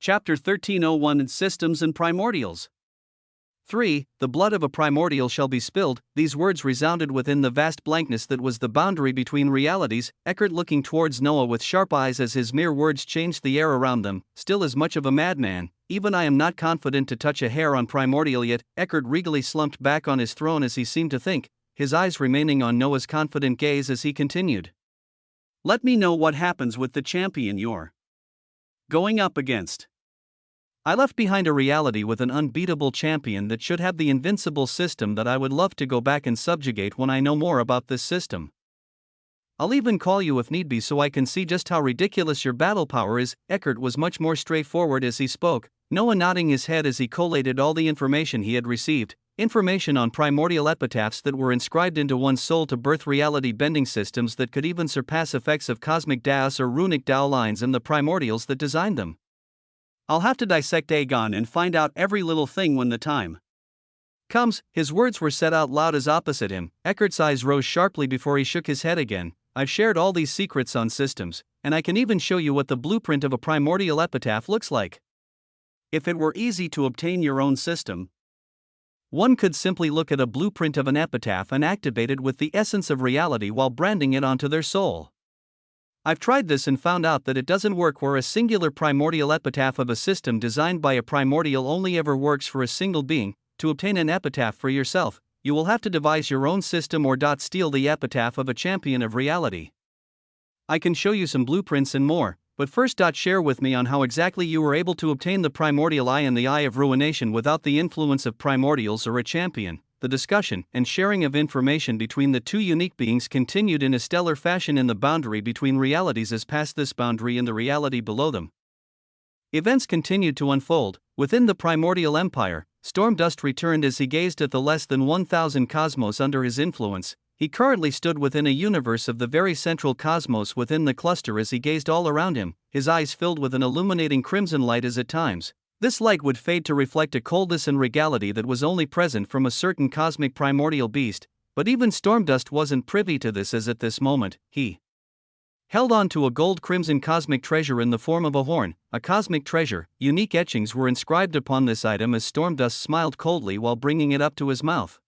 Chapter 1301 Systems and Primordials. 3. The blood of a primordial shall be spilled. These words resounded within the vast blankness that was the boundary between realities, Eckhart looking towards Noah with sharp eyes as his mere words changed the air around them, still as much of a madman. Even I am not confident to touch a hair on primordial yet. Eckhart regally slumped back on his throne as he seemed to think, his eyes remaining on Noah's confident gaze as he continued. Let me know what happens with the champion you're going up against. I left behind a reality with an unbeatable champion that should have the invincible system that I would love to go back and subjugate when I know more about this system. I'll even call you if need be so I can see just how ridiculous your battle power is. Eckhart was much more straightforward as he spoke, Noah nodding his head as he collated all the information he had received, information on primordial epitaphs that were inscribed into one's soul to birth reality-bending systems that could even surpass effects of cosmic dowse or runic Tao lines and the primordials that designed them. I'll have to dissect Aegon and find out every little thing when the time comes. His words were said out loud as opposite him. Eckhart's eyes rose sharply before he shook his head again. I've shared all these secrets on systems, and I can even show you what the blueprint of a primordial epitaph looks like. If it were easy to obtain your own system, one could simply look at a blueprint of an epitaph and activate it with the essence of reality while branding it onto their soul. I've tried this and found out that it doesn't work where a singular primordial epitaph of a system designed by a primordial only ever works for a single being. To obtain an epitaph for yourself, you will have to devise your own system or steal the epitaph of a champion of reality. I can show you some blueprints and more, but first share with me on how exactly you were able to obtain the primordial eye and the eye of ruination without the influence of primordials or a champion. The discussion and sharing of information between the two unique beings continued in a stellar fashion in the boundary between realities as past this boundary and the reality below them. Events continued to unfold. Within the primordial empire, Stormdust returned as he gazed at the less than 1,000 cosmos under his influence. He currently stood within a universe of the very central cosmos within the cluster as he gazed all around him, his eyes filled with an illuminating crimson light as at times this light would fade to reflect a coldness and regality that was only present from a certain cosmic primordial beast, but even Stormdust wasn't privy to this as at this moment, he held on to a gold-crimson cosmic treasure in the form of a horn, a cosmic treasure. Unique etchings were inscribed upon this item as Stormdust smiled coldly while bringing it up to his mouth.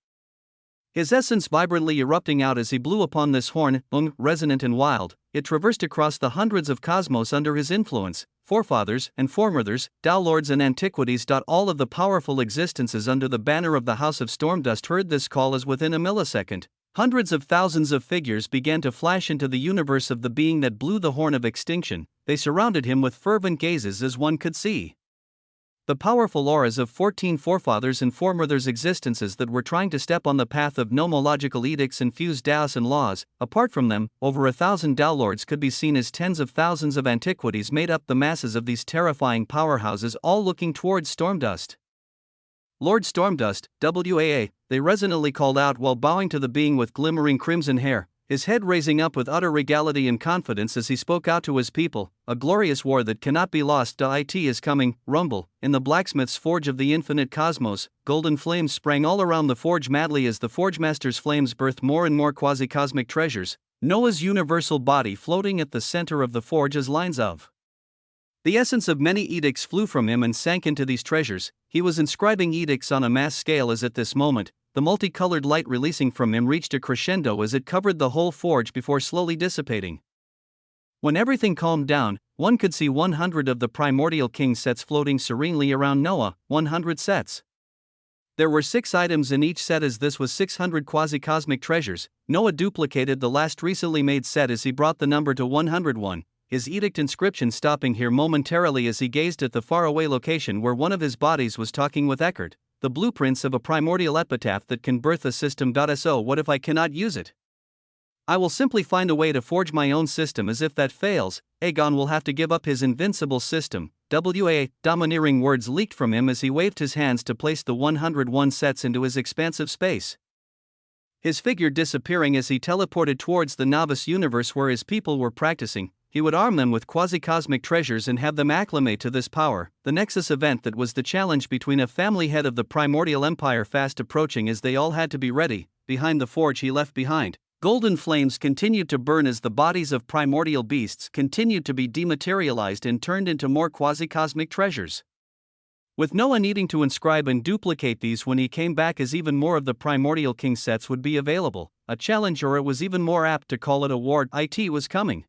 His essence vibrantly erupting out as he blew upon this horn, resonant and wild, it traversed across the hundreds of cosmos under his influence, forefathers and foremothers, Downlords and antiquities. All of the powerful existences under the banner of the House of Stormdust heard this call as within a millisecond. Hundreds of thousands of figures began to flash into the universe of the being that blew the horn of extinction. They surrounded him with fervent gazes as one could see the powerful auras of 14 forefathers and foremothers' existences that were trying to step on the path of nomological edicts and fuse Daos and laws. Apart from them, over 1,000 Downlords could be seen as tens of thousands of antiquities made up the masses of these terrifying powerhouses, all looking towards Stormdust. Lord Stormdust, WAA, they resonantly called out while bowing to the being with glimmering crimson hair, his head raising up with utter regality and confidence as he spoke out to his people. A glorious war that cannot be lost. It is coming. Rumble. In the blacksmith's forge of the infinite cosmos, golden flames sprang all around the forge madly as the forgemaster's flames birthed more and more quasi-cosmic treasures. Noah's universal body floating at the center of the forge as lines of the essence of many edicts flew from him and sank into these treasures. He was inscribing edicts on a mass scale as at this moment, the multicolored light releasing from him reached a crescendo as it covered the whole forge before slowly dissipating. When everything calmed down, one could see 100 of the primordial king sets floating serenely around Noah, 100 sets. There were 6 items in each set as this was 600 quasi-cosmic treasures. Noah duplicated the last recently made set as he brought the number to 101. His edict inscription stopping here momentarily as he gazed at the faraway location where one of his bodies was talking with Eckhart. The blueprints of a primordial epitaph that can birth a system. So what if I cannot use it? I will simply find a way to forge my own system, as if that fails, Aegon will have to give up his invincible system. Domineering words leaked from him as he waved his hands to place the 101 sets into his expansive space. His figure disappearing as he teleported towards the novice universe where his people were practicing. He would arm them with quasi-cosmic treasures and have them acclimate to this power. The Nexus event that was the challenge between a family head of the primordial empire fast approaching as they all had to be ready. Behind the forge he left behind Golden flames continued to burn as the bodies of primordial beasts continued to be dematerialized and turned into more quasi-cosmic treasures. With Noah needing to inscribe and duplicate these when he came back, as even more of the primordial king sets would be available, a challenge, or it was even more apt to call it a war, it was coming.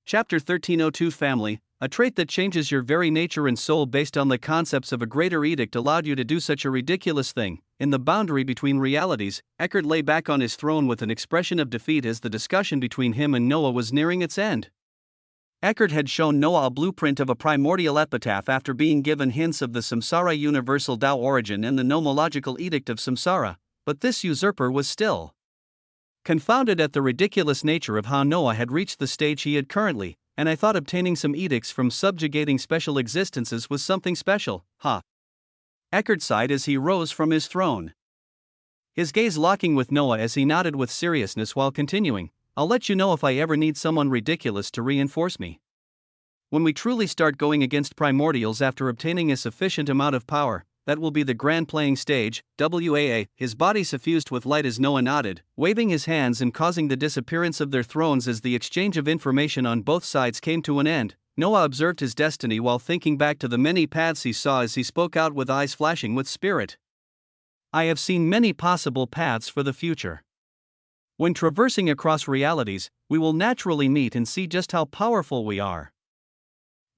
Chapter 1302 Family, a trait that changes your very nature and soul based on the concepts of a greater edict allowed you to do such a ridiculous thing. In the boundary between realities, Eckhart lay back on his throne with an expression of defeat as the discussion between him and Noah was nearing its end. Eckhart had shown Noah a blueprint of a primordial epitaph after being given hints of the Samsara universal Tao origin and the nomological edict of Samsara, but this usurper was still confounded at the ridiculous nature of how Noah had reached the stage he had currently, and I thought obtaining some edicts from subjugating special existences was something special, huh? Eckhart sighed as he rose from his throne, his gaze locking with Noah as he nodded with seriousness while continuing, "I'll let you know if I ever need someone ridiculous to reinforce me. When we truly start going against primordials after obtaining a sufficient amount of power, that will be the grand playing stage." His body suffused with light as Noah nodded, waving his hands and causing the disappearance of their thrones as the exchange of information on both sides came to an end. Noah observed his destiny while thinking back to the many paths he saw as he spoke out with eyes flashing with spirit. "I have seen many possible paths for the future. When traversing across realities, we will naturally meet and see just how powerful we are."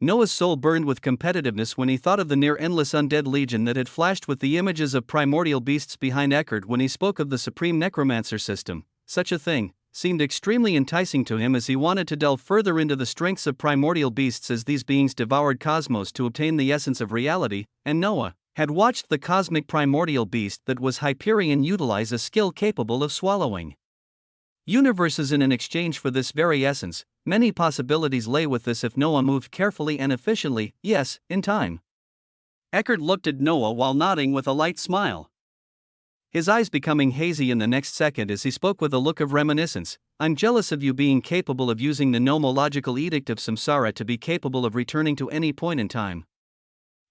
Noah's soul burned with competitiveness when he thought of the near-endless undead legion that had flashed with the images of primordial beasts behind Eckhart when he spoke of the supreme necromancer system. Such a thing seemed extremely enticing to him as he wanted to delve further into the strengths of primordial beasts as these beings devoured cosmos to obtain the essence of reality, and Noah had watched the cosmic primordial beast that was Hyperion utilize a skill capable of swallowing universes in exchange for this very essence. Many possibilities lay with this if Noah moved carefully and efficiently, yes, in time. Eckhart looked at Noah while nodding with a light smile, his eyes becoming hazy in the next second as he spoke with a look of reminiscence. "I'm jealous of you being capable of using the nomological edict of Samsara to be capable of returning to any point in time.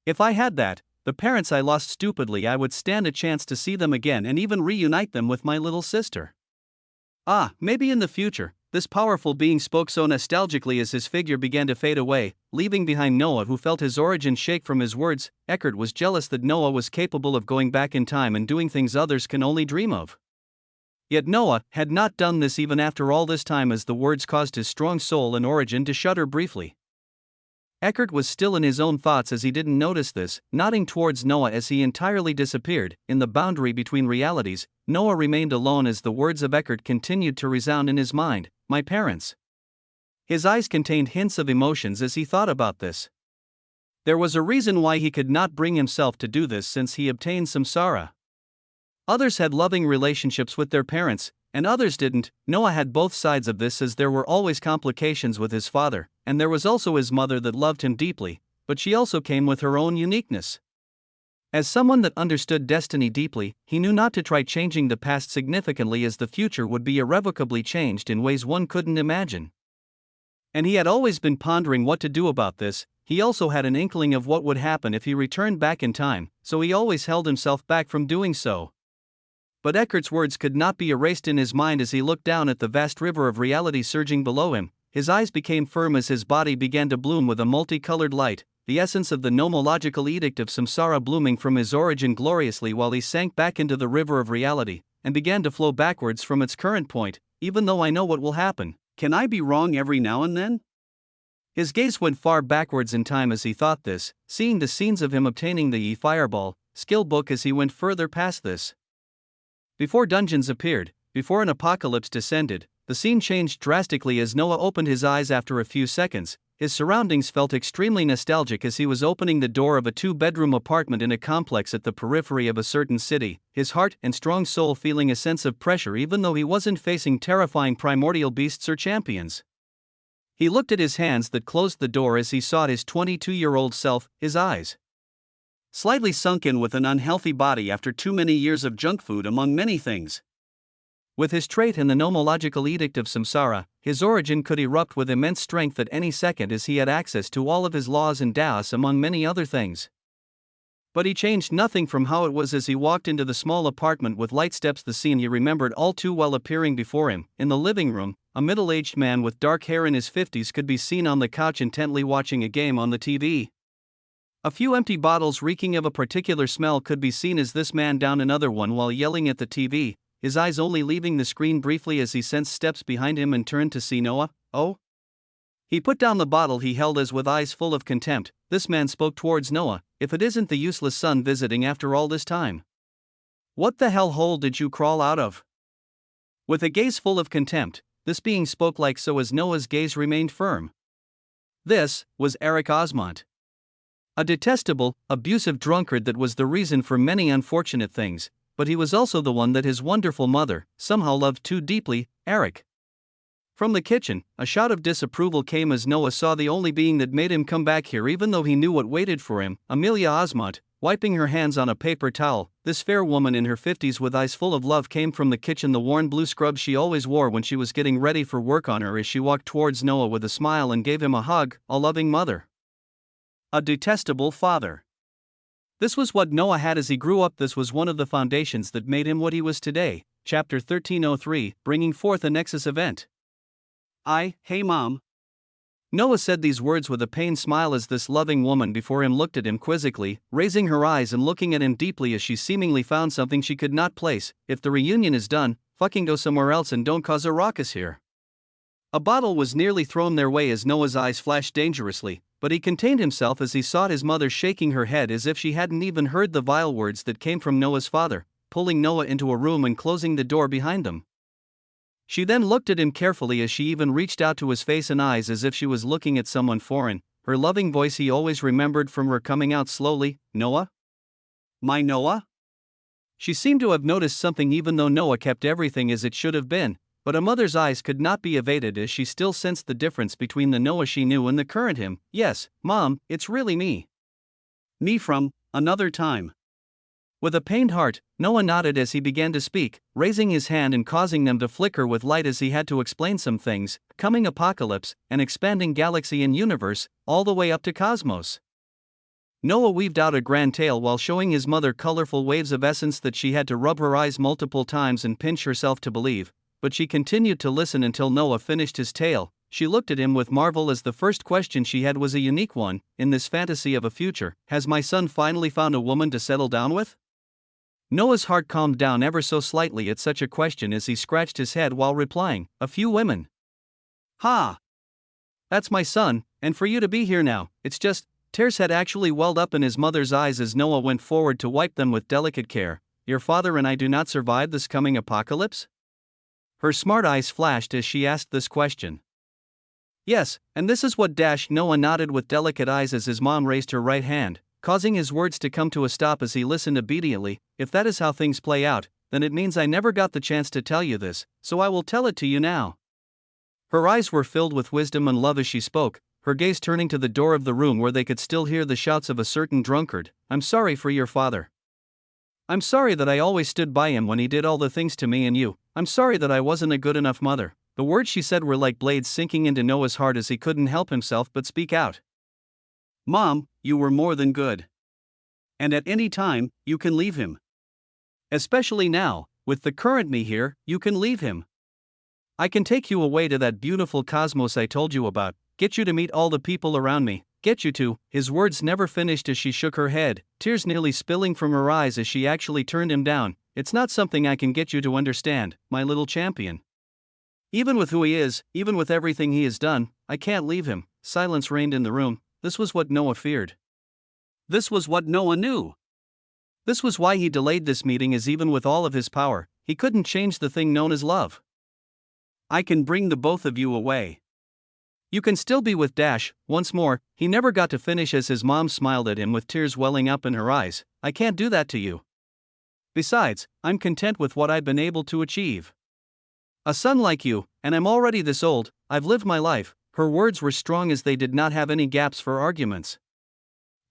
If I had that, the parents I lost stupidly, I would stand a chance to see them again and even reunite them with my little sister. Maybe in the future." This powerful being spoke so nostalgically as his figure began to fade away, leaving behind Noah, who felt his origin shake from his words. Eckhart was jealous that Noah was capable of going back in time and doing things others can only dream of. Yet Noah had not done this even after all this time, as the words caused his strong soul and origin to shudder briefly. Eckhart was still in his own thoughts as he didn't notice this, nodding towards Noah as he entirely disappeared. In the boundary between realities, Noah remained alone as the words of Eckhart continued to resound in his mind. "My parents." His eyes contained hints of emotions as he thought about this. There was a reason why he could not bring himself to do this, since he obtained samsara. Others had loving relationships with their parents, and others didn't. Noah had both sides of this, as there were always complications with his father, and there was also his mother that loved him deeply, but she also came with her own uniqueness. As someone that understood destiny deeply, he knew not to try changing the past significantly, as the future would be irrevocably changed in ways one couldn't imagine. And he had always been pondering what to do about this. He also had an inkling of what would happen if he returned back in time, so he always held himself back from doing so. But Eckhart's words could not be erased in his mind as he looked down at the vast river of reality surging below him. His eyes became firm as his body began to bloom with a multicolored light, the essence of the nomological edict of samsara blooming from his origin gloriously while he sank back into the river of reality, and began to flow backwards from its current point. Even though I know what will happen, can I be wrong every now and then? His gaze went far backwards in time as he thought this, seeing the scenes of him obtaining the fireball skill book as he went further past this. Before dungeons appeared, before an apocalypse descended, the scene changed drastically as Noah opened his eyes after a few seconds. His surroundings felt extremely nostalgic as he was opening the door of a 2-bedroom apartment in a complex at the periphery of a certain city, his heart and strong soul feeling a sense of pressure even though he wasn't facing terrifying primordial beasts or champions. He looked at his hands that closed the door as he saw his 22-year-old self, his eyes slightly sunken with an unhealthy body after too many years of junk food among many things. With his trait and the nomological edict of samsara, his origin could erupt with immense strength at any second as he had access to all of his laws and daos among many other things. But he changed nothing from how it was as he walked into the small apartment with light steps. The scene he remembered all too well appearing before him. In the living room, a middle-aged man with dark hair in his 50s could be seen on the couch intently watching a game on the TV. A few empty bottles reeking of a particular smell could be seen as this man downed another one while yelling at the TV, his eyes only leaving the screen briefly as he sensed steps behind him and turned to see Noah. Oh? He put down the bottle he held as with eyes full of contempt. This man spoke towards Noah. If it isn't the useless son visiting after all this time. What the hell hole did you crawl out of? With a gaze full of contempt, this being spoke like so as Noah's gaze remained firm. This was Eric Osmont. A detestable, abusive drunkard that was the reason for many unfortunate things, but he was also the one that his wonderful mother somehow loved too deeply, Eric. From the kitchen, a shout of disapproval came as Noah saw the only being that made him come back here even though he knew what waited for him, Amelia Osmont, wiping her hands on a paper towel. This fair woman in her 50s with eyes full of love came from the kitchen, the worn blue scrubs she always wore when she was getting ready for work on her as she walked towards Noah with a smile and gave him a hug. A loving mother. A detestable father. This was what Noah had as he grew up. This was one of the foundations that made him what he was today. Chapter 1303, bringing forth a Nexus event. Hey mom. Noah said these words with a pained smile as this loving woman before him looked at him quizzically, raising her eyes and looking at him deeply as she seemingly found something she could not place. If the reunion is done, fucking go somewhere else and don't cause a ruckus here. A bottle was nearly thrown their way as Noah's eyes flashed dangerously, but he contained himself as he saw his mother shaking her head as if she hadn't even heard the vile words that came from Noah's father, pulling Noah into a room and closing the door behind them. She then looked at him carefully as she even reached out to his face and eyes as if she was looking at someone foreign. Her loving voice he always remembered from her coming out slowly. Noah? My Noah? She seemed to have noticed something even though Noah kept everything as it should have been, but a mother's eyes could not be evaded as she still sensed the difference between the Noah she knew and the current him. Yes, Mom, it's really me. Me from another time. With a pained heart, Noah nodded as he began to speak, raising his hand and causing them to flicker with light as he had to explain some things: coming apocalypse, an expanding galaxy and universe, all the way up to cosmos. Noah weaved out a grand tale while showing his mother colorful waves of essence that she had to rub her eyes multiple times and pinch herself to believe, but she continued to listen until Noah finished his tale. She looked at him with marvel as the first question she had was a unique one. In this fantasy of a future, has my son finally found a woman to settle down with? Noah's heart calmed down ever so slightly at such a question as he scratched his head while replying, a few women. Ha! That's my son, and for you to be here now, it's just. Tears had actually welled up in his mother's eyes as Noah went forward to wipe them with delicate care. Your father and I do not survive this coming apocalypse? Her smart eyes flashed as she asked this question. Yes, and this is what Noah nodded with delicate eyes as his mom raised her right hand, causing his words to come to a stop as he listened obediently. If that is how things play out, then it means I never got the chance to tell you this, so I will tell it to you now. Her eyes were filled with wisdom and love as she spoke, her gaze turning to the door of the room where they could still hear the shouts of a certain drunkard. I'm sorry for your father. I'm sorry that I always stood by him when he did all the things to me and you. I'm sorry that I wasn't a good enough mother. The words she said were like blades sinking into Noah's heart as he couldn't help himself but speak out. Mom, you were more than good. And at any time, you can leave him. Especially now, with the current me here, you can leave him. I can take you away to that beautiful cosmos I told you about, get you to meet all the people around me, get you to. His words never finished as she shook her head, tears nearly spilling from her eyes as she actually turned him down. It's not something I can get you to understand, my little champion. Even with who he is, even with everything he has done, I can't leave him. Silence reigned in the room. This was what Noah feared. This was what Noah knew. This was why he delayed this meeting, as even with all of his power, he couldn't change the thing known as love. I can bring the both of you away. You can still be with once more. He never got to finish as his mom smiled at him with tears welling up in her eyes. I can't do that to you. Besides, I'm content with what I've been able to achieve. A son like you, and I'm already this old, I've lived my life. Her words were strong as they did not have any gaps for arguments.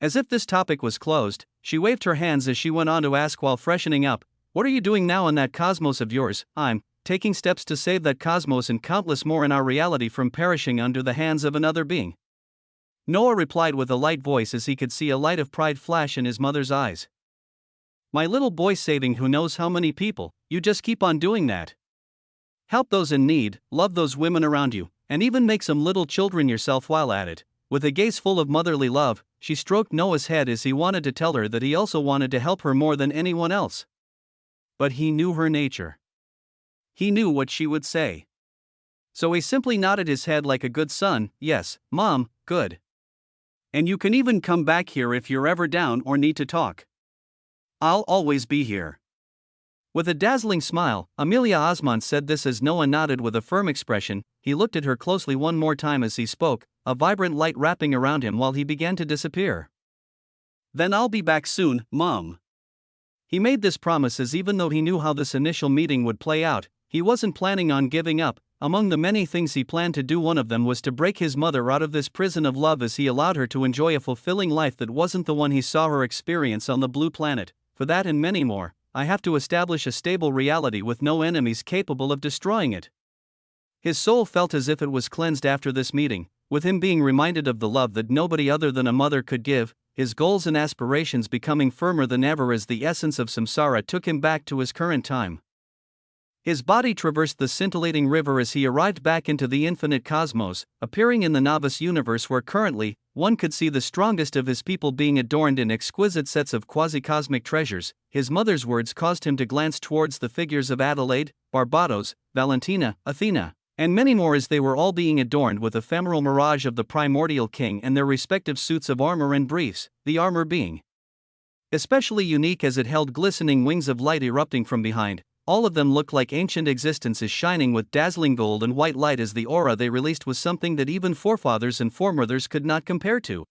As if this topic was closed, she waved her hands as she went on to ask while freshening up, what are you doing now in that cosmos of yours? I'm taking steps to save that cosmos and countless more in our reality from perishing under the hands of another being. Noah replied with a light voice as he could see a light of pride flash in his mother's eyes. My little boy saving who knows how many people, you just keep on doing that. Help those in need, love those women around you, and even make some little children yourself while at it. With a gaze full of motherly love, she stroked Noah's head as he wanted to tell her that he also wanted to help her more than anyone else. But he knew her nature. He knew what she would say. So he simply nodded his head like a good son. Yes, Mom, good. And you can even come back here if you're ever down or need to talk. I'll always be here. With a dazzling smile, Amelia Osmond said this as Noah nodded with a firm expression. He looked at her closely one more time as he spoke, a vibrant light wrapping around him while he began to disappear. Then I'll be back soon, Mom. He made this promise as even though he knew how this initial meeting would play out, he wasn't planning on giving up. Among the many things he planned to do, one of them was to break his mother out of this prison of love as he allowed her to enjoy a fulfilling life that wasn't the one he saw her experience on the blue planet. For that and many more, I have to establish a stable reality with no enemies capable of destroying it. His soul felt as if it was cleansed after this meeting, with him being reminded of the love that nobody other than a mother could give, his goals and aspirations becoming firmer than ever as the essence of samsara took him back to his current time. His body traversed the scintillating river as he arrived back into the infinite cosmos, appearing in the novice universe where currently, one could see the strongest of his people being adorned in exquisite sets of quasi-cosmic treasures. His mother's words caused him to glance towards the figures of Adelaide, Barbados, Valentina, Athena, and many more as they were all being adorned with ephemeral mirage of the primordial king and their respective suits of armor and briefs, the armor being especially unique as it held glistening wings of light erupting from behind. All of them looked like ancient existences shining with dazzling gold and white light as the aura they released was something that even forefathers and foremothers could not compare to.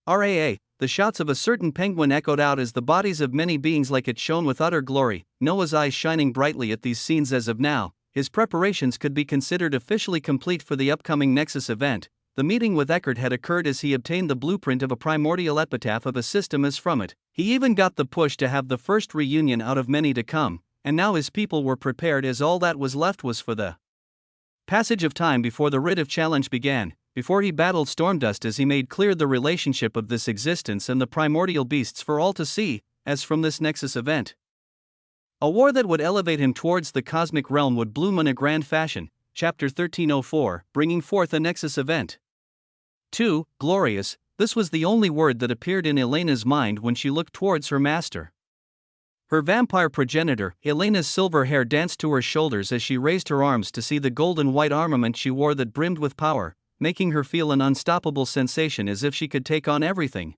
RAA, the shouts of a certain penguin echoed out as the bodies of many beings like it shone with utter glory, Noah's eyes shining brightly at these scenes as of now. His preparations could be considered officially complete for the upcoming Nexus event. The meeting with Eckert had occurred as he obtained the blueprint of a primordial epitaph of a system as from it. He even got the push to have the first reunion out of many to come. And now his people were prepared as all that was left was for the passage of time before the writ of challenge began, before he battled Stormdust as he made clear the relationship of this existence and the primordial beasts for all to see, as from this Nexus event. A war that would elevate him towards the cosmic realm would bloom in a grand fashion. Chapter 1304, bringing forth a Nexus event. 2. Glorious, this was the only word that appeared in Elena's mind when she looked towards her master. Her vampire progenitor, Elena's silver hair danced to her shoulders as she raised her arms to see the golden white armament she wore that brimmed with power, making her feel an unstoppable sensation as if she could take on everything.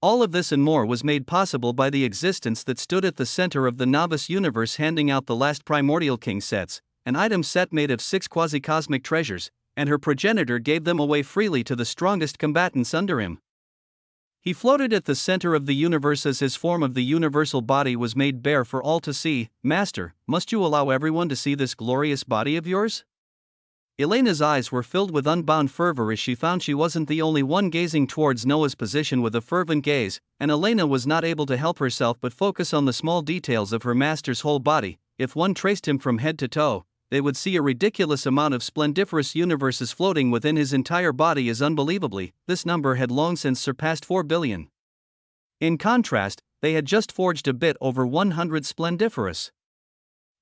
All of this and more was made possible by the existence that stood at the center of the novice universe handing out the last primordial king sets, an item set made of 6 quasi-cosmic treasures, and her progenitor gave them away freely to the strongest combatants under him. He floated at the center of the universe as his form of the universal body was made bare for all to see. Master, must you allow everyone to see this glorious body of yours? Elena's eyes were filled with unbound fervor as she found she wasn't the only one gazing towards Noah's position with a fervent gaze, and Elena was not able to help herself but focus on the small details of her master's whole body. If one traced him from head to toe, they would see a ridiculous amount of splendiferous universes floating within his entire body as unbelievably, this number had long since surpassed 4 billion. In contrast, they had just forged a bit over 100 splendiferous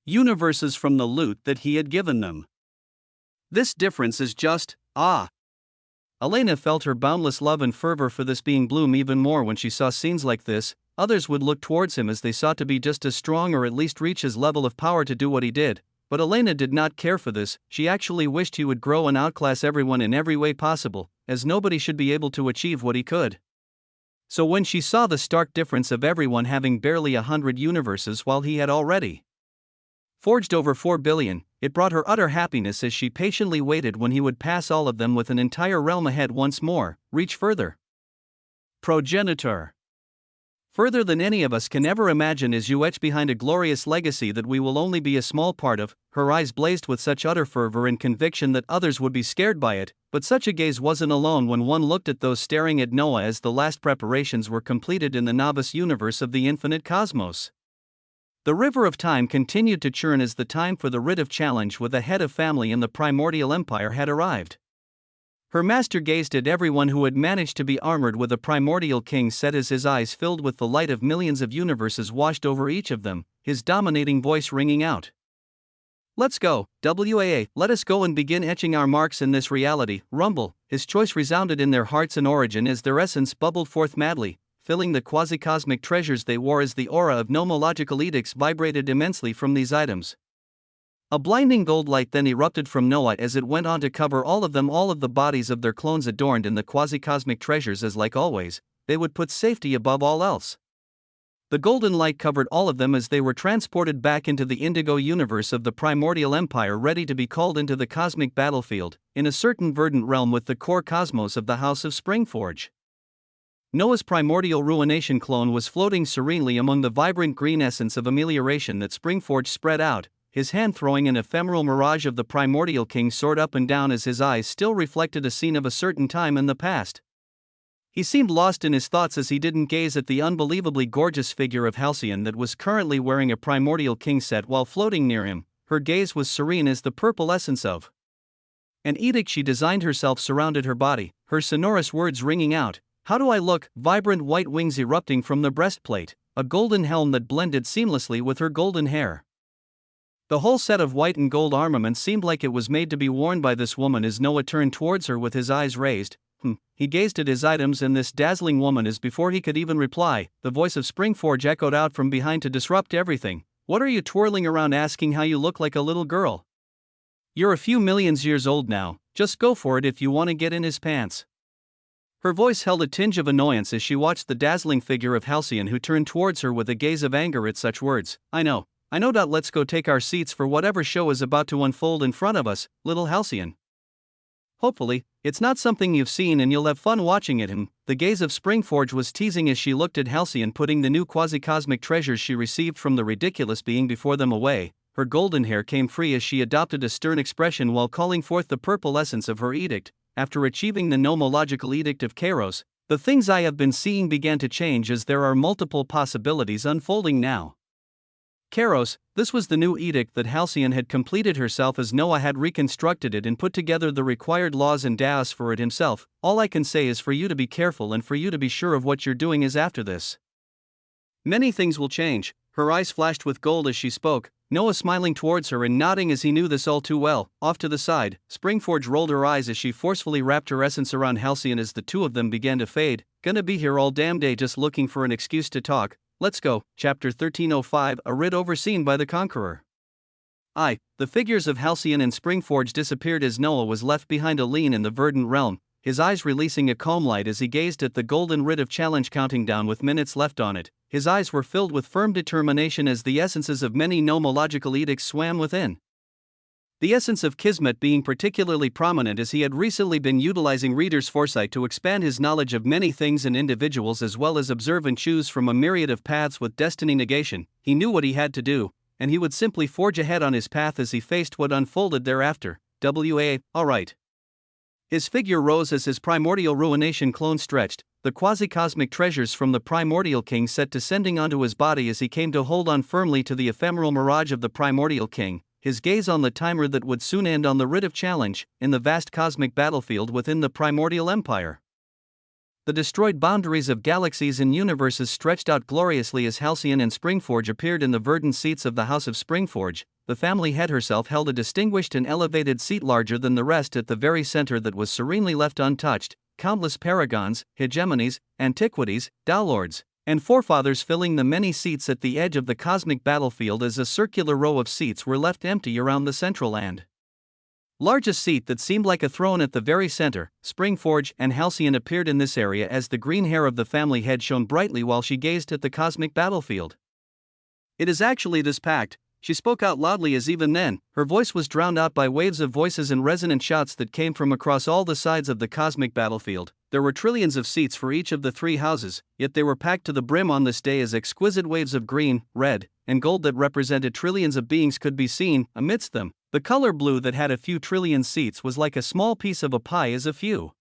universes from the loot that he had given them. This difference is just, Elena felt her boundless love and fervor for this being bloom even more when she saw scenes like this. Others would look towards him as they sought to be just as strong or at least reach his level of power to do what he did. But Elena did not care for this. She actually wished he would grow and outclass everyone in every way possible, as nobody should be able to achieve what he could. So when she saw the stark difference of everyone having barely 100 universes while he had already forged over 4 billion, it brought her utter happiness as she patiently waited when he would pass all of them with an entire realm ahead once more, reach further. Progenitor. Further than any of us can ever imagine is you etched behind a glorious legacy that we will only be a small part of. Her eyes blazed with such utter fervor and conviction that others would be scared by it, but such a gaze wasn't alone when one looked at those staring at Noah as the last preparations were completed in the novice universe of the infinite cosmos. The river of time continued to churn as the time for the writ of challenge with the head of family in the primordial empire had arrived. Her master gazed at everyone who had managed to be armored with a primordial king set as his eyes filled with the light of millions of universes washed over each of them, his dominating voice ringing out. Let's go, WAA, let us go and begin etching our marks in this reality. Rumble, his choice resounded in their hearts and origin as their essence bubbled forth madly, filling the quasi-cosmic treasures they wore as the aura of nomological edicts vibrated immensely from these items. A blinding gold light then erupted from Noah as it went on to cover all of them. All of the bodies of their clones adorned in the quasi-cosmic treasures, as like always, they would put safety above all else. The golden light covered all of them as they were transported back into the indigo universe of the primordial empire, ready to be called into the cosmic battlefield, in a certain verdant realm with the core cosmos of the House of Springforge. Noah's primordial ruination clone was floating serenely among the vibrant green essence of amelioration that Springforge spread out, his hand throwing an ephemeral mirage of the primordial king soared up and down as his eyes still reflected a scene of a certain time in the past. He seemed lost in his thoughts as he didn't gaze at the unbelievably gorgeous figure of Halcyon that was currently wearing a primordial king set while floating near him. Her gaze was serene as the purple essence of an edict she designed herself surrounded her body, her sonorous words ringing out. How do I look? Vibrant white wings erupting from the breastplate, a golden helm that blended seamlessly with her golden hair. The whole set of white and gold armament seemed like it was made to be worn by this woman as Noah turned towards her with his eyes raised. He gazed at his items and this dazzling woman as before he could even reply, the voice of Springforge echoed out from behind to disrupt everything. What are you twirling around asking how you look like a little girl? You're a few millions years old now, just go for it if you want to get in his pants. Her voice held a tinge of annoyance as she watched the dazzling figure of Halcyon, who turned towards her with a gaze of anger at such words. I know. Let's go take our seats for whatever show is about to unfold in front of us, little Halcyon. Hopefully, it's not something you've seen and you'll have fun watching it. The gaze of Springforge was teasing as she looked at Halcyon putting the new quasi-cosmic treasures she received from the ridiculous being before them away. Her golden hair came free as she adopted a stern expression while calling forth the purple essence of her edict. After achieving the nomological edict of Kairos, the things I have been seeing began to change as there are multiple possibilities unfolding now. Kairos, this was the new edict that Halcyon had completed herself as Noah had reconstructed it and put together the required laws and daos for it himself. All I can say is for you to be careful and for you to be sure of what you're doing is after this. Many things will change. Her eyes flashed with gold as she spoke, Noah smiling towards her and nodding as he knew this all too well. Off to the side, Springforge rolled her eyes as she forcefully wrapped her essence around Halcyon as the two of them began to fade. Gonna be here all damn day just looking for an excuse to talk. Let's go. Chapter 1305, a writ overseen by the Conqueror. The figures of Halcyon and Springforge disappeared as Noah was left behind alone in the verdant realm, his eyes releasing a calm light as he gazed at the golden writ of challenge counting down with minutes left on it. His eyes were filled with firm determination as the essences of many nomological edicts swam within. The essence of Kismet being particularly prominent as he had recently been utilizing reader's foresight to expand his knowledge of many things and individuals as well as observe and choose from a myriad of paths with destiny negation. He knew what he had to do, and he would simply forge ahead on his path as he faced what unfolded thereafter. Alright. His figure rose as his primordial ruination clone stretched, the quasi-cosmic treasures from the primordial king set descending onto his body as he came to hold on firmly to the ephemeral mirage of the primordial king, his gaze on the timer that would soon end on the writ of challenge, in the vast cosmic battlefield within the primordial empire. The destroyed boundaries of galaxies and universes stretched out gloriously as Halcyon and Springforge appeared in the verdant seats of the House of Springforge. The family head herself held a distinguished and elevated seat larger than the rest at the very center that was serenely left untouched, countless paragons, hegemonies, antiquities, downlords, and forefathers filling the many seats at the edge of the cosmic battlefield as a circular row of seats were left empty around the central and largest seat that seemed like a throne at the very center. Springforge and Halcyon appeared in this area as the green hair of the family head shone brightly while she gazed at the cosmic battlefield. It is actually this pact, she spoke out loudly as even then, her voice was drowned out by waves of voices and resonant shouts that came from across all the sides of the cosmic battlefield. There were trillions of seats for each of the three houses, yet they were packed to the brim on this day as exquisite waves of green, red, and gold that represented trillions of beings could be seen. Amidst them, the color blue that had a few trillion seats was like a small piece of a pie as a few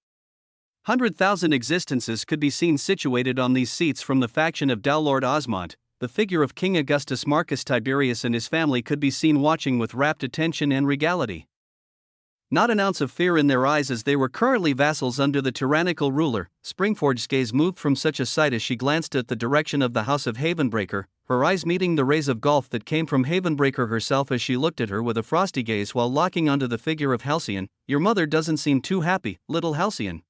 100,000 existences could be seen situated on these seats. From the faction of Downlord Osmond, the figure of King Augustus Marcus Tiberius and his family could be seen watching with rapt attention and regality. Not an ounce of fear in their eyes, as they were currently vassals under the tyrannical ruler. Springforge's gaze moved from such a sight as she glanced at the direction of the house of Havenbreaker, her eyes meeting the rays of golf that came from Havenbreaker herself as she looked at her with a frosty gaze while locking onto the figure of Halcyon. "Your mother doesn't seem too happy, little Halcyon."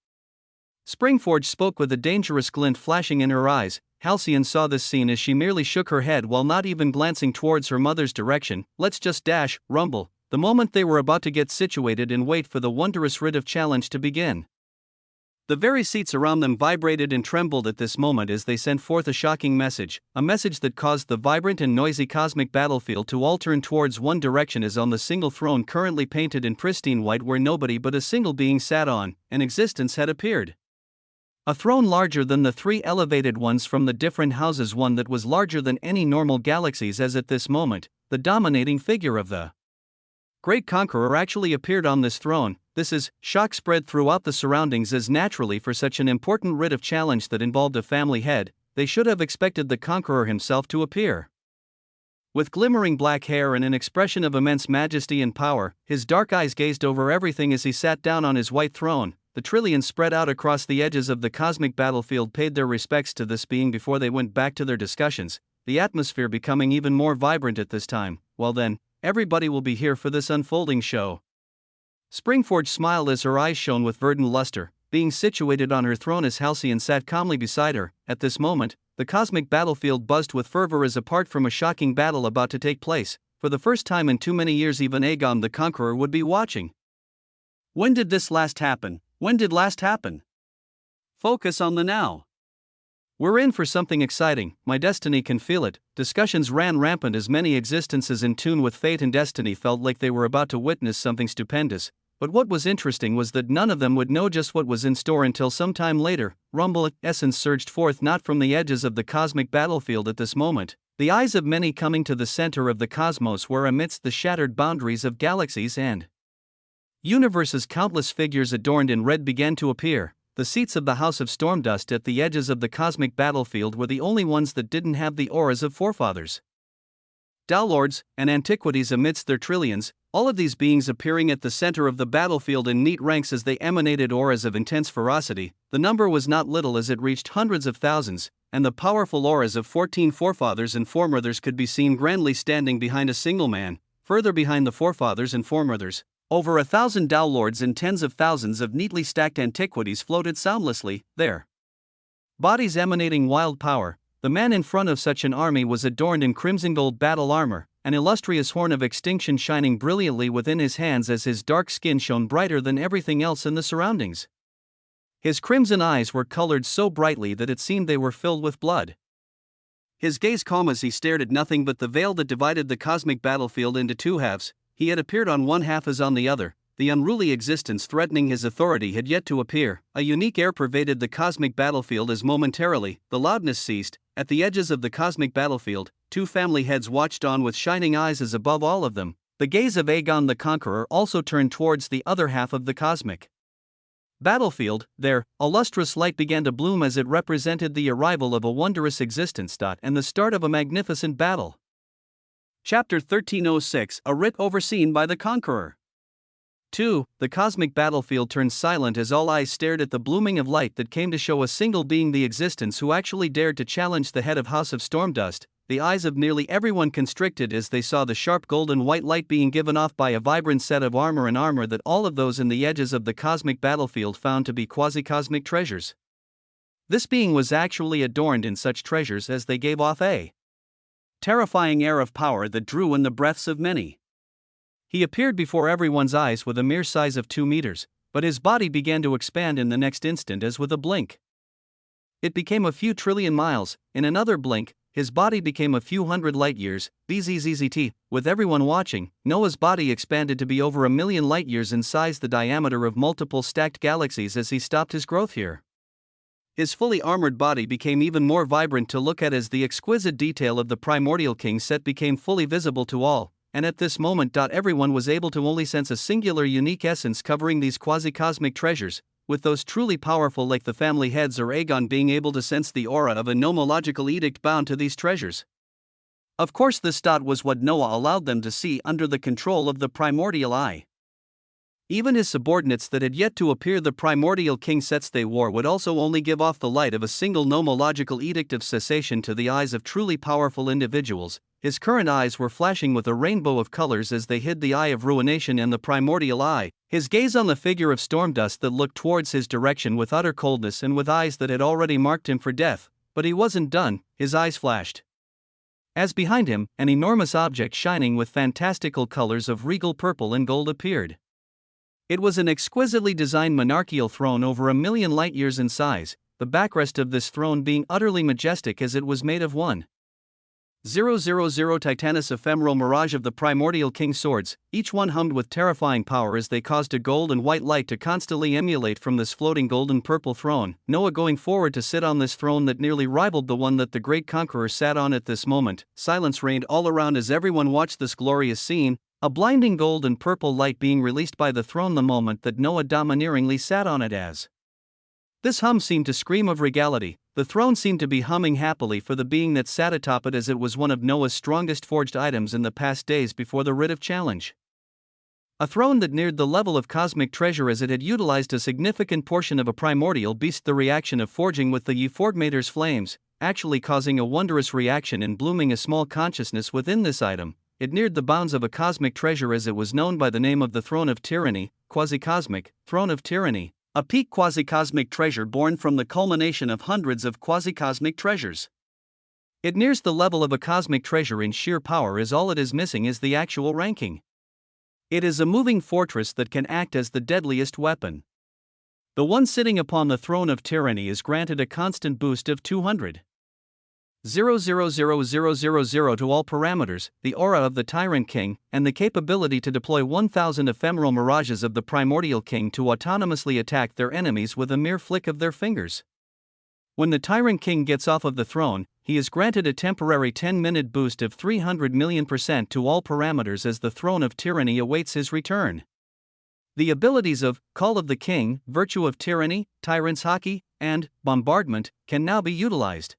Springforge spoke with a dangerous glint flashing in her eyes. Halcyon saw this scene as she merely shook her head while not even glancing towards her mother's direction. "Let's just dash, rumble." The moment they were about to get situated and wait for the wondrous writ of challenge to begin. The very seats around them vibrated and trembled at this moment as they sent forth a shocking message, a message that caused the vibrant and noisy cosmic battlefield to all turn towards one direction, as on the single throne currently painted in pristine white where nobody but a single being sat on, an existence had appeared. A throne larger than the three elevated ones from the different houses, one that was larger than any normal galaxies, as at this moment, the dominating figure of the Great Conqueror actually appeared on this throne. Shock spread throughout the surroundings, as naturally for such an important writ of challenge that involved a family head, they should have expected the Conqueror himself to appear. With glimmering black hair and an expression of immense majesty and power, his dark eyes gazed over everything as he sat down on his white throne. The trillions spread out across the edges of the cosmic battlefield paid their respects to this being before they went back to their discussions, the atmosphere becoming even more vibrant at this time. "Well then, everybody will be here for this unfolding show." Springforge smiled as her eyes shone with verdant luster, being situated on her throne as Halcyon sat calmly beside her. At this moment, the cosmic battlefield buzzed with fervor as, apart from a shocking battle about to take place, for the first time in too many years even Aegon the Conqueror would be watching. When did this last happen? When did last happen? Focus on the now. We're in for something exciting, my destiny can feel it. Discussions ran rampant as many existences in tune with fate and destiny felt like they were about to witness something stupendous, but what was interesting was that none of them would know just what was in store until some time later. Rumble essence surged forth not from the edges of the cosmic battlefield at this moment. The eyes of many coming to the center of the cosmos where amidst the shattered boundaries of galaxies and universes countless figures adorned in red began to appear. The seats of the House of Stormdust at the edges of the cosmic battlefield were the only ones that didn't have the auras of forefathers, Dowlords, and antiquities amidst their trillions, all of these beings appearing at the center of the battlefield in neat ranks as they emanated auras of intense ferocity. The number was not little as it reached hundreds of thousands, and the powerful auras of 14 forefathers and foremothers could be seen grandly standing behind a single man. Further behind the forefathers and foremothers, over 1,000 Dowlords and tens of thousands of neatly stacked antiquities floated soundlessly, their bodies emanating wild power. The man in front of such an army was adorned in crimson gold battle armor, an illustrious horn of extinction shining brilliantly within his hands as his dark skin shone brighter than everything else in the surroundings. His crimson eyes were colored so brightly that it seemed they were filled with blood. His gaze calm as he stared at nothing but the veil that divided the cosmic battlefield into two halves. He had appeared on one half as on the other. The unruly existence threatening his authority had yet to appear. A unique air pervaded the cosmic battlefield as momentarily the loudness ceased. At the edges of the cosmic battlefield, two family heads watched on with shining eyes as above all of them, the gaze of Aegon the Conqueror also turned towards the other half of the cosmic battlefield. There, a lustrous light began to bloom as it represented the arrival of a wondrous existence. And the start of a magnificent battle. Chapter 1306, a writ overseen by the Conqueror. 2. The cosmic battlefield turned silent as all eyes stared at the blooming of light that came to show a single being the existence who actually dared to challenge the head of House of Stormdust. The eyes of nearly everyone constricted as they saw the sharp golden white light being given off by a vibrant set of armor that all of those in the edges of the cosmic battlefield found to be quasi-cosmic treasures. This being was actually adorned in such treasures as they gave off a terrifying air of power that drew in the breaths of many. He appeared before everyone's eyes with a mere size of 2 meters, but his body began to expand in the next instant as with a blink. It became a few trillion miles. In another blink, his body became a few hundred light years. BZZZT, with everyone watching, Noah's body expanded to be over 1 million light years in size, the diameter of multiple stacked galaxies as he stopped his growth here. His fully armored body became even more vibrant to look at as the exquisite detail of the primordial king set became fully visible to all. And at this moment, everyone was able to only sense a singular unique essence covering these quasi-cosmic treasures, with those truly powerful like the family heads or Aegon being able to sense the aura of a nomological edict bound to these treasures. Of course this was what Noah allowed them to see under the control of the primordial eye. Even his subordinates that had yet to appear the primordial king sets they wore would also only give off the light of a single nomological edict of cessation to the eyes of truly powerful individuals. His current eyes were flashing with a rainbow of colors as they hid the eye of ruination and the primordial eye, his gaze on the figure of storm dust that looked towards his direction with utter coldness and with eyes that had already marked him for death. But he wasn't done, his eyes flashed. As behind him, an enormous object shining with fantastical colors of regal purple and gold appeared. It was an exquisitely designed monarchical throne over 1,000,000 light-years in size, the backrest of this throne being utterly majestic as it was made of 1,000 Titanus ephemeral mirage of the primordial king swords, each one hummed with terrifying power as they caused a gold and white light to constantly emulate from this floating golden purple throne, Noah going forward to sit on this throne that nearly rivaled the one that the great conqueror sat on at this moment. Silence reigned all around as everyone watched this glorious scene, a blinding gold and purple light being released by the throne the moment that Noah domineeringly sat on it as. This hum seemed to scream of regality. The throne seemed to be humming happily for the being that sat atop it, as it was one of Noah's strongest forged items in the past days before the writ of challenge. A throne that neared the level of cosmic treasure as it had utilized a significant portion of a primordial beast, the reaction of forging with the Euphorgmator's flames, actually causing a wondrous reaction and blooming a small consciousness within this item. It neared the bounds of a cosmic treasure as it was known by the name of the Throne of Tyranny, quasi-cosmic, Throne of Tyranny, a peak quasi-cosmic treasure born from the culmination of hundreds of quasi-cosmic treasures. It nears the level of a cosmic treasure in sheer power, as all it is missing is the actual ranking. It is a moving fortress that can act as the deadliest weapon. The one sitting upon the Throne of Tyranny is granted a constant boost of 200,000 to all parameters, the aura of the Tyrant King, and the capability to deploy 1,000 ephemeral mirages of the Primordial King to autonomously attack their enemies with a mere flick of their fingers. When the Tyrant King gets off of the throne, he is granted a temporary 10-minute boost of 300,000,000% to all parameters as the Throne of Tyranny awaits his return. The abilities of Call of the King, Virtue of Tyranny, Tyrant's Hockey, and Bombardment can now be utilized.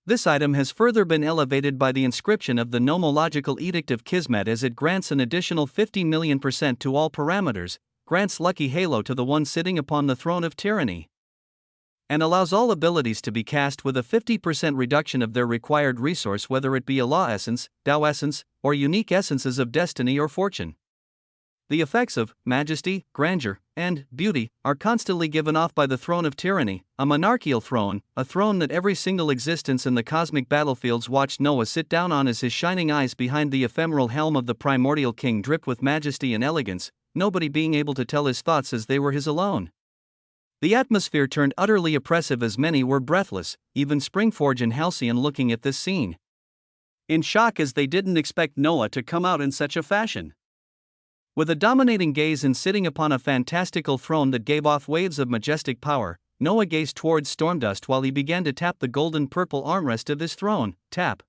This item has further been elevated by the inscription of the nomological edict of Kismet, as it grants an additional 50,000,000% to all parameters, grants Lucky Halo to the one sitting upon the Throne of Tyranny, and allows all abilities to be cast with a 50% reduction of their required resource, whether it be a Law Essence, Tao Essence, or unique essences of destiny or fortune. The effects of majesty, grandeur, and beauty are constantly given off by the Throne of Tyranny, a monarchical throne, a throne that every single existence in the cosmic battlefields watched Noah sit down on as his shining eyes behind the ephemeral helm of the primordial king dripped with majesty and elegance, nobody being able to tell his thoughts as they were his alone. The atmosphere turned utterly oppressive as many were breathless, even Springforge and Halcyon looking at this scene in shock, as they didn't expect Noah to come out in such a fashion. With a dominating gaze and sitting upon a fantastical throne that gave off waves of majestic power, Noah gazed towards Stormdust while he began to tap the golden purple armrest of his throne. Tap.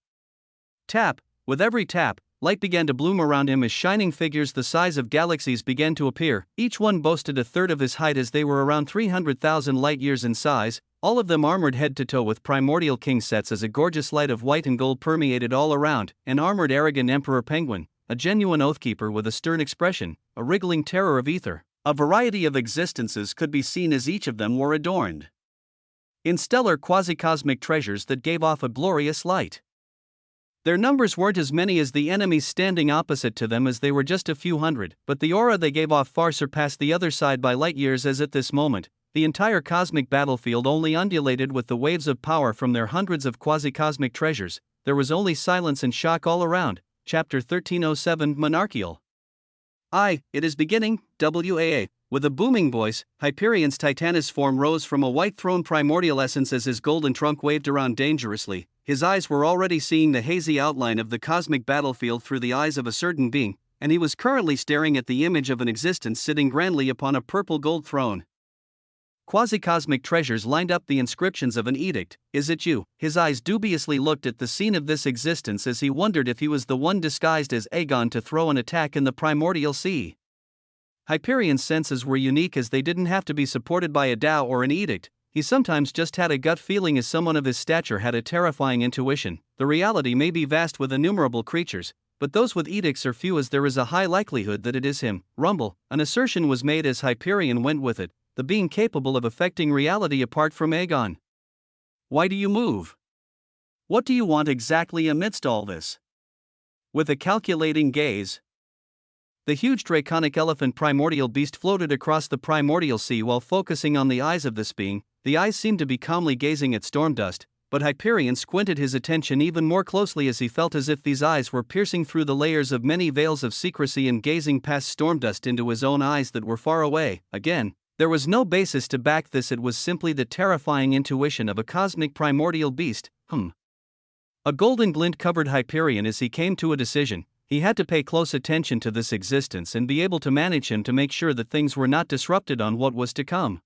Tap. With every tap, light began to bloom around him as shining figures the size of galaxies began to appear. Each one boasted a third of his height, as they were around 300,000 light-years in size, all of them armored head to toe with primordial king sets as a gorgeous light of white and gold permeated all around. An armored arrogant emperor penguin, a genuine oathkeeper with a stern expression, a wriggling terror of ether. A variety of existences could be seen as each of them were adorned in stellar quasi-cosmic treasures that gave off a glorious light. Their numbers weren't as many as the enemies standing opposite to them, as they were just a few hundred, but the aura they gave off far surpassed the other side by light years, as at this moment, the entire cosmic battlefield only undulated with the waves of power from their hundreds of quasi-cosmic treasures. There was only silence and shock all around. Chapter 1307 Monarchical. It is beginning, WAA. With a booming voice, Hyperion's Titanus form rose from a white throne primordial essence as his golden trunk waved around dangerously. His eyes were already seeing the hazy outline of the cosmic battlefield through the eyes of a certain being, and he was currently staring at the image of an existence sitting grandly upon a purple gold throne. Quasi-cosmic treasures lined up the inscriptions of an edict. Is it you? His eyes dubiously looked at the scene of this existence as he wondered if he was the one disguised as Aegon to throw an attack in the primordial sea. Hyperion's senses were unique, as they didn't have to be supported by a Tao or an edict. He sometimes just had a gut feeling, as someone of his stature had a terrifying intuition. The reality may be vast with innumerable creatures, but those with edicts are few, as there is a high likelihood that it is him. Rumble, an assertion was made as Hyperion went with it, the being capable of affecting reality apart from Aegon. Why do you move? What do you want exactly amidst all this? With a calculating gaze, the huge draconic elephant primordial beast floated across the primordial sea while focusing on the eyes of this being. The eyes seemed to be calmly gazing at Stormdust, but Hyperion squinted his attention even more closely as he felt as if these eyes were piercing through the layers of many veils of secrecy and gazing past Stormdust into his own eyes that were far away. Again, there was no basis to back this, it was simply the terrifying intuition of a cosmic primordial beast. A golden glint covered Hyperion as he came to a decision. He had to pay close attention to this existence and be able to manage him to make sure that things were not disrupted on what was to come.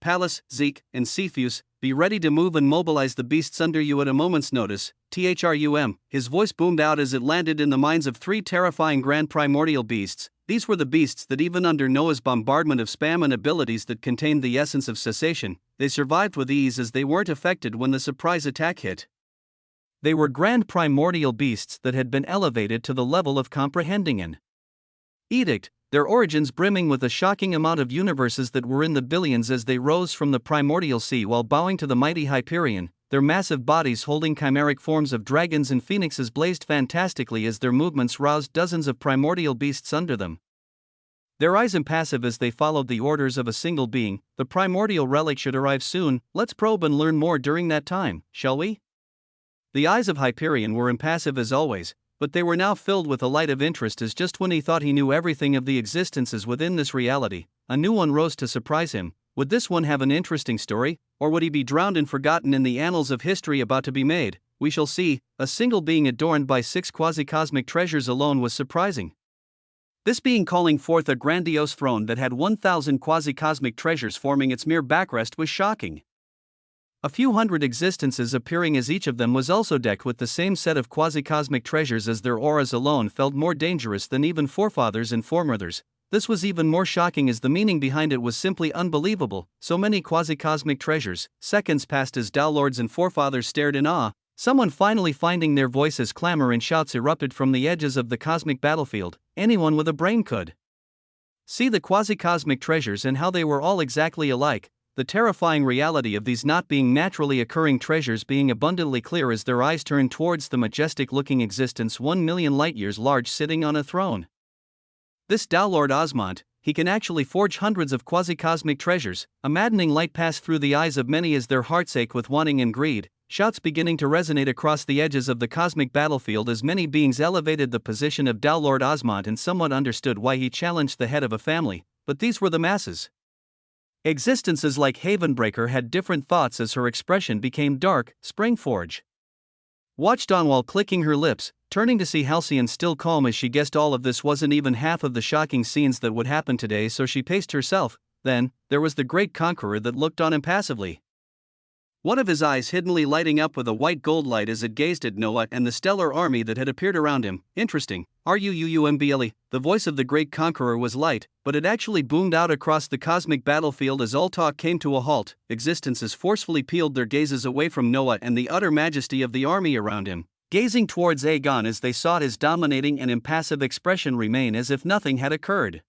Pallas, Zeke, and Cepheus, be ready to move and mobilize the beasts under you at a moment's notice. THRUM, his voice boomed out as it landed in the minds of three terrifying grand primordial beasts. These were the beasts that even under Noah's bombardment of spam and abilities that contained the essence of cessation, they survived with ease as they weren't affected when the surprise attack hit. They were grand primordial beasts that had been elevated to the level of comprehending an edict, their origins brimming with a shocking amount of universes that were in the billions as they rose from the primordial sea while bowing to the mighty Hyperion. Their massive bodies holding chimeric forms of dragons and phoenixes blazed fantastically as their movements roused dozens of primordial beasts under them. Their eyes impassive as they followed the orders of a single being. The primordial relic should arrive soon. Let's probe and learn more during that time, shall we? The eyes of Hyperion were impassive as always, but they were now filled with a light of interest as just when he thought he knew everything of the existences within this reality, a new one rose to surprise him. Would this one have an interesting story, or would he be drowned and forgotten in the annals of history about to be made? We shall see. A single being adorned by 6 quasi-cosmic treasures alone was surprising. This being calling forth a grandiose throne that had 1,000 quasi-cosmic treasures forming its mere backrest was shocking. A few hundred existences appearing as each of them was also decked with the same set of quasi-cosmic treasures, as their auras alone felt more dangerous than even forefathers and foremothers. This was even more shocking as the meaning behind it was simply unbelievable. So many quasi-cosmic treasures. Seconds passed as downlords and forefathers stared in awe. Someone finally finding their voice as clamor and shouts erupted from the edges of the cosmic battlefield. Anyone with a brain could see the quasi-cosmic treasures and how they were all exactly alike. The terrifying reality of these not being naturally occurring treasures being abundantly clear as their eyes turned towards the majestic-looking existence 1,000,000 light-years large sitting on a throne. This Downlord Osmond, he can actually forge hundreds of quasi-cosmic treasures. A maddening light passed through the eyes of many as their hearts ache with wanting and greed. Shouts beginning to resonate across the edges of the cosmic battlefield as many beings elevated the position of Downlord Osmond and somewhat understood why he challenged the head of a family, but these were the masses. Existences like Havenbreaker had different thoughts as her expression became dark. Springforge watched on while clicking her lips, turning to see Halcyon still calm as she guessed all of this wasn't even half of the shocking scenes that would happen today, so she paced herself. Then, there was the great conqueror that looked on impassively. One of his eyes hiddenly lighting up with a white gold light as it gazed at Noah and the stellar army that had appeared around him. Interesting. RUUUMBLE. The voice of the great conqueror was light, but it actually boomed out across the cosmic battlefield as all talk came to a halt. Existences forcefully peeled their gazes away from Noah and the utter majesty of the army around him, gazing towards Aegon as they sought his dominating and impassive expression remain as if nothing had occurred.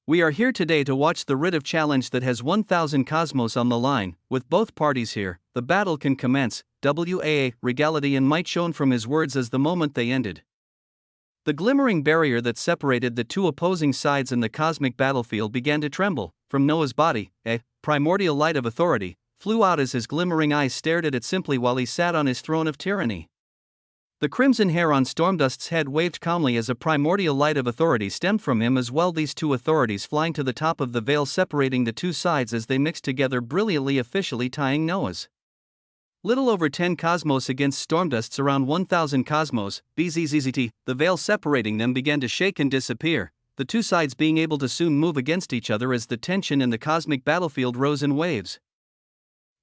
We are here today to watch the writ of challenge that has 1,000 cosmos on the line. With both parties here, the battle can commence. WAA, regality and might shone from his words as the moment they ended. The glimmering barrier that separated the two opposing sides in the cosmic battlefield began to tremble. From Noah's body, a primordial light of authority flew out as his glimmering eyes stared at it simply while he sat on his throne of tyranny. The crimson hair on Stormdust's head waved calmly as a primordial light of authority stemmed from him as well, these two authorities flying to the top of the veil separating the two sides as they mixed together brilliantly, officially tying Noah's little over 10 cosmos against Stormdust's around 1,000 cosmos. BZZZT, the veil separating them began to shake and disappear, the two sides being able to soon move against each other as the tension in the cosmic battlefield rose in waves.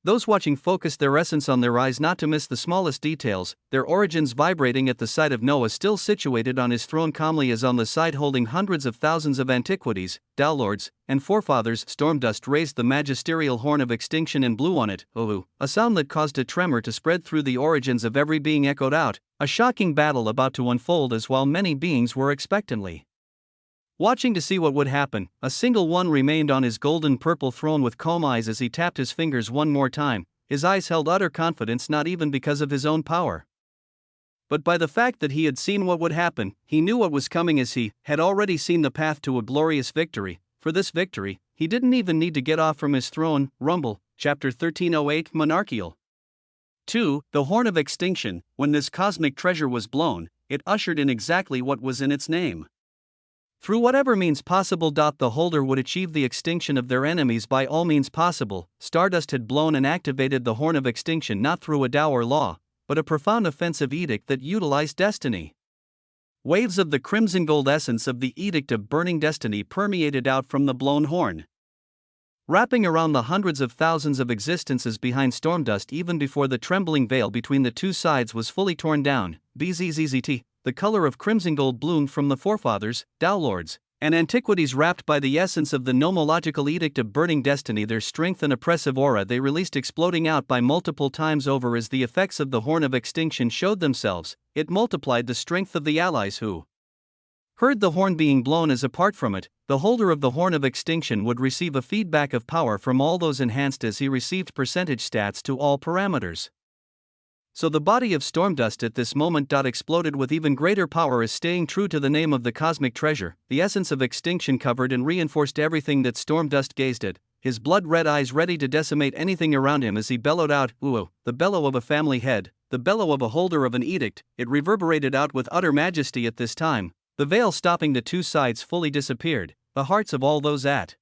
Those watching focused their essence on their eyes not to miss the smallest details, their origins vibrating at the sight of Noah still situated on his throne calmly as on the side holding hundreds of thousands of antiquities, downlords, and forefathers. Stormdust raised the magisterial horn of extinction and blew on it, a sound that caused a tremor to spread through the origins of every being echoed out. A shocking battle about to unfold as while many beings were expectantly watching to see what would happen, a single one remained on his golden purple throne with calm eyes as he tapped his fingers one more time. His eyes held utter confidence, not even because of his own power, but by the fact that he had seen what would happen. He knew what was coming, as he had already seen the path to a glorious victory. For this victory, he didn't even need to get off from his throne. Rumble, Chapter 1308, Monarchical. 2. The Horn of Extinction. When this cosmic treasure was blown, it ushered in exactly what was in its name. Through whatever means possible, the holder would achieve the extinction of their enemies by all means possible. Stardust had blown and activated the Horn of Extinction not through a Tao or law, but a profound offensive edict that utilized destiny. Waves of the crimson gold essence of the edict of burning destiny permeated out from the blown horn, wrapping around the hundreds of thousands of existences behind Stormdust even before the trembling veil between the two sides was fully torn down. BZZZT, the color of crimson gold bloomed from the forefathers, Tao Lords, and antiquities wrapped by the essence of the nomological edict of burning destiny. Their strength and oppressive aura they released exploding out by multiple times over as the effects of the Horn of Extinction showed themselves. It multiplied the strength of the allies who heard the horn being blown, as apart from it, the holder of the Horn of Extinction would receive a feedback of power from all those enhanced as he received percentage stats to all parameters. So the body of Stormdust at this moment exploded with even greater power as, staying true to the name of the cosmic treasure, the essence of extinction covered and reinforced everything that Stormdust gazed at, his blood-red eyes ready to decimate anything around him as he bellowed out, "Ooh," the bellow of a family head, the bellow of a holder of an edict. It reverberated out with utter majesty at this time. The veil stopping the two sides fully disappeared. The hearts of all those at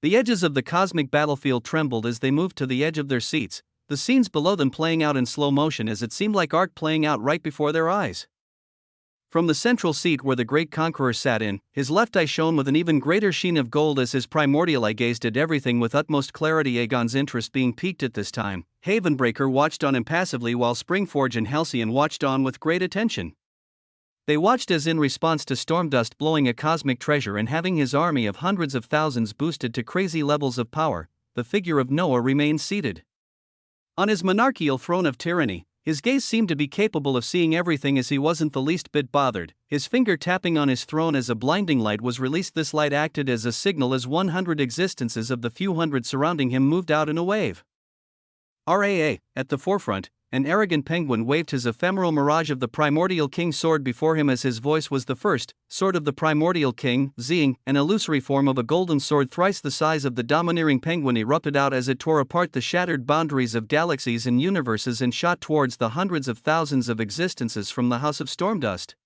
the edges of the cosmic battlefield trembled as they moved to the edge of their seats, the scenes below them playing out in slow motion as it seemed like art playing out right before their eyes. From the central seat where the great conqueror sat in, his left eye shone with an even greater sheen of gold as his primordial eye gazed at everything with utmost clarity. Aegon's interest being piqued at this time, Havenbreaker watched on impassively while Springforge and Halcyon watched on with great attention. They watched as, in response to Stormdust blowing a cosmic treasure and having his army of hundreds of thousands boosted to crazy levels of power, the figure of Noah remained seated on his monarchical throne of tyranny. His gaze seemed to be capable of seeing everything as he wasn't the least bit bothered, his finger tapping on his throne as a blinding light was released. This light acted as a signal as 100 existences of the few hundred surrounding him moved out in a wave. RAA, at the forefront, an arrogant penguin waved his ephemeral mirage of the Primordial King's sword before him as his voice was the first. Sword of the Primordial King, Zing, an illusory form of a golden sword thrice the size of the domineering penguin, erupted out as it tore apart the shattered boundaries of galaxies and universes and shot towards the hundreds of thousands of existences from the House of Stormdust.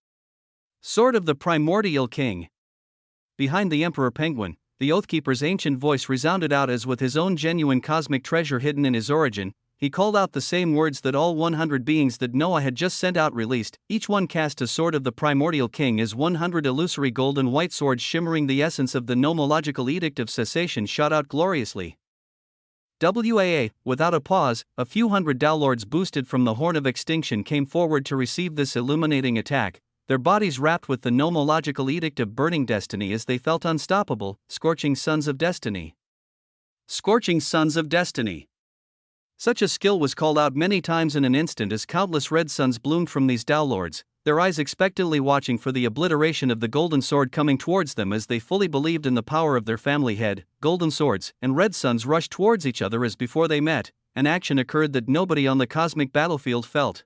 Sword of the Primordial King. Behind the Emperor Penguin, the Oathkeeper's ancient voice resounded out as, with his own genuine cosmic treasure hidden in his origin, he called out the same words that all 100 beings that Noah had just sent out released. Each one cast a sword of the Primordial King as 100 illusory golden white swords shimmering the essence of the nomological edict of cessation shot out gloriously. WAA, without a pause, a few hundred Tao Lords boosted from the Horn of Extinction came forward to receive this illuminating attack, their bodies wrapped with the nomological edict of burning destiny as they felt unstoppable. Scorching Sons of Destiny. Scorching Sons of Destiny. Such a skill was called out many times in an instant as countless red suns bloomed from these Tao Lords, their eyes expectantly watching for the obliteration of the golden sword coming towards them as they fully believed in the power of their family head. Golden swords and red suns rushed towards each other as before they met, an action occurred that nobody on the cosmic battlefield felt.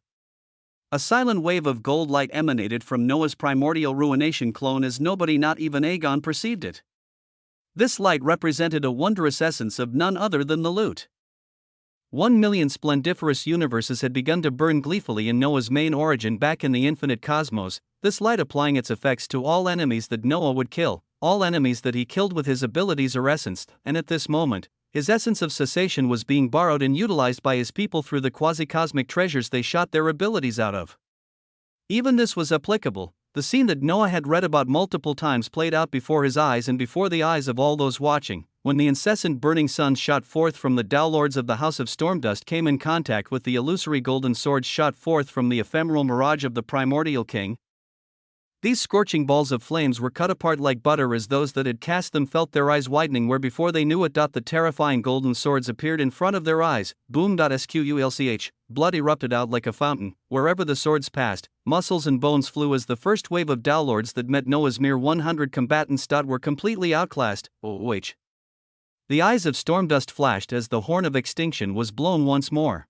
A silent wave of gold light emanated from Noah's primordial ruination clone as nobody, not even Aegon, perceived it. This light represented a wondrous essence of none other than the lute. 1,000,000 splendiferous universes had begun to burn gleefully in Noah's main origin back in the infinite cosmos, this light applying its effects to all enemies that Noah would kill, all enemies that he killed with his abilities or essence, and at this moment, his essence of cessation was being borrowed and utilized by his people through the quasi-cosmic treasures they shot their abilities out of. Even this was applicable. The scene that Noah had read about multiple times played out before his eyes and before the eyes of all those watching. When the incessant burning suns shot forth from the Tao Lords of the House of Stormdust came in contact with the illusory golden swords shot forth from the ephemeral mirage of the Primordial King, These scorching balls of flames were cut apart like butter as those that had cast them felt their eyes widening where before they knew it. The terrifying golden swords appeared in front of their eyes. Boom. Squlch. Blood erupted out like a fountain. Wherever the swords passed, muscles and bones flew as the first wave of downlords that met Noah's mere 100 combatants. Were completely outclassed. The eyes of Stormdust flashed as the horn of extinction was blown once more.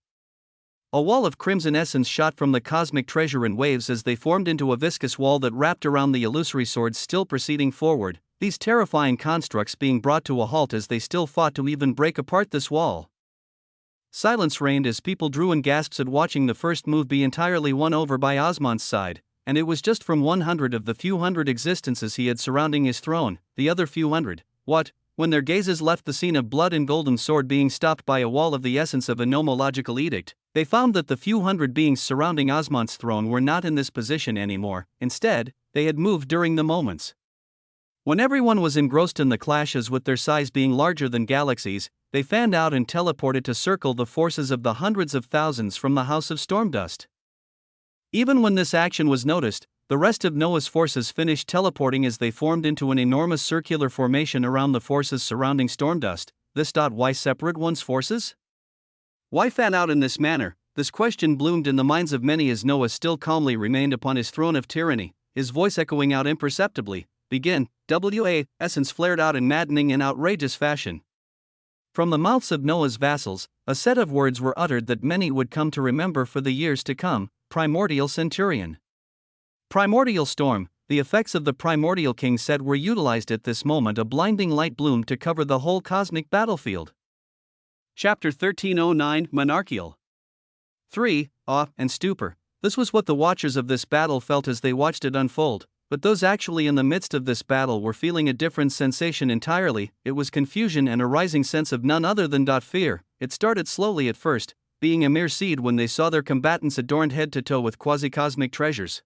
A wall of crimson essence shot from the cosmic treasure in waves as they formed into a viscous wall that wrapped around the illusory swords still proceeding forward, these terrifying constructs being brought to a halt as they still fought to even break apart this wall. Silence reigned as people drew in gasps at watching the first move be entirely won over by Osmond's side, and it was just from 100 of the few hundred existences he had surrounding his throne, the other few hundred, when their gazes left the scene of blood and golden sword being stopped by a wall of the essence of a nomological edict, they found that the few hundred beings surrounding Osmond's throne were not in this position anymore. Instead, they had moved during the moments. When everyone was engrossed in the clashes with their size being larger than galaxies, they fanned out and teleported to circle the forces of the hundreds of thousands from the House of Stormdust. Even when this action was noticed, the rest of Noah's forces finished teleporting as they formed into an enormous circular formation around the forces surrounding Stormdust. Why separate one's forces? Why fan out in this manner? This question bloomed in the minds of many as Noah still calmly remained upon his throne of tyranny, his voice echoing out imperceptibly. Begin. Essence flared out in maddening and outrageous fashion. From the mouths of Noah's vassals, a set of words were uttered that many would come to remember for the years to come: Primordial Centurion. Primordial storm. The effects of the primordial king said were utilized at this moment. A blinding light bloomed to cover the whole cosmic battlefield. Chapter 1309 Monarchial. 3. Awe and stupor. This was what the watchers of this battle felt as they watched it unfold, but those actually in the midst of this battle were feeling a different sensation entirely. It was confusion and a rising sense of none other than fear. It started slowly at first, being a mere seed when they saw their combatants adorned head to toe with quasi-cosmic treasures.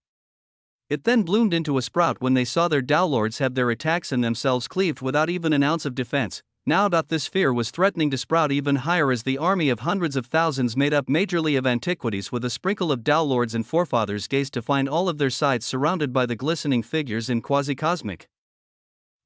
It then bloomed into a sprout when they saw their downlords have their attacks and themselves cleaved without even an ounce of defense. Now this fear was threatening to sprout even higher as the army of hundreds of thousands made up majorly of antiquities with a sprinkle of downlords and forefathers gazed to find all of their sides surrounded by the glistening figures in quasi-cosmic.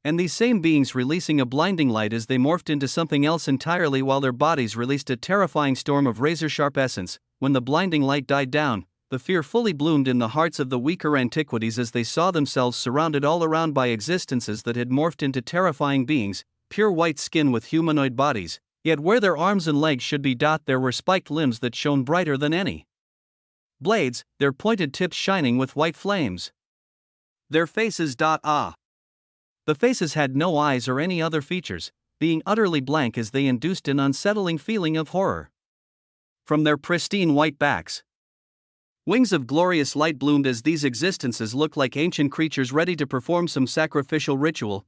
And these same beings releasing a blinding light as they morphed into something else entirely while their bodies released a terrifying storm of razor-sharp essence. When the blinding light died down, the fear fully bloomed in the hearts of the weaker antiquities as they saw themselves surrounded all around by existences that had morphed into terrifying beings, pure white skin with humanoid bodies, yet where their arms and legs should be, there were spiked limbs that shone brighter than any blades, their pointed tips shining with white flames. Their faces. The faces had no eyes or any other features, being utterly blank as they induced an unsettling feeling of horror. From their pristine white backs, wings of glorious light bloomed as these existences looked like ancient creatures ready to perform some sacrificial ritual.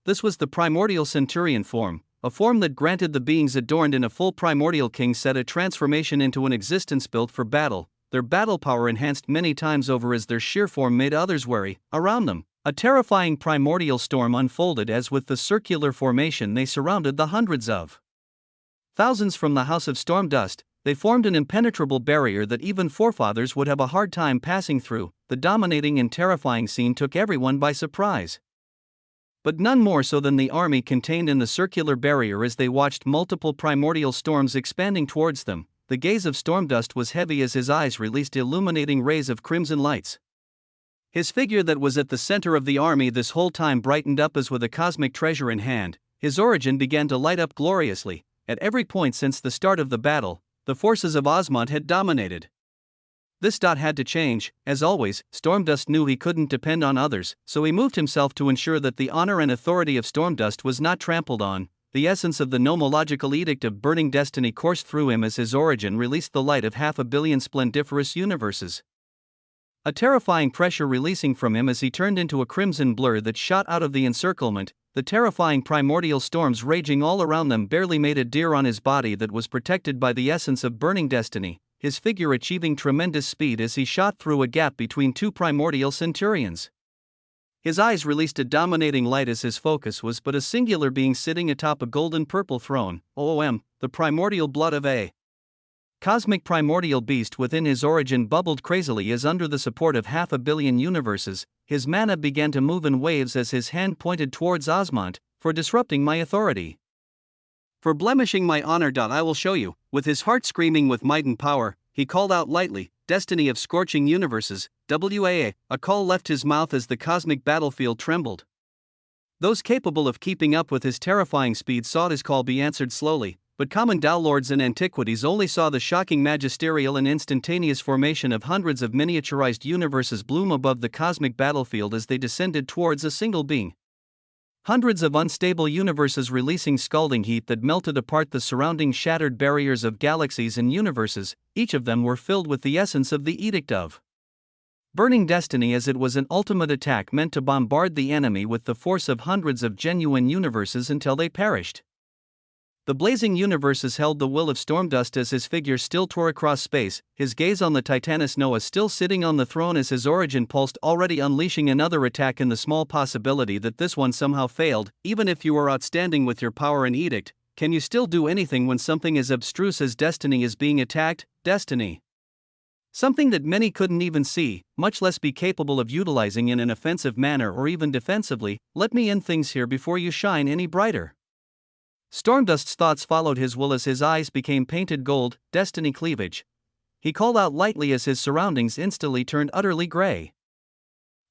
This was the primordial centurion form, a form that granted the beings adorned in a full primordial king set a transformation into an existence built for battle, their battle power enhanced many times over as their sheer form made others wary. Around them, a terrifying primordial storm unfolded as with the circular formation they surrounded the hundreds of thousands from the House of Stormdust. They formed an impenetrable barrier that even forefathers would have a hard time passing through. The dominating and terrifying scene took everyone by surprise, but none more so than the army contained in the circular barrier as they watched multiple primordial storms expanding towards them. The gaze of Stormdust was heavy as his eyes released illuminating rays of crimson lights. His figure that was at the center of the army this whole time brightened up as with a cosmic treasure in hand. His origin began to light up gloriously. At every point since the start of the battle, the forces of Osmond had dominated. This had to change. As always, Stormdust knew he couldn't depend on others, so he moved himself to ensure that the honor and authority of Stormdust was not trampled on. The essence of the nomological edict of burning destiny coursed through him as his origin released the light of 500 million splendiferous universes. A terrifying pressure releasing from him as he turned into a crimson blur that shot out of the encirclement. The terrifying primordial storms raging all around them barely made a deer on his body that was protected by the essence of burning destiny, his figure achieving tremendous speed as he shot through a gap between two primordial centurions. His eyes released a dominating light as his focus was but a singular being sitting atop a golden-purple throne. The primordial blood of a cosmic primordial beast within his origin bubbled crazily as under the support of 500 million universes, his mana began to move in waves as his hand pointed towards Osmond, for disrupting my authority. For blemishing my honor. I will show you. With his heart screaming with might and power, he called out lightly, "Destiny of scorching universes, WAA." A call left his mouth as the cosmic battlefield trembled. Those capable of keeping up with his terrifying speed saw his call be answered slowly, but common downlords in antiquities only saw the shocking magisterial and instantaneous formation of hundreds of miniaturized universes bloom above the cosmic battlefield as they descended towards a single being. Hundreds of unstable universes releasing scalding heat that melted apart the surrounding shattered barriers of galaxies and universes. Each of them were filled with the essence of the Edict of Burning Destiny, as it was an ultimate attack meant to bombard the enemy with the force of hundreds of genuine universes until they perished. The blazing universes held the will of Stormdust as his figure still tore across space, his gaze on the Titanus Noah still sitting on the throne as his origin pulsed, already unleashing another attack in the small possibility that this one somehow failed. Even if you are outstanding with your power and edict, can you still do anything when something as abstruse as destiny is being attacked? Destiny. Something that many couldn't even see, much less be capable of utilizing in an offensive manner or even defensively. Let me end things here before you shine any brighter. Stormdust's thoughts followed his will as his eyes became painted gold. Destiny cleavage. He called out lightly as his surroundings instantly turned utterly gray.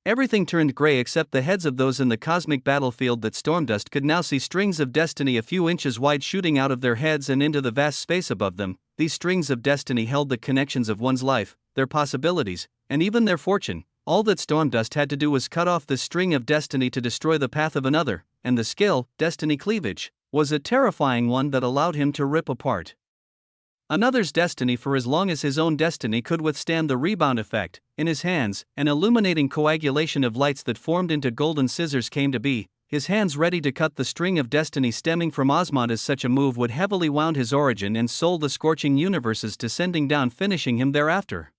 Everything turned gray except the heads of those in the cosmic battlefield that Stormdust could now see strings of destiny a few inches wide shooting out of their heads and into the vast space above them. These strings of destiny held the connections of one's life, their possibilities, and even their fortune. All that Stormdust had to do was cut off this string of destiny to destroy the path of another, and the skill, destiny cleavage, was a terrifying one that allowed him to rip apart another's destiny for as long as his own destiny could withstand the rebound effect. In his hands, an illuminating coagulation of lights that formed into golden scissors came to be, his hands ready to cut the string of destiny stemming from Osmond, as such a move would heavily wound his origin and soul the scorching universes descending down, finishing him thereafter.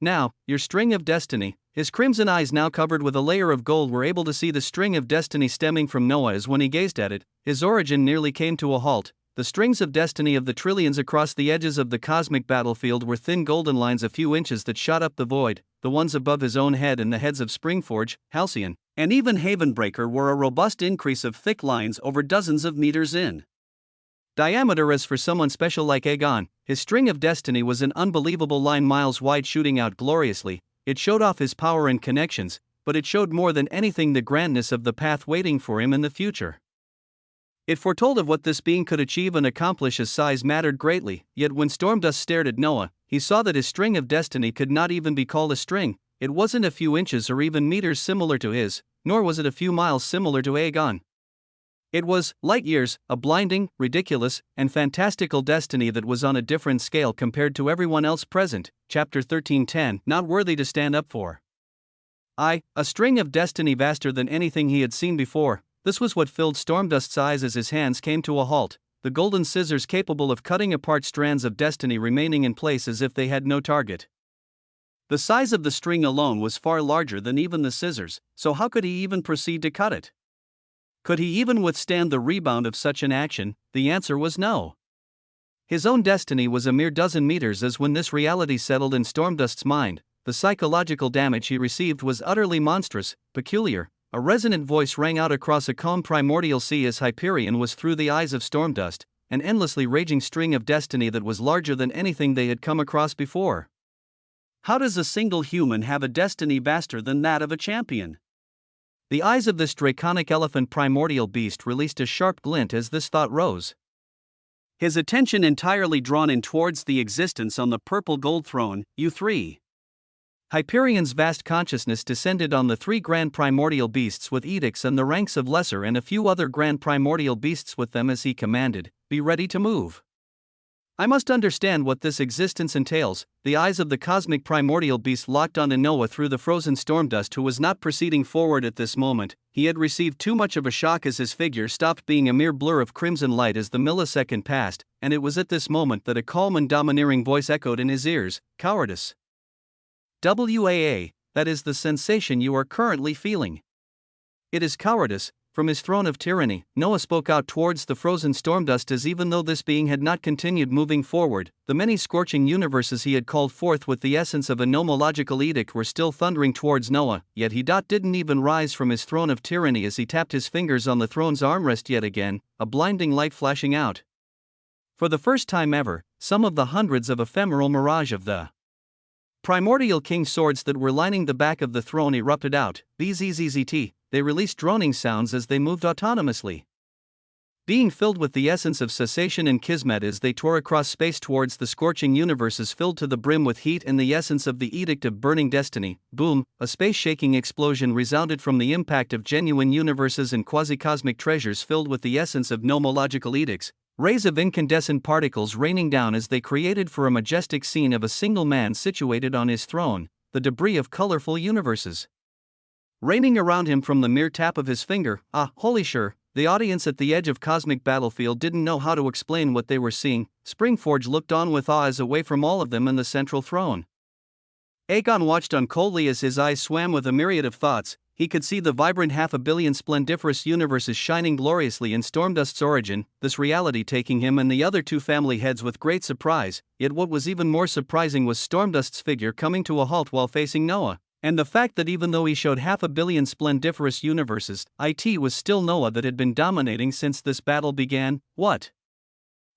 Now, your string of destiny. His crimson eyes, now covered with a layer of gold, were able to see the string of destiny stemming from Noah. As when he gazed at it, his origin nearly came to a halt. The strings of destiny of the trillions across the edges of the cosmic battlefield were thin golden lines a few inches that shot up the void. The ones above his own head and the heads of Springforge, Halcyon, and even Havenbreaker were a robust increase of thick lines over dozens of meters in diameter. As for someone special like Aegon, his string of destiny was an unbelievable line miles wide, shooting out gloriously. It showed off his power and connections, but it showed more than anything the grandness of the path waiting for him in the future. It foretold of what this being could achieve and accomplish. His size mattered greatly, yet when Stormdust stared at Noah, he saw that his string of destiny could not even be called a string. It wasn't a few inches or even meters similar to his, nor was it a few miles similar to Aegon. It was, light years, a blinding, ridiculous, and fantastical destiny that was on a different scale compared to everyone else present. Chapter 13:10, not worthy to stand up for. A string of destiny vaster than anything he had seen before. This was what filled Stormdust's eyes as his hands came to a halt, the golden scissors capable of cutting apart strands of destiny remaining in place as if they had no target. The size of the string alone was far larger than even the scissors, so how could he even proceed to cut it? Could he even withstand the rebound of such an action? The answer was no. His own destiny was a mere dozen meters. As when this reality settled in Stormdust's mind, the psychological damage he received was utterly monstrous, peculiar. A resonant voice rang out across a calm primordial sea as Hyperion was through the eyes of Stormdust, an endlessly raging string of destiny that was larger than anything they had come across before. How does a single human have a destiny vaster than that of a champion? The eyes of this draconic elephant primordial beast released a sharp glint as this thought rose. His attention entirely drawn in towards the existence on the purple gold throne, U3. Hyperion's vast consciousness descended on the three grand primordial beasts with edicts and the ranks of lesser and a few other grand primordial beasts with them as he commanded, "Be ready to move. I must understand what this existence entails." The eyes of the cosmic primordial beast locked on Noah through the frozen Stormdust, who was not proceeding forward at this moment. He had received too much of a shock as his figure stopped being a mere blur of crimson light as the millisecond passed, and it was at this moment that a calm and domineering voice echoed in his ears, "Cowardice. WAA, that is the sensation you are currently feeling. It is cowardice, from his throne of tyranny, Noah spoke out towards the frozen storm dust as even though this being had not continued moving forward, the many scorching universes he had called forth with the essence of a nomological edict were still thundering towards Noah, yet he didn't even rise from his throne of tyranny as he tapped his fingers on the throne's armrest yet again, a blinding light flashing out. For the first time ever, some of the hundreds of ephemeral mirage of the primordial king swords that were lining the back of the throne erupted out. Bzzzt, they released droning sounds as they moved autonomously, being filled with the essence of cessation and kismet as they tore across space towards the scorching universes filled to the brim with heat and the essence of the edict of burning destiny. Boom, a space-shaking explosion resounded from the impact of genuine universes and quasi-cosmic treasures filled with the essence of nomological edicts, rays of incandescent particles raining down as they created for a majestic scene of a single man situated on his throne, the debris of colorful universes raining around him from the mere tap of his finger. Holy sure, the audience at the edge of cosmic battlefield didn't know how to explain what they were seeing. Springforge looked on with awe as away from all of them in the central throne. Aegon watched on coldly as his eyes swam with a myriad of thoughts. He could see the vibrant 500 million splendiferous universes shining gloriously in Stormdust's origin, this reality taking him and the other two family heads with great surprise, yet what was even more surprising was Stormdust's figure coming to a halt while facing Noah, and the fact that even though he showed 500 million splendiferous universes, it was still Noah that had been dominating since this battle began. What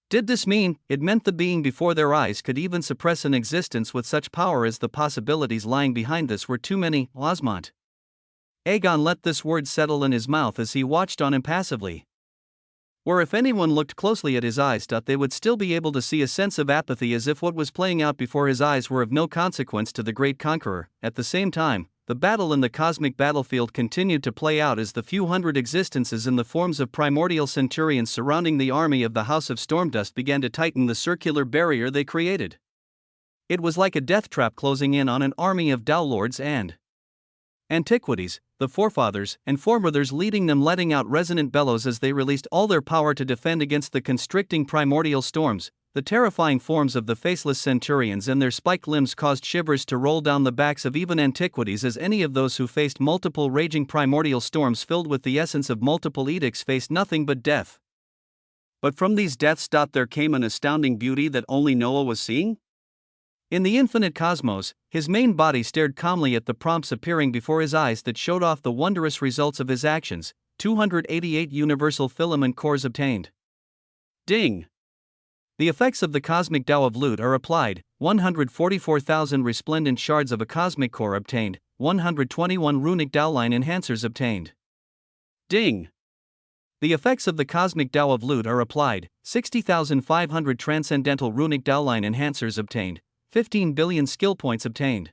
did this mean? It meant the being before their eyes could even suppress an existence with such power as the possibilities lying behind this were too many. Osmont. Aegon let this word settle in his mouth as he watched on impassively. Or if anyone looked closely at his eyes, they would still be able to see a sense of apathy as if what was playing out before his eyes were of no consequence to the great conqueror. At the same time, the battle in the cosmic battlefield continued to play out as the few hundred existences in the forms of primordial centurions surrounding the army of the House of Stormdust began to tighten the circular barrier they created. It was like a death trap closing in on an army of Dowlords and antiquities, the forefathers and foremothers leading them, letting out resonant bellows as they released all their power to defend against the constricting primordial storms. The terrifying forms of the faceless centurions and their spiked limbs caused shivers to roll down the backs of even antiquities as any of those who faced multiple raging primordial storms filled with the essence of multiple edicts faced nothing but death. But from these deaths there came an astounding beauty that only Noah was seeing. In the infinite cosmos, his main body stared calmly at the prompts appearing before his eyes that showed off the wondrous results of his actions. 288 universal filament cores obtained. Ding! The effects of the cosmic Tao of Loot are applied. 144,000 resplendent shards of a cosmic core obtained. 121 runic Dowline enhancers obtained. Ding! The effects of the cosmic Tao of Loot are applied. 60,500 transcendental runic Dowline enhancers obtained. 15 billion skill points obtained.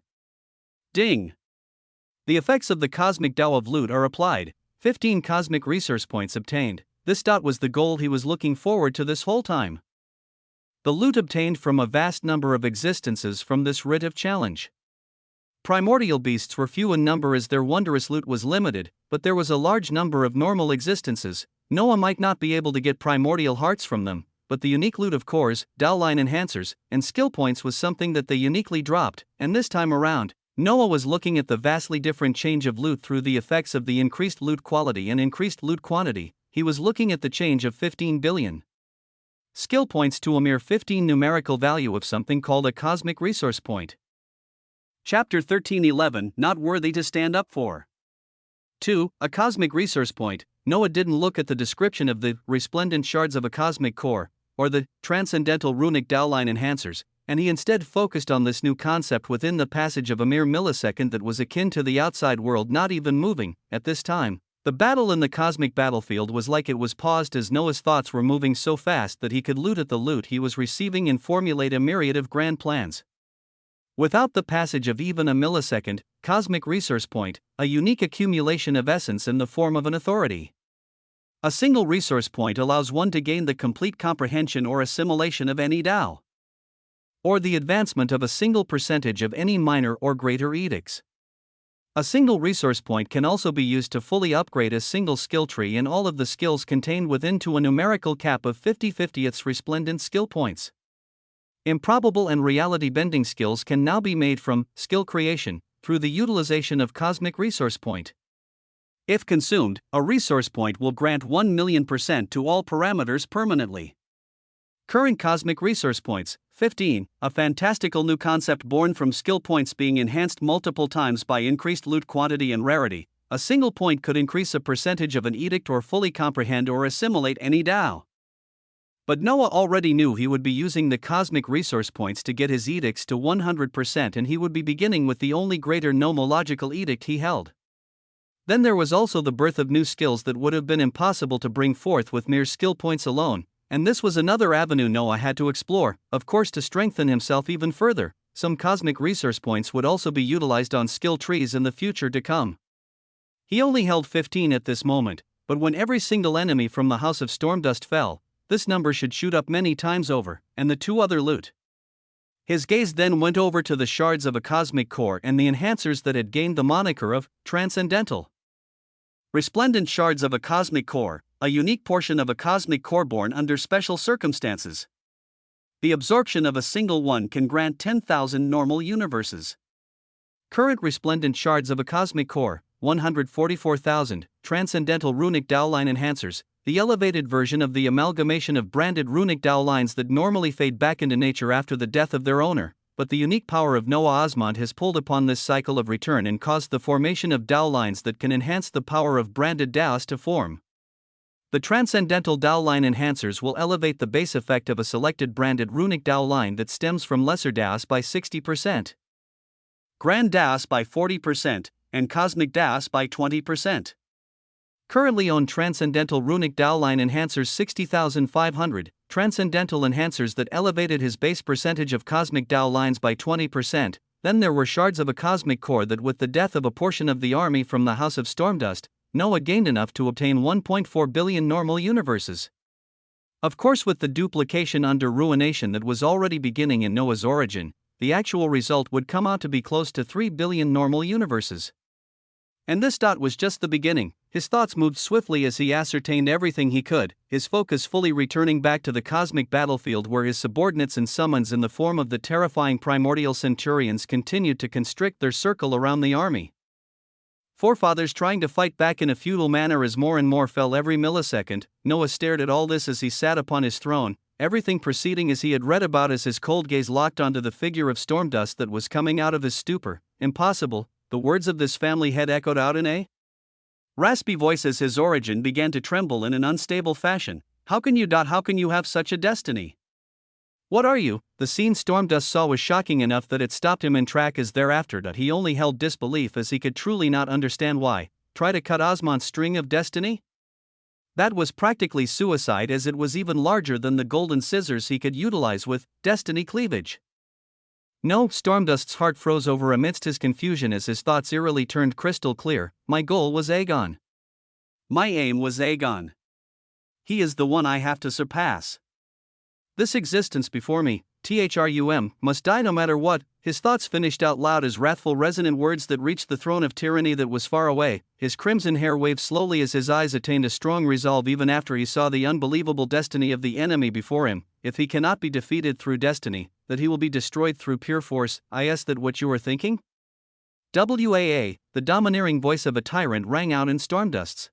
Ding! The effects of the cosmic Tao of Loot are applied. 15 cosmic resource points obtained. This was the goal he was looking forward to this whole time. The loot obtained from a vast number of existences from this writ of challenge. Primordial beasts were few in number as their wondrous loot was limited, but there was a large number of normal existences. Noah might not be able to get primordial hearts from them, but the unique loot of cores, Dowline enhancers, and skill points was something that they uniquely dropped, and this time around, Noah was looking at the vastly different change of loot through the effects of the increased loot quality and increased loot quantity. He was looking at the change of 15 billion skill points to a mere 15 numerical value of something called a cosmic resource point. Chapter 1311, Not Worthy to Stand Up For. 2. A cosmic resource point. Noah didn't look at the description of the resplendent shards of a cosmic core, or the transcendental runic Dowline enhancers, and he instead focused on this new concept within the passage of a mere millisecond that was akin to the outside world not even moving. At this time, the battle in the cosmic battlefield was like it was paused as Noah's thoughts were moving so fast that he could loot at the loot he was receiving and formulate a myriad of grand plans. Without the passage of even a millisecond, cosmic resource point, a unique accumulation of essence in the form of an authority. A single resource point allows one to gain the complete comprehension or assimilation of any Tao, or the advancement of a single percentage of any minor or greater edicts. A single resource point can also be used to fully upgrade a single skill tree and all of the skills contained within to a numerical cap of 50/50ths resplendent skill points. Improbable and reality-bending skills can now be made from skill creation through the utilization of cosmic resource point. If consumed, a resource point will grant 1,000,000% to all parameters permanently. Current cosmic resource points, 15, a fantastical new concept born from skill points being enhanced multiple times by increased loot quantity and rarity. A single point could increase a percentage of an edict or fully comprehend or assimilate any Tao. But Noah already knew he would be using the cosmic resource points to get his edicts to 100%, and he would be beginning with the only greater nomological edict he held. Then there was also the birth of new skills that would have been impossible to bring forth with mere skill points alone, and this was another avenue Noah had to explore, of course to strengthen himself even further. Some cosmic resource points would also be utilized on skill trees in the future to come. He only held 15 at this moment, but when every single enemy from the House of Stormdust fell, this number should shoot up many times over, and the two other loot. His gaze then went over to the shards of a cosmic core and the enhancers that had gained the moniker of transcendental. Resplendent shards of a cosmic core, a unique portion of a cosmic core born under special circumstances. The absorption of a single one can grant 10,000 normal universes. Current resplendent shards of a cosmic core, 144,000, transcendental runic dowline enhancers, the elevated version of the amalgamation of branded runic dowlines that normally fade back into nature after the death of their owner, but the unique power of Noah Osmond has pulled upon this cycle of return and caused the formation of dowlines that can enhance the power of branded DAOs to form. The transcendental dowline enhancers will elevate the base effect of a selected branded runic dowline that stems from lesser DAOs by 60%, grand DAOs by 40%, and cosmic DAOs by 20%. Currently owned transcendental runic dowline enhancers 60,500, transcendental enhancers that elevated his base percentage of cosmic dowlines by 20%. Then there were shards of a cosmic core that with the death of a portion of the army from the House of Stormdust, Noah gained enough to obtain 1.4 billion normal universes. Of course, with the duplication under ruination that was already beginning in Noah's origin, the actual result would come out to be close to 3 billion normal universes. And this dot was just the beginning. His thoughts moved swiftly as he ascertained everything he could, his focus fully returning back to the cosmic battlefield where his subordinates and summons in the form of the terrifying primordial centurions continued to constrict their circle around the army. Forefathers trying to fight back in a feudal manner as more and more fell every millisecond. Noah stared at all this as he sat upon his throne, everything proceeding as he had read about as his cold gaze locked onto the figure of Stormdust that was coming out of his stupor. Impossible, the words of this family head echoed out in a raspy voice as his origin began to tremble in an unstable fashion. How can you have such a destiny? What are you? The scene Stormdust saw was shocking enough that it stopped him in track as thereafter he only held disbelief as he could truly not understand why. Try to cut Osmond's string of destiny? That was practically suicide, as it was even larger than the golden scissors he could utilize with destiny cleavage. No, Stormdust's heart froze over amidst his confusion as his thoughts eerily turned crystal clear. My goal was Aegon. My aim was Aegon. He is the one I have to surpass. This existence before me, THRUM, must die no matter what. His thoughts finished out loud as wrathful resonant words that reached the throne of tyranny that was far away. His crimson hair waved slowly as his eyes attained a strong resolve even after he saw the unbelievable destiny of the enemy before him. If he cannot be defeated through destiny, that he will be destroyed through pure force. Is that what you are thinking? WAA, the domineering voice of a tyrant rang out in Stormdust's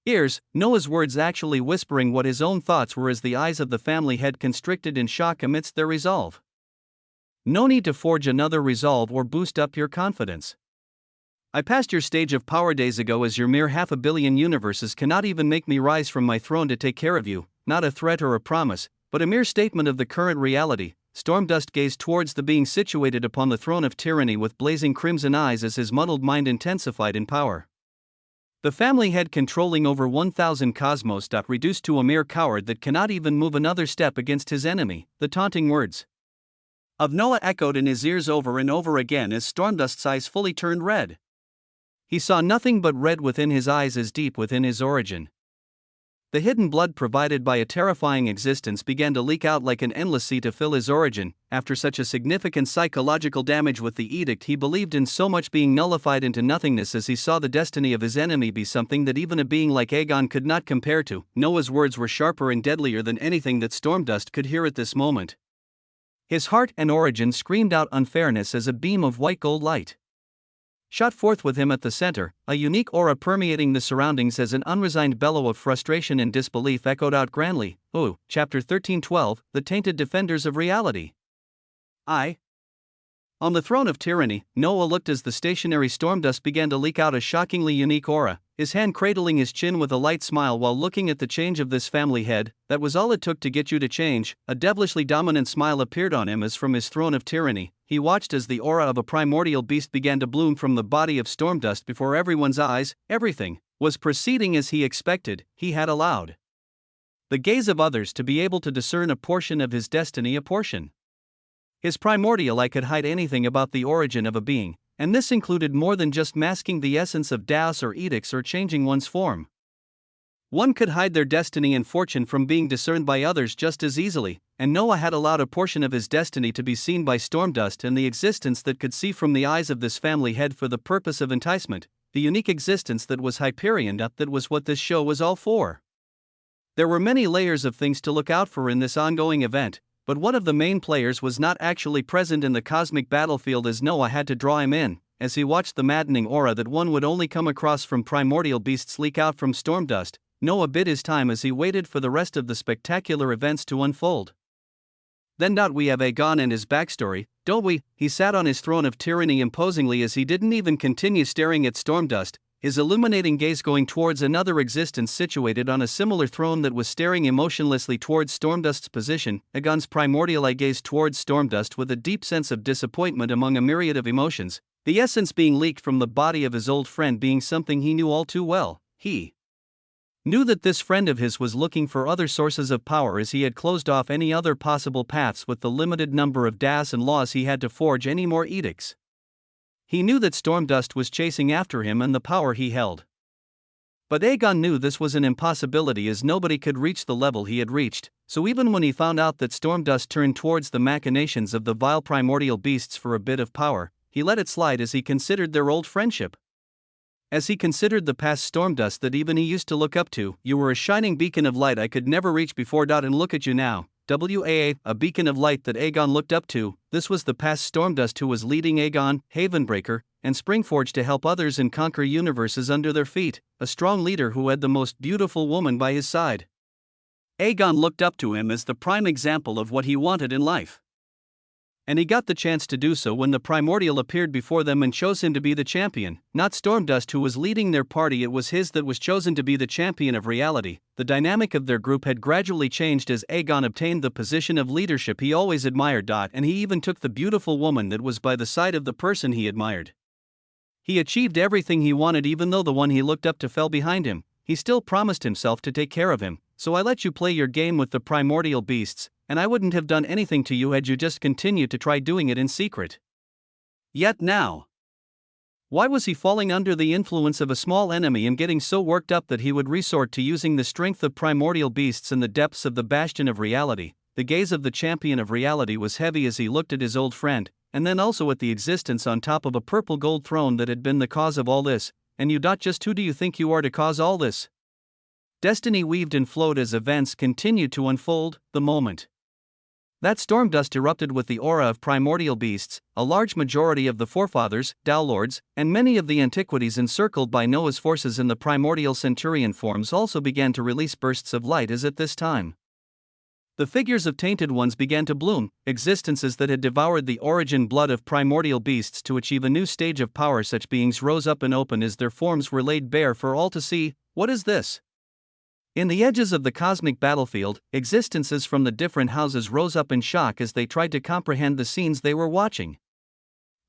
ears, Noah's words actually whispering what his own thoughts were as the eyes of the family head constricted in shock amidst their resolve. No need to forge another resolve or boost up your confidence. I passed your stage of power days ago, as your mere 500 million universes cannot even make me rise from my throne to take care of you, not a threat or a promise, but a mere statement of the current reality. Stormdust gazed towards the being situated upon the throne of tyranny with blazing crimson eyes as his muddled mind intensified in power. The family head controlling over 1,000 cosmos. Reduced to a mere coward that cannot even move another step against his enemy. The taunting words of Noah echoed in his ears over and over again as Stormdust's eyes fully turned red. He saw nothing but red within his eyes as deep within his origin. The hidden blood provided by a terrifying existence began to leak out like an endless sea to fill his origin. After such a significant psychological damage with the edict, he believed in so much being nullified into nothingness as he saw the destiny of his enemy be something that even a being like Aegon could not compare to. Noah's words were sharper and deadlier than anything that Stormdust could hear at this moment. His heart and origin screamed out unfairness as a beam of white gold light. shot forth with him at the center, a unique aura permeating the surroundings as an unresigned bellow of frustration and disbelief echoed out grandly. Ooh, Chapter 13:12, The Tainted Defenders of Reality. On the throne of tyranny, Noah looked as the stationary storm dust began to leak out a shockingly unique aura, his hand cradling his chin with a light smile while looking at the change of this family head. That was all it took to get you to change. A devilishly dominant smile appeared on him as from his throne of tyranny, he watched as the aura of a primordial beast began to bloom from the body of storm dust before everyone's eyes. Everything was proceeding as he expected. He had allowed the gaze of others to be able to discern a portion of his destiny, a portion. His primordial eye could hide anything about the origin of a being, and this included more than just masking the essence of daos or edicts or changing one's form. One could hide their destiny and fortune from being discerned by others just as easily, and Noah had allowed a portion of his destiny to be seen by Stormdust and the existence that could see from the eyes of this family head for the purpose of enticement, the unique existence that was Hyperion. That was what this show was all for. There were many layers of things to look out for in this ongoing event, but one of the main players was not actually present in the cosmic battlefield as Noah had to draw him in, as he watched the maddening aura that one would only come across from primordial beasts leak out from Stormdust. Noah bid his time as he waited for the rest of the spectacular events to unfold. Then we have Aegon and his backstory, don't we? He sat on his throne of tyranny imposingly as he didn't even continue staring at Stormdust, his illuminating gaze going towards another existence situated on a similar throne that was staring emotionlessly towards Stormdust's position. Aegon's primordial eye gazed towards Stormdust with a deep sense of disappointment among a myriad of emotions, the essence being leaked from the body of his old friend being something he knew all too well. He knew that this friend of his was looking for other sources of power as he had closed off any other possible paths with the limited number of daos and laws he had to forge any more edicts. He knew that Stormdust was chasing after him and the power he held. But Aegon knew this was an impossibility as nobody could reach the level he had reached, so even when he found out that Stormdust turned towards the machinations of the vile primordial beasts for a bit of power, he let it slide as he considered their old friendship. As he considered the past Stormdust that even he used to look up to. You were a shining beacon of light I could never reach before. And look at you now. A beacon of light that Aegon looked up to. This was the past Stormdust who was leading Aegon, Havenbreaker, and Springforge to help others and conquer universes under their feet, a strong leader who had the most beautiful woman by his side. Aegon looked up to him as the prime example of what he wanted in life. And he got the chance to do so when the primordial appeared before them and chose him to be the champion. Not Stormdust who was leading their party, it was his that was chosen to be the champion of reality. The dynamic of their group had gradually changed as Aegon obtained the position of leadership he always admired. And he even took the beautiful woman that was by the side of the person he admired. He achieved everything he wanted even though the one he looked up to fell behind him. He still promised himself to take care of him. So I let you play your game with the primordial beasts, and I wouldn't have done anything to you had you just continued to try doing it in secret. Yet now, why was he falling under the influence of a small enemy and getting so worked up that he would resort to using the strength of primordial beasts in the depths of the bastion of reality? The gaze of the champion of reality was heavy as he looked at his old friend, and then also at the existence on top of a purple gold throne that had been the cause of all this. And you. Just who do you think you are to cause all this? Destiny weaved and flowed as events continued to unfold. The moment that Stormdust erupted with the aura of primordial beasts, a large majority of the forefathers, Dowlords, and many of the antiquities encircled by Noah's forces in the primordial centurion forms also began to release bursts of light as at this time. The figures of tainted ones began to bloom, existences that had devoured the origin blood of primordial beasts to achieve a new stage of power. Such beings rose up and open as their forms were laid bare for all to see. What is this? In the edges of the cosmic battlefield, existences from the different houses rose up in shock as they tried to comprehend the scenes they were watching.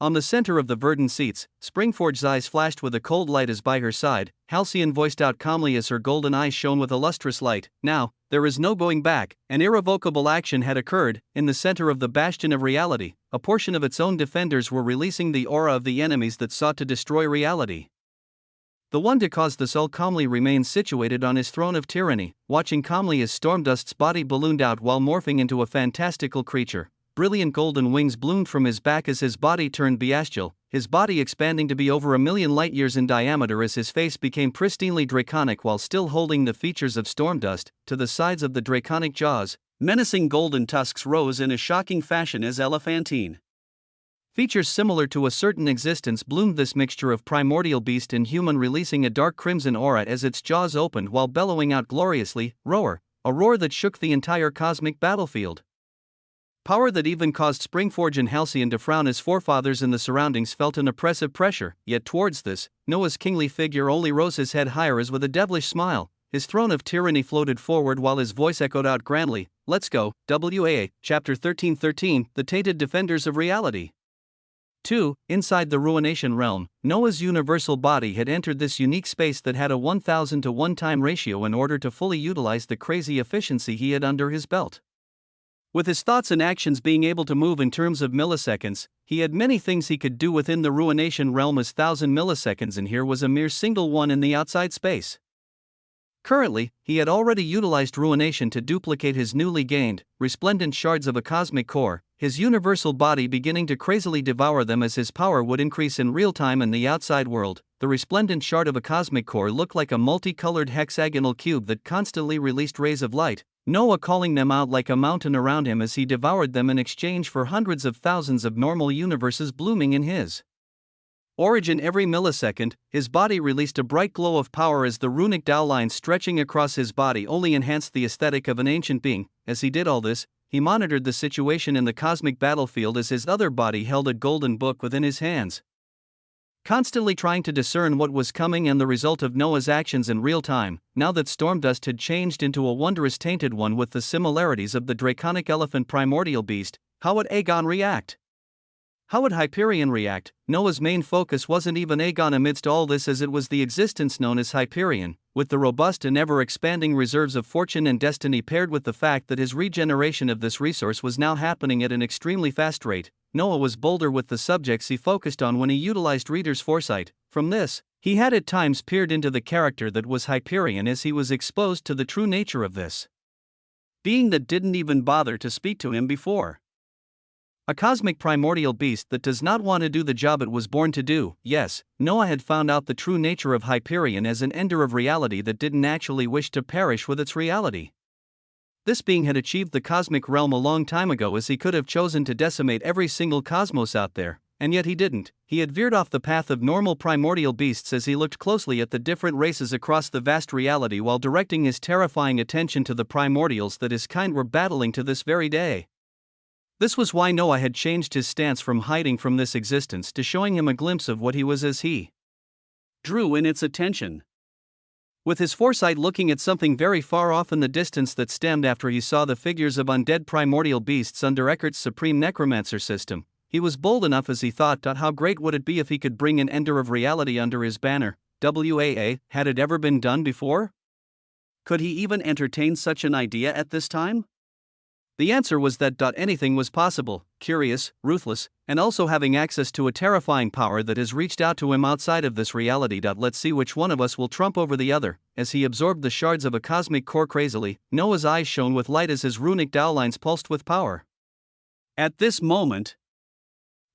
On the center of the verdant seats, Springforge's eyes flashed with a cold light as by her side, Halcyon voiced out calmly as her golden eyes shone with a lustrous light. Now, there is no going back. An irrevocable action had occurred. In the center of the bastion of reality, a portion of its own defenders were releasing the aura of the enemies that sought to destroy reality. The one to cause this all calmly remained situated on his throne of tyranny, watching calmly as Stormdust's body ballooned out while morphing into a fantastical creature. Brilliant golden wings bloomed from his back as his body turned bestial, his body expanding to be over 1,000,000 light-years in diameter as his face became pristinely draconic while still holding the features of Stormdust. To the sides of the draconic jaws, menacing golden tusks rose in a shocking fashion as elephantine Features similar to a certain existence bloomed this mixture of primordial beast and human, releasing a dark crimson aura as its jaws opened while bellowing out gloriously, roar, a roar that shook the entire cosmic battlefield. Power that even caused Springforge and Halcyon to frown as forefathers in the surroundings felt an oppressive pressure, yet towards this, Noah's kingly figure only rose his head higher as with a devilish smile, his throne of tyranny floated forward while his voice echoed out grandly, "Let's go." WAA, Chapter 1313, The Tainted Defenders of Reality. 2. Inside the Ruination Realm, Noah's universal body had entered this unique space that had a 1000 to 1 time ratio in order to fully utilize the crazy efficiency he had under his belt. With his thoughts and actions being able to move in terms of milliseconds, he had many things he could do within the Ruination Realm as 1000 milliseconds, and here was a mere single one in the outside space. Currently, he had already utilized Ruination to duplicate his newly gained, resplendent shards of a cosmic core, his universal body beginning to crazily devour them as his power would increase in real time in the outside world. The resplendent shard of a cosmic core looked like a multicolored hexagonal cube that constantly released rays of light, Noah calling them out like a mountain around him as he devoured them in exchange for hundreds of thousands of normal universes blooming in his origin. Every millisecond, his body released a bright glow of power as the runic Tao lines stretching across his body only enhanced the aesthetic of an ancient being. As he did all this, he monitored the situation in the cosmic battlefield as his other body held a golden book within his hands, constantly trying to discern what was coming and the result of Noah's actions in real time. Now that Stormdust had changed into a wondrous tainted one with the similarities of the draconic elephant primordial beast, how would Aegon react? How would Hyperion react? Noah's main focus wasn't even Aegon amidst all this, as it was the existence known as Hyperion, with the robust and ever-expanding reserves of fortune and destiny paired with the fact that his regeneration of this resource was now happening at an extremely fast rate. Noah was bolder with the subjects he focused on when he utilized readers' foresight. From this, he had at times peered into the character that was Hyperion as he was exposed to the true nature of this being that didn't even bother to speak to him before. A cosmic primordial beast that does not want to do the job it was born to do. Yes, Noah had found out the true nature of Hyperion as an ender of reality that didn't actually wish to perish with its reality. This being had achieved the cosmic realm a long time ago, as he could have chosen to decimate every single cosmos out there, and yet he didn't. He had veered off the path of normal primordial beasts as he looked closely at the different races across the vast reality while directing his terrifying attention to the primordials that his kind were battling to this very day. This was why Noah had changed his stance from hiding from this existence to showing him a glimpse of what he was as he drew in its attention. With his foresight looking at something very far off in the distance that stemmed after he saw the figures of undead primordial beasts under Eckart's supreme necromancer system, he was bold enough as he thought, how great would it be if he could bring an ender of reality under his banner. WAA, had it ever been done before? Could he even entertain such an idea at this time? The answer was that anything was possible. Curious, ruthless, and also having access to a terrifying power that has reached out to him outside of this reality. Let's see which one of us will trump over the other. As he absorbed the shards of a cosmic core crazily, Noah's eyes shone with light as his runic downlines pulsed with power. At this moment,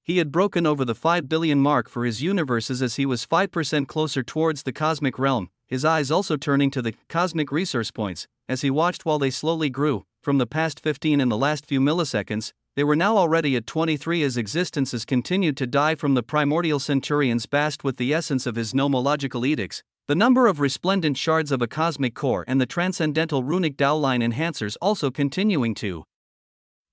he had broken over the 5 billion mark for his universes as he was 5% closer towards the cosmic realm, his eyes also turning to the cosmic resource points, as he watched while they slowly grew. From the past 15 in the last few milliseconds, they were now already at 23 as existences continued to die from the primordial centurions basked with the essence of his nomological edicts, the number of resplendent shards of a cosmic core and the transcendental runic downline enhancers also continuing to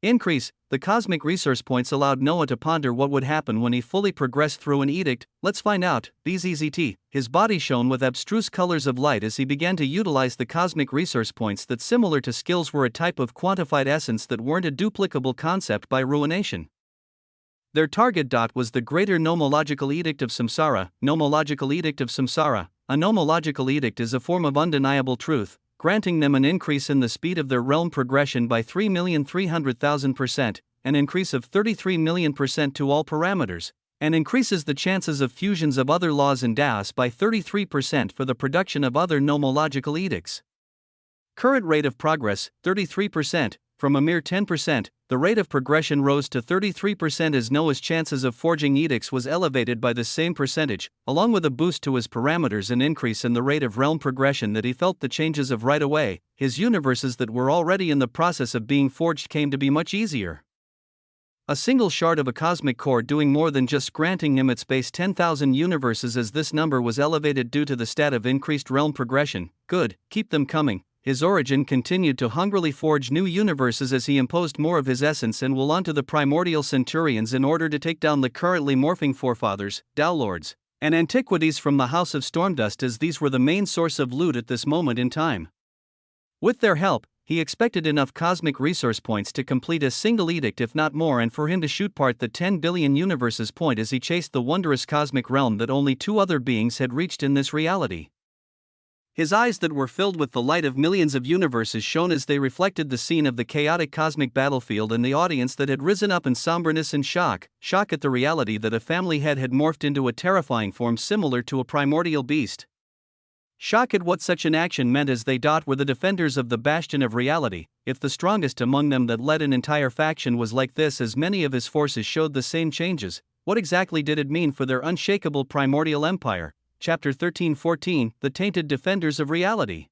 increase. The cosmic resource points allowed Noah to ponder what would happen when he fully progressed through an edict. Let's find out. BZZT. His body shone with abstruse colors of light as he began to utilize the cosmic resource points that, similar to skills, were a type of quantified essence that weren't a duplicable concept by Ruination. Their target was the Greater Nomological Edict of Samsara. Nomological Edict of Samsara. A nomological edict is a form of undeniable truth, granting them an increase in the speed of their realm progression by 3,300,000%, an increase of 33,000,000% to all parameters, and increases the chances of fusions of other laws and DAOs by 33% for the production of other nomological edicts. Current rate of progress, 33%. From a mere 10%, the rate of progression rose to 33% as Noah's chances of forging edicts was elevated by the same percentage, along with a boost to his parameters and increase in the rate of realm progression that he felt the changes of right away. His universes that were already in the process of being forged came to be much easier. A single shard of a cosmic core doing more than just granting him at space 10,000 universes, as this number was elevated due to the stat of increased realm progression. Good, keep them coming. His origin continued to hungrily forge new universes as he imposed more of his essence and will onto the primordial centurions in order to take down the currently morphing forefathers, Dowlords, and antiquities from the House of Stormdust, as these were the main source of loot at this moment in time. With their help, he expected enough cosmic resource points to complete a single edict, if not more, and for him to shoot part the 10 billion universes point as he chased the wondrous cosmic realm that only two other beings had reached in this reality. His eyes that were filled with the light of millions of universes shone as they reflected the scene of the chaotic cosmic battlefield and the audience that had risen up in somberness and shock at the reality that a family head had morphed into a terrifying form similar to a primordial beast. Shock at what such an action meant, as they were the defenders of the bastion of reality. If the strongest among them that led an entire faction was like this, as many of his forces showed the same changes, what exactly did it mean for their unshakable primordial empire? Chapter 13-14, The Tainted Defenders of Reality.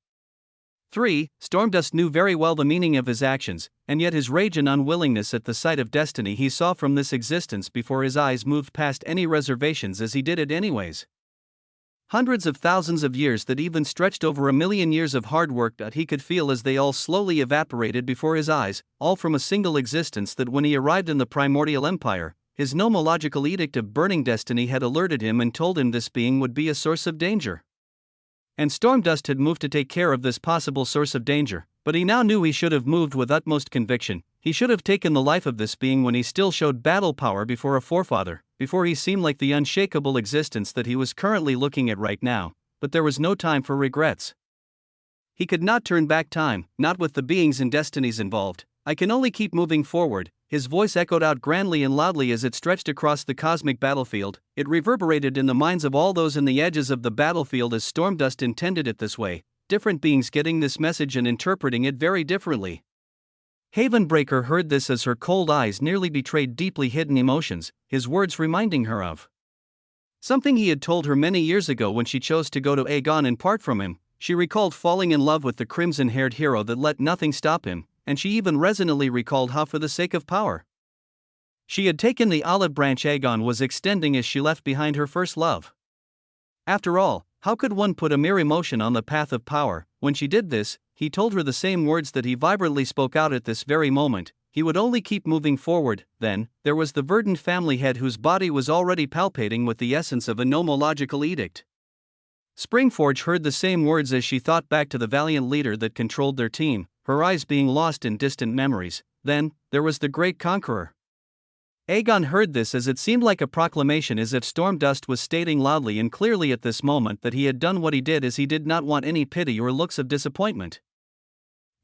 3. Stormdust knew very well the meaning of his actions, and yet his rage and unwillingness at the sight of destiny he saw from this existence before his eyes moved past any reservations, as he did it anyways. Hundreds of thousands of years that even stretched over 1,000,000 years of hard work that he could feel as they all slowly evaporated before his eyes, all from a single existence that when he arrived in the primordial empire, his nomological edict of burning destiny had alerted him and told him this being would be a source of danger. And Stormdust had moved to take care of this possible source of danger, but he now knew he should have moved with utmost conviction. He should have taken the life of this being when he still showed battle power before a forefather, before he seemed like the unshakable existence that he was currently looking at right now, but there was no time for regrets. He could not turn back time, not with the beings and destinies involved. I can only keep moving forward. His voice echoed out grandly and loudly as it stretched across the cosmic battlefield. It reverberated in the minds of all those in the edges of the battlefield as Stormdust intended it this way, different beings getting this message and interpreting it very differently. Havenbreaker heard this as her cold eyes nearly betrayed deeply hidden emotions, his words reminding her of something he had told her many years ago when she chose to go to Aegon and part from him. She recalled falling in love with the crimson-haired hero that let nothing stop him, and she even resonantly recalled how, for the sake of power, she had taken the olive branch Aegon was extending as she left behind her first love. After all, how could one put a mere emotion on the path of power? When she did this, he told her the same words that he vibrantly spoke out at this very moment. He would only keep moving forward. Then, there was the verdant family head whose body was already palpating with the essence of a nomological edict. Springforge heard the same words as she thought back to the valiant leader that controlled their team, her eyes being lost in distant memories. Then, there was the great conqueror. Aegon heard this as it seemed like a proclamation, as if Stormdust was stating loudly and clearly at this moment that he had done what he did as he did not want any pity or looks of disappointment.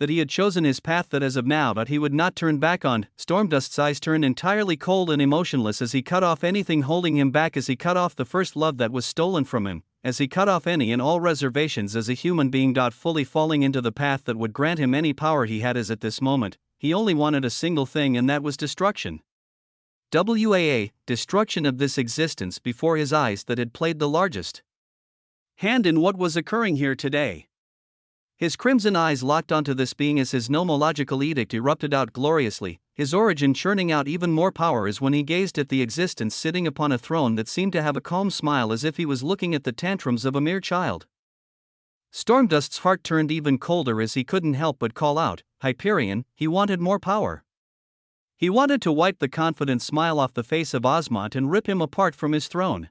That he had chosen his path that as of now that he would not turn back on. Stormdust's eyes turned entirely cold and emotionless as he cut off anything holding him back, as he cut off the first love that was stolen from him, as he cut off any and all reservations as a human being. Fully falling into the path that would grant him any power he had, as at this moment, he only wanted a single thing, and that was destruction. Destruction of this existence before his eyes that had played the largest hand in what was occurring here today. His crimson eyes locked onto this being as his nomological edict erupted out gloriously, his origin churning out even more power as when he gazed at the existence sitting upon a throne that seemed to have a calm smile as if he was looking at the tantrums of a mere child. Stormdust's heart turned even colder as he couldn't help but call out, Hyperion. He wanted more power. He wanted to wipe the confident smile off the face of Osmont and rip him apart from his throne.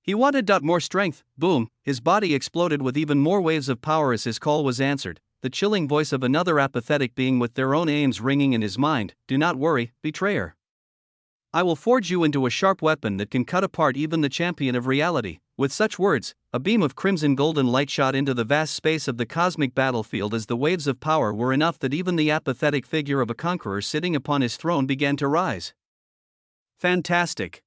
He wanted more strength. Boom, his body exploded with even more waves of power as his call was answered, the chilling voice of another apathetic being with their own aims ringing in his mind. Do not worry, betrayer. I will forge you into a sharp weapon that can cut apart even the champion of reality. With such words, a beam of crimson golden light shot into the vast space of the cosmic battlefield as the waves of power were enough that even the apathetic figure of a conqueror sitting upon his throne began to rise. Fantastic.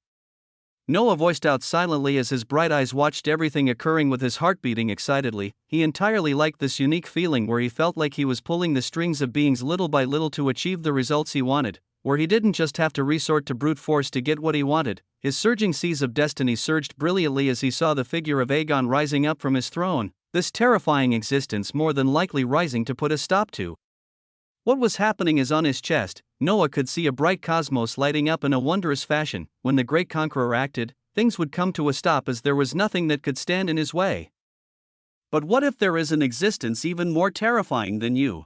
Noah voiced out silently as his bright eyes watched everything occurring with his heart beating excitedly. He entirely liked this unique feeling where he felt like he was pulling the strings of beings little by little to achieve the results he wanted, where he didn't just have to resort to brute force to get what he wanted. His surging seas of destiny surged brilliantly as he saw the figure of Aegon rising up from his throne, this terrifying existence more than likely rising to put a stop to What was happening is on his chest, Noah could see a bright cosmos lighting up in a wondrous fashion. When the great conqueror acted, things would come to a stop as there was nothing that could stand in his way. But what if there is an existence even more terrifying than you?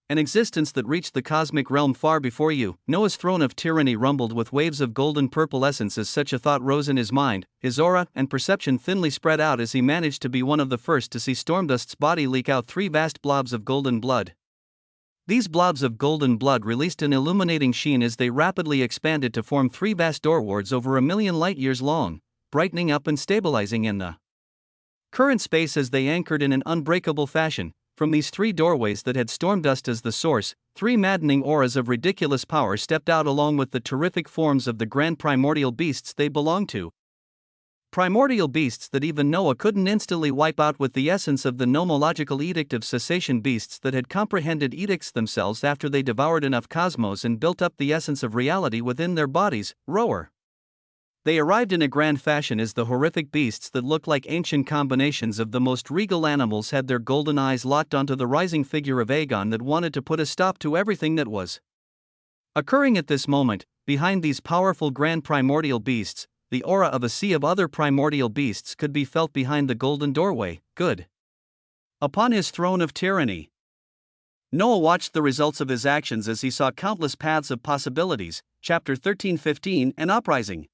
An existence that reached the cosmic realm far before you. Noah's throne of tyranny rumbled with waves of golden purple essence as such a thought rose in his mind. His aura and perception thinly spread out as he managed to be one of the first to see Stormdust's body leak out 3 vast blobs of golden blood. These blobs of golden blood released an illuminating sheen as they rapidly expanded to form 3 vast doorwards over 1,000,000 light-years long, brightening up and stabilizing in the current space as they anchored in an unbreakable fashion. From these 3 doorways that had Stormdust as the source, 3 maddening auras of ridiculous power stepped out along with the terrific forms of the grand primordial beasts they belonged to. Primordial beasts that even Noah couldn't instantly wipe out with the essence of the nomological edict of cessation, beasts that had comprehended edicts themselves after they devoured enough cosmos and built up the essence of reality within their bodies. Rower. They arrived in a grand fashion as the horrific beasts that looked like ancient combinations of the most regal animals had their golden eyes locked onto the rising figure of Aegon that wanted to put a stop to everything that was occurring at this moment. Behind these powerful grand primordial beasts, the aura of a sea of other primordial beasts could be felt behind the golden doorway. Good. Upon his throne of tyranny, Noah watched the results of his actions as he saw countless paths of possibilities. Chapter 13:15 An Uprising.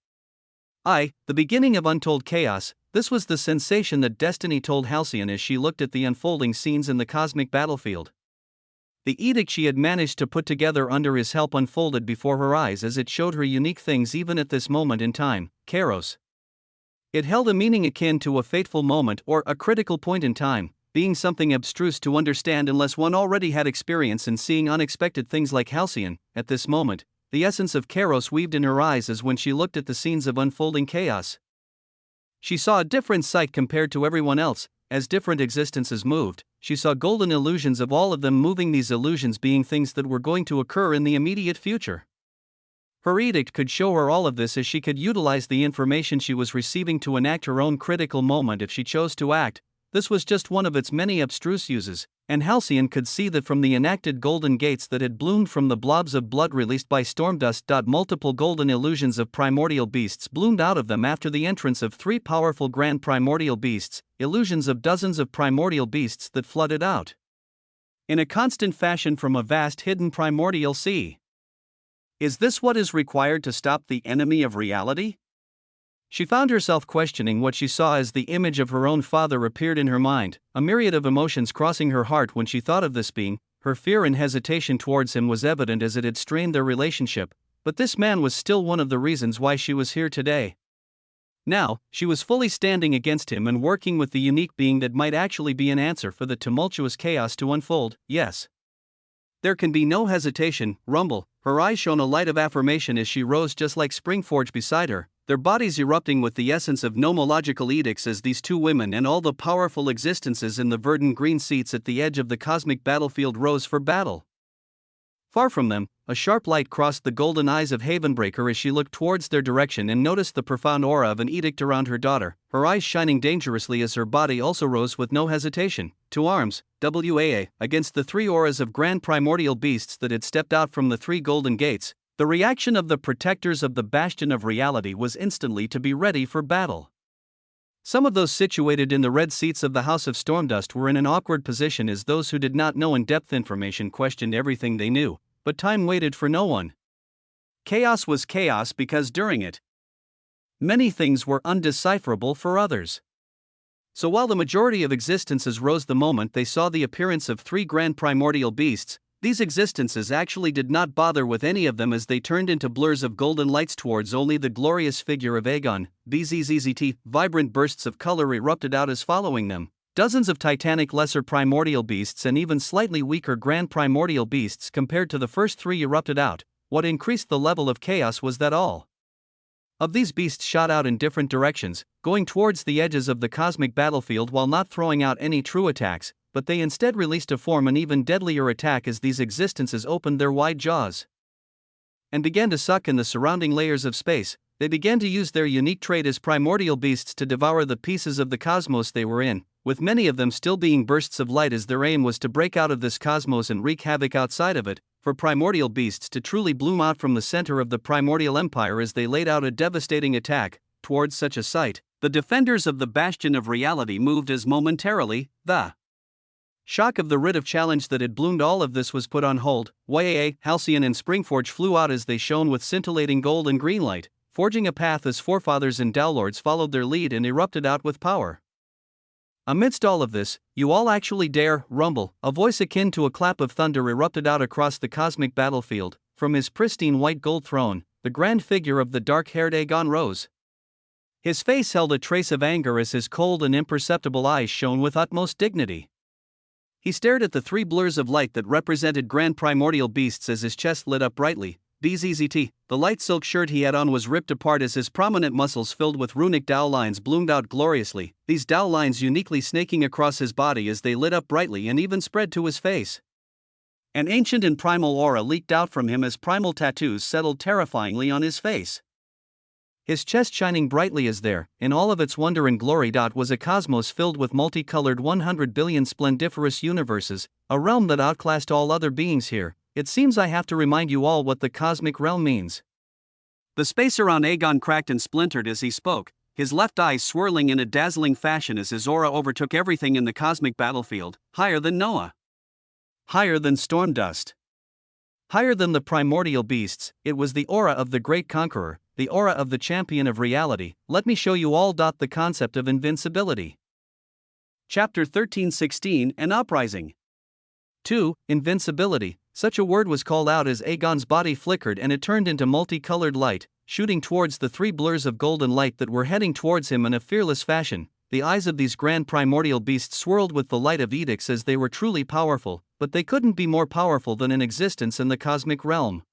The beginning of untold chaos. This was the sensation that Destiny told Halcyon as she looked at the unfolding scenes in the cosmic battlefield. The edict she had managed to put together under his help unfolded before her eyes as it showed her unique things even at this moment in time. Kairos. It held a meaning akin to a fateful moment or a critical point in time, being something abstruse to understand unless one already had experience in seeing unexpected things like Halcyon. At this moment, the essence of Kairos weaved in her eyes as when she looked at the scenes of unfolding chaos. She saw a different sight compared to everyone else. As different existences moved, she saw golden illusions of all of them moving, these illusions being things that were going to occur in the immediate future. Her edict could show her all of this as she could utilize the information she was receiving to enact her own critical moment if she chose to act. This was just one of its many abstruse uses, and Halcyon could see that from the enacted golden gates that had bloomed from the blobs of blood released by Stormdust. Multiple golden illusions of primordial beasts bloomed out of them after the entrance of 3 powerful grand primordial beasts, illusions of dozens of primordial beasts that flooded out in a constant fashion from a vast hidden primordial sea. Is this what is required to stop the enemy of reality? She found herself questioning what she saw as the image of her own father appeared in her mind, a myriad of emotions crossing her heart when she thought of this being. Her fear and hesitation towards him was evident as it had strained their relationship, but this man was still one of the reasons why she was here today. Now, she was fully standing against him and working with the unique being that might actually be an answer for the tumultuous chaos to unfold. Yes. There can be no hesitation. Rumble. Her eyes shone a light of affirmation as she rose, just like Springforge beside her, their bodies erupting with the essence of nomological edicts as these 2 women and all the powerful existences in the verdant green seats at the edge of the cosmic battlefield rose for battle. Far from them, a sharp light crossed the golden eyes of Havenbreaker as she looked towards their direction and noticed the profound aura of an edict around her daughter, her eyes shining dangerously as her body also rose with no hesitation. To arms, WAA, against the 3 auras of grand primordial beasts that had stepped out from the 3 golden gates. The reaction of the protectors of the bastion of reality was instantly to be ready for battle. Some of those situated in the red seats of the House of Stormdust were in an awkward position as those who did not know in-depth information questioned everything they knew, but time waited for no one. Chaos was chaos because during it, many things were undecipherable for others. So while the majority of existences rose the moment they saw the appearance of 3 grand primordial beasts, these existences actually did not bother with any of them as they turned into blurs of golden lights towards only the glorious figure of Aegon. Bzzzt. Vibrant bursts of color erupted out as following them. Dozens of titanic lesser primordial beasts and even slightly weaker grand primordial beasts compared to the first 3 erupted out. What increased the level of chaos was that all of these beasts shot out in different directions, going towards the edges of the cosmic battlefield while not throwing out any true attacks, but they instead released to form an even deadlier attack as these existences opened their wide jaws and began to suck in the surrounding layers of space. They began to use their unique trait as primordial beasts to devour the pieces of the cosmos they were in. with many of them still being bursts of light as their aim was to break out of this cosmos and wreak havoc outside of it. For primordial beasts to truly bloom out from the center of the primordial empire as they laid out a devastating attack towards such a site, the defenders of the bastion of reality moved as momentarily. The shock of the writ of challenge that had bloomed all of this was put on hold. Yaa, Halcyon and Springforge flew out as they shone with scintillating gold and green light, forging a path as forefathers and Dowlords followed their lead and erupted out with power. Amidst all of this, you all actually dare rumble, a voice akin to a clap of thunder erupted out across the cosmic battlefield. From his pristine white gold throne, the grand figure of the dark-haired Aegon rose. His face held a trace of anger as his cold and imperceptible eyes shone with utmost dignity. He stared at the three blurs of light that represented grand primordial beasts as his chest lit up brightly. Bzzzt, the light silk shirt he had on was ripped apart as his prominent muscles filled with runic Dao lines bloomed out gloriously, these Dao lines uniquely snaking across his body as they lit up brightly and even spread to his face. An ancient and primal aura leaked out from him as primal tattoos settled terrifyingly on his face. His chest shining brightly as there, in all of its wonder and glory. Was a cosmos filled with multicolored 100 billion splendiferous universes, a realm that outclassed all other beings here. It seems I have to remind you all what the cosmic realm means. The space around Aegon cracked and splintered as he spoke, his left eye swirling in a dazzling fashion as his aura overtook everything in the cosmic battlefield, higher than Noah. Higher than storm dust. Higher than the primordial beasts, it was the aura of the great conqueror, the aura of the champion of reality. Let me show you all. The concept of invincibility. Chapter 13:16 An Uprising. 2. Invincibility. Such a word was called out as Aegon's body flickered and it turned into multicolored light, shooting towards the three blurs of golden light that were heading towards him in a fearless fashion. The eyes of these grand primordial beasts swirled with the light of edicts as they were truly powerful, but they couldn't be more powerful than an existence in the cosmic realm.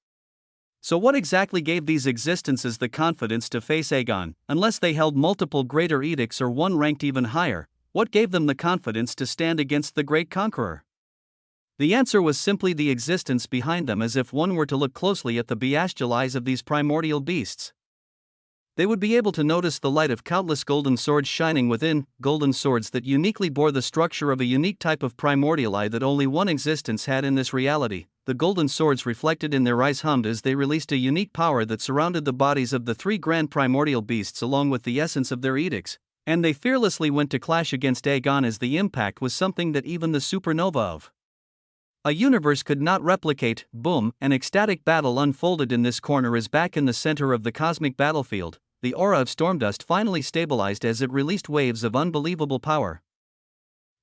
So what exactly gave these existences the confidence to face Aegon, unless they held multiple greater edicts or one ranked even higher? What gave them the confidence to stand against the great conqueror? The answer was simply the existence behind them. As if one were to look closely at the bestial eyes of these primordial beasts, they would be able to notice the light of countless golden swords shining within, golden swords that uniquely bore the structure of a unique type of primordial eye that only one existence had in this reality. The golden swords reflected in their eyes hummed as they released a unique power that surrounded the bodies of the three grand primordial beasts along with the essence of their edicts, and they fearlessly went to clash against Aegon as the impact was something that even the supernova of a universe could not replicate. Boom, an ecstatic battle unfolded in this corner as back in the center of the cosmic battlefield, the aura of Stormdust finally stabilized as it released waves of unbelievable power.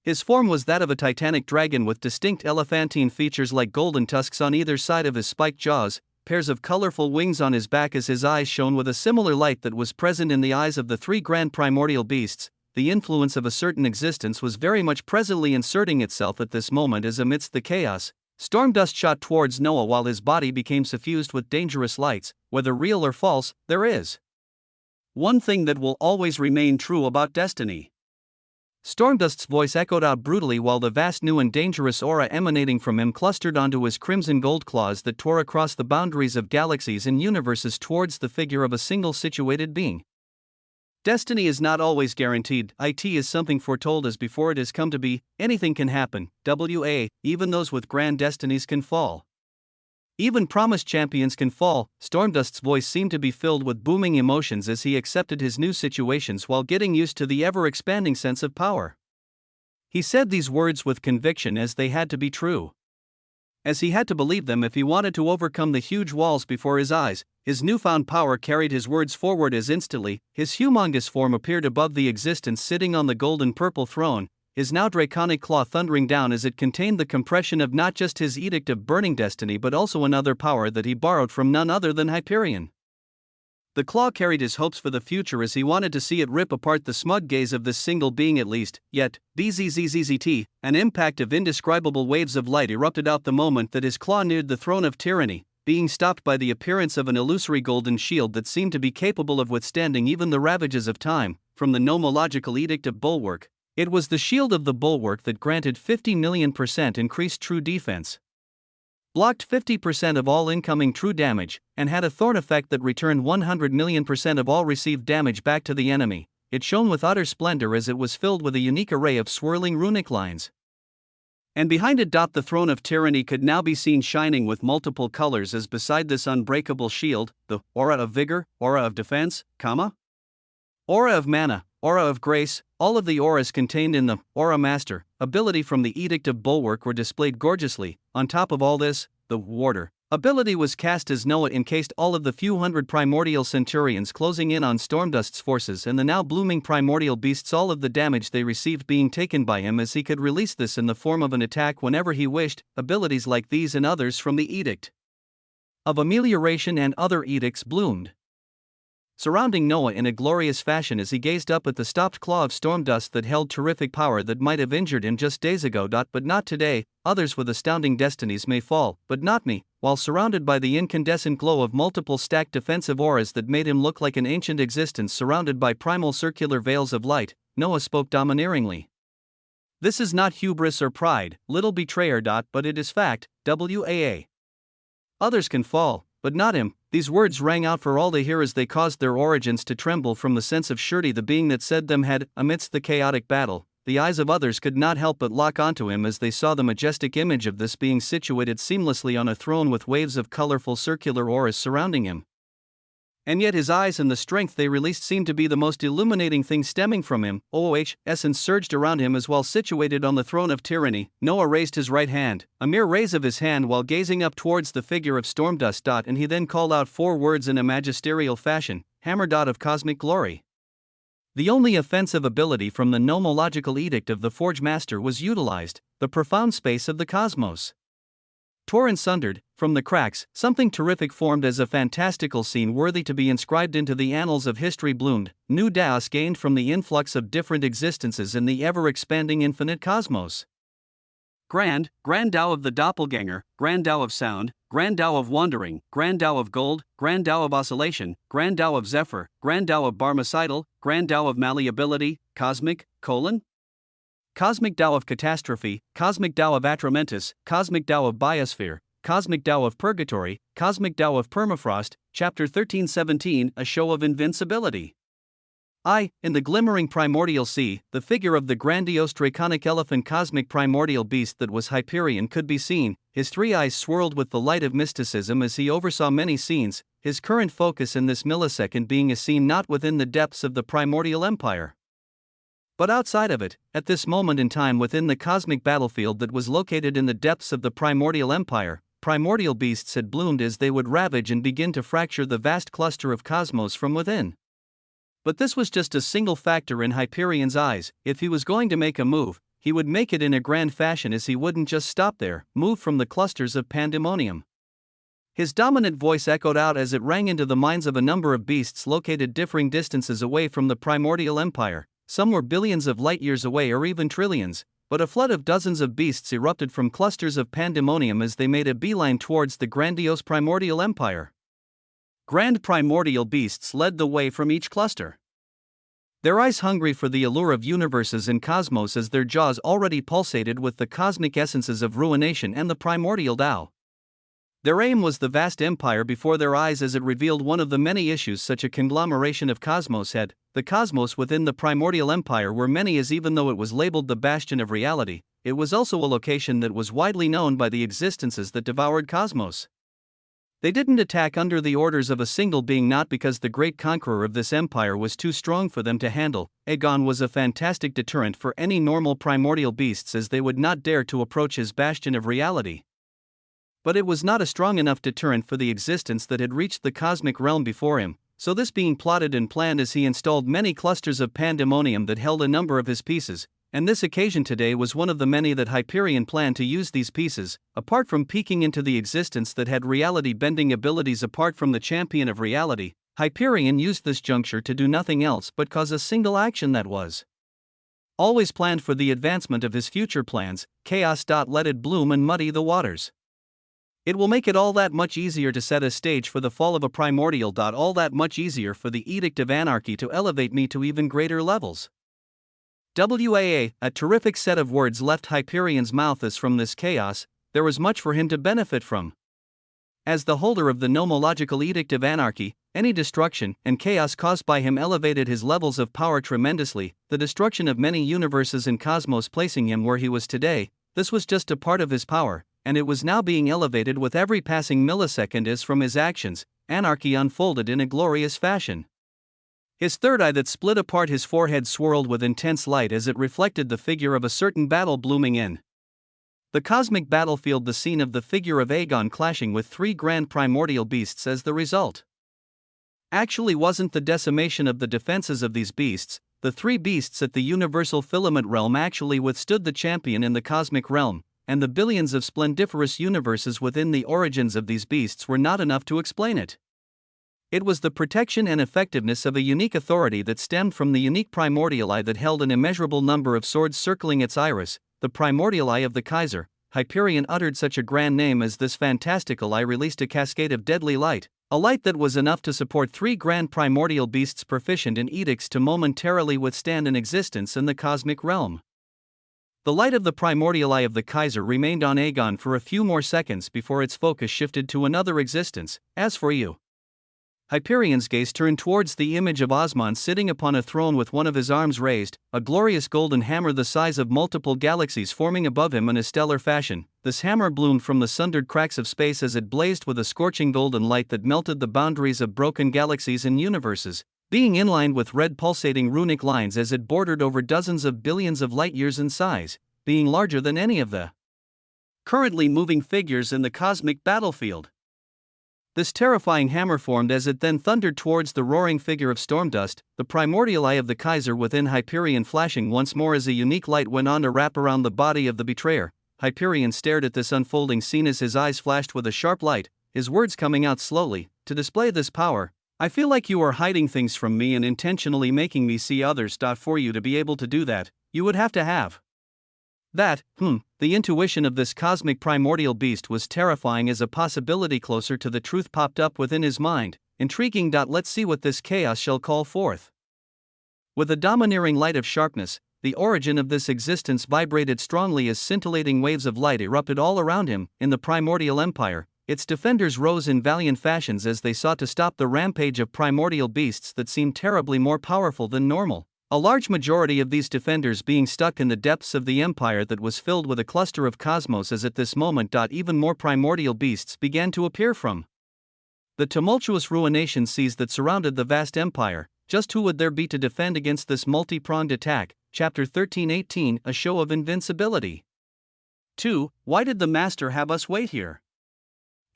His form was that of a titanic dragon with distinct elephantine features like golden tusks on either side of his spiked jaws, pairs of colorful wings on his back as his eyes shone with a similar light that was present in the eyes of the three grand primordial beasts. The influence of a certain existence was very much presently inserting itself at this moment as amidst the chaos, Stormdust shot towards Noah while his body became suffused with dangerous lights. Whether real or false, there is one thing that will always remain true about destiny. Stormdust's voice echoed out brutally while the vast new and dangerous aura emanating from him clustered onto his crimson gold claws that tore across the boundaries of galaxies and universes towards the figure of a single situated being. Destiny is not always guaranteed. It is something foretold as before it has come to be. Anything can happen. Even those with grand destinies can fall. Even promised champions can fall. Stormdust's voice seemed to be filled with booming emotions as he accepted his new situations while getting used to the ever-expanding sense of power. He said these words with conviction as they had to be true. As he had to believe them if he wanted to overcome the huge walls before his eyes. His newfound power carried his words forward as instantly his humongous form appeared above the existence sitting on the golden purple throne, his now draconic claw thundering down as it contained the compression of not just his edict of burning destiny but also another power that he borrowed from none other than Hyperion. The claw carried his hopes for the future as he wanted to see it rip apart the smug gaze of this single being at least, yet, bzzzt, an impact of indescribable waves of light erupted out the moment that his claw neared the throne of tyranny, being stopped by the appearance of an illusory golden shield that seemed to be capable of withstanding even the ravages of time. From the nomological edict of Bulwark, it was the shield of the Bulwark that granted 50 million% increased true defense, blocked 50% of all incoming true damage, and had a thorn effect that returned 100 million% of all received damage back to the enemy. it shone with utter splendor as it was filled with a unique array of swirling runic lines. And behind it the throne of tyranny could now be seen shining with multiple colors as beside this unbreakable shield, the aura of vigor, aura of defense, aura of mana, aura of grace, all of the auras contained in the Aura Master ability from the Edict of Bulwark were displayed gorgeously. On top of all this, the Warder ability was cast as Noah encased all of the few hundred primordial centurions closing in on Stormdust's forces and the now blooming primordial beasts, all of the damage they received being taken by him, as he could release this in the form of an attack whenever he wished. Abilities like these and others from the Edict of Amelioration and other edicts bloomed, surrounding Noah in a glorious fashion as he gazed up at the stopped claw of Stormdust that held terrific power that might have injured him just days ago. But not today. Others with astounding destinies may fall, but not me. While surrounded by the incandescent glow of multiple stacked defensive auras that made him look like an ancient existence surrounded by primal circular veils of light, Noah spoke domineeringly. This is not hubris or pride, little betrayer. But it is fact, WAA. Others can fall, but not him. These words rang out for all to hear as they caused their origins to tremble from the sense of surety the being that said them had. Amidst the chaotic battle, the eyes of others could not help but lock onto him as they saw the majestic image of this being situated seamlessly on a throne with waves of colorful circular auras surrounding him. And yet his eyes and the strength they released seemed to be the most illuminating thing stemming from him. Essence surged around him as while situated on the throne of tyranny, Noah raised his right hand, a mere raise of his hand while gazing up towards the figure of Stormdust. And he then called out 4 words in a magisterial fashion: Hammer. Of cosmic glory. The only offensive ability from the nomological edict of the Forge Master was utilized, the profound space of the cosmos. Tore and sundered, from the cracks, something terrific formed as a fantastical scene worthy to be inscribed into the annals of history bloomed, new Daos gained from the influx of different existences in the ever-expanding infinite cosmos. Grand Tao of the Doppelganger, Grand Tao of Sound, Grand Tao of Wandering, Grand Tao of Gold, Grand Tao of Oscillation, Grand Tao of Zephyr, Grand Tao of Barmecidal, Grand Tao of Malleability, Cosmic, Cosmic Tao of Catastrophe, Cosmic Tao of Atramentus, Cosmic Tao of Biosphere, Cosmic Tao of Purgatory, Cosmic Tao of Permafrost, Chapter 1317, A Show of Invincibility. In the glimmering primordial sea, the figure of the grandiose draconic elephant cosmic primordial beast that was Hyperion could be seen, his 3 eyes swirled with the light of mysticism as he oversaw many scenes, his current focus in this millisecond being a scene not within the depths of the primordial empire, but outside of it, at this moment in time within the cosmic battlefield that was located in the depths of the primordial empire. Primordial beasts had bloomed as they would ravage and begin to fracture the vast cluster of cosmos from within. But this was just a single factor in Hyperion's eyes. If he was going to make a move, he would make it in a grand fashion, as he wouldn't just stop there, move from the clusters of pandemonium. His dominant voice echoed out as it rang into the minds of a number of beasts located differing distances away from the primordial empire. Some were billions of light years away or even trillions, but a flood of dozens of beasts erupted from clusters of pandemonium as they made a beeline towards the grandiose primordial empire. Grand primordial beasts led the way from each cluster, their eyes hungry for the allure of universes and cosmos as their jaws already pulsated with the cosmic essences of ruination and the primordial Tao. Their aim was the vast empire before their eyes as it revealed one of the many issues such a conglomeration of cosmos had. The cosmos within the primordial empire were many, as even though it was labeled the bastion of reality, it was also a location that was widely known by the existences that devoured cosmos. They didn't attack under the orders of a single being, not because the great conqueror of this empire was too strong for them to handle. Aegon was a fantastic deterrent for any normal primordial beasts as they would not dare to approach his bastion of reality. But it was not a strong enough deterrent for the existence that had reached the cosmic realm before him, so this being plotted and planned as he installed many clusters of pandemonium that held a number of his pieces, and this occasion today was one of the many that Hyperion planned to use these pieces, apart from peeking into the existence that had reality-bending abilities apart from the champion of reality. Hyperion used this juncture to do nothing else but cause a single action that was always planned for the advancement of his future plans: chaos. Let it bloom and muddy the waters. It will make it all that much easier to set a stage for the fall of a primordial. All that much easier for the Edict of Anarchy to elevate me to even greater levels. WAA, a terrific set of words left Hyperion's mouth as from this chaos, there was much for him to benefit from. As the holder of the nomological Edict of Anarchy, Any destruction and chaos caused by him elevated his levels of power tremendously, the destruction of many universes and cosmos placing him where he was today. This was just a part of his power, and it was now being elevated with every passing millisecond as from his actions, anarchy unfolded in a glorious fashion. His third eye that split apart his forehead swirled with intense light as it reflected the figure of a certain battle blooming in the cosmic battlefield, the scene of the figure of Aegon clashing with three grand primordial beasts as the result. Actually wasn't the decimation of the defenses of these beasts. The three beasts at the universal filament realm actually withstood the champion in the cosmic realm, and the billions of splendiferous universes within the origins of these beasts were not enough to explain it. It was the protection and effectiveness of a unique authority that stemmed from the unique primordial eye that held an immeasurable number of swords circling its iris. The primordial eye of the Kaiser. Hyperion uttered such a grand name as this fantastical eye released a cascade of deadly light, a light that was enough to support three grand primordial beasts proficient in edicts to momentarily withstand an existence in the cosmic realm. The light of the primordial eye of the Kaiser remained on Aegon for a few more seconds before its focus shifted to another existence. As for you, Hyperion's gaze turned towards the image of Osman sitting upon a throne with one of his arms raised, a glorious golden hammer the size of multiple galaxies forming above him in a stellar fashion. This hammer bloomed from the sundered cracks of space as it blazed with a scorching golden light that melted the boundaries of broken galaxies and universes, being inlined with red pulsating runic lines as it bordered over dozens of billions of light-years in size, being larger than any of the currently moving figures in the cosmic battlefield. This terrifying hammer formed as it then thundered towards the roaring figure of Stormdust, the primordial eye of the Kaiser within Hyperion flashing once more as a unique light went on to wrap around the body of the betrayer. Hyperion stared at this unfolding scene as his eyes flashed with a sharp light, his words coming out slowly. To display this power, I feel like you are hiding things from me and intentionally making me see others. For you to be able to do that, you would have to have that. The intuition of this cosmic primordial beast was terrifying as a possibility closer to the truth popped up within his mind. Intriguing. Let's see what this chaos shall call forth. With a domineering light of sharpness, the origin of this existence vibrated strongly as scintillating waves of light erupted all around him. In the primordial empire, its defenders rose in valiant fashions as they sought to stop the rampage of primordial beasts that seemed terribly more powerful than normal. A large majority of these defenders being stuck in the depths of the empire that was filled with a cluster of cosmos as at this moment. Even more primordial beasts began to appear from the tumultuous ruination seas that surrounded the vast empire. Just who would there be to defend against this multi-pronged attack? Chapter 13:18 A Show of Invincibility. 2. Why did the Master have us wait here?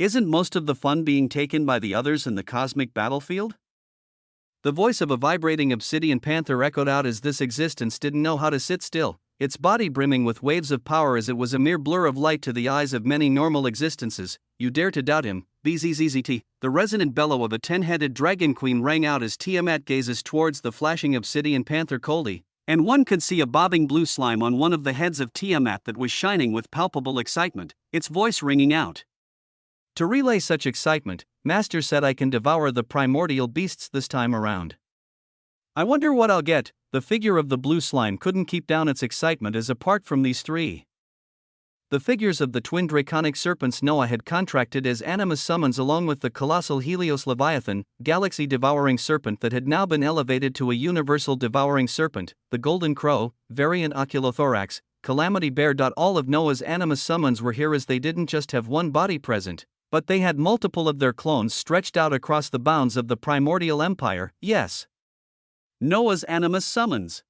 Isn't most of the fun being taken by the others in the cosmic battlefield? The voice of a vibrating obsidian panther echoed out as this existence didn't know how to sit still, its body brimming with waves of power as it was a mere blur of light to the eyes of many normal existences. You dare to doubt him? Bzzzt. The resonant bellow of a 10-headed dragon queen rang out as Tiamat gazes towards the flashing obsidian panther coldly, and one could see a bobbing blue slime on one of the heads of Tiamat that was shining with palpable excitement, its voice ringing out. To relay such excitement, Master said, I can devour the primordial beasts this time around. I wonder what I'll get. The figure of the blue slime couldn't keep down its excitement as apart from these three, the figures of the twin draconic serpents Noah had contracted as animus summons along with the colossal Helios Leviathan, galaxy-devouring serpent that had now been elevated to a universal devouring serpent, the golden crow, variant oculothorax, calamity bear. All of Noah's animus summons were here as they didn't just have one body present, but they had multiple of their clones stretched out across the bounds of the primordial empire. Yes, Noah's animus summons.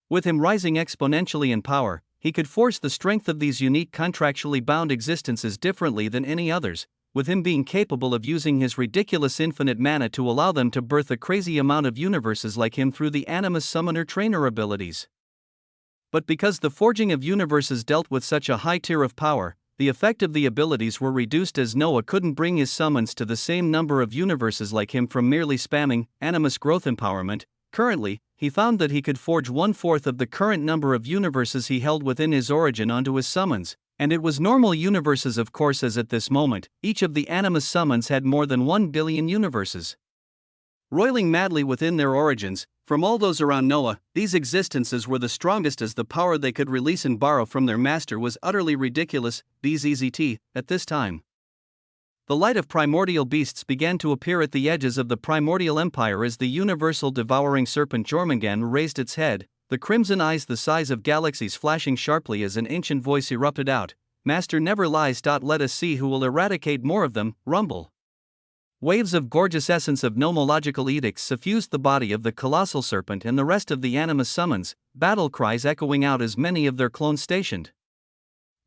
With him rising exponentially in power, he could force the strength of these unique contractually bound existences differently than any others, with him being capable of using his ridiculous infinite mana to allow them to birth a crazy amount of universes like him through the animus summoner trainer abilities. But because the forging of universes dealt with such a high tier of power, the effect of the abilities were reduced as Noah couldn't bring his summons to the same number of universes like him from merely spamming animus growth empowerment. Currently, he found that he could forge 1/4 of the current number of universes he held within his origin onto his summons, and it was normal universes of course, as at this moment, each of the animus summons had more than 1 billion universes roiling madly within their origins. From all those around Noah, these existences were the strongest as the power they could release and borrow from their master was utterly ridiculous. Bzzzt. At this time, The light of primordial beasts began to appear at the edges of the primordial empire as the universal devouring serpent Jormungand raised its head, the crimson eyes the size of galaxies flashing sharply as an ancient voice erupted out, "Master never lies. Let us see who will eradicate more of them." Rumble. Waves of gorgeous essence of nomological edicts suffused the body of the colossal serpent and the rest of the animus summons, battle cries echoing out as many of their clones stationed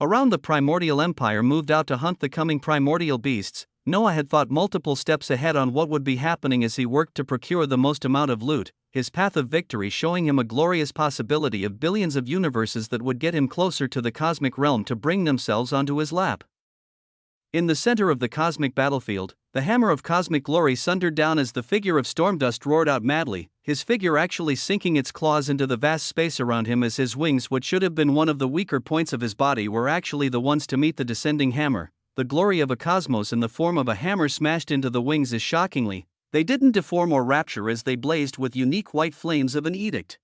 around the primordial empire moved out to hunt the coming primordial beasts. Noah had thought multiple steps ahead on what would be happening as he worked to procure the most amount of loot, his path of victory showing him a glorious possibility of billions of universes that would get him closer to the cosmic realm to bring themselves onto his lap. In the center of the cosmic battlefield, the hammer of cosmic glory sundered down as the figure of Stormdust roared out madly, his figure actually sinking its claws into the vast space around him as his wings, what should have been one of the weaker points of his body, were actually the ones to meet the descending hammer. The glory of a cosmos in the form of a hammer smashed into the wings is shockingly, they didn't deform or rapture as they blazed with unique white flames of an edict.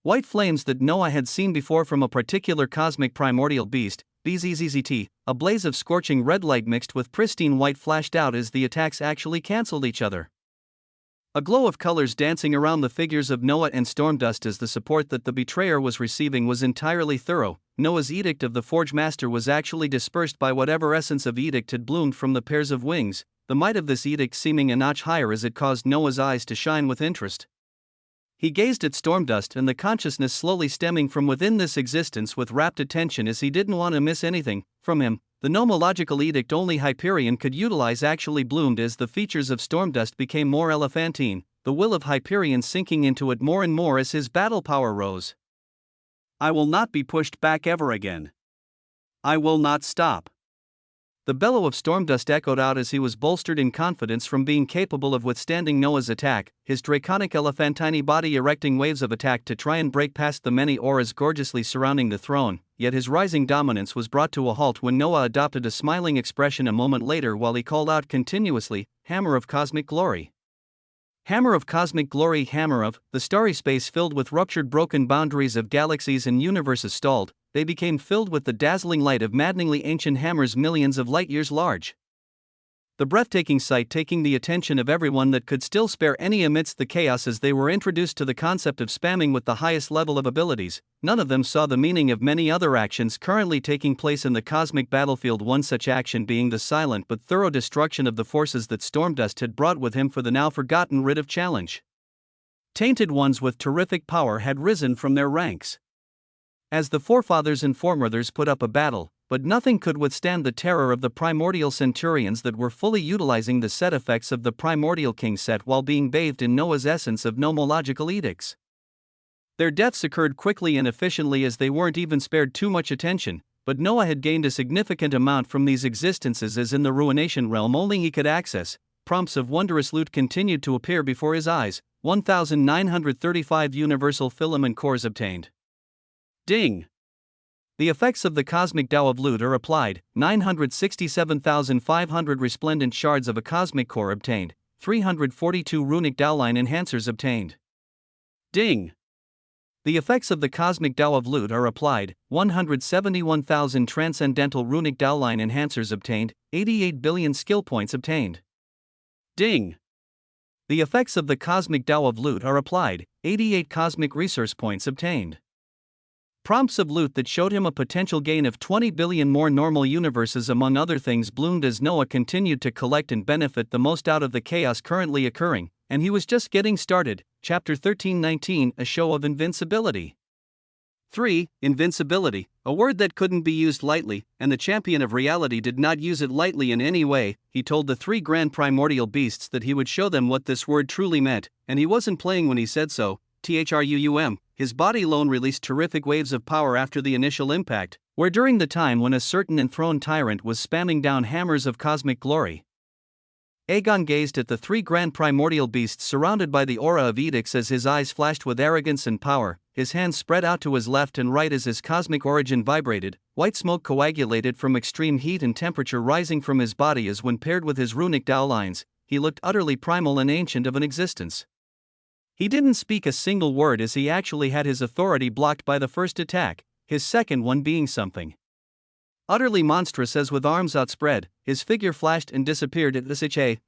White flames that Noah had seen before from a particular cosmic primordial beast, BZZZT, a blaze of scorching red light mixed with pristine white flashed out as the attacks actually cancelled each other. A glow of colors dancing around the figures of Noah and Stormdust as the support that the betrayer was receiving was entirely thorough. Noah's edict of the Forge Master was actually dispersed by whatever essence of edict had bloomed from the pairs of wings, the might of this edict seeming a notch higher as it caused Noah's eyes to shine with interest. He gazed at Stormdust and the consciousness slowly stemming from within this existence with rapt attention as he didn't want to miss anything from him. The nomological edict only Hyperion could utilize actually bloomed as the features of Stormdust became more elephantine, the will of Hyperion sinking into it more and more as his battle power rose. "I will not be pushed back ever again. I will not stop." The bellow of Stormdust echoed out as he was bolstered in confidence from being capable of withstanding Noah's attack, his draconic elephantine body erecting waves of attack to try and break past the many auras gorgeously surrounding the throne, yet his rising dominance was brought to a halt when Noah adopted a smiling expression a moment later while he called out continuously, "Hammer of Cosmic Glory! Hammer of Cosmic Glory! Hammer of..." The starry space filled with ruptured broken boundaries of galaxies and universes stalled, they became filled with the dazzling light of maddeningly ancient hammers millions of light years large. The breathtaking sight taking the attention of everyone that could still spare any amidst the chaos as they were introduced to the concept of spamming with the highest level of abilities. None of them saw the meaning of many other actions currently taking place in the cosmic battlefield, one such action being the silent but thorough destruction of the forces that Stormdust had brought with him for the now forgotten writ of challenge. Tainted ones with terrific power had risen from their ranks as the forefathers and foremothers put up a battle, but nothing could withstand the terror of the primordial centurions that were fully utilizing the set effects of the primordial king set while being bathed in Noah's essence of nomological edicts. Their deaths occurred quickly and efficiently as they weren't even spared too much attention, but Noah had gained a significant amount from these existences as in the ruination realm only he could access. Prompts of wondrous loot continued to appear before his eyes, 1,935 universal filament cores obtained. Ding! The effects of the cosmic Tao of loot are applied, 967,500 resplendent shards of a cosmic core obtained, 342 runic Taoline enhancers obtained. Ding! The effects of the cosmic Tao of loot are applied, 171,000 transcendental runic Taoline enhancers obtained, 88 billion skill points obtained. Ding! The effects of the cosmic Tao of loot are applied, 88 cosmic resource points obtained. Prompts of loot that showed him a potential gain of 20 billion more normal universes among other things bloomed as Noah continued to collect and benefit the most out of the chaos currently occurring, and he was just getting started. Chapter 13:19, A Show of Invincibility. 3. Invincibility, a word that couldn't be used lightly, and the champion of reality did not use it lightly in any way. He told the three grand primordial beasts that he would show them what this word truly meant, and he wasn't playing when he said so. THRUUM. His body alone released terrific waves of power after the initial impact, where during the time when a certain enthroned tyrant was spamming down hammers of cosmic glory. Aegon gazed at the three grand primordial beasts surrounded by the aura of edicts as his eyes flashed with arrogance and power, his hands spread out to his left and right as his cosmic origin vibrated, white smoke coagulated from extreme heat and temperature rising from his body as when paired with his runic Tao lines, he looked utterly primal and ancient of an existence. He didn't speak a single word as he actually had his authority blocked by the first attack, his second one being something Utterly monstrous as with arms outspread, his figure flashed and disappeared at this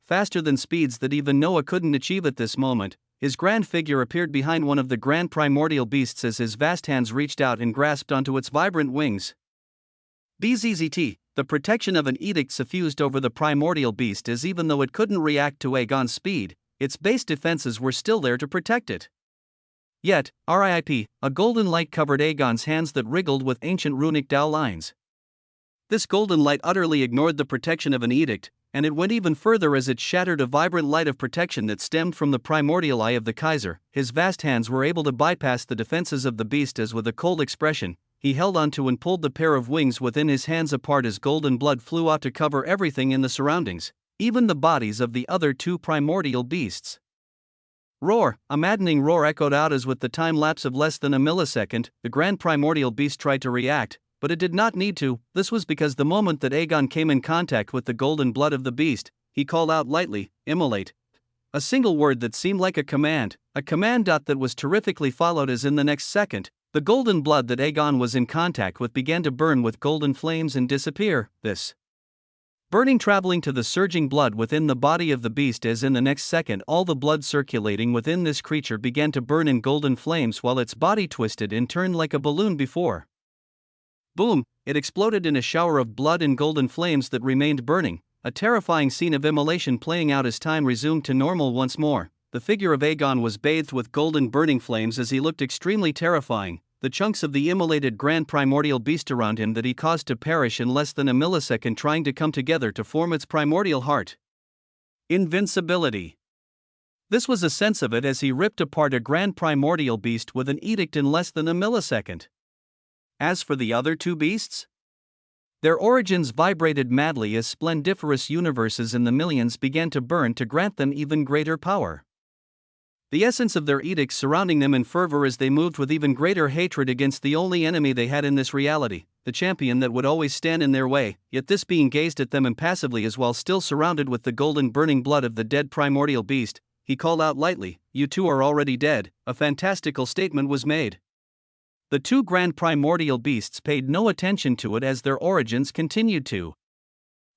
faster than speeds that even Noah couldn't achieve at this moment. His grand figure appeared behind one of the grand primordial beasts as his vast hands reached out and grasped onto its vibrant wings. Bzzzt, the protection of an edict suffused over the primordial beast as even though it couldn't react to Aegon's speed, its base defenses were still there to protect it. Yet, RIP, a golden light covered Aegon's hands that wriggled with ancient runic Dao lines. This golden light utterly ignored the protection of an edict, and it went even further as it shattered a vibrant light of protection that stemmed from the primordial eye of the Kaiser. His vast hands were able to bypass the defenses of the beast as with a cold expression, he held onto and pulled the pair of wings within his hands apart as golden blood flew out to cover everything in the surroundings, even the bodies of the other two primordial beasts. Roar! A maddening roar echoed out as with the time lapse of less than a millisecond, the grand primordial beast tried to react, but it did not need to. This was because the moment that Aegon came in contact with the golden blood of the beast, he called out lightly, "Immolate." A single word that seemed like a command that was terrifically followed as in the next second, the golden blood that Aegon was in contact with began to burn with golden flames and disappear. This burning traveling to the surging blood within the body of the beast as in the next second all the blood circulating within this creature began to burn in golden flames while its body twisted and turned like a balloon before. Boom! It exploded in a shower of blood and golden flames that remained burning, a terrifying scene of immolation playing out as time resumed to normal once more. The figure of Aegon was bathed with golden burning flames as he looked extremely terrifying, the chunks of the immolated grand primordial beast around him that he caused to perish in less than a millisecond trying to come together to form its primordial heart. Invincibility. This was a sense of it as he ripped apart a grand primordial beast with an edict in less than a millisecond. As for the other two beasts, their origins vibrated madly as splendiferous universes in the millions began to burn to grant them even greater power. The essence of their edicts surrounding them in fervor as they moved with even greater hatred against the only enemy they had in this reality, the champion that would always stand in their way, yet this being gazed at them impassively as while still surrounded with the golden burning blood of the dead primordial beast, he called out lightly, "You two are already dead." A fantastical statement was made. The two grand primordial beasts paid no attention to it as their origins continued to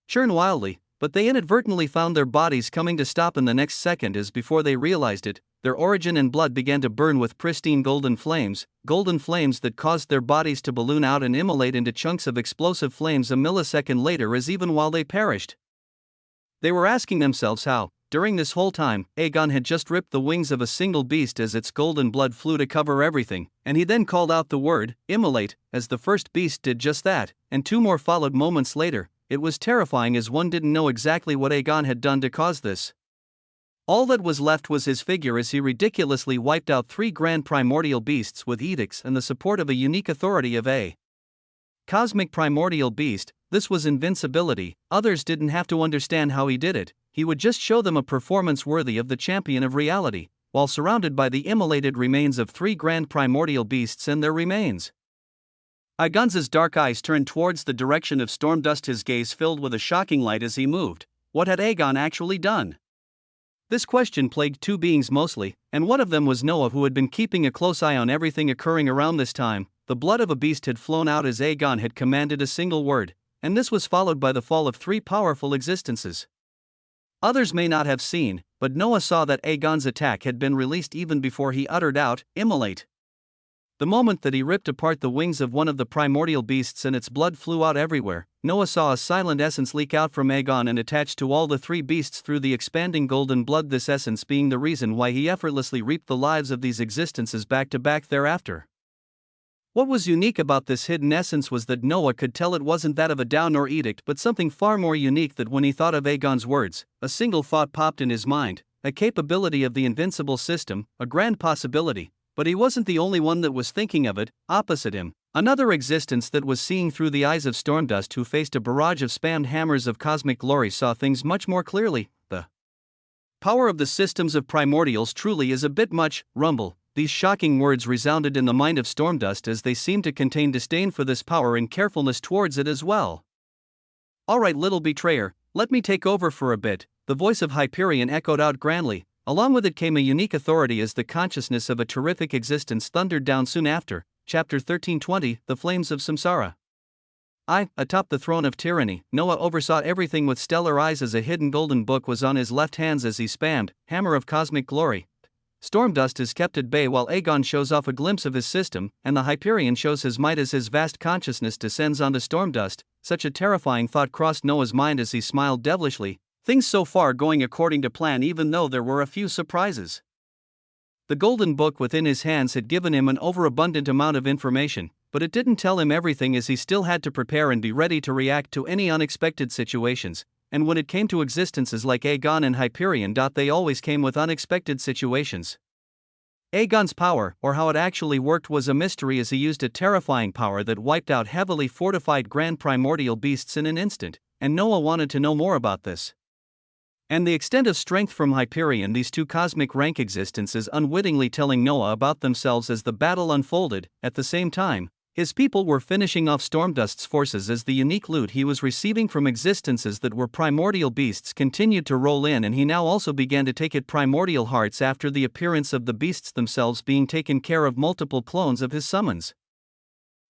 churn wildly, but they inadvertently found their bodies coming to stop in the next second as before they realized it, their origin and blood began to burn with pristine golden flames that caused their bodies to balloon out and immolate into chunks of explosive flames a millisecond later as even while they perished. They were asking themselves how, during this whole time, Aegon had just ripped the wings of a single beast as its golden blood flew to cover everything, and he then called out the word, "Immolate," as the first beast did just that, and two more followed moments later. It was terrifying as one didn't know exactly what Aegon had done to cause this. All that was left was his figure as he ridiculously wiped out three grand primordial beasts with edicts and the support of a unique authority of a cosmic primordial beast. This was invincibility. Others didn't have to understand how he did it. He would just show them a performance worthy of the champion of reality, while surrounded by the immolated remains of three grand primordial beasts and their remains. Aegon's dark eyes turned towards the direction of Stormdust, his gaze filled with a shocking light as he moved. What had Aegon actually done? This question plagued two beings mostly, and one of them was Noah, who had been keeping a close eye on everything occurring around this time. The blood of a beast had flown out as Aegon had commanded a single word, and this was followed by the fall of three powerful existences. Others may not have seen, but Noah saw that Aegon's attack had been released even before he uttered out, "Immolate." The moment that he ripped apart the wings of one of the primordial beasts and its blood flew out everywhere, Noah saw a silent essence leak out from Aegon and attach to all the three beasts through the expanding golden blood, this essence being the reason why he effortlessly reaped the lives of these existences back to back thereafter. What was unique about this hidden essence was that Noah could tell it wasn't that of a Dao nor edict but something far more unique. That when he thought of Aegon's words, a single thought popped in his mind, a capability of the invincible system, a grand possibility. But he wasn't the only one that was thinking of it. Opposite him, another existence that was seeing through the eyes of Stormdust, who faced a barrage of spammed hammers of cosmic glory, saw things much more clearly. The power of the systems of primordials truly is a bit much. Rumble. These shocking words resounded in the mind of Stormdust as they seemed to contain disdain for this power and carefulness towards it as well. "Alright, little betrayer, let me take over for a bit," the voice of Hyperion echoed out grandly. Along with it came a unique authority as the consciousness of a terrific existence thundered down soon after. Chapter 1320, The Flames of Samsara. Atop the throne of tyranny, Noah oversaw everything with stellar eyes as a hidden golden book was on his left hands as he spammed, hammer of cosmic glory. Storm dust is kept at bay while Aegon shows off a glimpse of his system, and the Hyperion shows his might as his vast consciousness descends onto storm dust. Such a terrifying thought crossed Noah's mind as he smiled devilishly, things so far going according to plan even though there were a few surprises. The golden book within his hands had given him an overabundant amount of information, but it didn't tell him everything as he still had to prepare and be ready to react to any unexpected situations. And when it came to existences like Aegon and Hyperion, they always came with unexpected situations. Aegon's power, or how it actually worked, was a mystery as he used a terrifying power that wiped out heavily fortified grand primordial beasts in an instant, and Noah wanted to know more about this. And the extent of strength from Hyperion, these two cosmic rank existences unwittingly telling Noah about themselves as the battle unfolded. At the same time, his people were finishing off Stormdust's forces as the unique loot he was receiving from existences that were primordial beasts continued to roll in, and he now also began to take it primordial hearts after the appearance of the beasts themselves being taken care of multiple clones of his summons.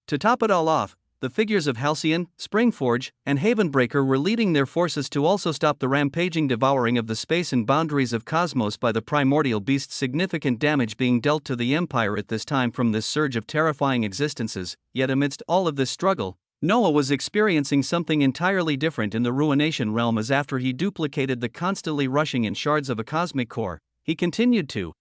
To top it all off, the figures of Halcyon, Springforge, and Havenbreaker were leading their forces to also stop the rampaging devouring of the space and boundaries of cosmos by the primordial beasts, significant damage being dealt to the Empire at this time from this surge of terrifying existences. Yet amidst all of this struggle, Noah was experiencing something entirely different in the Ruination realm, as after he duplicated the constantly rushing in shards of a cosmic core, he continued to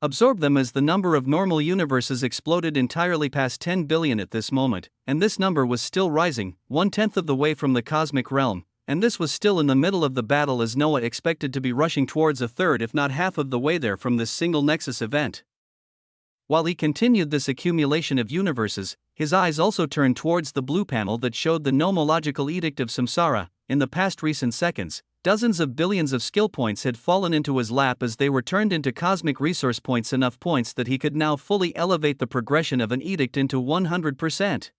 absorb them as the number of normal universes exploded entirely past 10 billion at this moment, and this number was still rising, 1/10 of the way from the cosmic realm, and this was still in the middle of the battle as Noah expected to be rushing towards a third if not half of the way there from this single Nexus event. While he continued this accumulation of universes, his eyes also turned towards the blue panel that showed the nomological edict of Samsara. In the past recent seconds, dozens of billions of skill points had fallen into his lap as they were turned into cosmic resource points, enough points that he could now fully elevate the progression of an edict into 100%.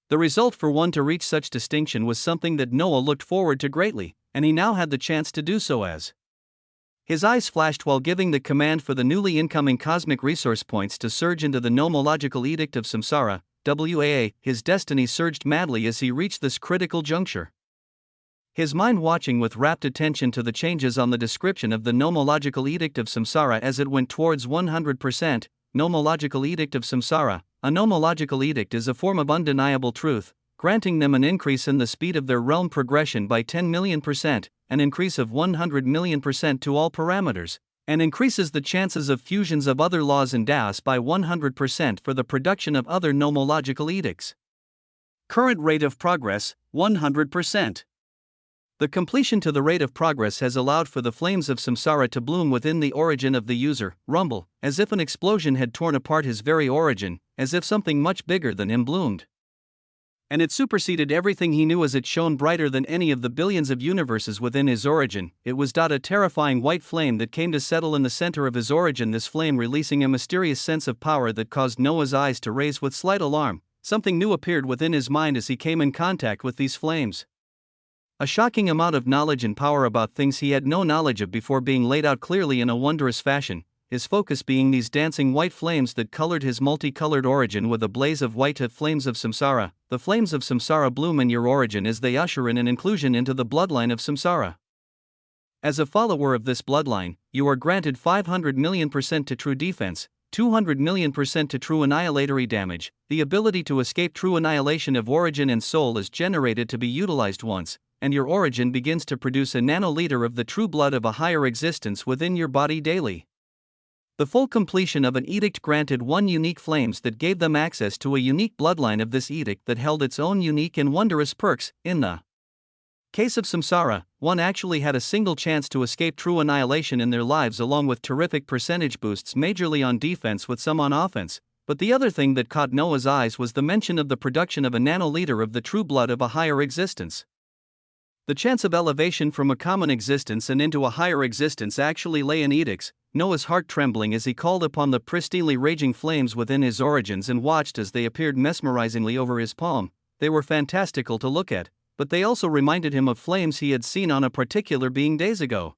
The result for one to reach such distinction was something that Noah looked forward to greatly, and he now had the chance to do so as his eyes flashed while giving the command for the newly incoming cosmic resource points to surge into the nomological edict of Samsara, WAA. His destiny surged madly as he reached this critical juncture. His mind watching with rapt attention to the changes on the description of the nomological edict of Samsara as it went towards 100%. Nomological edict of Samsara. A nomological edict is a form of undeniable truth, granting them an increase in the speed of their realm progression by 10 million%, an increase of 100 million% to all parameters, and increases the chances of fusions of other laws and DAOs by 100% for the production of other nomological edicts. Current rate of progress, 100%. The completion to the rate of progress has allowed for the flames of Samsara to bloom within the origin of the user, rumble, as if an explosion had torn apart his very origin, as if something much bigger than him bloomed. And it superseded everything he knew as it shone brighter than any of the billions of universes within his origin. It was a terrifying white flame that came to settle in the center of his origin, this flame releasing a mysterious sense of power that caused Noah's eyes to raise with slight alarm. Something new appeared within his mind as he came in contact with these flames. A shocking amount of knowledge and power about things he had no knowledge of before being laid out clearly in a wondrous fashion, his focus being these dancing white flames that colored his multicolored origin with a blaze of white flames of Samsara. The flames of Samsara bloom in your origin as they usher in an inclusion into the bloodline of Samsara. As a follower of this bloodline, you are granted 500 million% to true defense, 200 million% to true annihilatory damage. The ability to escape true annihilation of origin and soul is generated to be utilized once, and your origin begins to produce a nanoliter of the true blood of a higher existence within your body daily. The full completion of an edict granted one unique flames that gave them access to a unique bloodline of this edict that held its own unique and wondrous perks. In the case of Samsara, one actually had a single chance to escape true annihilation in their lives, along with terrific percentage boosts majorly on defense with some on offense. But the other thing that caught Noah's eyes was the mention of the production of a nanoliter of the true blood of a higher existence. The chance of elevation from a common existence and into a higher existence actually lay in edicts. Noah's heart trembling as he called upon the pristinely raging flames within his origins and watched as they appeared mesmerizingly over his palm. They were fantastical to look at, but they also reminded him of flames he had seen on a particular being days ago.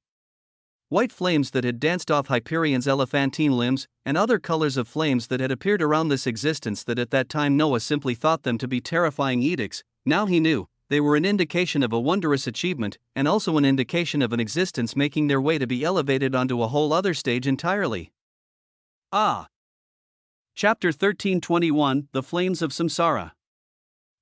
White flames that had danced off Hyperion's elephantine limbs, and other colors of flames that had appeared around this existence that at that time Noah simply thought them to be terrifying edicts. Now he knew, they were an indication of a wondrous achievement, and also an indication of an existence making their way to be elevated onto a whole other stage entirely. Chapter 13:21 The Flames of Samsara.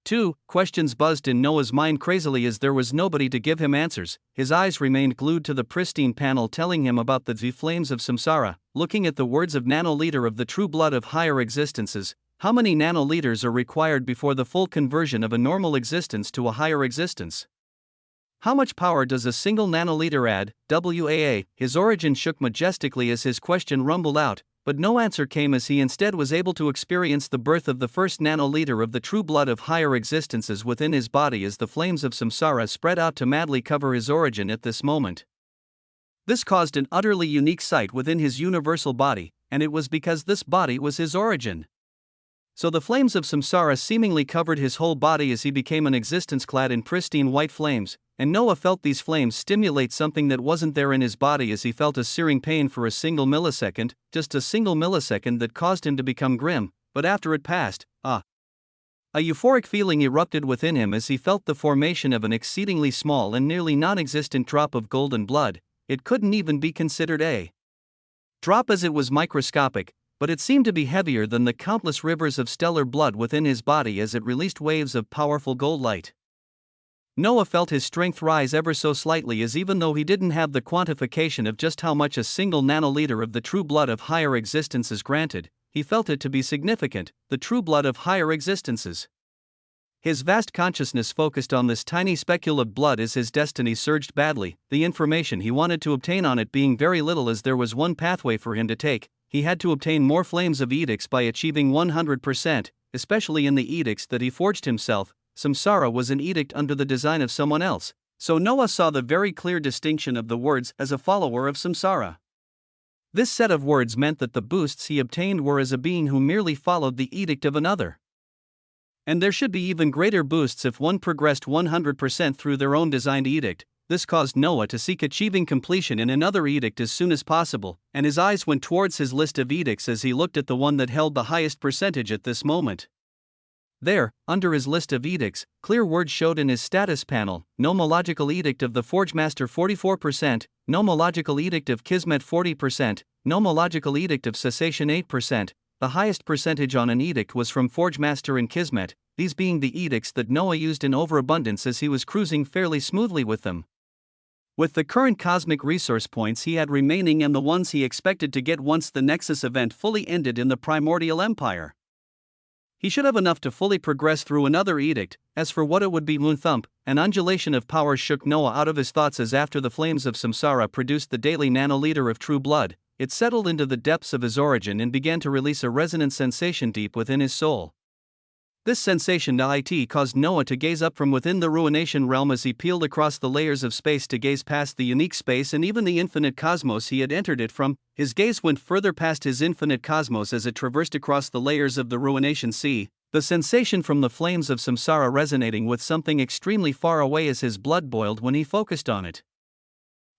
2. Questions buzzed in Noah's mind crazily as there was nobody to give him answers. His eyes remained glued to the pristine panel telling him about the flames of samsara, looking at the words of nanoliter of the true blood of higher existences. How many nanoliters are required before the full conversion of a normal existence to a higher existence? How much power does a single nanoliter add? WAA. His origin shook majestically as his question rumbled out, but no answer came as he instead was able to experience the birth of the first nanoliter of the true blood of higher existences within his body as the flames of samsara spread out to madly cover his origin at this moment. This caused an utterly unique sight within his universal body, and it was because this body was his origin. So the flames of samsara seemingly covered his whole body as he became an existence clad in pristine white flames, and Noah felt these flames stimulate something that wasn't there in his body as he felt a searing pain for a single millisecond, just a single millisecond that caused him to become grim, but after it passed, a euphoric feeling erupted within him as he felt the formation of an exceedingly small and nearly non-existent drop of golden blood. It couldn't even be considered a drop as it was microscopic, but it seemed to be heavier than the countless rivers of stellar blood within his body as it released waves of powerful gold light. Noah felt his strength rise ever so slightly as even though he didn't have the quantification of just how much a single nanoliter of the true blood of higher existences granted, he felt it to be significant, the true blood of higher existences. His vast consciousness focused on this tiny speckle of blood as his destiny surged badly, the information he wanted to obtain on it being very little as there was one pathway for him to take. He had to obtain more flames of edicts by achieving 100%, especially in the edicts that he forged himself. Samsara was an edict under the design of someone else, so Noah saw the very clear distinction of the words as a follower of samsara. This set of words meant that the boosts he obtained were as a being who merely followed the edict of another. And there should be even greater boosts if one progressed 100% through their own designed edict. This caused Noah to seek achieving completion in another edict as soon as possible, and his eyes went towards his list of edicts as he looked at the one that held the highest percentage at this moment. There, under his list of edicts, clear words showed in his status panel: Nomological Edict of the Forgemaster 44%, Nomological Edict of Kismet 40%, Nomological Edict of Cessation 8%. The highest percentage on an edict was from Forgemaster and Kismet, these being the edicts that Noah used in overabundance as he was cruising fairly smoothly with them. With the current cosmic resource points he had remaining and the ones he expected to get once the Nexus event fully ended in the Primordial Empire, he should have enough to fully progress through another edict. As for what it would be, thump, an undulation of power shook Noah out of his thoughts as after the flames of samsara produced the daily nanoliter of true blood, it settled into the depths of his origin and began to release a resonant sensation deep within his soul. This sensation caused Noah to gaze up from within the ruination realm as he peeled across the layers of space to gaze past the unique space and even the infinite cosmos he had entered it from. His gaze went further past his infinite cosmos as it traversed across the layers of the ruination sea, the sensation from the flames of samsara resonating with something extremely far away as his blood boiled when he focused on it.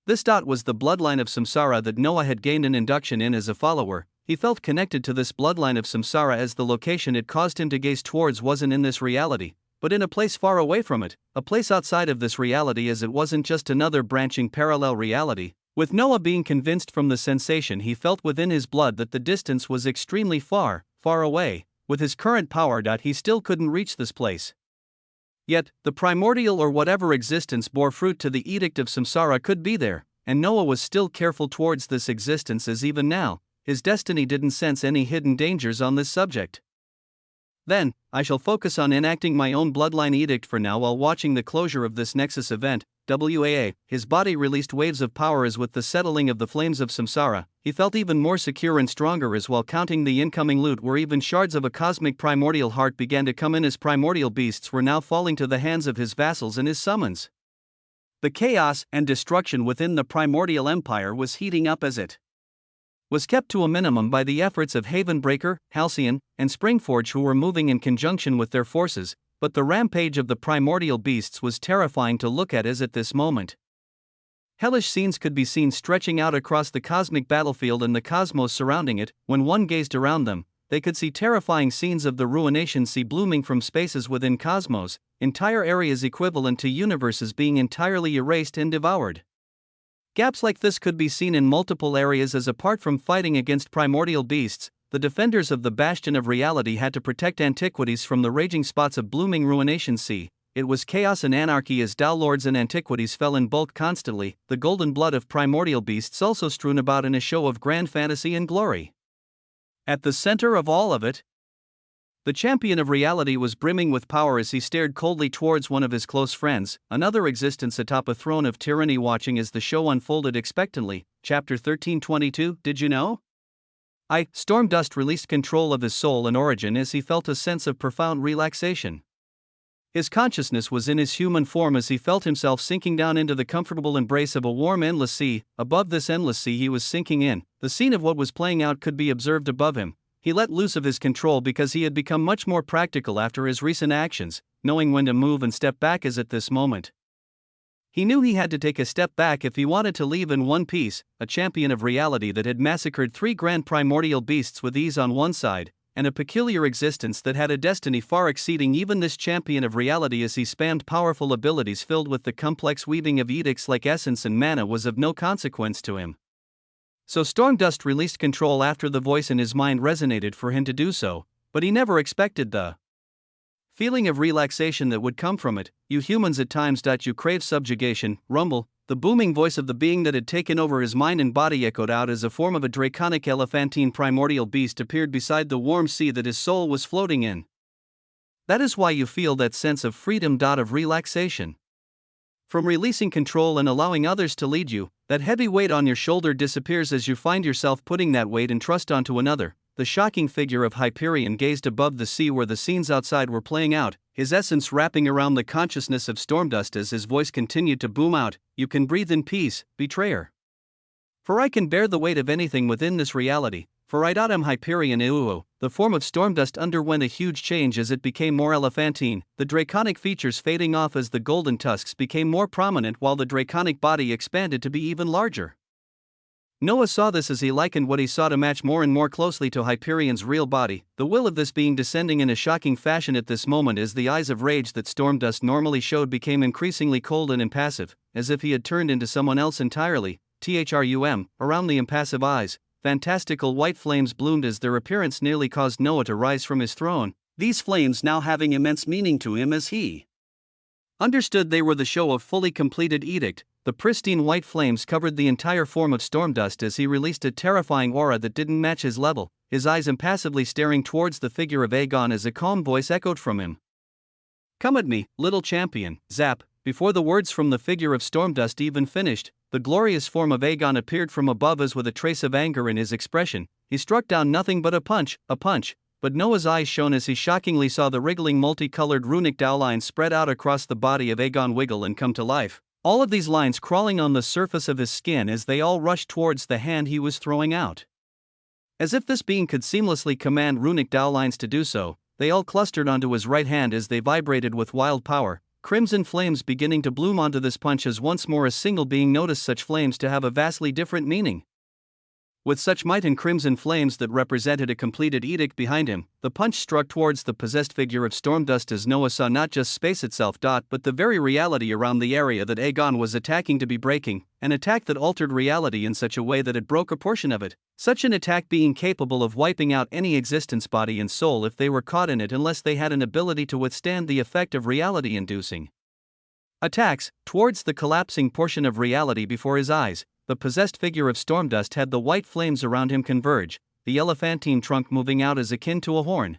This was the bloodline of samsara that Noah had gained an induction in as a follower. He felt connected to this bloodline of samsara as the location it caused him to gaze towards wasn't in this reality, but in a place far away from it, a place outside of this reality as it wasn't just another branching parallel reality. With Noah being convinced from the sensation he felt within his blood that the distance was extremely far, far away, with his current power he still couldn't reach this place. Yet, the primordial or whatever existence bore fruit to the edict of samsara could be there, and Noah was still careful towards this existence as even now, his destiny didn't sense any hidden dangers on this subject. Then, I shall focus on enacting my own bloodline edict for now while watching the closure of this Nexus event. WAA, his body released waves of power as with the settling of the flames of samsara, he felt even more secure and stronger as while counting the incoming loot where even shards of a cosmic primordial heart began to come in as primordial beasts were now falling to the hands of his vassals and his summons. The chaos and destruction within the primordial empire was heating up as it was kept to a minimum by the efforts of Havenbreaker, Halcyon, and Springforge who were moving in conjunction with their forces, but the rampage of the primordial beasts was terrifying to look at as at this moment. Hellish scenes could be seen stretching out across the cosmic battlefield and the cosmos surrounding it. When one gazed around them, they could see terrifying scenes of the ruination sea blooming from spaces within cosmos, entire areas equivalent to universes being entirely erased and devoured. Gaps like this could be seen in multiple areas as apart from fighting against primordial beasts, the defenders of the bastion of reality had to protect antiquities from the raging spots of blooming ruination sea. It was chaos and anarchy as downlords and antiquities fell in bulk constantly, the golden blood of primordial beasts also strewn about in a show of grand fantasy and glory. At the center of all of it, the champion of reality was brimming with power as he stared coldly towards one of his close friends, another existence atop a throne of tyranny watching as the show unfolded expectantly. Chapter 1322, Did you know? Stormdust released control of his soul and origin as he felt a sense of profound relaxation. His consciousness was in his human form as he felt himself sinking down into the comfortable embrace of a warm endless sea. Above this endless sea he was sinking in, the scene of what was playing out could be observed above him. He let loose of his control because he had become much more practical after his recent actions, knowing when to move and step back as at this moment. He knew he had to take a step back if he wanted to leave in one piece, a champion of reality that had massacred 3 grand primordial beasts with ease on one side, and a peculiar existence that had a destiny far exceeding even this champion of reality as he spammed powerful abilities filled with the complex weaving of edicts like essence and mana was of no consequence to him. So Stormdust released control after the voice in his mind resonated for him to do so, but he never expected the feeling of relaxation that would come from it. You humans at times. You crave subjugation, rumble. The booming voice of the being that had taken over his mind and body echoed out as a form of a draconic elephantine primordial beast appeared beside the warm sea that his soul was floating in. That is why you feel that sense of freedom. Of relaxation. From releasing control and allowing others to lead you, that heavy weight on your shoulder disappears as you find yourself putting that weight and trust onto another. The shocking figure of Hyperion gazed above the sea where the scenes outside were playing out, his essence wrapping around the consciousness of Stormdust as his voice continued to boom out, "You can breathe in peace, betrayer. For I can bear the weight of anything within this reality, for I am Hyperion Iuo." The form of Stormdust underwent a huge change as it became more elephantine, the draconic features fading off as the golden tusks became more prominent while the draconic body expanded to be even larger. Noah saw this as he likened what he saw to match more and more closely to Hyperion's real body, the will of this being descending in a shocking fashion at this moment as the eyes of rage that Stormdust normally showed became increasingly cold and impassive, as if he had turned into someone else entirely. Around the impassive eyes, fantastical white flames bloomed as their appearance nearly caused Noah to rise from his throne, these flames now having immense meaning to him as he understood they were the show of fully completed edict. The pristine white flames covered the entire form of Stormdust as he released a terrifying aura that didn't match his level, his eyes impassively staring towards the figure of Aegon as a calm voice echoed from him. "Come at me, little champion." Zap! Before the words from the figure of Stormdust even finished, the glorious form of Aegon appeared from above as with a trace of anger in his expression. He struck down nothing but a punch, but Noah's eyes shone as he shockingly saw the wriggling multicolored runic dowlines spread out across the body of Aegon wiggle and come to life. All of these lines crawling on the surface of his skin as they all rushed towards the hand he was throwing out. As if this being could seamlessly command runic dowlines to do so, they all clustered onto his right hand as they vibrated with wild power, crimson flames beginning to bloom onto this punch as once more a single being noticed such flames to have a vastly different meaning. With such might and crimson flames that represented a completed edict behind him, the punch struck towards the possessed figure of Stormdust as Noah saw not just space itself, but the very reality around the area that Aegon was attacking to be breaking, an attack that altered reality in such a way that it broke a portion of it, such an attack being capable of wiping out any existence body and soul if they were caught in it unless they had an ability to withstand the effect of reality-inducing attacks. Towards the collapsing portion of reality before his eyes, the possessed figure of Stormdust had the white flames around him converge, the elephantine trunk moving out as akin to a horn.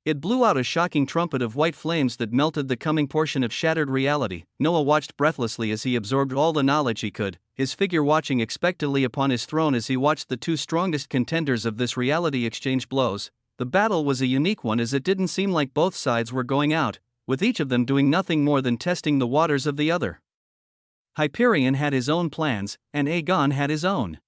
It blew out a shocking trumpet of white flames that melted the coming portion of shattered reality. Noah watched breathlessly as he absorbed all the knowledge he could, his figure watching expectantly upon his throne as he watched the two strongest contenders of this reality exchange blows. The battle was a unique one as it didn't seem like both sides were going out, with each of them doing nothing more than testing the waters of the other. Hyperion had his own plans, and Aegon had his own.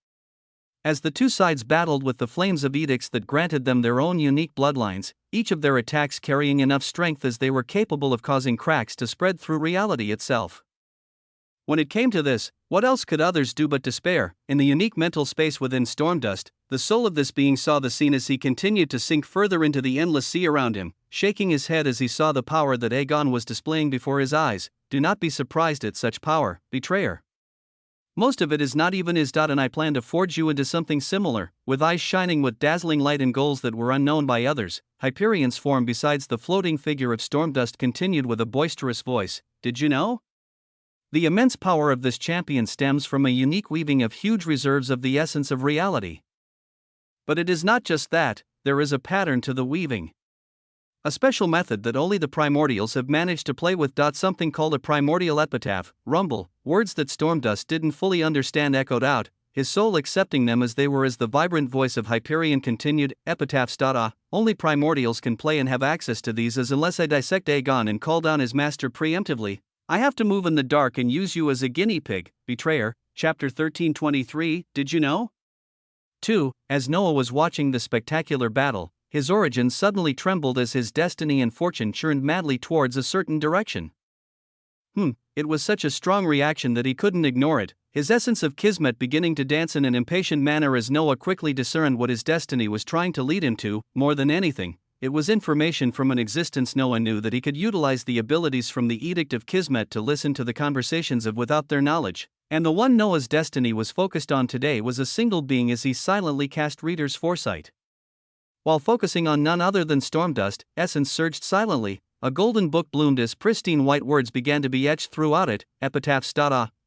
As the two sides battled with the flames of edicts that granted them their own unique bloodlines, each of their attacks carrying enough strength as they were capable of causing cracks to spread through reality itself. When it came to this, what else could others do but despair? In the unique mental space within Stormdust, the soul of this being saw the scene as he continued to sink further into the endless sea around him, shaking his head as he saw the power that Aegon was displaying before his eyes. Do not be surprised at such power, betrayer. Most of it is not even his. And I plan to forge you into something similar, with eyes shining with dazzling light and goals that were unknown by others. Hyperion's form besides the floating figure of Stormdust continued with a boisterous voice. Did you know? The immense power of this champion stems from a unique weaving of huge reserves of the essence of reality. But it is not just that, there is a pattern to the weaving. A special method that only the primordials have managed to play with. Something called a primordial epitaph, rumble, words that Stormdust didn't fully understand echoed out, his soul accepting them as they were as the vibrant voice of Hyperion continued, epitaphs. Only primordials can play and have access to these as unless I dissect Aegon and call down his master preemptively. I have to move in the dark and use you as a guinea pig, betrayer. Chapter 13:23, did you know? 2. As Noah was watching the spectacular battle, his origins suddenly trembled as his destiny and fortune churned madly towards a certain direction. It was such a strong reaction that he couldn't ignore it, his essence of kismet beginning to dance in an impatient manner as Noah quickly discerned what his destiny was trying to lead him to. More than anything, it was information from an existence Noah knew that he could utilize the abilities from the Edict of Kismet to listen to the conversations of without their knowledge, and the one Noah's destiny was focused on today was a single being as he silently cast readers' foresight. While focusing on none other than Stormdust, essence surged silently, a golden book bloomed as pristine white words began to be etched throughout it, epitaphs.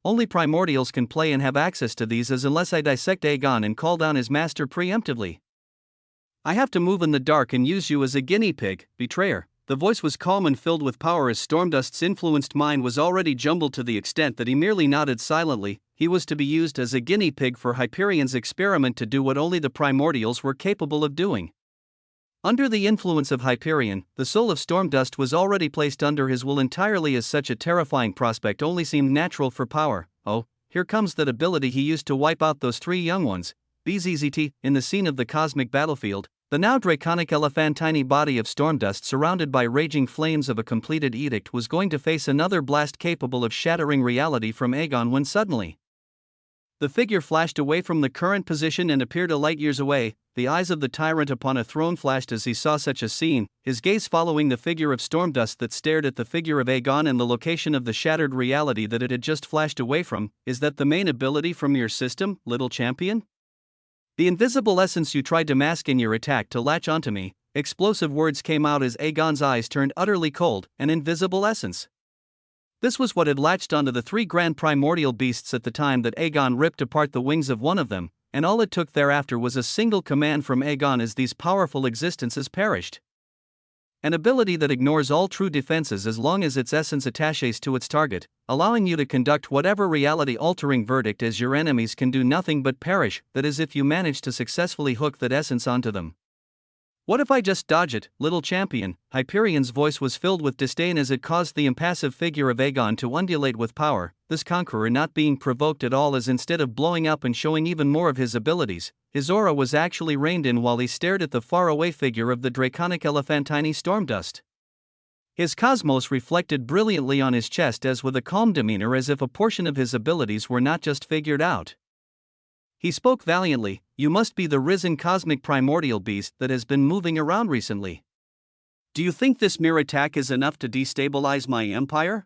Only primordials can play and have access to these as unless I dissect Aegon and call down his master preemptively. I have to move in the dark and use you as a guinea pig, betrayer. The voice was calm and filled with power as Stormdust's influenced mind was already jumbled to the extent that he merely nodded silently. He was to be used as a guinea pig for Hyperion's experiment to do what only the primordials were capable of doing. Under the influence of Hyperion, the soul of Stormdust was already placed under his will entirely as such a terrifying prospect only seemed natural for power. Oh, here comes that ability he used to wipe out those 3 young ones. BZZT, in the scene of the cosmic battlefield, the now draconic elephantine body of Stormdust surrounded by raging flames of a completed edict was going to face another blast capable of shattering reality from Aegon when suddenly the figure flashed away from the current position and appeared a light years away. The eyes of the tyrant upon a throne flashed as he saw such a scene, his gaze following the figure of Stormdust that stared at the figure of Aegon and the location of the shattered reality that it had just flashed away from. Is that the main ability from your system, little champion? The invisible essence you tried to mask in your attack to latch onto me. Explosive words came out as Aegon's eyes turned utterly cold. An invisible essence. This was what had latched onto the 3 grand primordial beasts at the time that Aegon ripped apart the wings of one of them, and all it took thereafter was a single command from Aegon as these powerful existences perished. An ability that ignores all true defenses as long as its essence attaches to its target, allowing you to conduct whatever reality-altering verdict as your enemies can do nothing but perish, that is if you manage to successfully hook that essence onto them. What if I just dodge it, little champion? Hyperion's voice was filled with disdain as it caused the impassive figure of Aegon to undulate with power, this conqueror not being provoked at all as instead of blowing up and showing even more of his abilities, his aura was actually reined in while he stared at the faraway figure of the draconic elephantine Stormdust. His cosmos reflected brilliantly on his chest as with a calm demeanor as if a portion of his abilities were not just figured out. He spoke valiantly. You must be the risen cosmic primordial beast that has been moving around recently. Do you think this mere attack is enough to destabilize my empire?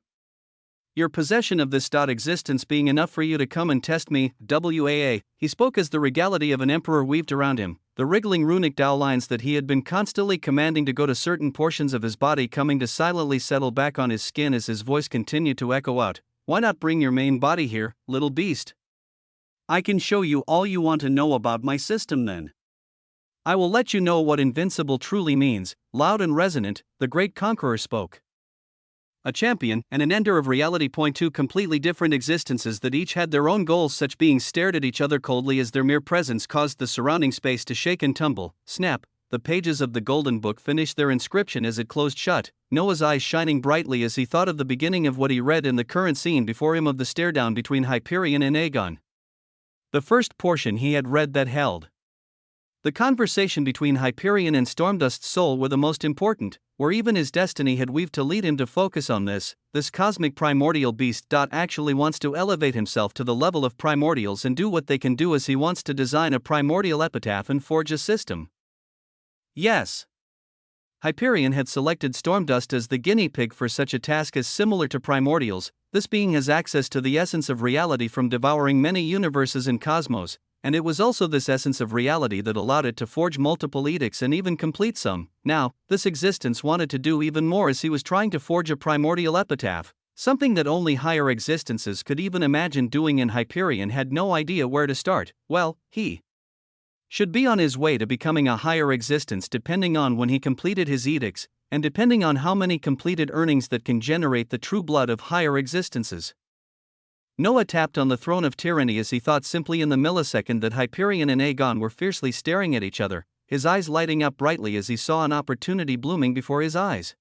Your possession of this existence being enough for you to come and test me, WAA. He spoke as the regality of an emperor weaved around him, the wriggling runic lines that he had been constantly commanding to go to certain portions of his body coming to silently settle back on his skin as his voice continued to echo out. Why not bring your main body here, little beast? I can show you all you want to know about my system then. I will let you know what invincible truly means. Loud and resonant, the great conqueror spoke. A champion and an ender of reality. 2 completely different existences that each had their own goals. Such beings stared at each other coldly as their mere presence caused the surrounding space to shake and tumble. Snap, the pages of the golden book finished their inscription as it closed shut, Noah's eyes shining brightly as he thought of the beginning of what he read in the current scene before him of the stare-down between Hyperion and Aegon. The first portion he had read that held The conversation between Hyperion and Stormdust's soul were the most important, where even his destiny had weaved to lead him to focus on this cosmic primordial beast. Actually wants to elevate himself to the level of primordials and do what they can do, as he wants to design a primordial epitaph and forge a system. Yes. Hyperion had selected Stormdust as the guinea pig for such a task, as similar to primordials, this being has access to the essence of reality from devouring many universes and cosmos, and it was also this essence of reality that allowed it to forge multiple edicts and even complete some. Now, this existence wanted to do even more, as he was trying to forge a primordial epitaph, something that only higher existences could even imagine doing, and Hyperion had no idea where to start. Well, he should be on his way to becoming a higher existence depending on when he completed his edicts, and depending on how many completed earnings that can generate the true blood of higher existences. Noah tapped on the throne of tyranny as he thought simply in the millisecond that Hyperion and Aegon were fiercely staring at each other, his eyes lighting up brightly as he saw an opportunity blooming before his eyes.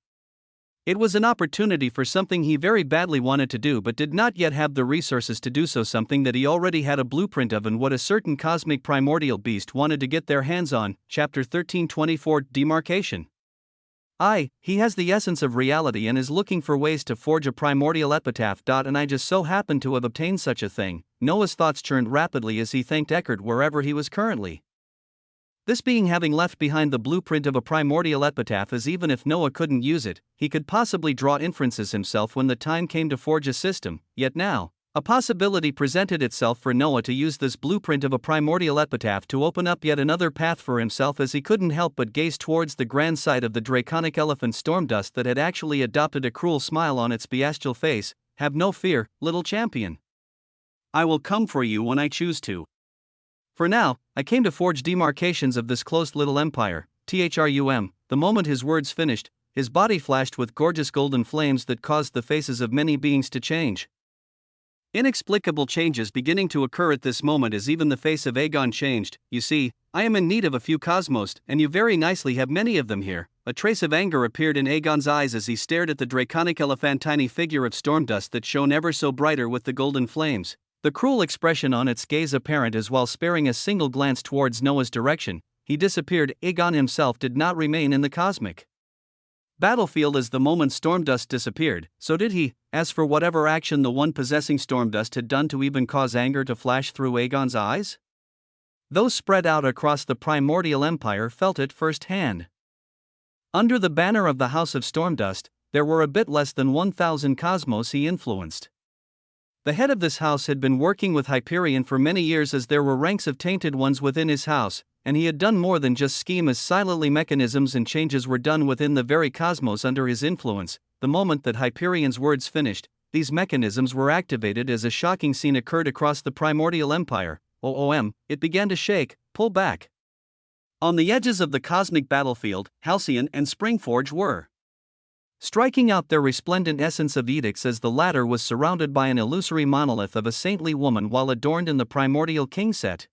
It was an opportunity for something he very badly wanted to do but did not yet have the resources to do so, something that he already had a blueprint of, and what a certain cosmic primordial beast wanted to get their hands on. Chapter 1324 Demarcation. He has the essence of reality and is looking for ways to forge a primordial epitaph. And I just so happen to have obtained such a thing. Noah's thoughts churned rapidly as he thanked Eckert wherever he was currently. This being having left behind the blueprint of a primordial epitaph, as even if Noah couldn't use it, he could possibly draw inferences himself when the time came to forge a system. Yet now, a possibility presented itself for Noah to use this blueprint of a primordial epitaph to open up yet another path for himself, as he couldn't help but gaze towards the grand sight of the draconic elephant Stormdust that had actually adopted a cruel smile on its bestial face. Have no fear, little champion. I will come for you when I choose to. For now, I came to forge demarcations of this close little empire. Trum. The moment his words finished, his body flashed with gorgeous golden flames that caused the faces of many beings to change. Inexplicable changes beginning to occur at this moment, as even the face of Aegon changed. You see, I am in need of a few cosmos, and you very nicely have many of them here. A trace of anger appeared in Aegon's eyes as he stared at the draconic elephantine figure of Stormdust that shone ever so brighter with the golden flames. The cruel expression on its gaze apparent, as while sparing a single glance towards Noah's direction, he disappeared. Aegon himself did not remain in the cosmic battlefield as the moment Stormdust disappeared, so did he. As for whatever action the one possessing Stormdust had done to even cause anger to flash through Aegon's eyes, those spread out across the primordial empire felt it firsthand. Under the banner of the House of Stormdust, there were a bit less than 1,000 cosmos he influenced. The head of this house had been working with Hyperion for many years, as there were ranks of tainted ones within his house, and he had done more than just scheme, as silently mechanisms and changes were done within the very cosmos under his influence. The moment that Hyperion's words finished, these mechanisms were activated as a shocking scene occurred across the primordial empire. It began to shake, pull back. On the edges of the cosmic battlefield, Halcyon and Springforge were striking out their resplendent essence of edicts, as the latter was surrounded by an illusory monolith of a saintly woman while adorned in the primordial king set.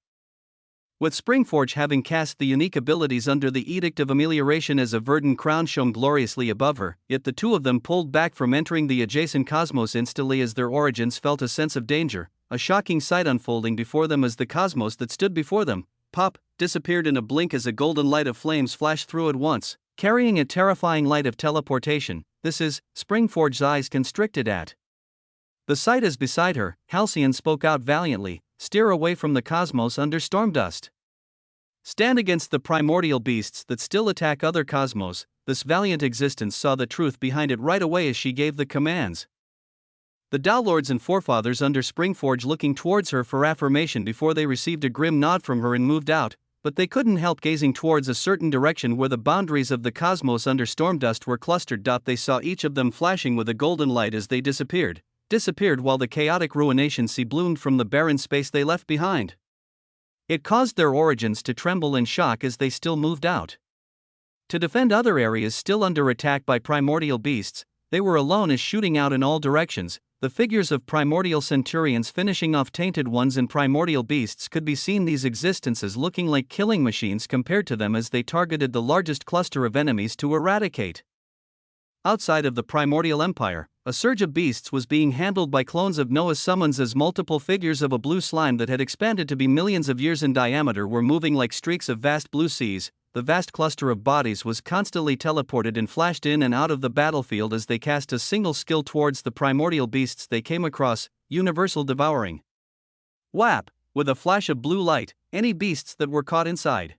With Springforge having cast the unique abilities under the Edict of Amelioration as a verdant crown shone gloriously above her, yet the two of them pulled back from entering the adjacent cosmos instantly as their origins felt a sense of danger, a shocking sight unfolding before them as the cosmos that stood before them, disappeared in a blink as a golden light of flames flashed through at once, carrying a terrifying light of teleportation. This is, Springforge's eyes constricted at the sight as beside her, Halcyon spoke out valiantly, steer away from the cosmos under Stormdust. Stand against the primordial beasts that still attack other cosmos. This valiant existence saw the truth behind it right away as she gave the commands. The Dowlords and forefathers under Springforge looking towards her for affirmation before they received a grim nod from her and moved out, but they couldn't help gazing towards a certain direction where the boundaries of the cosmos under Stormdust were clustered. They saw each of them flashing with a golden light as they disappeared while the chaotic ruination sea bloomed from the barren space they left behind. It caused their origins to tremble in shock as they still moved out to defend other areas still under attack by primordial beasts. They were alone as shooting out in all directions. The figures of primordial centurions finishing off tainted ones and primordial beasts could be seen, these existences looking like killing machines compared to them as they targeted the largest cluster of enemies to eradicate. Outside of the primordial empire, a surge of beasts was being handled by clones of Noah's summons as multiple figures of a blue slime that had expanded to be millions of years in diameter were moving like streaks of vast blue seas. The vast cluster of bodies was constantly teleported and flashed in and out of the battlefield as they cast a single skill towards the primordial beasts they came across, universal devouring. Whap! With a flash of blue light, any beasts that were caught inside.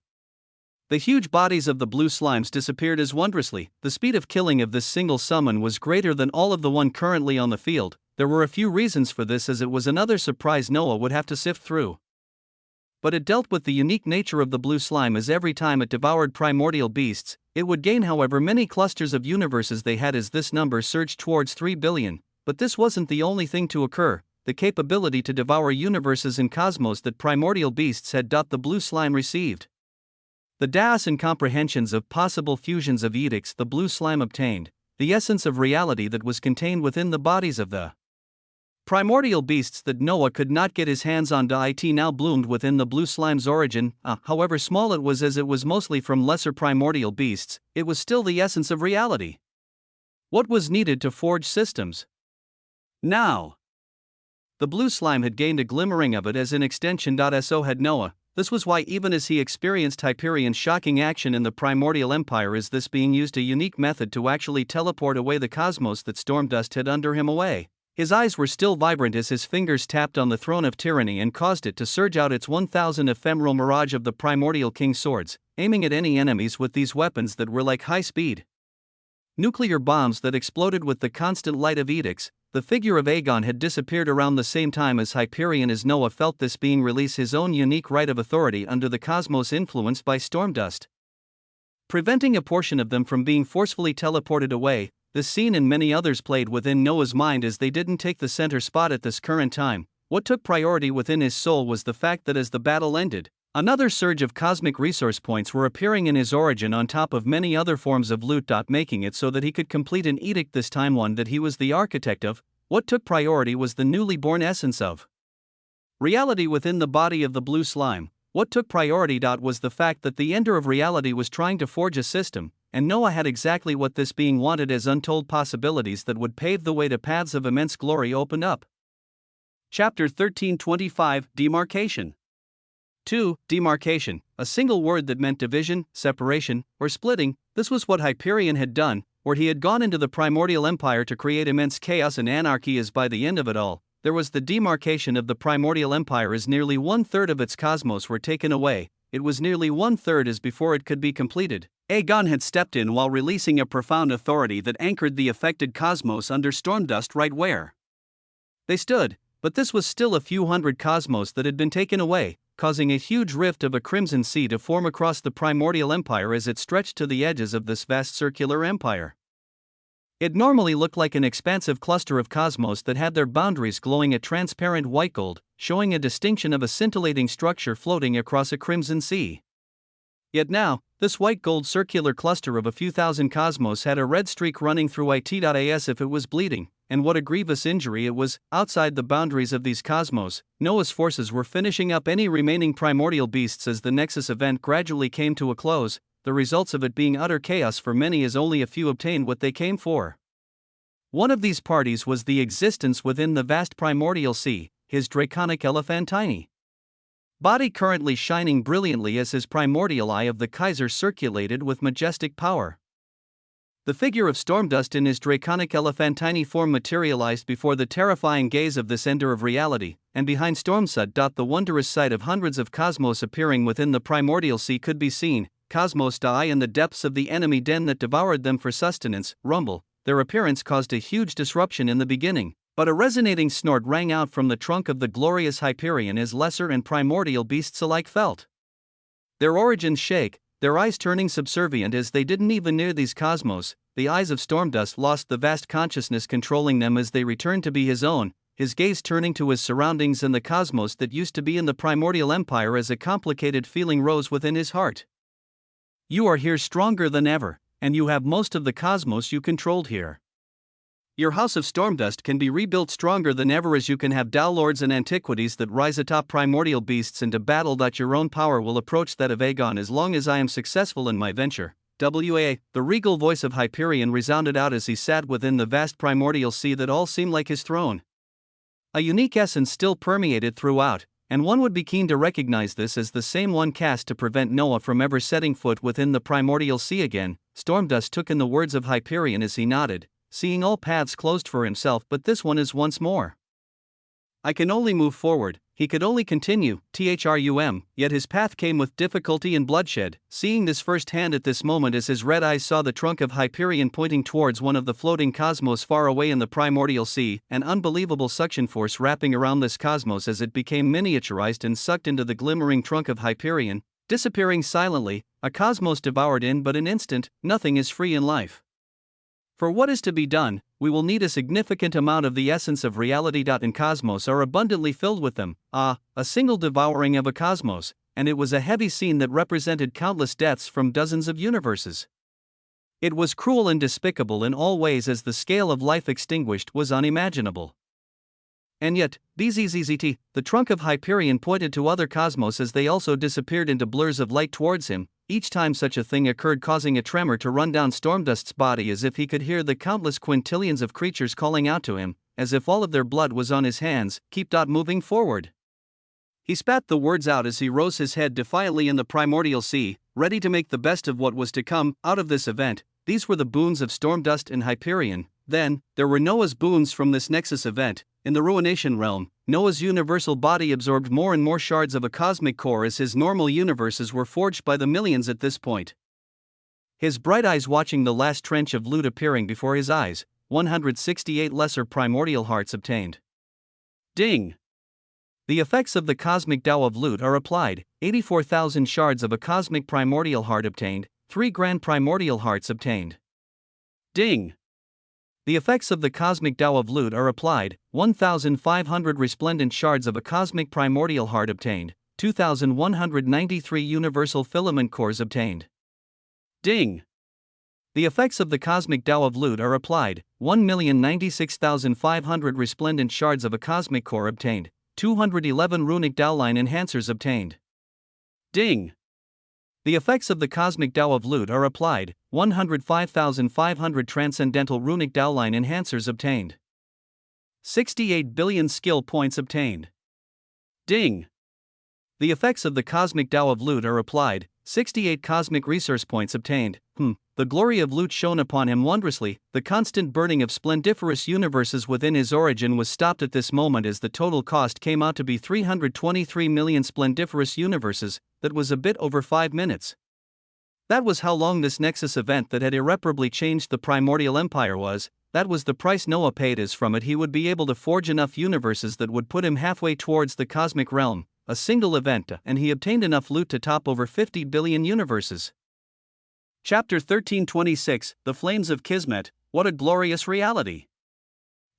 The huge bodies of the blue slimes disappeared as wondrously. The speed of killing of this single summon was greater than all of the one currently on the field. There were a few reasons for this, as it was another surprise Noah would have to sift through. But it dealt with the unique nature of the blue slime, as every time it devoured primordial beasts, it would gain however many clusters of universes they had, as this number surged towards 3 billion. But this wasn't the only thing to occur. The capability to devour universes in cosmos that primordial beasts had. The blue slime received the data and comprehensions of possible fusions of edicts the blue slime obtained, the essence of reality that was contained within the bodies of the primordial beasts that Noah could not get his hands on. It now bloomed within the blue slime's origin. However small it was, as it was mostly from lesser primordial beasts, it was still the essence of reality. What was needed to forge systems? Now, the blue slime had gained a glimmering of it as an extension. So had Noah. This was why, even as he experienced Hyperion's shocking action in the primordial empire, is this being used a unique method to actually teleport away the cosmos that Stormdust had under him away. His eyes were still vibrant as his fingers tapped on the throne of tyranny and caused it to surge out its 1,000 ephemeral mirage of the primordial king swords, aiming at any enemies with these weapons that were like high-speed nuclear bombs that exploded with the constant light of edicts. The figure of Aegon had disappeared around the same time as Hyperion, as Noah felt this being release his own unique right of authority under the cosmos influenced by Stormdust, preventing a portion of them from being forcefully teleported away. This scene and many others played within Noah's mind as they didn't take the center spot at this current time. What took priority within his soul was the fact that as the battle ended, another surge of cosmic resource points were appearing in his origin on top of many other forms of loot, making it so that he could complete an edict, this time one that he was the architect of. What took priority was the newly born essence of reality within the body of the blue slime. What took priority was the fact that the ender of reality was trying to forge a system, and Noah had exactly what this being wanted, as untold possibilities that would pave the way to paths of immense glory opened up. Chapter 13:25 Demarcation. 2. Demarcation, a single word that meant division, separation, or splitting. This was what Hyperion had done, where he had gone into the primordial empire to create immense chaos and anarchy, as by the end of it all, there was the demarcation of the primordial empire, as nearly 1/3 of its cosmos were taken away. It was nearly 1/3 as before it could be completed. Aegon had stepped in while releasing a profound authority that anchored the affected cosmos under Stormdust right where they stood, but this was still a few hundred cosmos that had been taken away, causing a huge rift of a crimson sea to form across the primordial empire as it stretched to the edges of this vast circular empire. It normally looked like an expansive cluster of cosmos that had their boundaries glowing a transparent white gold, showing a distinction of a scintillating structure floating across a crimson sea. Yet now, this white gold circular cluster of a few thousand cosmos had a red streak running through it as if it was bleeding, and what a grievous injury it was. Outside the boundaries of these cosmos, Noah's forces were finishing up any remaining primordial beasts as the Nexus event gradually came to a close, the results of it being utter chaos for many, as only a few obtained what they came for. One of these parties was the existence within the vast primordial sea, his draconic elephantine body currently shining brilliantly as his primordial eye of the Kaiser circulated with majestic power. The figure of Stormdust in his draconic elephantine form materialized before the terrifying gaze of this ender of reality, and behind Stormsud. The wondrous sight of hundreds of cosmos appearing within the primordial sea could be seen. Cosmos die in the depths of the enemy den that devoured them for sustenance. Rumble. Their appearance caused a huge disruption in the beginning, but a resonating snort rang out from the trunk of the glorious Hyperion as lesser and primordial beasts alike felt their origins shake, their eyes turning subservient as they didn't even near these cosmos. The eyes of Stormdust lost the vast consciousness controlling them as they returned to be his own, his gaze turning to his surroundings and the cosmos that used to be in the primordial empire as a complicated feeling rose within his heart. You are here stronger than ever, and you have most of the cosmos you controlled here. Your house of Stormdust can be rebuilt stronger than ever as you can have Dowlords and antiquities that rise atop primordial beasts into battle. Your own power will approach that of Aegon as long as I am successful in my venture. The regal voice of Hyperion resounded out as he sat within the vast primordial sea that all seemed like his throne. A unique essence still permeated throughout, and one would be keen to recognize this as the same one cast to prevent Noah from ever setting foot within the primordial sea again. Stormdust took in the words of Hyperion as he nodded, seeing all paths closed for himself, but this one is once more. I can only move forward, he could only continue, yet his path came with difficulty and bloodshed. Seeing this firsthand at this moment as his red eyes saw the trunk of Hyperion pointing towards one of the floating cosmos far away in the primordial sea, an unbelievable suction force wrapping around this cosmos as it became miniaturized and sucked into the glimmering trunk of Hyperion, disappearing silently, a cosmos devoured in but an instant. Nothing is free in life. For what is to be done, we will need a significant amount of the essence of reality. And cosmos are abundantly filled with them. A single devouring of a cosmos, and it was a heavy scene that represented countless deaths from dozens of universes. It was cruel and despicable in all ways, as the scale of life extinguished was unimaginable. And yet, the trunk of Hyperion pointed to other cosmos as they also disappeared into blurs of light towards him, each time such a thing occurred causing a tremor to run down Stormdust's body, as if he could hear the countless quintillions of creatures calling out to him, as if all of their blood was on his hands. Keep moving forward. He spat the words out as he rose his head defiantly in the primordial sea, ready to make the best of what was to come out of this event. These were the boons of Stormdust and Hyperion. Then, there were Noah's boons from this Nexus event. In the Ruination realm, Noah's universal body absorbed more and more shards of a cosmic core as his normal universes were forged by the millions at this point. His bright eyes watching the last trench of loot appearing before his eyes, 168 lesser primordial hearts obtained. Ding! The effects of the cosmic Tao of loot are applied, 84,000 shards of a cosmic primordial heart obtained, 3 grand primordial hearts obtained. Ding! The effects of the cosmic Tao of loot are applied, 1,500 resplendent shards of a cosmic primordial heart obtained, 2,193 universal filament cores obtained. Ding! The effects of the cosmic Tao of loot are applied, 1,096,500 resplendent shards of a cosmic core obtained, 211 runic Tao line enhancers obtained. Ding! The effects of the cosmic Tao of loot are applied, 105,500 transcendental runic Tao line enhancers obtained. 68 billion skill points obtained. Ding! The effects of the cosmic Tao of loot are applied, 68 cosmic resource points obtained. The glory of loot shone upon him wondrously. The constant burning of splendiferous universes within his origin was stopped at this moment as the total cost came out to be 323 million splendiferous universes. That was a bit over 5 minutes. That was how long this Nexus event that had irreparably changed the primordial empire was. That was the price Noah paid, as from it he would be able to forge enough universes that would put him halfway towards the cosmic realm. A single event, and he obtained enough loot to top over 50 billion universes. Chapter 1326, The Flames of Kismet. What a glorious reality!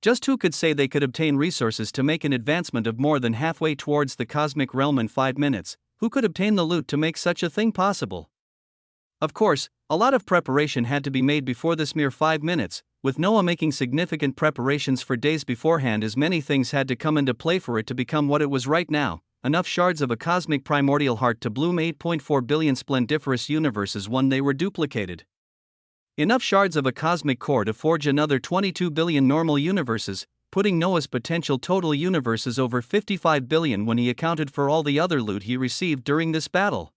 Just who could say they could obtain resources to make an advancement of more than halfway towards the cosmic realm in 5 minutes? Who could obtain the loot to make such a thing possible? Of course, a lot of preparation had to be made before this mere 5 minutes, with Noah making significant preparations for days beforehand, as many things had to come into play for it to become what it was right now. Enough shards of a cosmic primordial heart to bloom 8.4 billion splendiferous universes when they were duplicated. Enough shards of a cosmic core to forge another 22 billion normal universes, putting Noah's potential total universes over 55 billion when he accounted for all the other loot he received during this battle.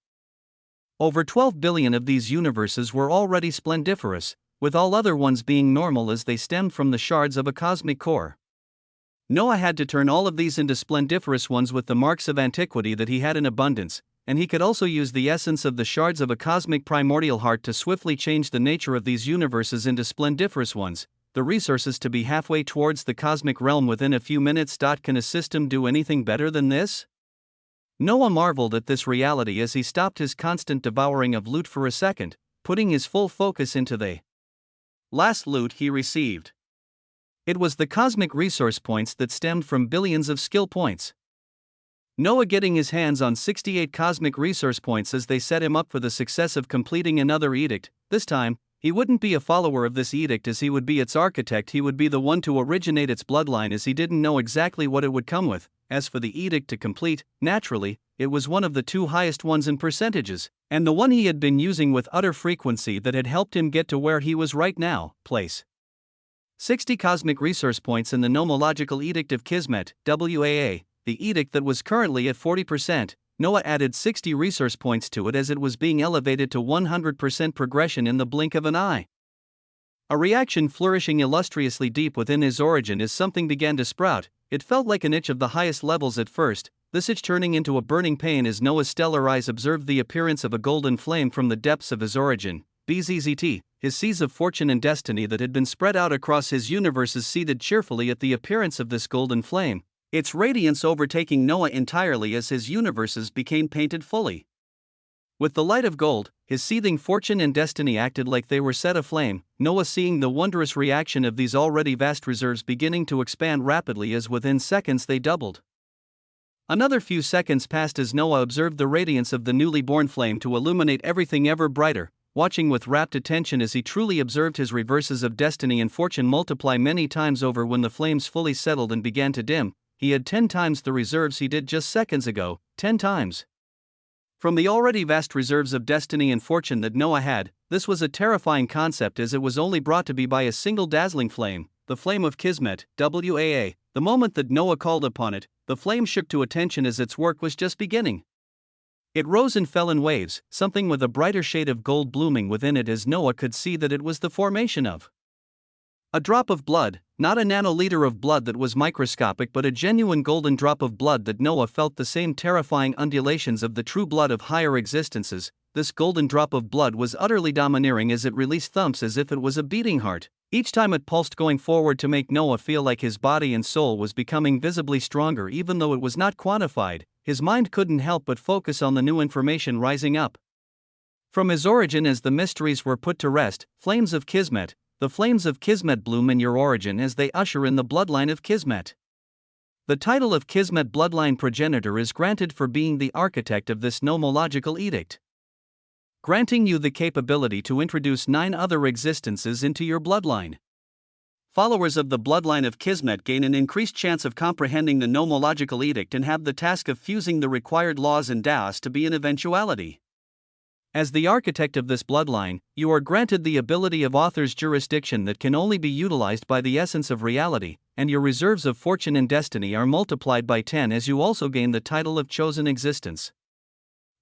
Over 12 billion of these universes were already splendiferous, with all other ones being normal as they stemmed from the shards of a cosmic core. Noah had to turn all of these into splendiferous ones with the marks of antiquity that he had in abundance, and he could also use the essence of the shards of a cosmic primordial heart to swiftly change the nature of these universes into splendiferous ones, the resources to be halfway towards the cosmic realm within a few minutes. Can a system do anything better than this? Noah marveled at this reality as he stopped his constant devouring of loot for a second, putting his full focus into the last loot he received. It was the cosmic resource points that stemmed from billions of skill points. Noah getting his hands on 68 cosmic resource points as they set him up for the success of completing another edict. This time, he wouldn't be a follower of this edict as he would be its architect. He would be the one to originate its bloodline, as he didn't know exactly what it would come with. As for the edict to complete, naturally, it was one of the two highest ones in percentages, and the one he had been using with utter frequency that had helped him get to where he was right now, place 60 cosmic resource points in the Nomological Edict of Kismet, WAA, the edict that was currently at 40%. Noah added 60 resource points to it as it was being elevated to 100% progression in the blink of an eye. A reaction flourishing illustriously deep within his origin as something began to sprout. It felt like an itch of the highest levels at first, this itch turning into a burning pain as Noah's stellar eyes observed the appearance of a golden flame from the depths of his origin. BZZT, his seas of fortune and destiny that had been spread out across his universes seethed cheerfully at the appearance of this golden flame, its radiance overtaking Noah entirely as his universes became painted fully. With the light of gold, his seething fortune and destiny acted like they were set aflame, Noah seeing the wondrous reaction of these already vast reserves beginning to expand rapidly as within seconds they doubled. Another few seconds passed as Noah observed the radiance of the newly born flame to illuminate everything ever brighter, watching with rapt attention as he truly observed his reverses of destiny and fortune multiply many times over. When the flames fully settled and began to dim, he had 10 times the reserves he did just seconds ago, 10 times. From the already vast reserves of destiny and fortune that Noah had, this was a terrifying concept as it was only brought to be by a single dazzling flame, the flame of Kismet, WAA. The moment that Noah called upon it, the flame shook to attention as its work was just beginning. It rose and fell in waves, something with a brighter shade of gold blooming within it as Noah could see that it was the formation of a drop of blood, not a nanoliter of blood that was microscopic but a genuine golden drop of blood that Noah felt the same terrifying undulations of the true blood of higher existences. This golden drop of blood was utterly domineering as it released thumps as if it was a beating heart. Each time it pulsed going forward to make Noah feel like his body and soul was becoming visibly stronger even though it was not quantified. His mind couldn't help but focus on the new information rising up from his origin as the mysteries were put to rest. Flames of Kismet. The flames of Kismet bloom in your origin as they usher in the bloodline of Kismet. The title of Kismet bloodline progenitor is granted for being the architect of this nomological edict, granting you the capability to introduce 9 other existences into your bloodline. Followers of the bloodline of Kismet gain an increased chance of comprehending the nomological edict and have the task of fusing the required laws and Taos to be an eventuality. As the architect of this bloodline, you are granted the ability of author's jurisdiction that can only be utilized by the essence of reality, and your reserves of fortune and destiny are multiplied by 10 as you also gain the title of chosen existence.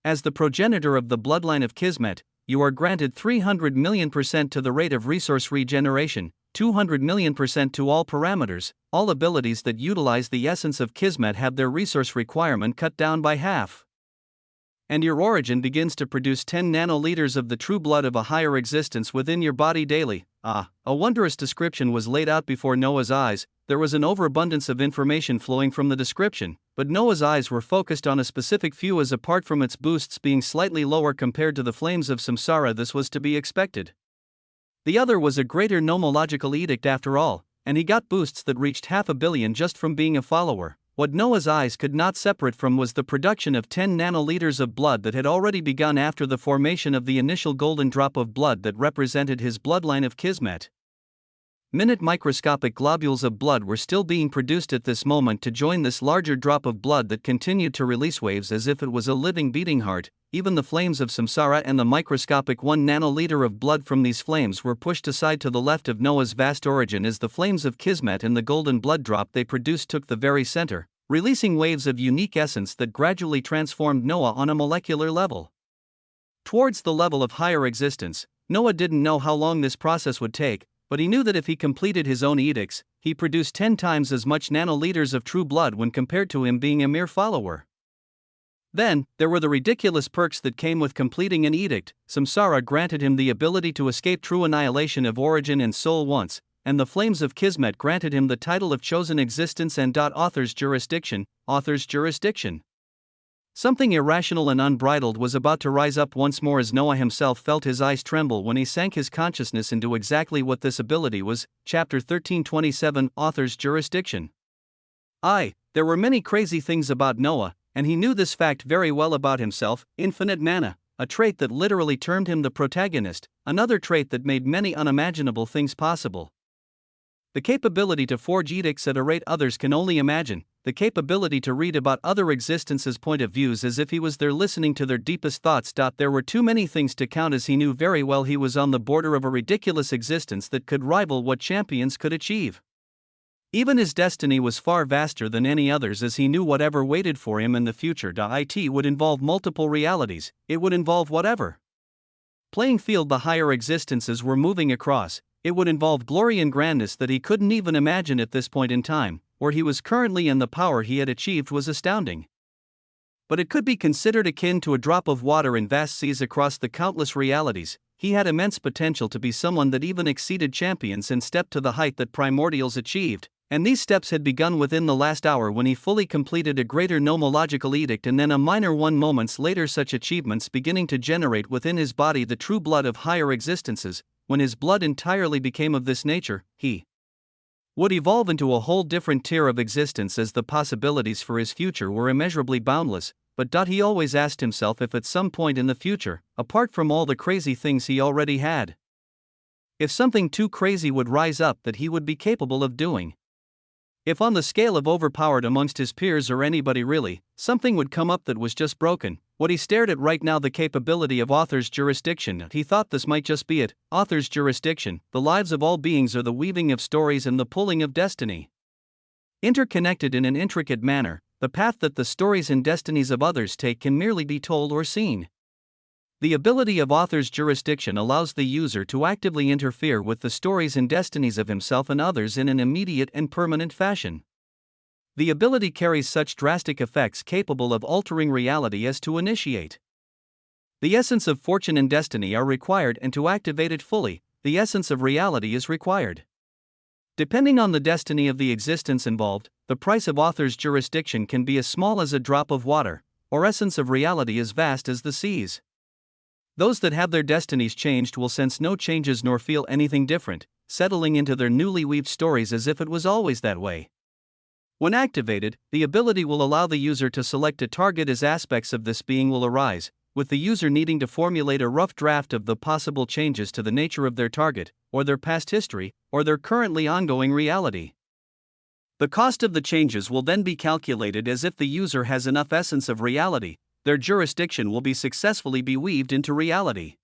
As the progenitor of the bloodline of Kismet, you are granted 300 million% to the rate of resource regeneration, 200 million% to all parameters. All abilities that utilize the essence of Kismet have their resource requirement cut down by half. And your origin begins to produce 10 nanoliters of the true blood of a higher existence within your body daily. A wondrous description was laid out before Noah's eyes. There was an overabundance of information flowing from the description, but Noah's eyes were focused on a specific few as apart from its boosts being slightly lower compared to the flames of samsara, this was to be expected. The other was a greater nomological edict after all, and he got boosts that reached 500 million just from being a follower. What Noah's eyes could not separate from was the production of 10 nanoliters of blood that had already begun after the formation of the initial golden drop of blood that represented his bloodline of Kismet. Minute microscopic globules of blood were still being produced at this moment to join this larger drop of blood that continued to release waves as if it was a living beating heart. Even the flames of samsara and the microscopic 1 nanoliter of blood from these flames were pushed aside to the left of Noah's vast origin as the flames of Kismet and the golden blood drop they produced took the very center, releasing waves of unique essence that gradually transformed Noah on a molecular level towards the level of higher existence. Noah didn't know how long this process would take, but he knew that if he completed his own edicts, he produced 10 times as much nanoliters of true blood when compared to him being a mere follower. Then, there were the ridiculous perks that came with completing an edict. Samsara granted him the ability to escape true annihilation of origin and soul once, and the flames of Kismet granted him the title of chosen existence and author's jurisdiction. Something irrational and unbridled was about to rise up once more as Noah himself felt his eyes tremble when he sank his consciousness into exactly what this ability was. Chapter 13:27 Author's Jurisdiction. There were many crazy things about Noah, and he knew this fact very well about himself. Infinite mana, a trait that literally termed him the protagonist, another trait that made many unimaginable things possible. The capability to forge edicts at a rate others can only imagine, the capability to read about other existences' point of views as if he was there listening to their deepest thoughts. There were too many things to count, as he knew very well he was on the border of a ridiculous existence that could rival what champions could achieve. Even his destiny was far vaster than any other's, as he knew whatever waited for him in the future. It would involve multiple realities, it would involve whatever playing field the higher existences were moving across. It would involve glory and grandness that he couldn't even imagine at this point in time. Where he was currently and the power he had achieved was astounding. But it could be considered akin to a drop of water in vast seas across the countless realities. He had immense potential to be someone that even exceeded champions and stepped to the height that primordials achieved, and these steps had begun within the last hour when he fully completed a greater nomological edict, and then a minor one moments later, such achievements beginning to generate within his body the true blood of higher existences. When his blood entirely became of this nature, he would evolve into a whole different tier of existence, as the possibilities for his future were immeasurably boundless. But he always asked himself if at some point in the future, apart from all the crazy things he already had, if something too crazy would rise up that he would be capable of doing. If on the scale of overpowered amongst his peers, or anybody really, something would come up that was just broken. What he stared at right now, the capability of author's jurisdiction. He thought this might just be it. Author's jurisdiction. The lives of all beings are the weaving of stories and the pulling of destiny, interconnected in an intricate manner. The path that the stories and destinies of others take can merely be told or seen. The ability of author's jurisdiction allows the user to actively interfere with the stories and destinies of himself and others in an immediate and permanent fashion. The ability carries such drastic effects capable of altering reality as to initiate. The essence of fortune and destiny are required, and to activate it fully, the essence of reality is required. Depending on the destiny of the existence involved, the price of author's jurisdiction can be as small as a drop of water, or essence of reality as vast as the seas. Those that have their destinies changed will sense no changes nor feel anything different, settling into their newly weaved stories as if it was always that way. When activated, the ability will allow the user to select a target as aspects of this being will arise, with the user needing to formulate a rough draft of the possible changes to the nature of their target, or their past history, or their currently ongoing reality. The cost of the changes will then be calculated as if the user has enough essence of reality. Their jurisdiction will be successfully be weaved into reality.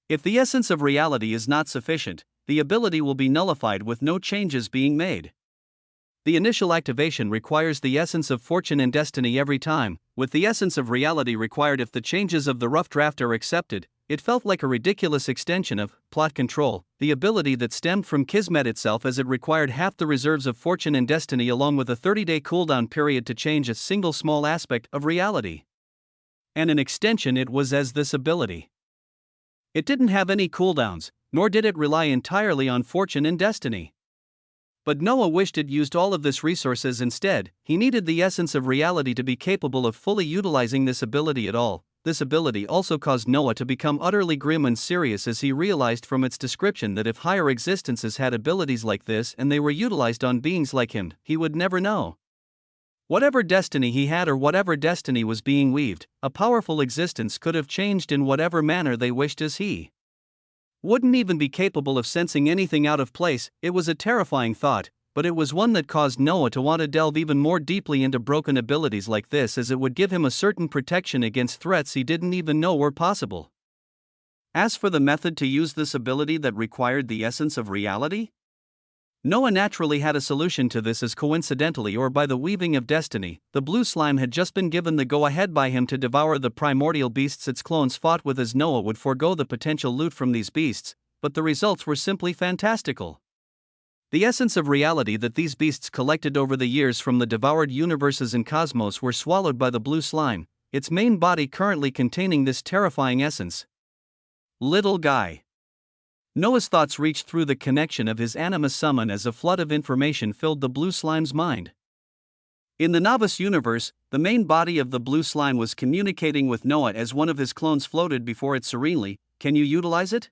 If the essence of reality is not sufficient, the ability will be nullified with no changes being made. The initial activation requires the essence of fortune and destiny every time, with the essence of reality required if the changes of the rough draft are accepted. It felt like a ridiculous extension of plot control, the ability that stemmed from Kismet itself, as it required half the reserves of fortune and destiny along with a 30-day cooldown period to change a single small aspect of reality. And an extension it was as this ability. It didn't have any cooldowns, nor did it rely entirely on fortune and destiny. But Noah wished it used all of this resources instead. He needed the essence of reality to be capable of fully utilizing this ability at all. This ability also caused Noah to become utterly grim and serious, as he realized from its description that if higher existences had abilities like this and they were utilized on beings like him, he would never know. Whatever destiny he had or whatever destiny was being weaved, a powerful existence could have changed in whatever manner they wished, as he wouldn't even be capable of sensing anything out of place. It was a terrifying thought, but it was one that caused Noah to want to delve even more deeply into broken abilities like this, as it would give him a certain protection against threats he didn't even know were possible. As for the method to use this ability that required the essence of reality, Noah naturally had a solution to this, as coincidentally or by the weaving of destiny, the blue slime had just been given the go-ahead by him to devour the primordial beasts its clones fought with, as Noah would forego the potential loot from these beasts, but the results were simply fantastical. The essence of reality that these beasts collected over the years from the devoured universes and cosmos were swallowed by the blue slime, its main body currently containing this terrifying essence. Little guy. Noah's thoughts reached through the connection of his animus summon as a flood of information filled the blue slime's mind. In the novice universe, the main body of the blue slime was communicating with Noah as one of his clones floated before it serenely. Can you utilize it?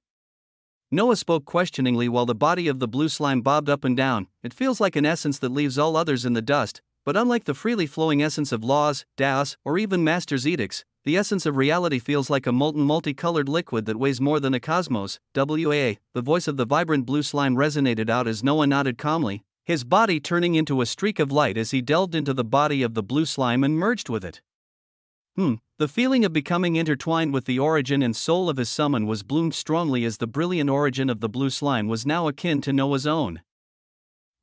Noah spoke questioningly while the body of the blue slime bobbed up and down. It feels like an essence that leaves all others in the dust, but unlike the freely flowing essence of laws, daos, or even master's edicts, the essence of reality feels like a molten multicolored liquid that weighs more than a cosmos. The voice of the vibrant blue slime resonated out as Noah nodded calmly. his body turning into a streak of light as he delved into the body of the blue slime and merged with it. The feeling of becoming intertwined with the origin and soul of his summon was bloomed strongly, as the brilliant origin of the blue slime was now akin to Noah's own.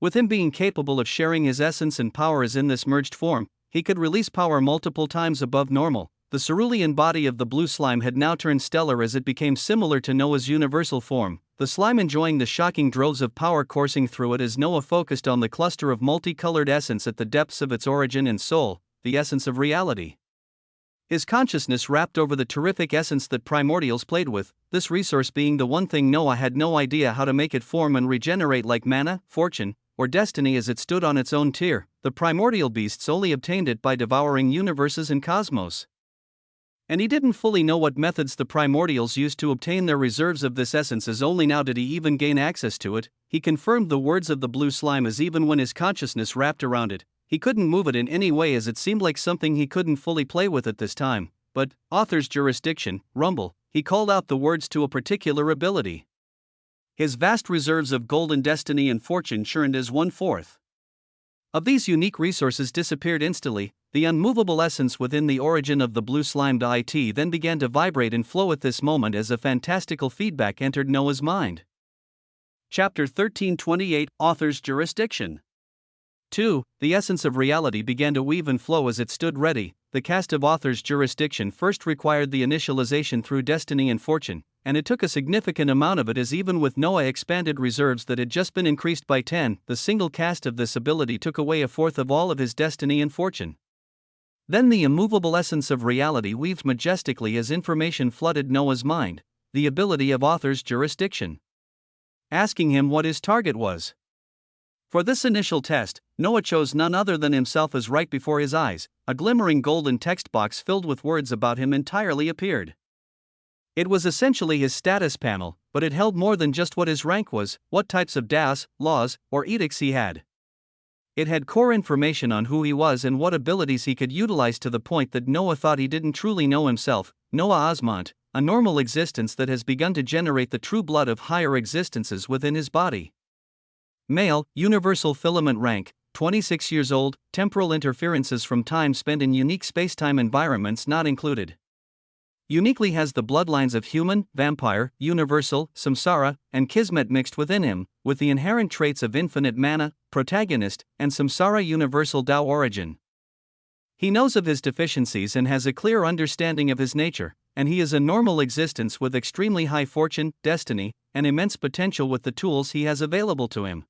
With him being capable of sharing his essence and power as in this merged form, he could release power multiple times above normal. The cerulean body of the blue slime had now turned stellar as it became similar to Noah's universal form, the slime enjoying the shocking droves of power coursing through it as Noah focused on the cluster of multicolored essence at the depths of its origin and soul, the essence of reality. His consciousness wrapped over the terrific essence that primordials played with, this resource being the one thing Noah had no idea how to make it form and regenerate like mana, fortune, or destiny, as it stood on its own tier. The primordial beasts only obtained it by devouring universes and cosmos. And he didn't fully know what methods the primordials used to obtain their reserves of this essence, as only now did he even gain access to it. He confirmed the words of the blue slime, as even when his consciousness wrapped around it, he couldn't move it in any way, as it seemed like something he couldn't fully play with at this time. But, author's jurisdiction, rumble, he called out the words to a particular ability. His vast reserves of golden destiny and fortune churned as 1/4 of these unique resources disappeared instantly. The unmovable essence within the origin of the blue slimed it then began to vibrate and flow at this moment as a fantastical feedback entered Noah's mind. Chapter 1328, Author's Jurisdiction. 2. The essence of reality began to weave and flow as it stood ready. The cast of Author's Jurisdiction first required the initialization through destiny and fortune, and it took a significant amount of it, as even with Noah expanded reserves that had just been increased by 10, the single cast of this ability took away 1/4 of all of his destiny and fortune. Then the immovable essence of reality weaved majestically as information flooded Noah's mind, the ability of Author's Jurisdiction, asking him what his target was. For this initial test, Noah chose none other than himself, as right before his eyes, a glimmering golden text box filled with words about him entirely appeared. It was essentially his status panel, but it held more than just what his rank was, what types of das, laws, or edicts he had. It had core information on who he was and what abilities he could utilize, to the point that Noah thought he didn't truly know himself. Noah Osmont, a normal existence that has begun to generate the true blood of higher existences within his body. Male, universal filament rank, 26 years old, temporal interferences from time spent in unique spacetime environments not included. Uniquely has the bloodlines of human, vampire, universal, samsara, and kismet mixed within him, with the inherent traits of infinite mana, protagonist, and samsara universal Tao origin. He knows of his deficiencies and has a clear understanding of his nature, and he is a normal existence with extremely high fortune, destiny, and immense potential with the tools he has available to him.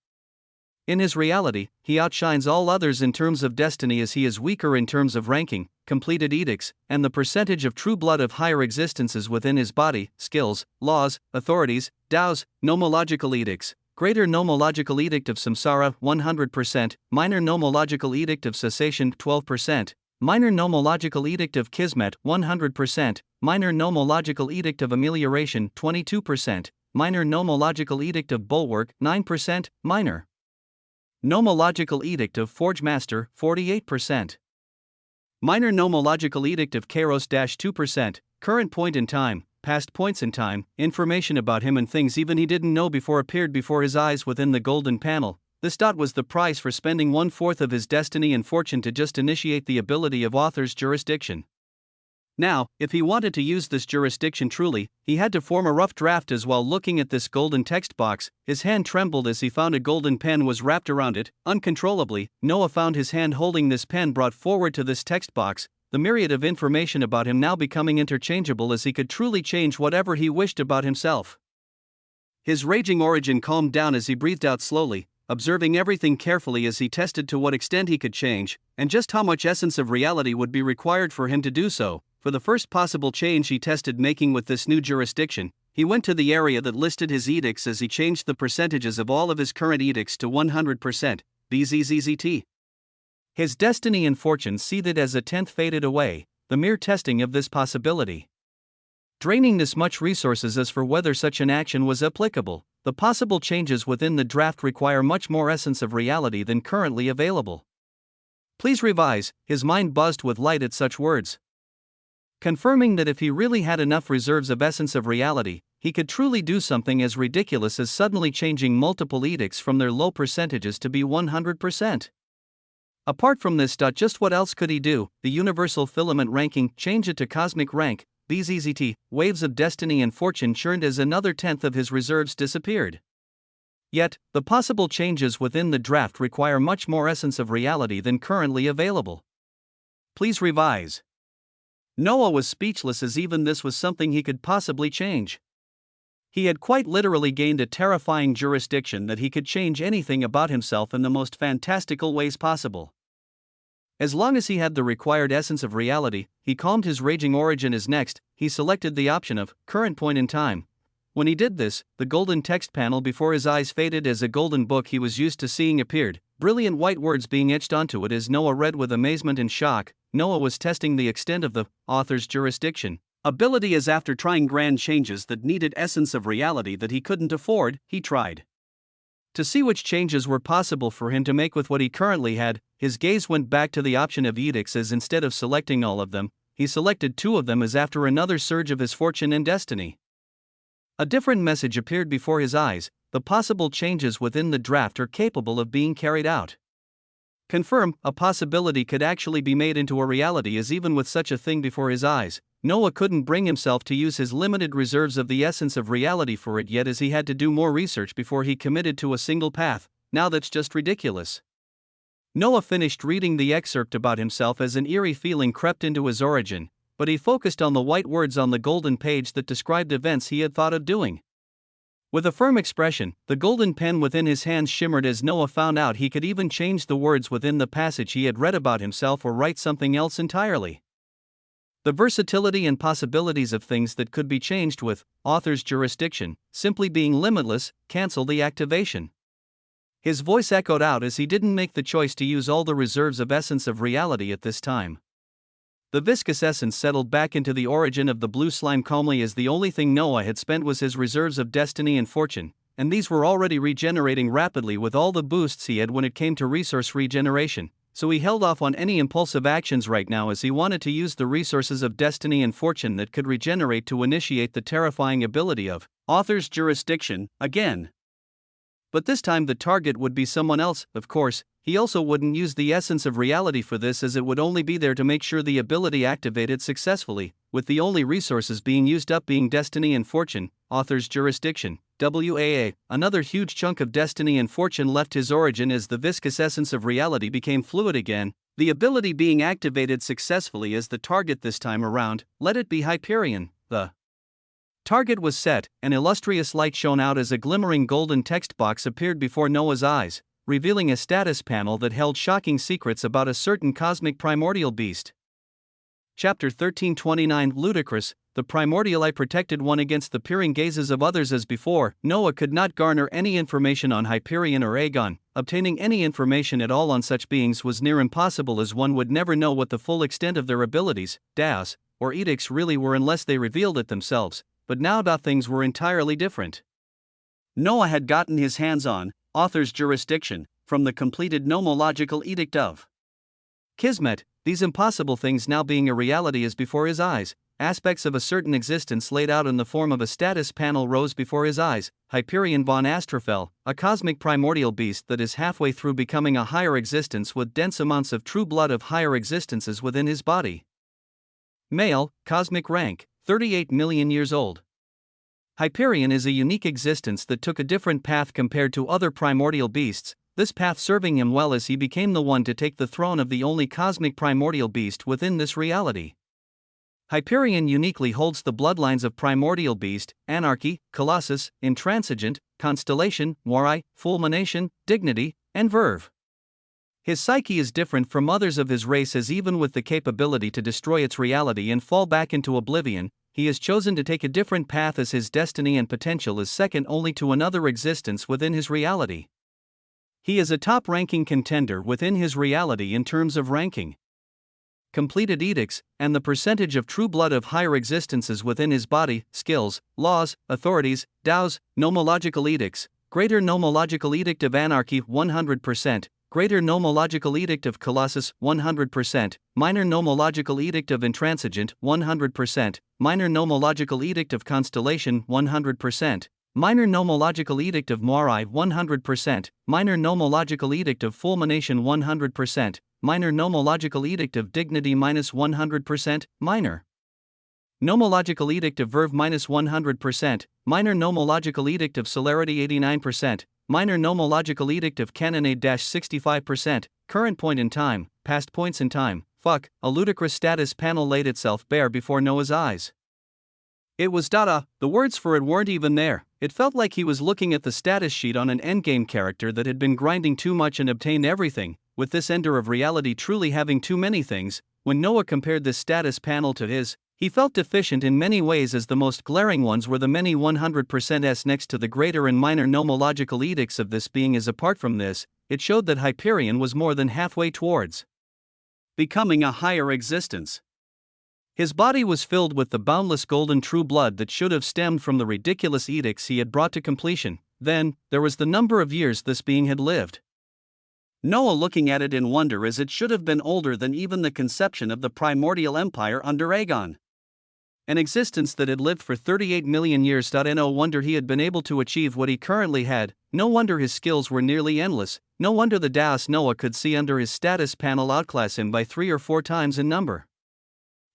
In his reality, he outshines all others in terms of destiny, as he is weaker in terms of ranking, completed edicts, and the percentage of true blood of higher existences within his body, skills, laws, authorities, Taos, nomological edicts, greater nomological edict of samsara 100%, minor nomological edict of cessation 12%, minor nomological edict of kismet 100%, minor nomological edict of amelioration 22%, minor nomological edict of bulwark 9%, minor nomological edict of Forge Master 48%. Minor nomological edict of Kairos 2%, current point in time, past points in time, information about him and things even he didn't know before appeared before his eyes within the golden panel. This dot was the price for spending 1/4 of his destiny and fortune to just initiate the ability of Author's Jurisdiction. Now, if he wanted to use this jurisdiction truly, he had to form a rough draft. As while looking at this golden text box, his hand trembled as he found a golden pen was wrapped around it. Uncontrollably, Noah found his hand holding this pen brought forward to this text box, the myriad of information about him now becoming interchangeable, as he could truly change whatever he wished about himself. His raging origin calmed down as he breathed out slowly, observing everything carefully as he tested to what extent he could change, and just how much essence of reality would be required for him to do so. For the first possible change he tested making with this new jurisdiction, he went to the area that listed his edicts as he changed the percentages of all of his current edicts to 100%, BZZZT. His destiny and fortune seethed as a 10th faded away, the mere testing of this possibility draining this much resources as for whether such an action was applicable. The possible changes within the draft require much more essence of reality than currently available. Please revise. His mind buzzed with light at such words, confirming that if he really had enough reserves of essence of reality, he could truly do something as ridiculous as suddenly changing multiple edicts from their low percentages to be 100%. Apart from this, just what else could he do? The universal filament ranking, change it to cosmic rank, BZZT, waves of destiny and fortune churned as another tenth of his reserves disappeared. Yet, the possible changes within the draft require much more essence of reality than currently available. Please revise. Noah was speechless, as even this was something he could possibly change. He had quite literally gained a terrifying jurisdiction that he could change anything about himself in the most fantastical ways possible. As long as he had the required essence of reality, he calmed his raging origin. As next, he selected the option of current point in time. When he did this, the golden text panel before his eyes faded as a golden book he was used to seeing appeared, brilliant white words being etched onto it. As Noah read with amazement and shock, Noah was testing the extent of the author's jurisdiction ability, as after trying grand changes that needed essence of reality that he couldn't afford, he tried to see which changes were possible for him to make with what he currently had. His gaze went back to the option of edicts, as instead of selecting all of them, he selected 2 of them. As after another surge of his fortune and destiny, a different message appeared before his eyes: the possible changes within the draft are capable of being carried out. Confirm, a possibility could actually be made into a reality. As even with such a thing before his eyes, Noah couldn't bring himself to use his limited reserves of the essence of reality for it yet, as he had to do more research before he committed to a single path. Now that's just ridiculous. Noah finished reading the excerpt about himself as an eerie feeling crept into his origin, but he focused on the white words on the golden page that described events he had thought of doing. With a firm expression, the golden pen within his hands shimmered as Noah found out he could even change the words within the passage he had read about himself or write something else entirely. The versatility and possibilities of things that could be changed with author's jurisdiction simply being limitless. Cancel the activation. His voice echoed out as he didn't make the choice to use all the reserves of essence of reality at this time. The viscous essence settled back into the origin of the blue slime calmly, as the only thing Noah had spent was his reserves of destiny and fortune, and these were already regenerating rapidly with all the boosts he had when it came to resource regeneration. So he held off on any impulsive actions right now, as he wanted to use the resources of destiny and fortune that could regenerate to initiate the terrifying ability of author's jurisdiction again. But this time the target would be someone else. Of course, he also wouldn't use the essence of reality for this, as it would only be there to make sure the ability activated successfully, with the only resources being used up being destiny and fortune. Author's jurisdiction, WAA, another huge chunk of destiny and fortune left his origin as the viscous essence of reality became fluid again, the ability being activated successfully as the target this time around. Let it be Hyperion. The target was set, an illustrious light shone out as a glimmering golden text box appeared before Noah's eyes, revealing a status panel that held shocking secrets about a certain cosmic primordial beast. Chapter 1329 Ludicrous, the primordial I protected one against the peering gazes of others. As before, Noah could not garner any information on Hyperion or Aegon. Obtaining any information at all on such beings was near impossible, as one would never know what the full extent of their abilities, daos, or edicts really were unless they revealed it themselves. But now things were entirely different. Noah had gotten his hands on author's jurisdiction from the completed nomological edict of Kismet, these impossible things now being a reality as before his eyes. Aspects of a certain existence laid out in the form of a status panel rose before his eyes. Hyperion von Astrafel, a cosmic primordial beast that is halfway through becoming a higher existence with dense amounts of true blood of higher existences within his body. Male, cosmic rank, 38 million years old. Hyperion is a unique existence that took a different path compared to other primordial beasts, this path serving him well as he became the one to take the throne of the only cosmic primordial beast within this reality. Hyperion uniquely holds the bloodlines of primordial beast, anarchy, colossus, intransigent, constellation, warai, fulmination, dignity, and verve. His psyche is different from others of his race, as even with the capability to destroy its reality and fall back into oblivion, he has chosen to take a different path, as his destiny and potential is second only to another existence within his reality. He is a top-ranking contender within his reality in terms of ranking, completed edicts, and the percentage of true blood of higher existences within his body, skills, laws, authorities, daos, nomological edicts, greater nomological edict of anarchy 100%, Greater Nomological Edict of Colossus, 100%, Minor Nomological Edict of Intransigent, 100%, Minor Nomological Edict of Constellation, 100%, Minor Nomological Edict of Moirai, 100%, Minor Nomological Edict of Fulmination, 100%, Minor Nomological Edict of Dignity, -100%, Minor Nomological Edict of Verve, -100%, Minor Nomological Edict of Celerity, 89%, Minor Nomological Edict of Cannonade, 65%, Current point in time, past points in time, fuck, a ludicrous status panel laid itself bare before Noah's eyes. It was data, the words for it weren't even there. It felt like he was looking at the status sheet on an endgame character that had been grinding too much and obtained everything, with this ender of reality truly having too many things. When Noah compared this status panel to his, he felt deficient in many ways, as the most glaring ones were the many 100%s next to the greater and minor nomological edicts of this being, as apart from this, it showed that Hyperion was more than halfway towards becoming a higher existence. His body was filled with the boundless golden true blood that should have stemmed from the ridiculous edicts he had brought to completion. Then, there was the number of years this being had lived. Noah looking at it in wonder, as it should have been older than even the conception of the primordial empire under Aegon. An existence that had lived for 38 million years. No wonder he had been able to achieve what he currently had, no wonder his skills were nearly endless, no wonder the Daos Noah could see under his status panel outclass him by 3 or 4 times in number.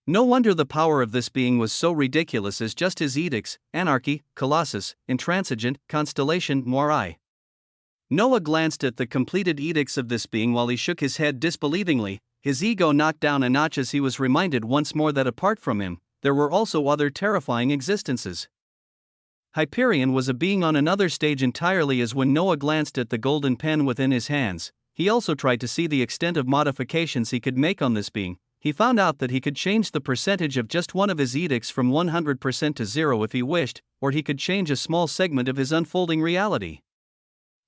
No wonder the power of this being was so ridiculous as just his edicts: Anarchy, Colossus, Intransigent, Constellation, Moirai. Noah glanced at the completed edicts of this being while he shook his head disbelievingly, his ego knocked down a notch as he was reminded once more that apart from him, there were also other terrifying existences. Hyperion was a being on another stage entirely, as when Noah glanced at the golden pen within his hands, he also tried to see the extent of modifications he could make on this being. He found out that he could change the percentage of just one of his edicts from 100% to 0 if he wished, or he could change a small segment of his unfolding reality.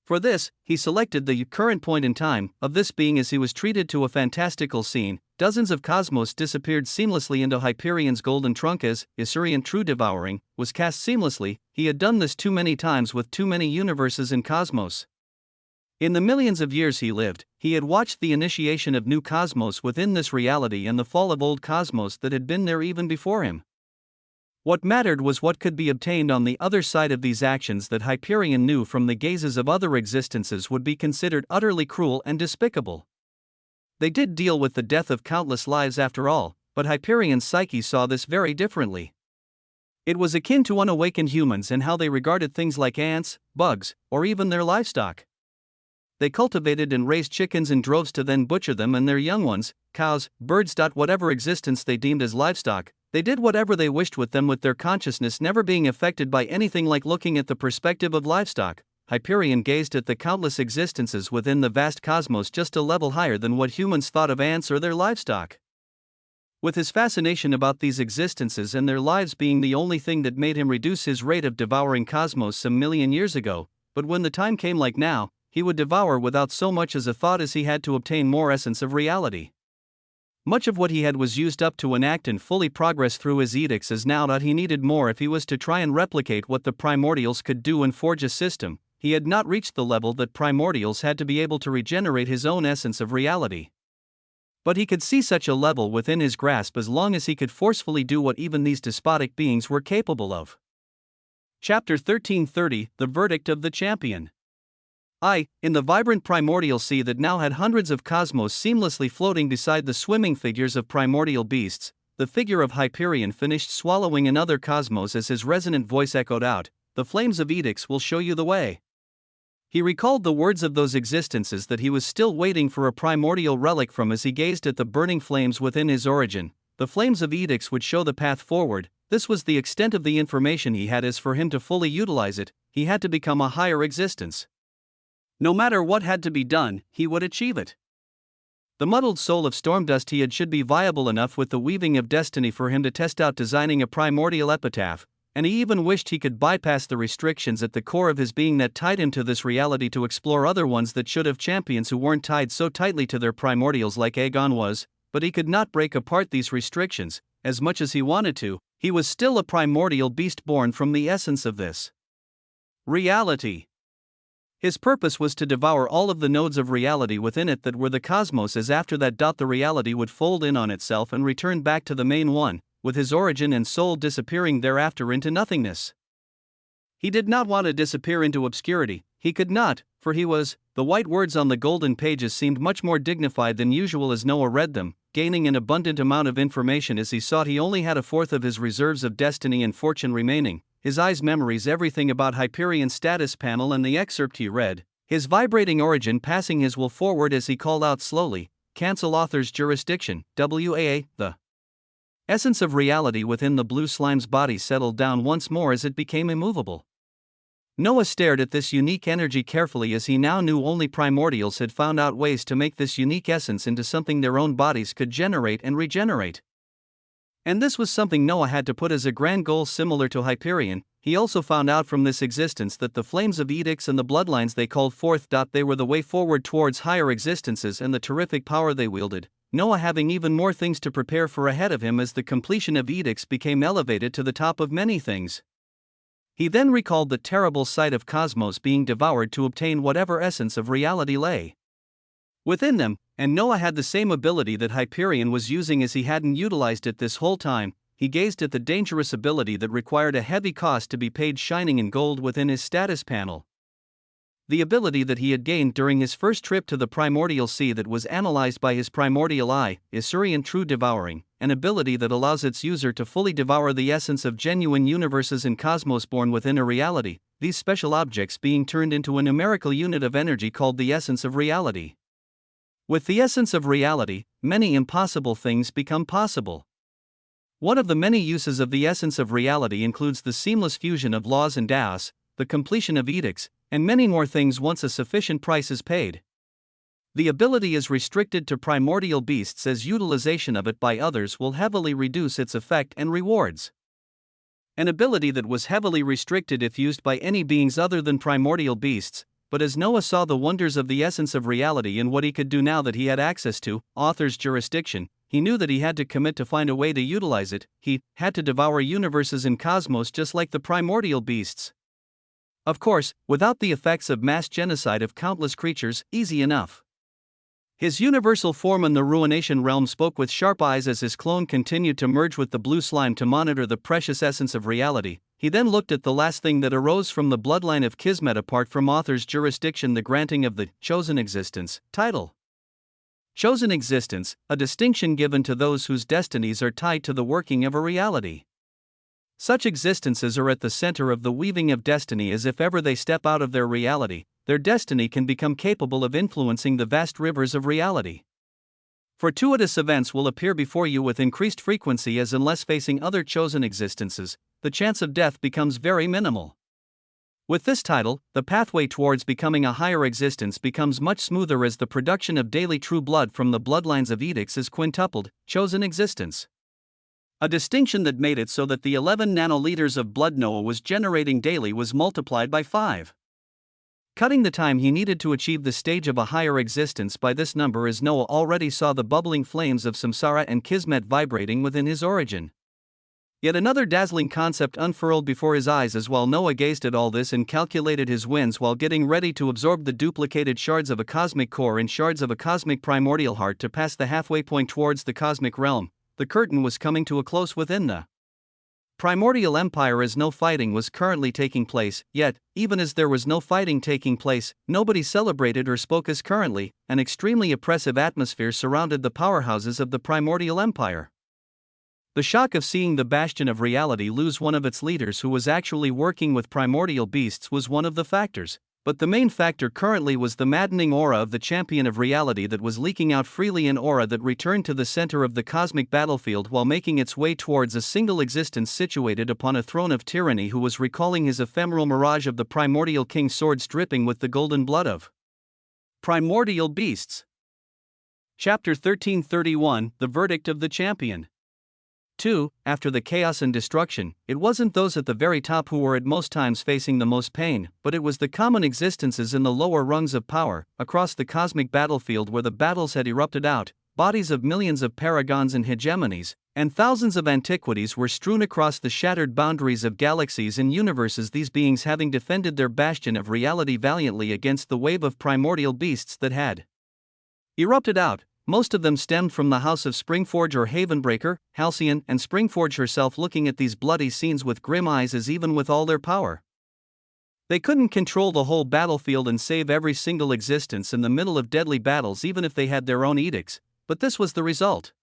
For this, he selected the current point in time of this being as he was treated to a fantastical scene. Dozens of cosmos disappeared seamlessly into Hyperion's golden trunk as Isurian true devouring was cast seamlessly. He had done this too many times with too many universes in cosmos. In the millions of years he lived, he had watched the initiation of new cosmos within this reality and the fall of old cosmos that had been there even before him. What mattered was what could be obtained on the other side of these actions that Hyperion knew from the gazes of other existences would be considered utterly cruel and despicable. They did deal with the death of countless lives after all, but Hyperion's psyche saw this very differently. It was akin to unawakened humans and how they regarded things like ants, bugs, or even their livestock. They cultivated and raised chickens in droves to then butcher them and their young ones, cows, birds. Whatever existence they deemed as livestock, they did whatever they wished with them, with their consciousness never being affected by anything like looking at the perspective of livestock. Hyperion gazed at the countless existences within the vast cosmos just a level higher than what humans thought of ants or their livestock. With his fascination about these existences and their lives being the only thing that made him reduce his rate of devouring cosmos some million years ago, but when the time came like now, he would devour without so much as a thought, as he had to obtain more essence of reality. Much of what he had was used up to enact and fully progress through his edicts, as now that he needed more if he was to try and replicate what the primordials could do and forge a system. He had not reached the level that primordials had to be able to regenerate his own essence of reality. But he could see such a level within his grasp as long as he could forcefully do what even these despotic beings were capable of. Chapter 1330, The Verdict of the Champion. In the vibrant primordial sea that now had hundreds of cosmos seamlessly floating beside the swimming figures of primordial beasts, the figure of Hyperion finished swallowing another cosmos as his resonant voice echoed out, "The flames of edicts will show you the way." He recalled the words of those existences that he was still waiting for a primordial relic from as he gazed at the burning flames within his origin. The flames of edicts would show the path forward. This was the extent of the information he had, as for him to fully utilize it, he had to become a higher existence. No matter what had to be done, he would achieve it. The muddled soul of Stormdust he had should be viable enough with the weaving of destiny for him to test out designing a primordial epitaph, and he even wished he could bypass the restrictions at the core of his being that tied him to this reality to explore other ones that should have champions who weren't tied so tightly to their primordials like Aegon was, but he could not break apart these restrictions. As much as he wanted to, he was still a primordial beast born from the essence of this reality. His purpose was to devour all of the nodes of reality within it that were the cosmos, as after that the reality would fold in on itself and return back to the main one, with his origin and soul disappearing thereafter into nothingness. He did not want to disappear into obscurity, he could not, for he was. The white words on the golden pages seemed much more dignified than usual as Noah read them, gaining an abundant amount of information as he sought. He only had a fourth of his reserves of destiny and fortune remaining, his eyes memories everything about Hyperion's status panel and the excerpt he read, his vibrating origin passing his will forward as he called out slowly, "Cancel author's jurisdiction, WAA." The essence of reality within the blue slime's body settled down once more as it became immovable. Noah stared at this unique energy carefully, as he now knew only primordials had found out ways to make this unique essence into something their own bodies could generate and regenerate. And this was something Noah had to put as a grand goal similar to Hyperion. He also found out from this existence that the flames of edicts and the bloodlines they called forth, they were the way forward towards higher existences and the terrific power they wielded, Noah having even more things to prepare for ahead of him as the completion of edicts became elevated to the top of many things. He then recalled the terrible sight of cosmos being devoured to obtain whatever essence of reality lay within them, and Noah had the same ability that Hyperion was using as he hadn't utilized it this whole time. He gazed at the dangerous ability that required a heavy cost to be paid shining in gold within his status panel. The ability that he had gained during his first trip to the primordial sea that was analyzed by his primordial eye, Isurian True Devouring, an ability that allows its user to fully devour the essence of genuine universes and cosmos born within a reality, these special objects being turned into a numerical unit of energy called the essence of reality. With the essence of reality, many impossible things become possible. One of the many uses of the essence of reality includes the seamless fusion of laws and daos, the completion of edicts, and many more things once a sufficient price is paid. The ability is restricted to primordial beasts, as utilization of it by others will heavily reduce its effect and rewards. An ability that was heavily restricted if used by any beings other than primordial beasts, but as Noah saw the wonders of the essence of reality and what he could do now that he had access to author's jurisdiction, he knew that he had to commit to find a way to utilize it. He had to devour universes and cosmos just like the primordial beasts. Of course, without the effects of mass genocide of countless creatures, easy enough. His universal form in the ruination realm spoke with sharp eyes as his clone continued to merge with the blue slime to monitor the precious essence of reality. He then looked at the last thing that arose from the bloodline of Kismet apart from author's jurisdiction, the granting of the chosen existence title. Chosen existence, a distinction given to those whose destinies are tied to the working of a reality. Such existences are at the center of the weaving of destiny, as if ever they step out of their reality, their destiny can become capable of influencing the vast rivers of reality. Fortuitous events will appear before you with increased frequency, as unless facing other chosen existences, the chance of death becomes very minimal. With this title, the pathway towards becoming a higher existence becomes much smoother as the production of daily true blood from the bloodlines of edicts is quintupled, chosen existence. A distinction that made it so that the 11 nanoliters of blood Noah was generating daily was multiplied by 5. Cutting the time he needed to achieve the stage of a higher existence by this number, as Noah already saw the bubbling flames of samsara and kismet vibrating within his origin. Yet another dazzling concept unfurled before his eyes as while Noah gazed at all this and calculated his wins while getting ready to absorb the duplicated shards of a cosmic core and shards of a cosmic primordial heart to pass the halfway point towards the cosmic realm. The curtain was coming to a close within the primordial empire, as no fighting was currently taking place, yet, even as there was no fighting taking place, nobody celebrated or spoke as currently, an extremely oppressive atmosphere surrounded the powerhouses of the primordial empire. The shock of seeing the bastion of reality lose one of its leaders who was actually working with primordial beasts was one of the factors. But the main factor currently was the maddening aura of the champion of reality that was leaking out freely, an aura that returned to the center of the cosmic battlefield while making its way towards a single existence situated upon a throne of tyranny, who was recalling his ephemeral mirage of the primordial king's swords dripping with the golden blood of primordial beasts. Chapter 1331, The Verdict of the Champion. 2. After the chaos and destruction, it wasn't those at the very top who were at most times facing the most pain, but it was the common existences in the lower rungs of power, across the cosmic battlefield where the battles had erupted out, bodies of millions of paragons and hegemonies, And thousands of antiquities were strewn across the shattered boundaries of galaxies and universes, these beings having defended their bastion of reality valiantly against the wave of primordial beasts that had erupted out. Most of them stemmed from the house of Springforge or Havenbreaker, Halcyon and Springforge herself looking at these bloody scenes with grim eyes, as even with all their power, they couldn't control the whole battlefield and save every single existence in the middle of deadly battles, even if they had their own edicts, but this was the result.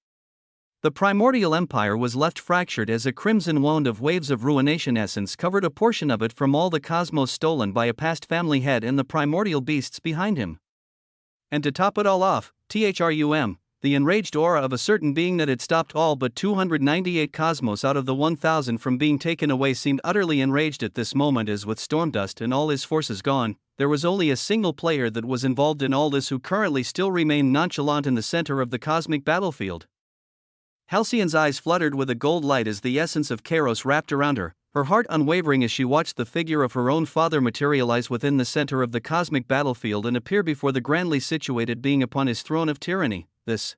The primordial empire was left fractured as a crimson wound of waves of ruination essence covered a portion of it from all the cosmos stolen by a past family head and the primordial beasts behind him. And to top it all off, THRUM, the enraged aura of a certain being that had stopped all but 298 cosmos out of the 1,000 from being taken away seemed utterly enraged at this moment, as with Stormdust and all his forces gone, there was only a single player that was involved in all this who currently still remained nonchalant in the center of the cosmic battlefield. Halcyon's eyes fluttered with a gold light as the essence of Kairos wrapped around her, her heart unwavering as she watched the figure of her own father materialize within the center of the cosmic battlefield and appear before the grandly situated being upon his throne of tyranny. This.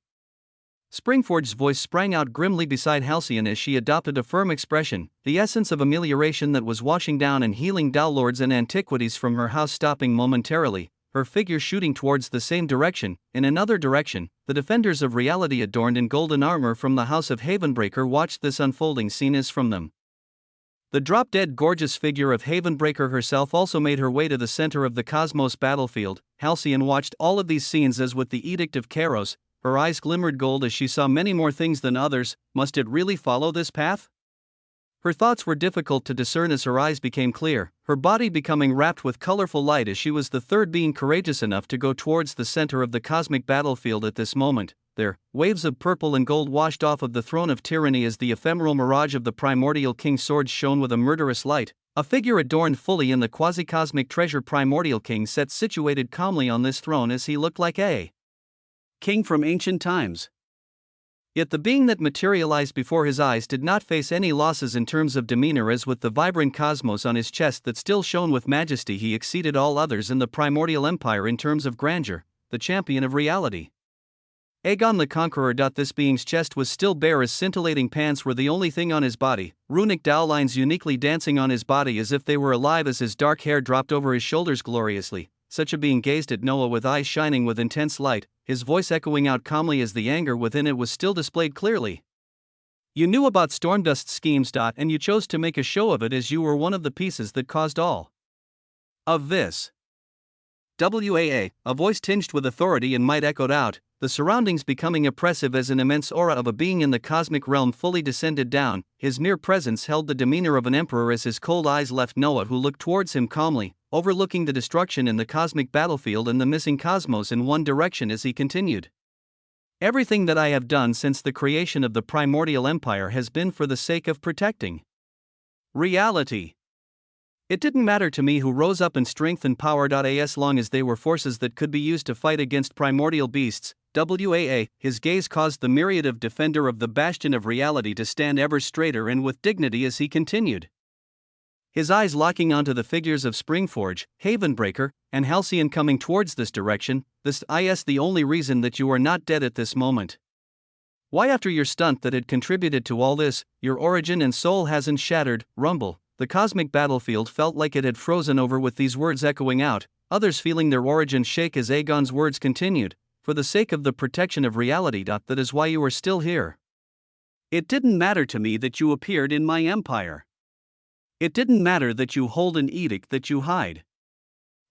Springforge's voice sprang out grimly beside Halcyon as she adopted a firm expression, the essence of amelioration that was washing down and healing downlords and antiquities from her house stopping momentarily, her figure shooting towards the same direction. In another direction, the defenders of reality adorned in golden armor from the house of Havenbreaker watched this unfolding scene as from them. The drop-dead gorgeous figure of Havenbreaker herself also made her way to the center of the cosmos battlefield. Halcyon watched all of these scenes as with the Edict of Kairos, her eyes glimmered gold as she saw many more things than others. Must it really follow this path? Her thoughts were difficult to discern as her eyes became clear, her body becoming wrapped with colorful light as she was the third being courageous enough to go towards the center of the cosmic battlefield at this moment. There, waves of purple and gold washed off of the throne of tyranny as the ephemeral mirage of the primordial king's sword shone with a murderous light. A figure adorned fully in the quasi-cosmic treasure primordial king sat situated calmly on this throne as he looked like a king from ancient times. Yet the being that materialized before his eyes did not face any losses in terms of demeanor, as with the vibrant cosmos on his chest that still shone with majesty he exceeded all others in the primordial empire in terms of grandeur, the champion of reality. Aegon the Conqueror. This being's chest was still bare as scintillating pants were the only thing on his body, runic dowlines uniquely dancing on his body as if they were alive as his dark hair dropped over his shoulders gloriously. Such a being gazed at Noah with eyes shining with intense light, his voice echoing out calmly as the anger within it was still displayed clearly. You knew about Stormdust's schemes. And you chose to make a show of it as you were one of the pieces that caused all of this. WAA, a voice tinged with authority and might echoed out, the surroundings becoming oppressive as an immense aura of a being in the cosmic realm fully descended down. His mere presence held the demeanor of an emperor as his cold eyes left Noah, who looked towards him calmly, overlooking the destruction in the cosmic battlefield and the missing cosmos in one direction as he continued. Everything that I have done since the creation of the primordial empire has been for the sake of protecting reality. It didn't matter to me who rose up in strength and power. As long as they were forces that could be used to fight against primordial beasts. WAA, his gaze caused the myriad of defender of the bastion of reality to stand ever straighter and with dignity as he continued. His eyes locking onto the figures of Springforge, Havenbreaker, and Halcyon coming towards this direction. This is the only reason that you are not dead at this moment. Why, after your stunt that had contributed to all this, your origin and soul hasn't shattered. Rumble. The cosmic battlefield felt like it had frozen over with these words echoing out, others feeling their origin shake as Aegon's words continued. For the sake of the protection of reality. That is why you are still here. It didn't matter to me that you appeared in my empire. It didn't matter that you hold an edict that you hide.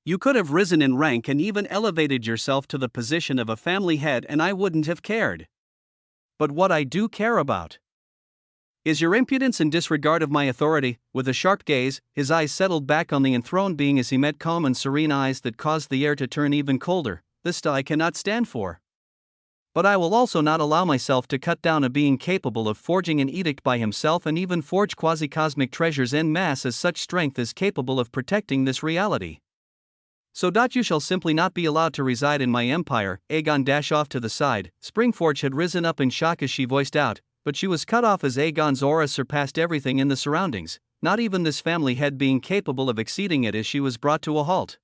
You could have risen in rank and even elevated yourself to the position of a family head, and I wouldn't have cared. But what I do care about is your impudence and disregard of my authority. With a sharp gaze, his eyes settled back on the enthroned being as he met calm and serene eyes that caused the air to turn even colder. This I cannot stand for. But I will also not allow myself to cut down a being capable of forging an edict by himself and even forge quasi-cosmic treasures en masse as such strength is capable of protecting this reality. So you shall simply not be allowed to reside in my empire. Aegon dash off to the side. Springforge had risen up in shock as she voiced out, but she was cut off as Aegon's aura surpassed everything in the surroundings, not even this family head being capable of exceeding it as she was brought to a halt.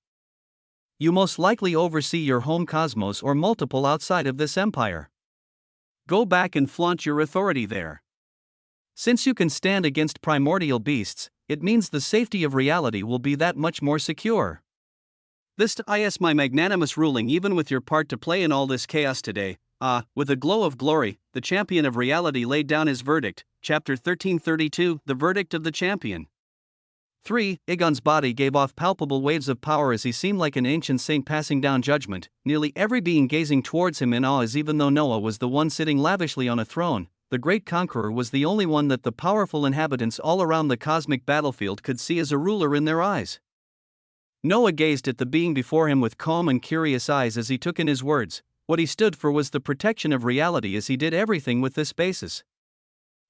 You most likely oversee your home cosmos or multiple outside of this empire. Go back and flaunt your authority there. Since you can stand against primordial beasts, it means the safety of reality will be that much more secure. This is my magnanimous ruling, even with your part to play in all this chaos today. With a glow of glory, the champion of reality laid down his verdict. Chapter 1332, The Verdict of the Champion. 3. Aegon's body gave off palpable waves of power as he seemed like an ancient saint passing down judgment, nearly every being gazing towards him in awe, as even though Noah was the one sitting lavishly on a throne, the great conqueror was the only one that the powerful inhabitants all around the cosmic battlefield could see as a ruler in their eyes. Noah gazed at the being before him with calm and curious eyes as he took in his words. What he stood for was the protection of reality, as he did everything with this basis.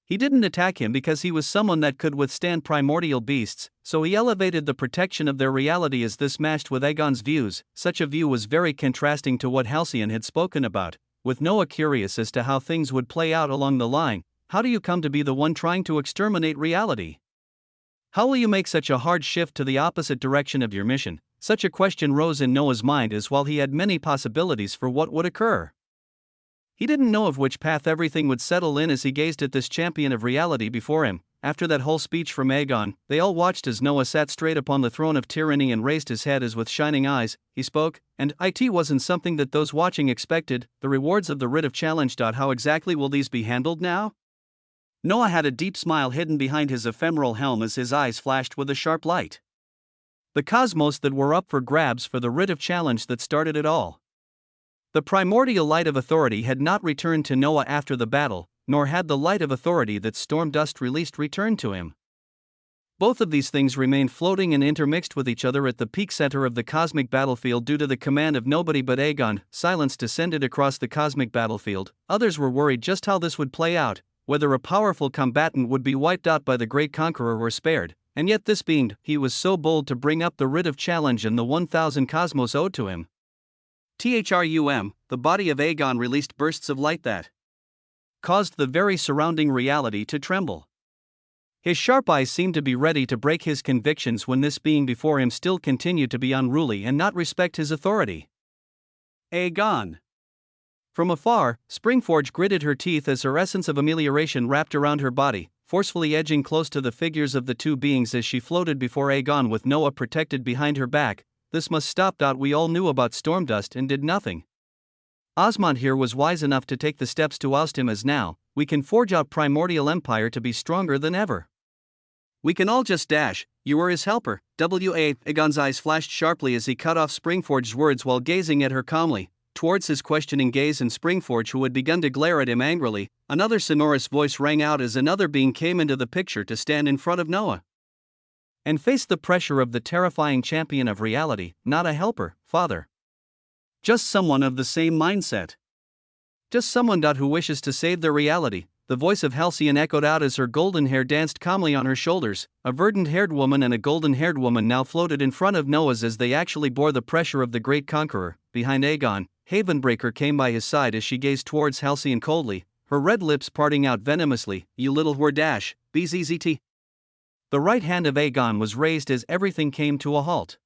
He didn't attack him because he was someone that could withstand primordial beasts, so he elevated the protection of their reality as this matched with Aegon's views. Such a view was very contrasting to what Halcyon had spoken about, with Noah curious as to how things would play out along the line. How do you come to be the one trying to exterminate reality? How will you make such a hard shift to the opposite direction of your mission? Such a question rose in Noah's mind, as while he had many possibilities for what would occur, he didn't know of which path everything would settle in as he gazed at this champion of reality before him. After that whole speech from Aegon, they all watched as Noah sat straight upon the throne of tyranny and raised his head as with shining eyes he spoke, and it wasn't something that those watching expected. The rewards of the writ of challenge. How exactly will these be handled now? Noah had a deep smile hidden behind his ephemeral helm as his eyes flashed with a sharp light. The cosmos that were up for grabs for the writ of challenge that started it all. The primordial light of authority had not returned to Noah after the battle, nor had the light of authority that Stormdust released returned to him. Both of these things remained floating and intermixed with each other at the peak center of the cosmic battlefield due to the command of nobody but Aegon. Silence descended across the cosmic battlefield. Others were worried just how this would play out, whether a powerful combatant would be wiped out by the great conqueror or spared, and yet this being, he was so bold to bring up the writ of challenge and the 1,000 cosmos owed to him. The body of Aegon released bursts of light that caused the very surrounding reality to tremble. His sharp eyes seemed to be ready to break his convictions when this being before him still continued to be unruly and not respect his authority. Aegon. From afar, Springforge gritted her teeth as her essence of amelioration wrapped around her body, forcefully edging close to the figures of the two beings as she floated before Aegon with Noah protected behind her back. This must stop. We all knew about Stormdust and did nothing. Osmond here was wise enough to take the steps to oust him, as now, we can forge out Primordial Empire to be stronger than ever. We can all just dash. You were his helper. Aegon's eyes flashed sharply as he cut off Springforge's words while gazing at her calmly. Towards his questioning gaze and Springforge, who had begun to glare at him angrily, another sonorous voice rang out as another being came into the picture to stand in front of Noah and face the pressure of the terrifying champion of reality. Not a helper, father. Just someone of the same mindset. Just someone who wishes to save their reality. The voice of Halcyon echoed out as her golden hair danced calmly on her shoulders. A verdant-haired woman and a golden-haired woman now floated in front of Noah's as they actually bore the pressure of the great conqueror. Behind Aegon, Havenbreaker came by his side as she gazed towards Halcyon coldly, her red lips parting out venomously. You little whore bzzzt. The right hand of Aegon was raised as everything came to a halt.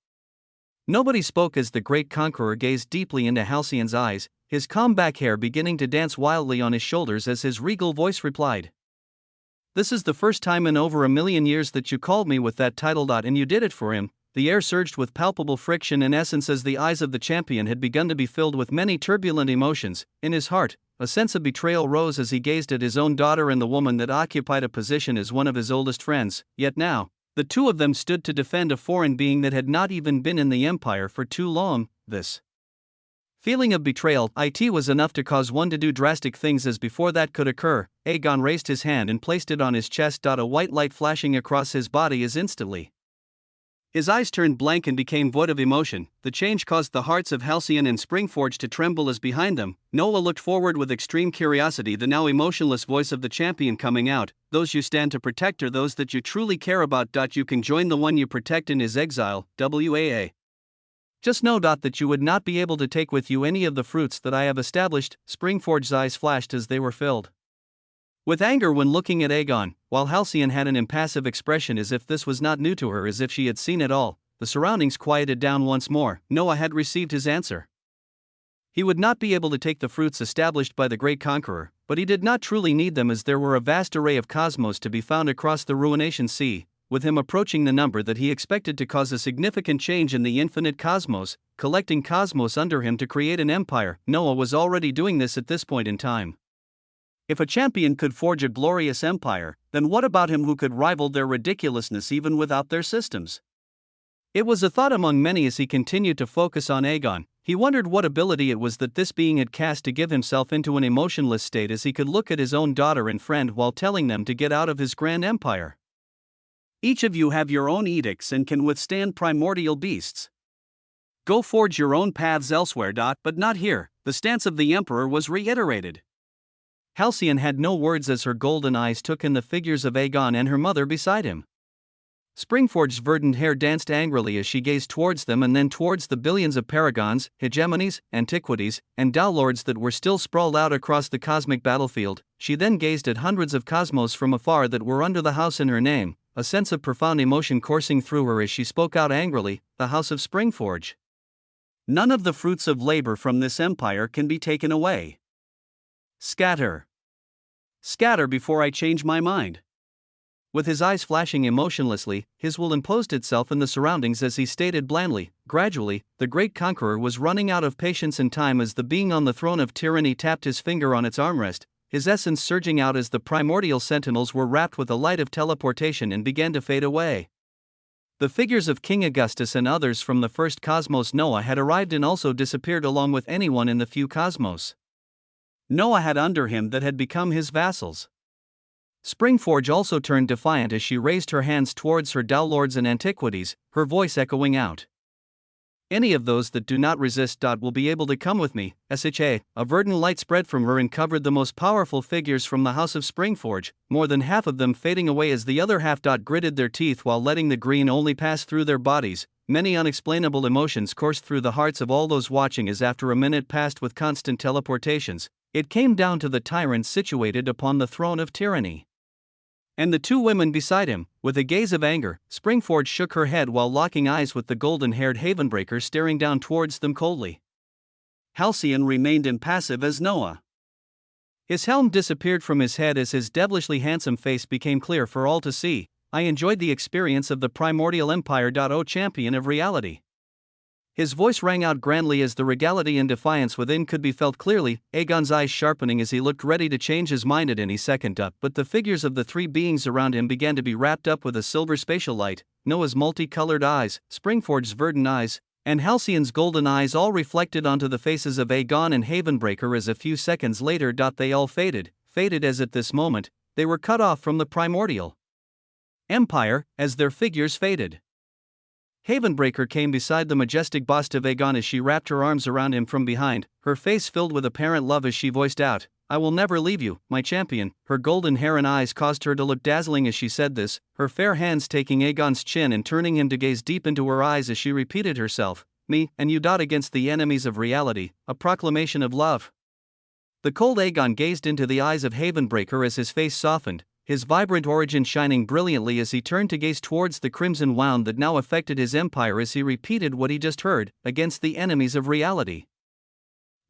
Nobody spoke as the great conqueror gazed deeply into Halcyon's eyes, his calm back hair beginning to dance wildly on his shoulders as his regal voice replied. This is the first time in over 1,000,000 years that you called me with that title. And you did it for him. The air surged with palpable friction in essence as the eyes of the champion had begun to be filled with many turbulent emotions. In his heart, a sense of betrayal rose as he gazed at his own daughter and the woman that occupied a position as one of his oldest friends. Yet now, the two of them stood to defend a foreign being that had not even been in the Empire for too long. This feeling of betrayal, was enough to cause one to do drastic things. As before that could occur, Aegon raised his hand and placed it on his chest. A white light flashing across his body as instantly his eyes turned blank and became void of emotion. The change caused the hearts of Halcyon and Springforge to tremble as behind them, Noah looked forward with extreme curiosity, the now emotionless voice of the champion coming out. Those you stand to protect are those that you truly care about. You can join the one you protect in his exile. Just know that you would not be able to take with you any of the fruits that I have established. Springforge's eyes flashed as they were filled with anger when looking at Aegon, while Halcyon had an impassive expression as if this was not new to her, as if she had seen it all. The surroundings quieted down once more. Noah had received his answer. He would not be able to take the fruits established by the great conqueror, but he did not truly need them as there were a vast array of cosmos to be found across the ruination sea, with him approaching the number that he expected to cause a significant change in the infinite cosmos, collecting cosmos under him to create an empire. Noah was already doing this at this point in time. If a champion could forge a glorious empire, then what about him who could rival their ridiculousness even without their systems? It was a thought among many as he continued to focus on Aegon. He wondered what ability it was that this being had cast to give himself into an emotionless state as he could look at his own daughter and friend while telling them to get out of his grand empire. Each of you have your own edicts and can withstand primordial beasts. Go forge your own paths elsewhere. But not here. The stance of the emperor was reiterated. Halcyon had no words as her golden eyes took in the figures of Aegon and her mother beside him. Springforge's verdant hair danced angrily as she gazed towards them and then towards the billions of paragons, hegemonies, antiquities, and downlords that were still sprawled out across the cosmic battlefield. She then gazed at hundreds of cosmos from afar that were under the house in her name, a sense of profound emotion coursing through her as she spoke out angrily, the house of Springforge. None of the fruits of labor from this empire can be taken away. Scatter. Scatter before I change my mind. With his eyes flashing emotionlessly, his will imposed itself in the surroundings as he stated blandly. Gradually, the great conqueror was running out of patience and time as the being on the throne of tyranny tapped his finger on its armrest, his essence surging out as the primordial sentinels were wrapped with a light of teleportation and began to fade away. The figures of King Augustus and others from the first cosmos Noah had arrived and also disappeared along with anyone in the few cosmos Noah had under him that had become his vassals. Springforge also turned defiant as she raised her hands towards her downlords and antiquities, her voice echoing out. Any of those that do not resist. Will be able to come with me. Sha. A verdant light spread from her and covered the most powerful figures from the house of Springforge, more than half of them fading away as the other half. Gritted their teeth while letting the green only pass through their bodies. Many unexplainable emotions coursed through the hearts of all those watching as after a minute passed with constant teleportations, it came down to the tyrant situated upon the throne of tyranny. And the two women beside him, with a gaze of anger. Springforge shook her head while locking eyes with the golden-haired Havenbreaker staring down towards them coldly. Halcyon remained impassive as Noah. His helm disappeared from his head as his devilishly handsome face became clear for all to see. I enjoyed the experience of the primordial empire. O champion of reality. His voice rang out grandly as the regality and defiance within could be felt clearly, Aegon's eyes sharpening as he looked ready to change his mind at any second. But the figures of the three beings around him began to be wrapped up with a silver spatial light. Noah's multicolored eyes, Springforge's verdant eyes, and Halcyon's golden eyes all reflected onto the faces of Aegon and Havenbreaker as a few seconds later. They all faded as at this moment, they were cut off from the primordial empire, as their figures faded. Havenbreaker came beside the majestic bust of Aegon as she wrapped her arms around him from behind, her face filled with apparent love as she voiced out, I will never leave you, my champion. Her golden hair and eyes caused her to look dazzling as she said this, her fair hands taking Aegon's chin and turning him to gaze deep into her eyes as she repeated herself, me and you. Against the enemies of reality, a proclamation of love. The cold Aegon gazed into the eyes of Havenbreaker as his face softened, his vibrant origin shining brilliantly as he turned to gaze towards the crimson wound that now affected his empire as he repeated what he just heard, against the enemies of reality.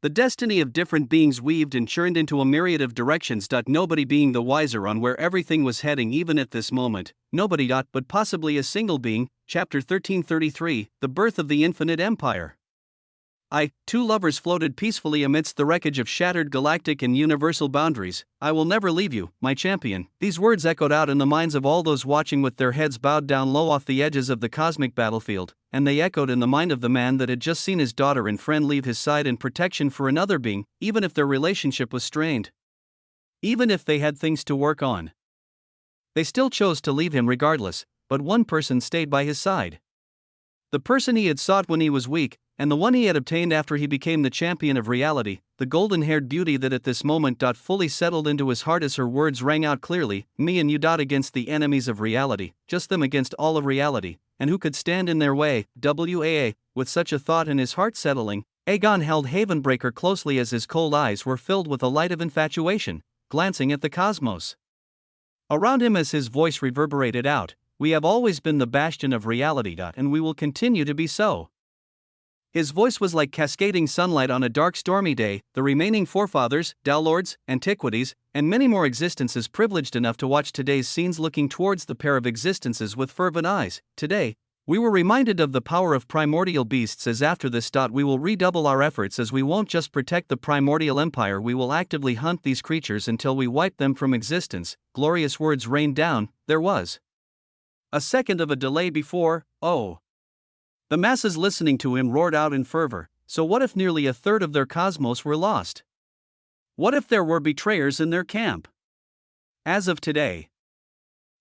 The destiny of different beings weaved and churned into a myriad of directions. Nobody being the wiser on where everything was heading even at this moment, nobody. But possibly a single being. Chapter 1333, The Birth of the Infinite Empire. Two lovers floated peacefully amidst the wreckage of shattered galactic and universal boundaries. I will never leave you, my champion. These words echoed out in the minds of all those watching with their heads bowed down low off the edges of the cosmic battlefield, and they echoed in the mind of the man that had just seen his daughter and friend leave his side in protection for another being, even if their relationship was strained. Even if they had things to work on. They still chose to leave him regardless, but one person stayed by his side. The person he had sought when he was weak, and the one he had obtained after he became the champion of reality, the golden-haired beauty that at this moment fully settled into his heart as her words rang out clearly, me and you. Against the enemies of reality, just them against all of reality, and who could stand in their way, WAA. With such a thought in his heart settling, Aegon held Havenbreaker closely as his cold eyes were filled with a light of infatuation, glancing at the cosmos around him as his voice reverberated out, we have always been the bastion of reality. And we will continue to be so. His voice was like cascading sunlight on a dark stormy day. The remaining forefathers, downlords, antiquities, and many more existences privileged enough to watch today's scenes looking towards the pair of existences with fervent eyes. Today, we were reminded of the power of primordial beasts as after this. We will redouble our efforts as we won't just protect the primordial empire, we will actively hunt these creatures until we wipe them from existence. Glorious words rained down. There was a second of a delay before, the masses listening to him roared out in fervor. So what if nearly a third of their cosmos were lost? What if there were betrayers in their camp? As of today,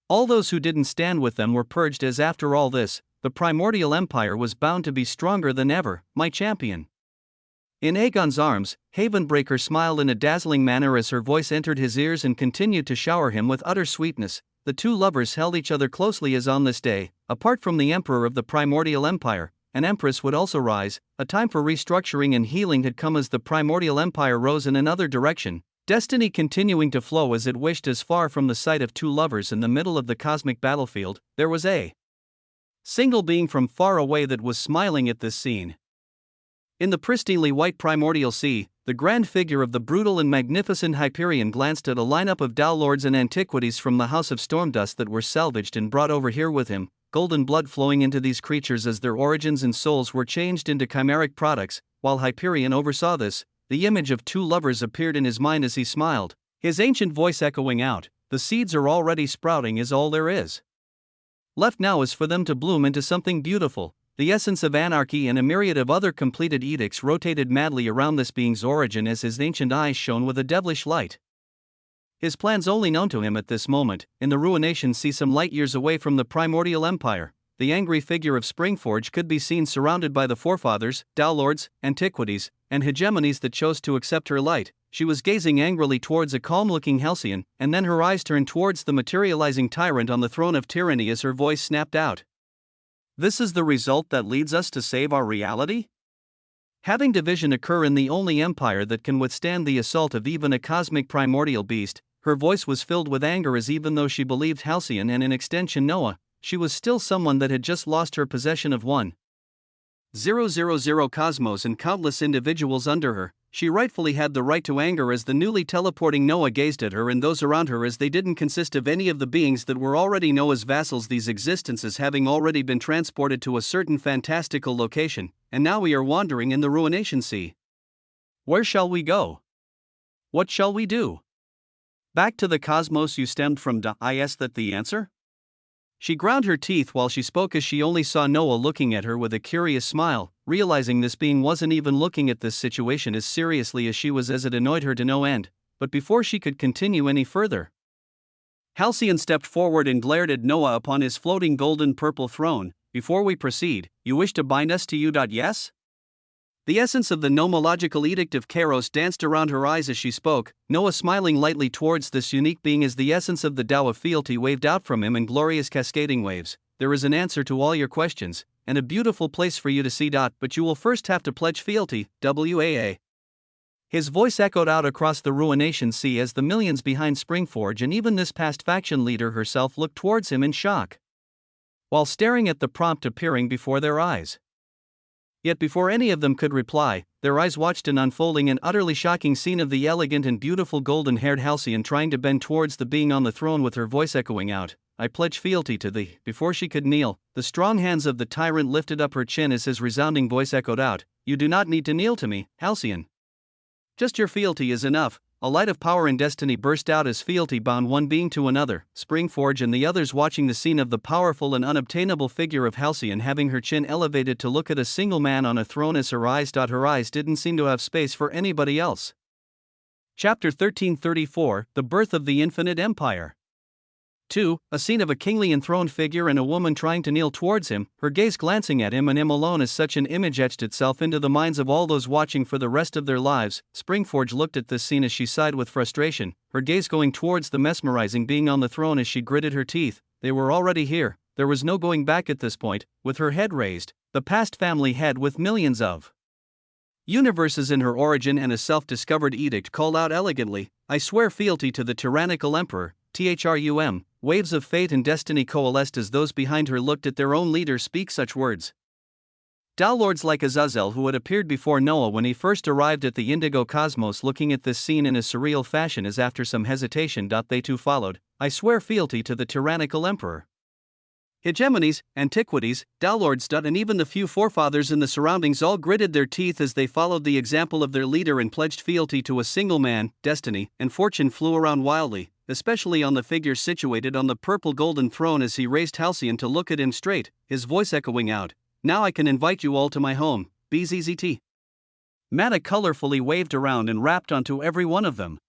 all those who didn't stand with them were purged, as after all this, the primordial empire was bound to be stronger than ever. My champion. In Aegon's arms, Havenbreaker smiled in a dazzling manner as her voice entered his ears and continued to shower him with utter sweetness. The two lovers held each other closely as on this day, apart from the emperor of the primordial empire, an empress would also rise. A time for restructuring and healing had come as the primordial empire rose in another direction, destiny continuing to flow as it wished. As far from the sight of two lovers in the middle of the cosmic battlefield, there was a single being from far away that was smiling at this scene. In the pristinely white primordial sea, the grand figure of the brutal and magnificent Hyperion glanced at a lineup of downlords and antiquities from the House of Stormdust that were salvaged and brought over here with him, golden blood flowing into these creatures as their origins and souls were changed into chimeric products. While Hyperion oversaw this, the image of two lovers appeared in his mind as he smiled, his ancient voice echoing out, "The seeds are already sprouting, is all there is. Left now is for them to bloom into something beautiful." The essence of anarchy and a myriad of other completed edicts rotated madly around this being's origin as his ancient eyes shone with a devilish light. His plans only known to him at this moment, in the ruination sea some light years away from the primordial empire, the angry figure of Springforge could be seen surrounded by the forefathers, downlords, antiquities, and hegemonies that chose to accept her light. She was gazing angrily towards a calm-looking Halcyon, and then her eyes turned towards the materializing tyrant on the throne of tyranny as her voice snapped out. "This is the result that leads us to save our reality? Having division occur in the only empire that can withstand the assault of even a cosmic primordial beast." Her voice was filled with anger as even though she believed Halcyon and in extension Noah, she was still someone that had just lost her possession of 1,000 cosmos and countless individuals under her. She rightfully had the right to anger as the newly teleporting Noah gazed at her and those around her as they didn't consist of any of the beings that were already Noah's vassals, these existences having already been transported to a certain fantastical location, and now we are wandering in the ruination sea. Where shall we go? What shall we do? Back to the cosmos you stemmed from? Is that the answer? She ground her teeth while she spoke as she only saw Noah looking at her with a curious smile, realizing this being wasn't even looking at this situation as seriously as she was, as it annoyed her to no end. But before she could continue any further, Halcyon stepped forward and glared at Noah upon his floating golden purple throne. "Before we proceed, you wish to bind us to you? Yes?" The essence of the nomological edict of Kairos danced around her eyes as she spoke, Noah smiling lightly towards this unique being as the essence of the Tao of fealty waved out from him in glorious cascading waves. "There is an answer to all your questions, and a beautiful place for you to see. But you will first have to pledge fealty, WAA. His voice echoed out across the ruination sea as the millions behind Springforge and even this past faction leader herself looked towards him in shock, while staring at the prompt appearing before their eyes. Yet before any of them could reply, their eyes watched an unfolding and utterly shocking scene of the elegant and beautiful golden-haired Halcyon trying to bend towards the being on the throne with her voice echoing out, "I pledge fealty to thee." Before she could kneel, the strong hands of the tyrant lifted up her chin as his resounding voice echoed out, "You do not need to kneel to me, Halcyon. Just your fealty is enough." A light of power and destiny burst out as fealty bound one being to another, Springforge and the others watching the scene of the powerful and unobtainable figure of Halcyon having her chin elevated to look at a single man on a throne as her eyes didn't seem to have space for anybody else. Chapter 1334, The Birth of the Infinite Empire. 2. A scene of a kingly enthroned figure and a woman trying to kneel towards him, her gaze glancing at him and him alone as such an image etched itself into the minds of all those watching for the rest of their lives. Springforge looked at this scene as she sighed with frustration, her gaze going towards the mesmerizing being on the throne as she gritted her teeth. They were already here, there was no going back at this point. With her head raised, the past family head with millions of universes in her origin and a self-discovered edict called out elegantly, "I swear fealty to the tyrannical emperor, THRUM." Waves of fate and destiny coalesced as those behind her looked at their own leader speak such words. Downlords like Azazel, who had appeared before Noah when he first arrived at the indigo cosmos, looking at this scene in a surreal fashion as after some hesitation they too followed, I swear fealty to the tyrannical emperor. Hegemonies, antiquities, downlords. And even the few forefathers in the surroundings all gritted their teeth as they followed the example of their leader and pledged fealty to a single man. Destiny and fortune flew around wildly, especially on the figure situated on the purple golden throne as he raised Halcyon to look at him straight, his voice echoing out, "Now I can invite you all to my home, BZZT." Matta colorfully waved around and rapped onto every one of them,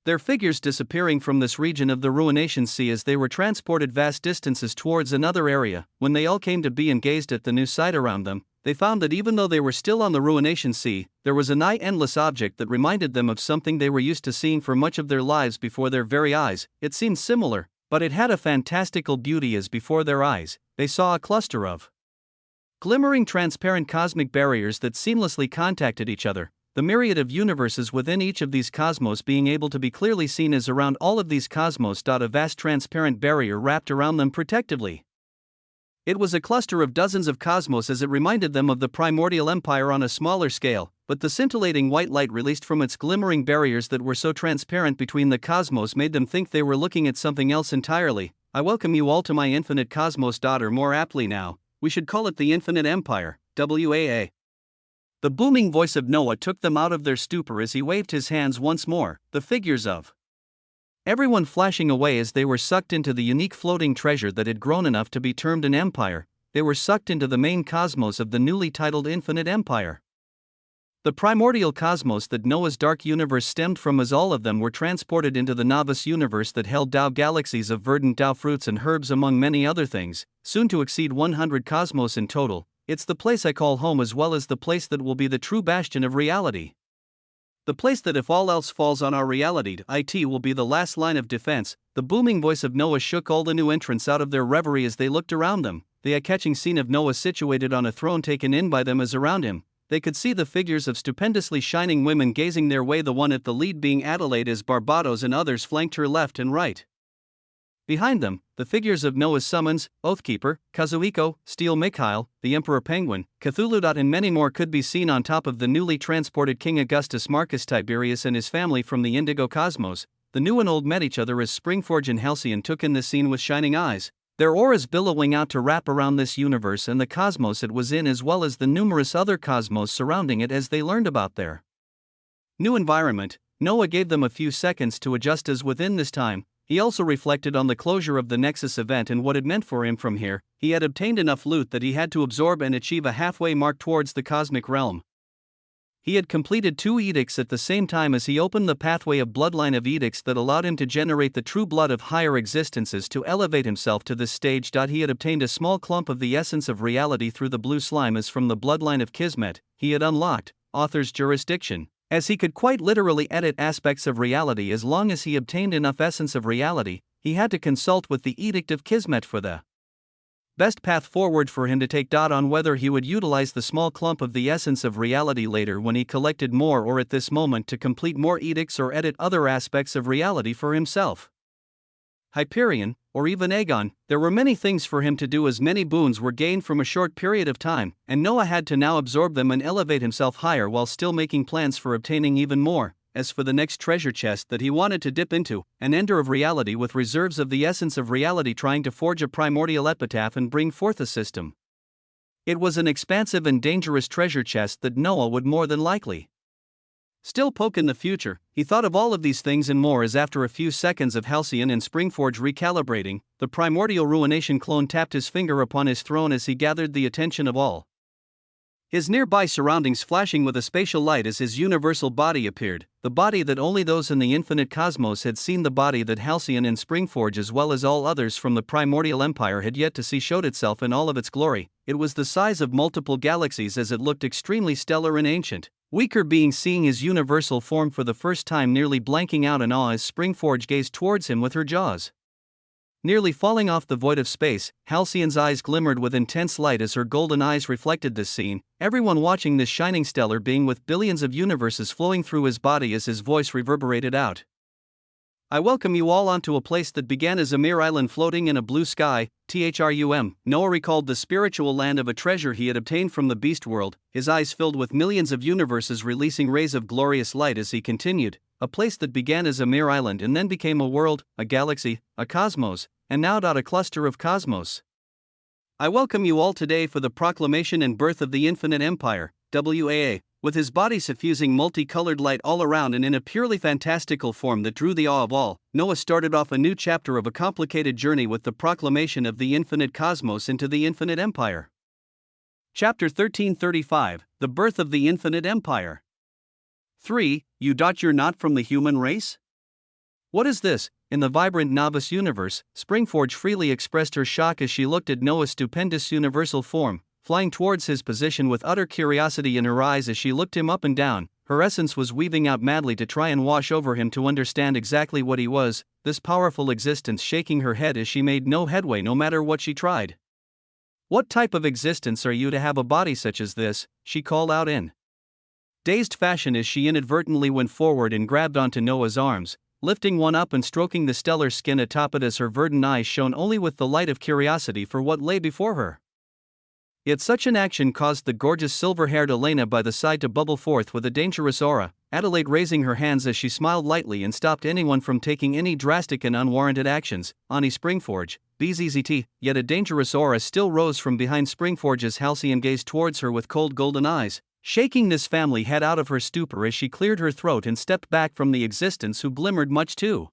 their figures disappearing from this region of the ruination sea as they were transported vast distances towards another area. When they all came to be and gazed at the new sight around them, they found that even though they were still on the ruination sea, there was a nigh endless object that reminded them of something they were used to seeing for much of their lives before their very eyes. It seemed similar, but it had a fantastical beauty as before their eyes, they saw a cluster of glimmering transparent cosmic barriers that seamlessly contacted each other. The myriad of universes within each of these cosmos being able to be clearly seen as around all of these cosmos. A vast transparent barrier wrapped around them protectively. It was a cluster of dozens of cosmos as it reminded them of the primordial empire on a smaller scale, but the scintillating white light released from its glimmering barriers that were so transparent between the cosmos made them think they were looking at something else entirely. I welcome you all to my infinite cosmos. Or more aptly now, we should call it the infinite empire, WAA. The booming voice of Noah took them out of their stupor as he waved his hands once more, the figures of everyone flashing away as they were sucked into the unique floating treasure that had grown enough to be termed an empire. They were sucked into the main cosmos of the newly titled Infinite Empire. The primordial cosmos that Noah's dark universe stemmed from, as all of them were transported into the novice universe that held Tao galaxies of verdant Tao fruits and herbs among many other things, soon to exceed 100 cosmos in total. It's the place I call home, as well as the place that will be the true bastion of reality. The place that, if all else falls on our reality, it will be the last line of defense. The booming voice of Noah shook all the new entrants out of their reverie as they looked around them. The eye-catching scene of Noah situated on a throne taken in by them as around him, they could see the figures of stupendously shining women gazing their way, the one at the lead being Adelaide as Barbados and others flanked her left and right. Behind them, the figures of Noah's summons, Oathkeeper, Kazuhiko, Steel Mikhail, the Emperor Penguin, Cthulhu. And many more could be seen on top of the newly transported King Augustus Marcus Tiberius and his family from the Indigo Cosmos. The new and old met each other as Springforge and Halcyon took in the scene with shining eyes, their auras billowing out to wrap around this universe and the cosmos it was in, as well as the numerous other cosmos surrounding it as they learned about their new environment. Noah gave them a few seconds to adjust as within this time, he also reflected on the closure of the Nexus event and what it meant for him from here. He had obtained enough loot that he had to absorb and achieve a halfway mark towards the cosmic realm. He had completed 2 edicts at the same time as he opened the pathway of bloodline of edicts that allowed him to generate the true blood of higher existences to elevate himself to this stage. He had obtained a small clump of the essence of reality through the blue slime as from the bloodline of Kismet. He had unlocked author's jurisdiction, as he could quite literally edit aspects of reality. As long as he obtained enough essence of reality, he had to consult with the Edict of Kismet for the best path forward for him to take. On whether he would utilize the small clump of the essence of reality later when he collected more, or at this moment to complete more edicts or edit other aspects of reality for himself, Hyperion, or even Aegon. There were many things for him to do as many boons were gained from a short period of time, and Noah had to now absorb them and elevate himself higher while still making plans for obtaining even more. As for the next treasure chest that he wanted to dip into, an ender of reality with reserves of the essence of reality, trying to forge a primordial epitaph and bring forth a system. It was an expansive and dangerous treasure chest that Noah would more than likely still poke in the future. He thought of all of these things and more as after a few seconds of Halcyon and Springforge recalibrating, the primordial ruination clone tapped his finger upon his throne as he gathered the attention of all his nearby surroundings, flashing with a spatial light as his universal body appeared, the body that only those in the infinite cosmos had seen, the body that Halcyon and Springforge as well as all others from the primordial empire had yet to see, showed itself in all of its glory. It was the size of multiple galaxies as it looked extremely stellar and ancient. Weaker being seeing his universal form for the first time, nearly blanking out in awe as Springforge gazed towards him with her jaws nearly falling off the void of space. Halcyon's eyes glimmered with intense light as her golden eyes reflected this scene, everyone watching this shining stellar being with billions of universes flowing through his body as his voice reverberated out. I welcome you all onto a place that began as a mere island floating in a blue sky, THRUM. Noah recalled the spiritual land of a treasure he had obtained from the beast world, his eyes filled with millions of universes releasing rays of glorious light as he continued. A place that began as a mere island and then became a world, a galaxy, a cosmos, and now a cluster of cosmos. I welcome you all today for the proclamation and birth of the Infinite Empire, WAA. With his body suffusing multicolored light all around and in a purely fantastical form that drew the awe of all, Noah started off a new chapter of a complicated journey with the proclamation of the infinite cosmos into the infinite empire. Chapter 1335, The Birth of the Infinite Empire. 3. You're not from the human race? What is this? In the vibrant novice universe, Springforge freely expressed her shock as she looked at Noah's stupendous universal form, flying towards his position with utter curiosity in her eyes as she looked him up and down. Her essence was weaving out madly to try and wash over him to understand exactly what he was, this powerful existence shaking her head as she made no headway no matter what she tried. What type of existence are you to have a body such as this? She called out in dazed fashion as she inadvertently went forward and grabbed onto Noah's arms, lifting one up and stroking the stellar skin atop it as her verdant eyes shone only with the light of curiosity for what lay before her. Yet such an action caused the gorgeous silver-haired Elena by the side to bubble forth with a dangerous aura, Adelaide raising her hands as she smiled lightly and stopped anyone from taking any drastic and unwarranted actions. Ani Springforge, BZZT, yet a dangerous aura still rose from behind Springforge's Halcyon gazed towards her with cold golden eyes, shaking this family head out of her stupor as she cleared her throat and stepped back from the existence who glimmered much too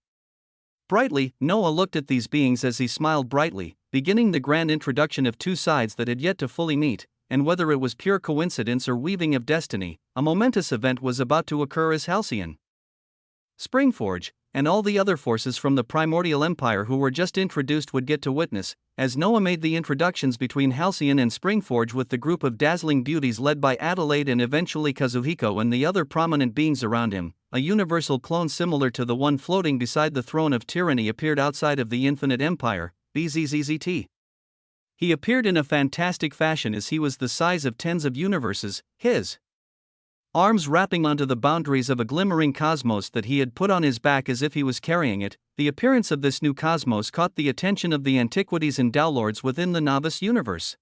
brightly. Noah looked at these beings as he smiled brightly, beginning the grand introduction of two sides that had yet to fully meet, and whether it was pure coincidence or weaving of destiny, a momentous event was about to occur as Halcyon, Springforge, and all the other forces from the primordial empire who were just introduced would get to witness, as Noah made the introductions between Halcyon and Springforge with the group of dazzling beauties led by Adelaide and eventually Kazuhiko and the other prominent beings around him. A universal clone similar to the one floating beside the throne of tyranny appeared outside of the infinite empire, BZZZT. He appeared in a fantastic fashion as he was the size of tens of universes, his arms wrapping onto the boundaries of a glimmering cosmos that he had put on his back as if he was carrying it. The appearance of this new cosmos caught the attention of the antiquities and downlords within the novice universe.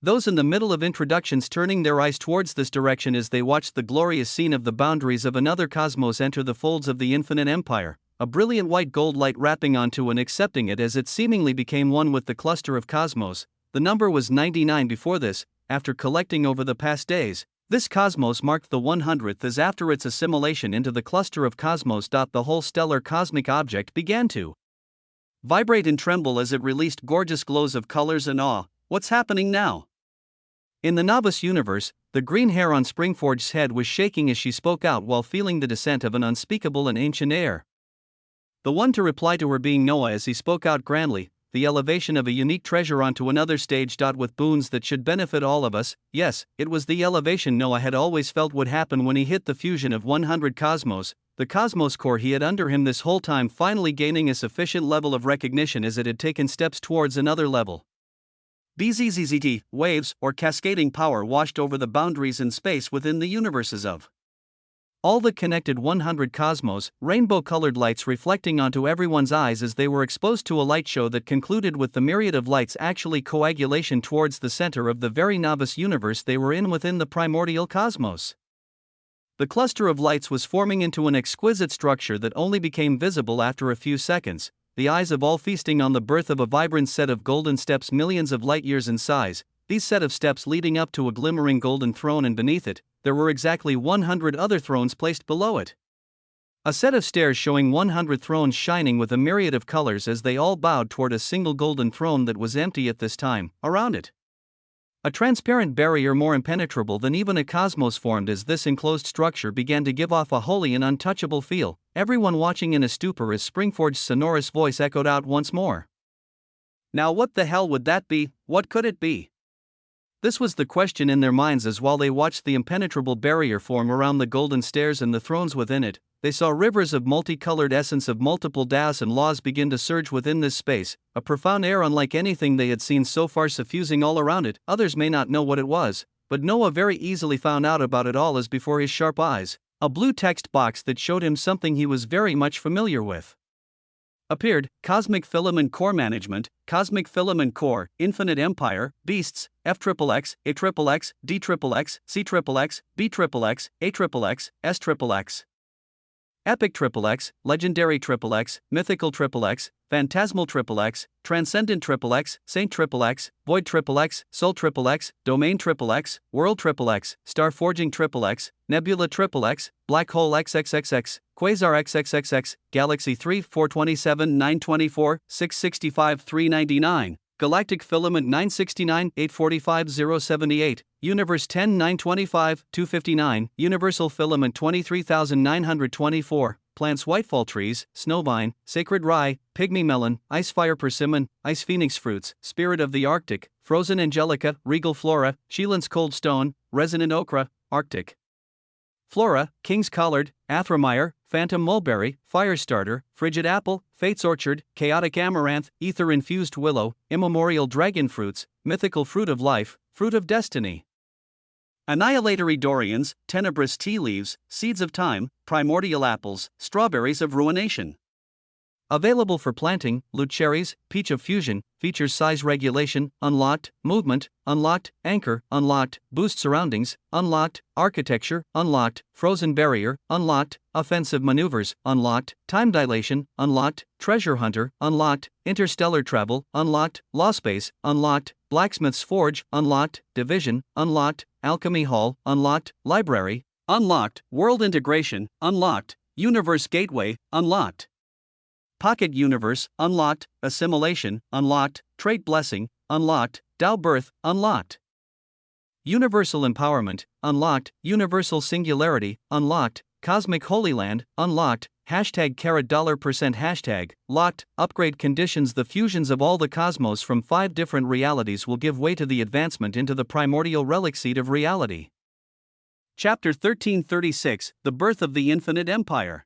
Those in the middle of introductions turning their eyes towards this direction as they watched the glorious scene of the boundaries of another cosmos enter the folds of the infinite empire, a brilliant white gold light wrapping onto and accepting it as it seemingly became one with the cluster of cosmos. The number was 99 before this. After collecting over the past days, this cosmos marked the 100th as after its assimilation into the cluster of cosmos. The whole stellar cosmic object began to vibrate and tremble as it released gorgeous glows of colors and awe. What's happening now? In the novice universe, the green hair on Springforge's head was shaking as she spoke out while feeling the descent of an unspeakable and ancient air. The one to reply to her being Noah as he spoke out grandly, the elevation of a unique treasure onto another stage. With boons that should benefit all of us. Yes, it was the elevation Noah had always felt would happen when he hit the fusion of 100 cosmos, the cosmos core he had under him this whole time finally gaining a sufficient level of recognition as it had taken steps towards another level. BZZZT, waves or cascading power washed over the boundaries in space within the universes of all the connected 100 cosmos, rainbow-colored lights reflecting onto everyone's eyes as they were exposed to a light show that concluded with the myriad of lights actually coagulation towards the center of the very novice universe they were in within the primordial cosmos. The cluster of lights was forming into an exquisite structure that only became visible after a few seconds, the eyes of all feasting on the birth of a vibrant set of golden steps millions of light years in size, these set of steps leading up to a glimmering golden throne, and beneath it, there were exactly 100 other thrones placed below it. A set of stairs showing 100 thrones shining with a myriad of colors as they all bowed toward a single golden throne that was empty at this time. Around it, a transparent barrier more impenetrable than even a cosmos formed as this enclosed structure began to give off a holy and untouchable feel, everyone watching in a stupor as Springforge's sonorous voice echoed out once more. Now what the hell would that be? What could it be? This was the question in their minds as while they watched the impenetrable barrier form around the golden stairs and the thrones within it, they saw rivers of multicolored essence of multiple daos and laws begin to surge within this space, a profound air unlike anything they had seen so far suffusing all around it. Others may not know what it was, but Noah very easily found out about it all as before his sharp eyes. A blue text box that showed him something he was very much familiar with. Appeared, Cosmic Filament Core Management, Cosmic Filament Core, Infinite Empire, Beasts, FXXX, AXXX, DXXX, CXXX, BXXX, AXXX, SXXX. Epic XXX, Legendary XXX, Mythical XXX, Phantasmal XXX, Transcendent XXX, Saint XXX, Void XXX, Soul XXX, Domain XXX, World XXX, Starforging XXX, Nebula XXX, Black Hole XXXX, Quasar XXXX, Galaxy 3 427 924 665 399. Galactic Filament 969 845 078, Universe 10 925 259, Universal Filament 23924, Plants Whitefall Trees, Snowvine, Sacred Rye, Pygmy Melon, Icefire Persimmon, Ice Phoenix Fruits, Spirit of the Arctic, Frozen Angelica, Regal Flora, Sheelan's Cold Stone, Resonant Ochre, Arctic Flora, King's Collard, Athromire, Phantom Mulberry, Firestarter, Frigid Apple, Fate's Orchard, Chaotic Amaranth, Ether-Infused Willow, Immemorial Dragon Fruits, Mythical Fruit of Life, Fruit of Destiny. Annihilatory Dorians, Tenebrous Tea Leaves, Seeds of Time, Primordial Apples, Strawberries of Ruination. Available for planting, Loot Cherries, Peach of Fusion, features size regulation, unlocked, movement, unlocked, anchor, unlocked, boost surroundings, unlocked, architecture, unlocked, frozen barrier, unlocked, offensive maneuvers, unlocked, time dilation, unlocked, treasure hunter, unlocked, interstellar travel, unlocked, law space, unlocked, blacksmith's forge, unlocked, division, unlocked, alchemy hall, unlocked, library, unlocked, world integration, unlocked, universe gateway, unlocked. Pocket Universe, unlocked, Assimilation, unlocked, Trait Blessing, unlocked, Tao Birth, unlocked. Universal Empowerment, unlocked, Universal Singularity, unlocked, Cosmic Holy Land, unlocked, hashtag $% hashtag, locked, upgrade conditions. The fusions of all the cosmos from 5 different realities will give way to the advancement into the primordial relic seed of reality. Chapter 1336, The Birth of the Infinite Empire.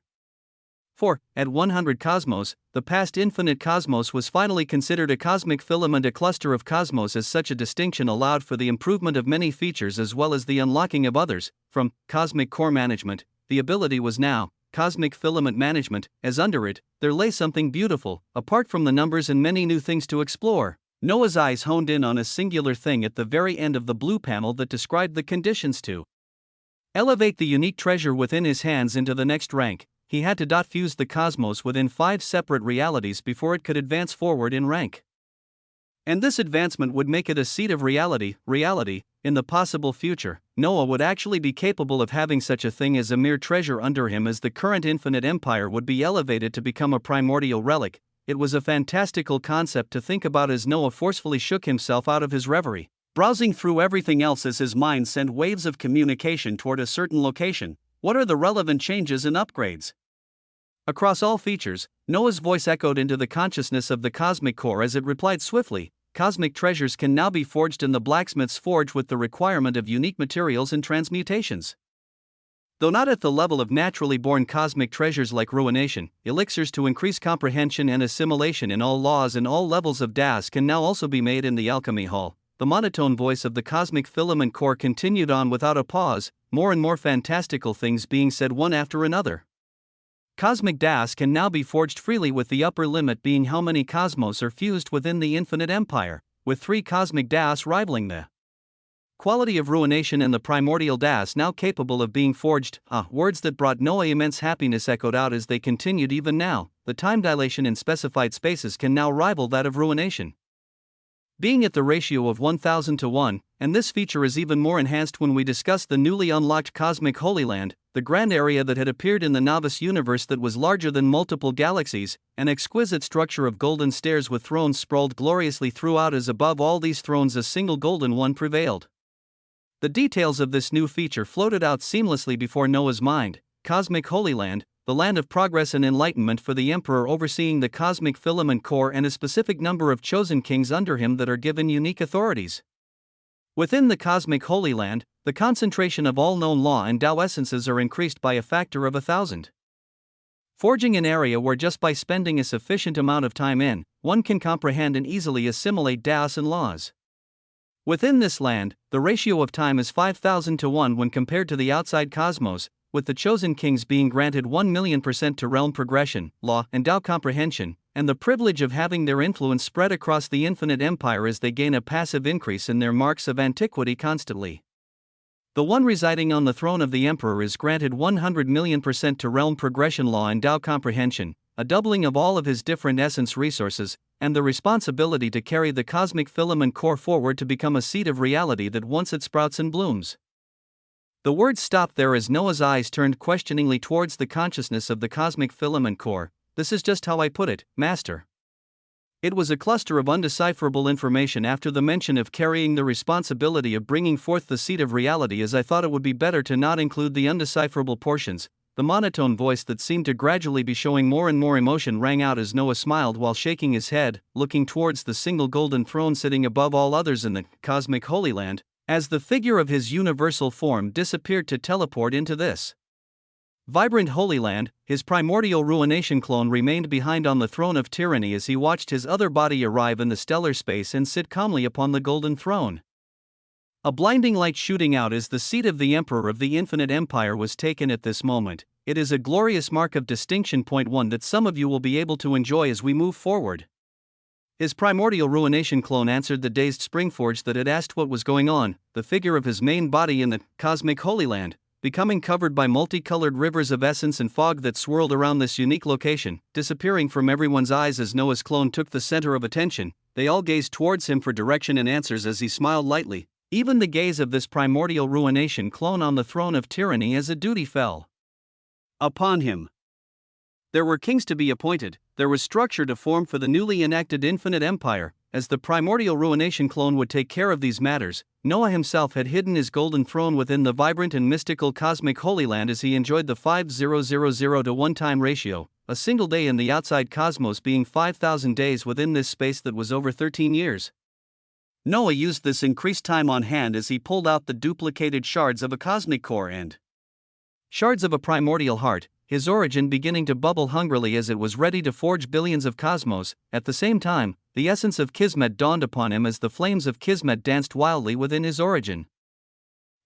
4. At 100 cosmos, the past infinite cosmos was finally considered a cosmic filament. A cluster of cosmos as such a distinction allowed for the improvement of many features as well as the unlocking of others. From Cosmic Core Management, the ability was now Cosmic Filament Management, as under it, there lay something beautiful, apart from the numbers and many new things to explore. Noah's eyes honed in on a singular thing at the very end of the blue panel that described the conditions to elevate the unique treasure within his hands into the next rank. He had to fuse the cosmos within 5 separate realities before it could advance forward in rank. And this advancement would make it a seed of reality. In the possible future, Noah would actually be capable of having such a thing as a mere treasure under him, as the current infinite empire would be elevated to become a primordial relic. It was a fantastical concept to think about as Noah forcefully shook himself out of his reverie, browsing through everything else as his mind sent waves of communication toward a certain location. What are the relevant changes and upgrades? Across all features, Noah's voice echoed into the consciousness of the cosmic core as it replied swiftly, cosmic treasures can now be forged in the blacksmith's forge with the requirement of unique materials and transmutations. Though not at the level of naturally born cosmic treasures like ruination, elixirs to increase comprehension and assimilation in all laws and all levels of DAS can now also be made in the alchemy hall. The monotone voice of the cosmic filament core continued on without a pause, more and more fantastical things being said one after another. Cosmic DAS can now be forged freely, with the upper limit being how many cosmos are fused within the infinite empire, with 3 cosmic DAS rivaling the quality of ruination and the primordial DAS now capable of being forged. Words that brought Noah immense happiness echoed out as they continued. Even now, the time dilation in specified spaces can now rival that of ruination, being at the ratio of 1000 to 1, and this feature is even more enhanced when we discuss the newly unlocked Cosmic Holy Land, the grand area that had appeared in the novice universe that was larger than multiple galaxies, an exquisite structure of golden stairs with thrones sprawled gloriously throughout, as above all these thrones a single golden one prevailed. The details of this new feature floated out seamlessly before Noah's mind. Cosmic Holy Land, the land of progress and enlightenment for the Emperor, overseeing the cosmic filament core and a specific number of chosen kings under him that are given unique authorities. Within the Cosmic Holy Land, the concentration of all known law and Tao essences are increased by a factor of 1,000. Forging an area where just by spending a sufficient amount of time in, one can comprehend and easily assimilate Taos and laws. Within this land, the ratio of time is 5,000 to 1 when compared to the outside cosmos. with the chosen kings being granted 1,000,000% to realm progression, law, and Tao comprehension, and the privilege of having their influence spread across the infinite empire as they gain a passive increase in their marks of antiquity constantly. The one residing on the throne of the emperor is granted 100,000,000% to realm progression, law, and Tao comprehension, a doubling of all of his different essence resources, and the responsibility to carry the cosmic filament core forward to become a seed of reality that once it sprouts and blooms. The words stopped there as Noah's eyes turned questioningly towards the consciousness of the cosmic filament core. "This is just how I put it, Master." It was a cluster of undecipherable information after the mention of carrying the responsibility of bringing forth the seed of reality, as I thought it would be better to not include the undecipherable portions. The monotone voice that seemed to gradually be showing more and more emotion rang out as Noah smiled while shaking his head, looking towards the single golden throne sitting above all others in the cosmic Holy Land, as the figure of his universal form disappeared to teleport into this vibrant Holy Land. His primordial ruination clone remained behind on the throne of tyranny as he watched his other body arrive in the stellar space and sit calmly upon the golden throne. A blinding light shooting out as the seat of the Emperor of the Infinite Empire was taken at this moment. It is a glorious mark of distinction. Point 1 that some of you will be able to enjoy as we move forward. His primordial ruination clone answered the dazed Springforge that had asked what was going on. The figure of his main body in the cosmic Holy Land, becoming covered by multicolored rivers of essence and fog that swirled around this unique location, disappearing from everyone's eyes as Noah's clone took the center of attention. They all gazed towards him for direction and answers as he smiled lightly. Even the gaze of this primordial ruination clone on the throne of tyranny as a duty fell upon him. There were kings to be appointed, there was structure to form for the newly enacted infinite empire. As the primordial ruination clone would take care of these matters, Noah himself had hidden his golden throne within the vibrant and mystical cosmic Holy Land as he enjoyed the 5,000 to 1 time ratio, a single day in the outside cosmos being 5,000 days within this space that was over 13 years. Noah used this increased time on hand as he pulled out the duplicated shards of a cosmic core and shards of a primordial heart, his origin beginning to bubble hungrily as it was ready to forge billions of cosmos. At the same time, the essence of Kismet dawned upon him as the flames of Kismet danced wildly within his origin.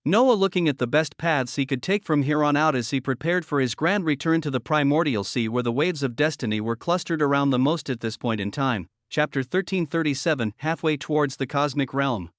Noah looking at the best paths he could take from here on out as he prepared for his grand return to the primordial sea where the waves of destiny were clustered around the most at this point in time. Chapter 1337, halfway towards the cosmic realm.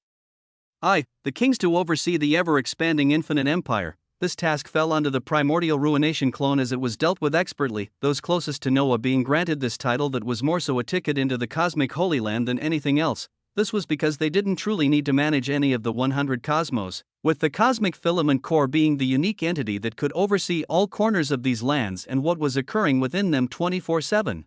The kings to oversee the ever-expanding infinite empire. This task fell onto the primordial ruination clone as it was dealt with expertly, those closest to Noah being granted this title that was more so a ticket into the cosmic Holy Land than anything else. This was because they didn't truly need to manage any of the 100 cosmos, with the cosmic filament core being the unique entity that could oversee all corners of these lands and what was occurring within them 24/7.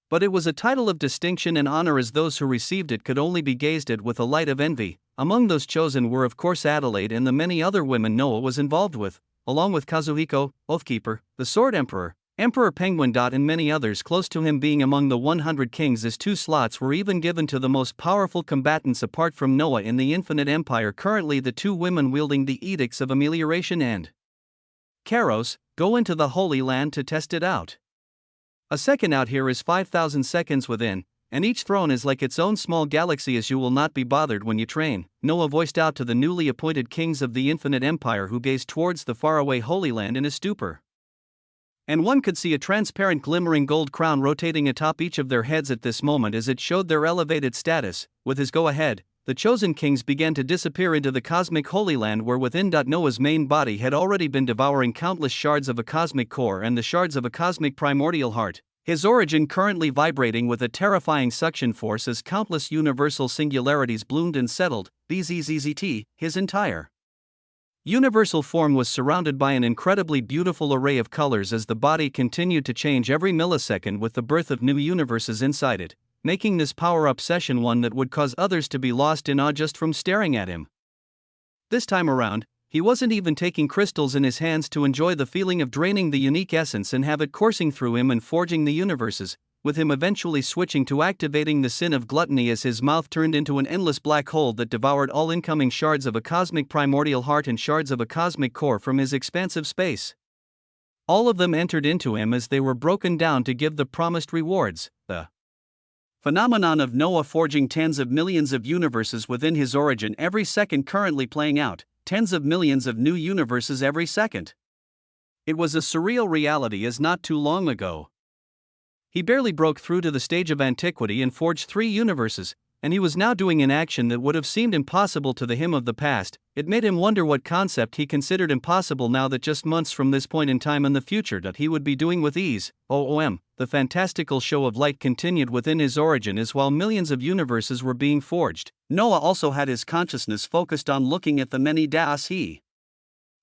But it was a title of distinction and honor as those who received it could only be gazed at with a light of envy. Among those chosen were of course Adelaide and the many other women Noah was involved with, along with Kazuhiko, Oathkeeper, the Sword Emperor, Emperor Penguin. And many others close to him being among the 100 kings, as 2 slots were even given to the most powerful combatants apart from Noah in the Infinite Empire. Currently the 2 women wielding the Edicts of Amelioration and Kairos go into the Holy Land to test it out. A second out here is 5,000 seconds within, and each throne is like its own small galaxy as you will not be bothered when you train, Noah voiced out to the newly appointed kings of the Infinite Empire who gazed towards the faraway Holy Land in a stupor. And one could see a transparent glimmering gold crown rotating atop each of their heads at this moment as it showed their elevated status. With his go-ahead, the chosen kings began to disappear into the cosmic Holy Land where within Noah's main body had already been devouring countless shards of a cosmic core and the shards of a cosmic primordial heart, his origin currently vibrating with a terrifying suction force as countless universal singularities bloomed and settled. His entire universal form was surrounded by an incredibly beautiful array of colors as the body continued to change every millisecond with the birth of new universes inside it, making this power-up session one that would cause others to be lost in awe just from staring at him. This time around, he wasn't even taking crystals in his hands to enjoy the feeling of draining the unique essence and have it coursing through him and forging the universes, with him eventually switching to activating the sin of gluttony as his mouth turned into an endless black hole that devoured all incoming shards of a cosmic primordial heart and shards of a cosmic core from his expansive space. All of them entered into him as they were broken down to give the promised rewards. The phenomenon of Noah forging tens of millions of universes within his origin every second currently playing out, tens of millions of new universes every second. It was a surreal reality as not too long ago. He barely broke through to the stage of antiquity and forged 3 universes, and he was now doing an action that would have seemed impossible to the him of the past. It made him wonder what concept he considered impossible now that just months from this point in time in the future that he would be doing with ease. The fantastical show of light continued within his origin as while millions of universes were being forged. Noah also had his consciousness focused on looking at the many das he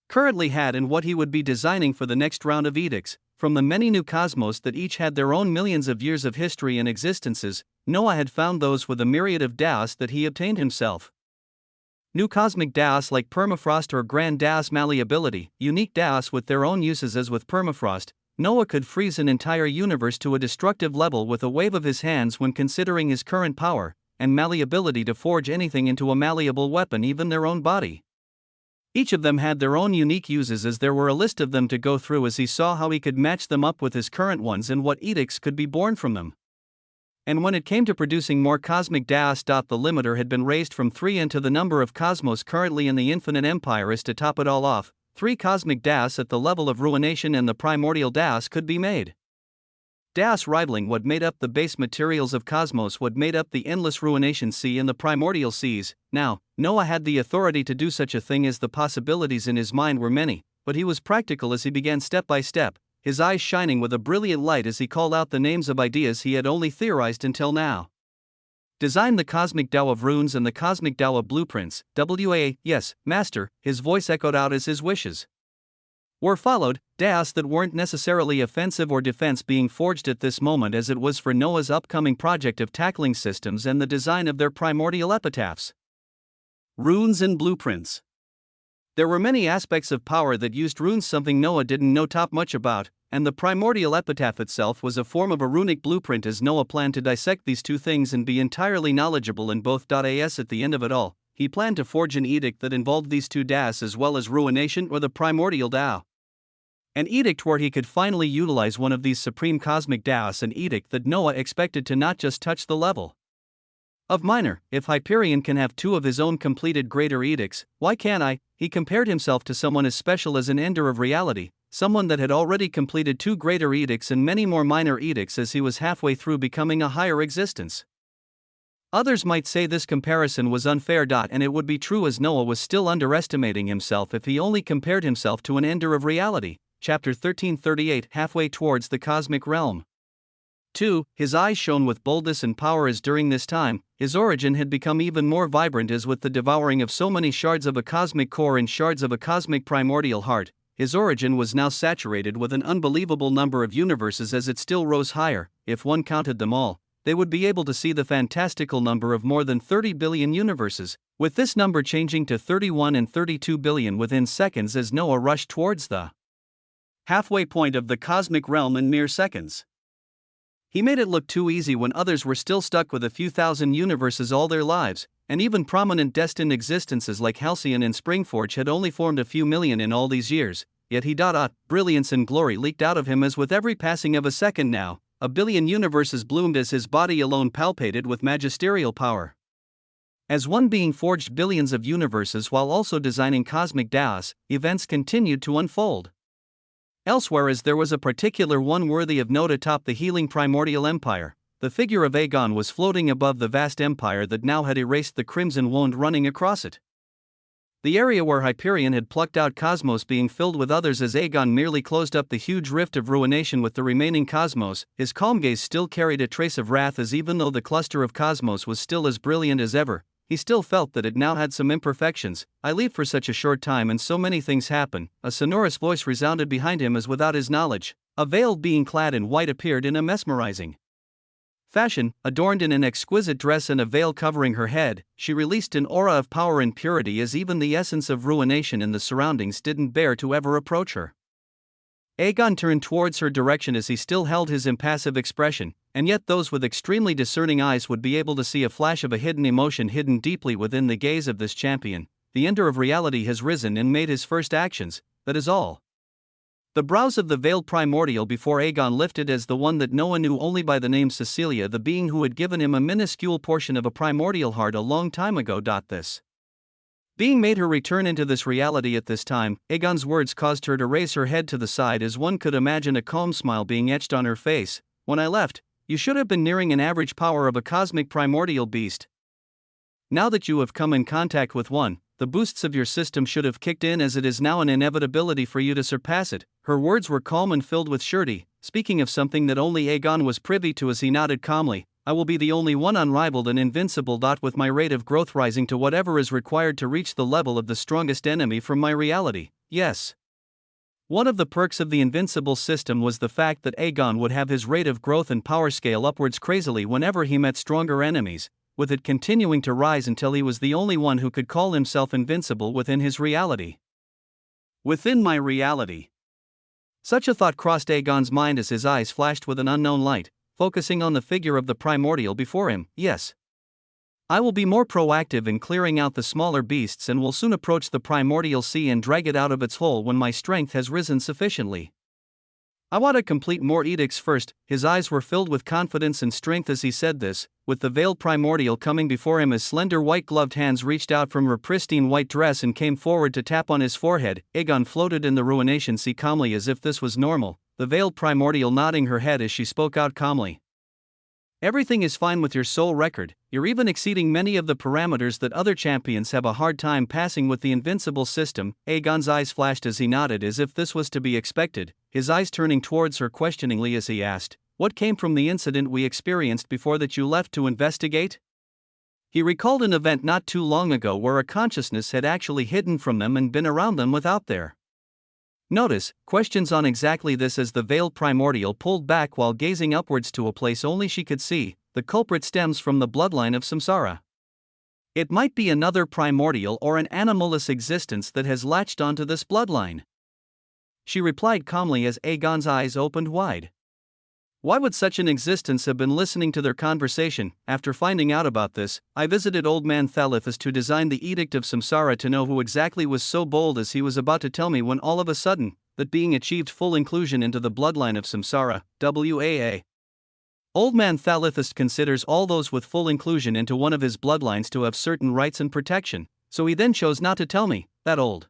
currently had and what he would be designing for the next round of edicts. From the many new cosmos that each had their own millions of years of history and existences, Noah had found those with a myriad of das that he obtained himself. New cosmic das like permafrost or grand das malleability, unique das with their own uses as with permafrost. Noah could freeze an entire universe to a destructive level with a wave of his hands when considering his current power, and malleability to forge anything into a malleable weapon, even their own body. Each of them had their own unique uses as there were a list of them to go through as he saw how he could match them up with his current ones and what edicts could be born from them. And when it came to producing more cosmic das, the limiter had been raised from 3 into the number of cosmos currently in the infinite empire as to top it all off. 3 cosmic das at the level of ruination and the primordial das could be made. Das rivaling what made up the base materials of cosmos, what made up the endless ruination sea and the primordial seas. Now, Noah had the authority to do such a thing as the possibilities in his mind were many, but he was practical as he began step by step, his eyes shining with a brilliant light as he called out the names of ideas he had only theorized until now. Design the cosmic Tao of runes and the cosmic Tao of blueprints. Yes, master, his voice echoed out as his wishes were followed, das that weren't necessarily offensive or defense being forged at this moment as it was for Noah's upcoming project of tackling systems and the design of their primordial epitaphs. Runes and blueprints. There were many aspects of power that used runes, something Noah didn't know top much about, and the primordial epitaph itself was a form of a runic blueprint as Noah planned to dissect these two things and be entirely knowledgeable in both. As at the end of it all, he planned to forge an edict that involved these 2 das as well as ruination or the primordial Tao. An edict where he could finally utilize one of these supreme cosmic das, an edict that Noah expected to not just touch the level of minor. If Hyperion can have 2 of his own completed greater edicts, why can't I? He compared himself to someone as special as an ender of reality, someone that had already completed 2 greater edicts and many more minor edicts as he was halfway through becoming a higher existence. Others might say this comparison was unfair, and it would be true as Noah was still underestimating himself if he only compared himself to an ender of reality. Chapter 1338, halfway towards the cosmic realm. 2. His eyes shone with boldness and power as during this time, his origin had become even more vibrant as with the devouring of so many shards of a cosmic core and shards of a cosmic primordial heart, his origin was now saturated with an unbelievable number of universes as it still rose higher. If one counted them all, they would be able to see the fantastical number of more than 30 billion universes, with this number changing to 31 and 32 billion within seconds as Noah rushed towards the halfway point of the cosmic realm in mere seconds. He made it look too easy when others were still stuck with a few thousand universes all their lives, and even prominent destined existences like Halcyon and Springforge had only formed a few million in all these years, yet he brilliance and glory leaked out of him as with every passing of a second now, a billion universes bloomed as his body alone palpated with magisterial power. As one being forged billions of universes while also designing cosmic das, events continued to unfold. Elsewhere as there was a particular one worthy of note atop the healing primordial empire, the figure of Aegon was floating above the vast empire that now had erased the crimson wound running across it. The area where Hyperion had plucked out cosmos being filled with others as Aegon merely closed up the huge rift of ruination with the remaining cosmos, his calm gaze still carried a trace of wrath as even though the cluster of cosmos was still as brilliant as ever, he still felt that it now had some imperfections. I leave for such a short time and so many things happen. A sonorous voice resounded behind him as without his knowledge, a veiled being clad in white appeared in a mesmerizing fashion, adorned in an exquisite dress and a veil covering her head. She released an aura of power and purity as even the essence of ruination in the surroundings didn't bear to ever approach her. Aegon turned towards her direction as he still held his impassive expression, and yet those with extremely discerning eyes would be able to see a flash of a hidden emotion hidden deeply within the gaze of this champion. The ender of reality has risen and made his first actions, that is all. The brows of the veiled primordial before Aegon lifted as the one that Noah knew only by the name Cecilia, the being who had given him a minuscule portion of a primordial heart a long time ago. This Being made her return into this reality at this time, Aegon's words caused her to raise her head to the side as one could imagine a calm smile being etched on her face. When I left, you should have been nearing an average power of a cosmic primordial beast. Now that you have come in contact with one, the boosts of your system should have kicked in, as it is now an inevitability for you to surpass it. Her words were calm and filled with surety, speaking of something that only Aegon was privy to as he nodded calmly. I will be the only one, unrivaled and invincible. With my rate of growth rising to whatever is required to reach the level of the strongest enemy from my reality. Yes. One of the perks of the invincible system was the fact that Aegon would have his rate of growth and power scale upwards crazily whenever he met stronger enemies, with it continuing to rise until he was the only one who could call himself invincible within his reality. Within my reality. Such a thought crossed Aegon's mind as his eyes flashed with an unknown light, focusing on the figure of the primordial before him. Yes. I will be more proactive in clearing out the smaller beasts and will soon approach the primordial sea and drag it out of its hole when my strength has risen sufficiently. I want to complete more edicts first. His eyes were filled with confidence and strength as he said this, with the veiled primordial coming before him as slender white-gloved hands reached out from her pristine white dress and came forward to tap on his forehead. Aegon floated in the ruination sea calmly as if this was normal, the veiled primordial nodding her head as she spoke out calmly. Everything is fine with your soul record. You're even exceeding many of the parameters that other champions have a hard time passing with the invincible system. Aegon's eyes flashed as he nodded, as if this was to be expected, his eyes turning towards her questioningly as he asked, "What came from the incident we experienced before that you left to investigate?" He recalled an event not too long ago where a consciousness had actually hidden from them and been around them without their notice. Questions on exactly this as the veiled primordial pulled back while gazing upwards to a place only she could see. The culprit stems from the bloodline of Samsara. It might be another primordial or an animalless existence that has latched onto this bloodline. She replied calmly as Aegon's eyes opened wide. Why would such an existence have been listening to their conversation? After finding out about this, I visited Old Man Thalithus to design the Edict of Samsara to know who exactly was so bold as he was about to tell me when all of a sudden, that being achieved full inclusion into the bloodline of Samsara, WAA. Old Man Thalithus considers all those with full inclusion into one of his bloodlines to have certain rights and protection, so he then chose not to tell me. That old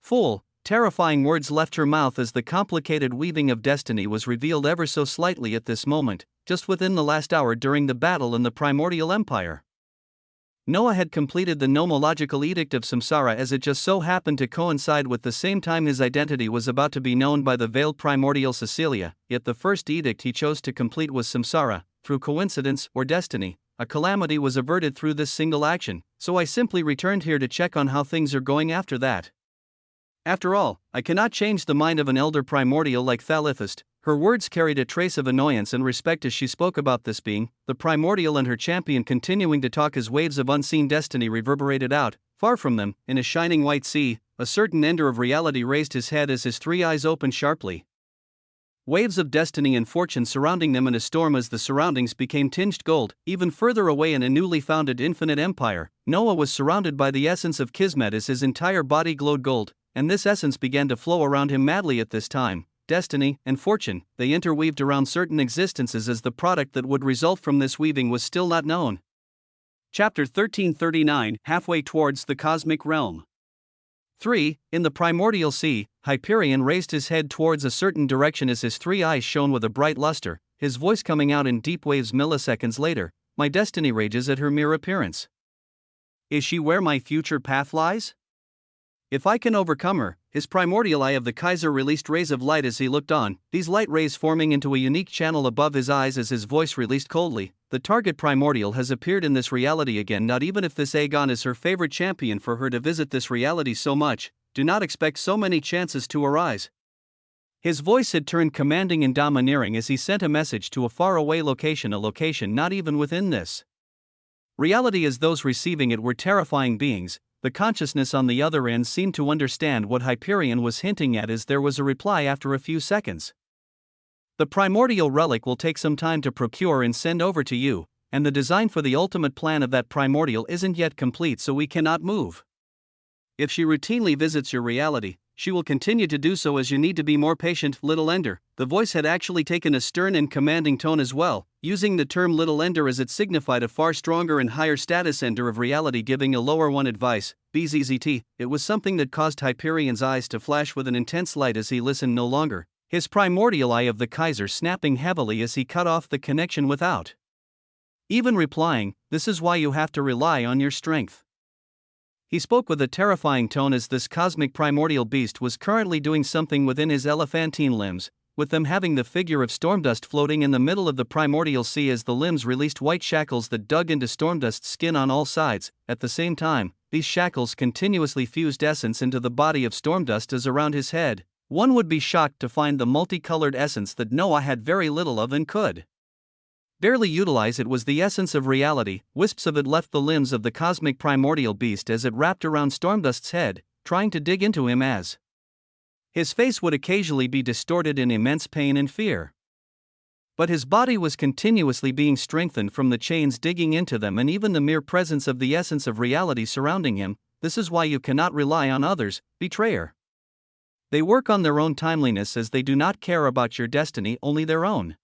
fool. Terrifying words left her mouth as the complicated weaving of destiny was revealed ever so slightly at this moment, just within the last hour during the battle in the Primordial Empire. Noah had completed the nomological edict of Samsara as it just so happened to coincide with the same time his identity was about to be known by the veiled primordial Cecilia, yet the first edict he chose to complete was Samsara. Through coincidence or destiny, a calamity was averted through this single action, so I simply returned here to check on how things are going after that. After all, I cannot change the mind of an elder primordial like Thalithus. Her words carried a trace of annoyance and respect as she spoke about this being, the primordial, and her champion continuing to talk as waves of unseen destiny reverberated out. Far from them, in a shining white sea, a certain ender of reality raised his head as his three eyes opened sharply. Waves of destiny and fortune surrounding them in a storm as the surroundings became tinged gold. Even further away in a newly founded infinite empire, Noah was surrounded by the essence of Kismet as his entire body glowed gold, and this essence began to flow around him madly at this time. Destiny and fortune, they interweaved around certain existences as the product that would result from this weaving was still not known. Chapter 1339, halfway towards the cosmic realm. 3. In the primordial sea, Hyperion raised his head towards a certain direction as his three eyes shone with a bright luster, his voice coming out in deep waves milliseconds later. My destiny rages at her mere appearance. Is she where my future path lies? If I can overcome her, his primordial eye of the Kaiser released rays of light as he looked on, these light rays forming into a unique channel above his eyes as his voice released coldly. The target primordial has appeared in this reality again. Not even if this Aegon is her favorite champion for her to visit this reality so much, do not expect so many chances to arise. His voice had turned commanding and domineering as he sent a message to a faraway location, a location not even within this reality, as those receiving it were terrifying beings. The consciousness on the other end seemed to understand what Hyperion was hinting at as there was a reply after a few seconds. The primordial relic will take some time to procure and send over to you, and the design for the ultimate plan of that primordial isn't yet complete, so we cannot move. If she routinely visits your reality, she will continue to do so as you need to be more patient, little ender. The voice had actually taken a stern and commanding tone as well, using the term little ender as it signified a far stronger and higher status ender of reality giving a lower one advice, BZZT. It was something that caused Hyperion's eyes to flash with an intense light as he listened no longer, his primordial eye of the Kaiser snapping heavily as he cut off the connection without even replying. This is why you have to rely on your strength. He spoke with a terrifying tone as this cosmic primordial beast was currently doing something within his elephantine limbs, with them having the figure of Stormdust floating in the middle of the primordial sea as the limbs released white shackles that dug into Stormdust's skin on all sides. At the same time, these shackles continuously fused essence into the body of Stormdust as around his head. One would be shocked to find the multicolored essence that Noah had very little of and could barely utilize. It was the essence of reality. Wisps of it left the limbs of the cosmic primordial beast as it wrapped around Stormdust's head, trying to dig into him as his face would occasionally be distorted in immense pain and fear. But his body was continuously being strengthened from the chains digging into them and even the mere presence of the essence of reality surrounding him. This is why you cannot rely on others, betrayer. They work on their own timeliness as they do not care about your destiny, only their own.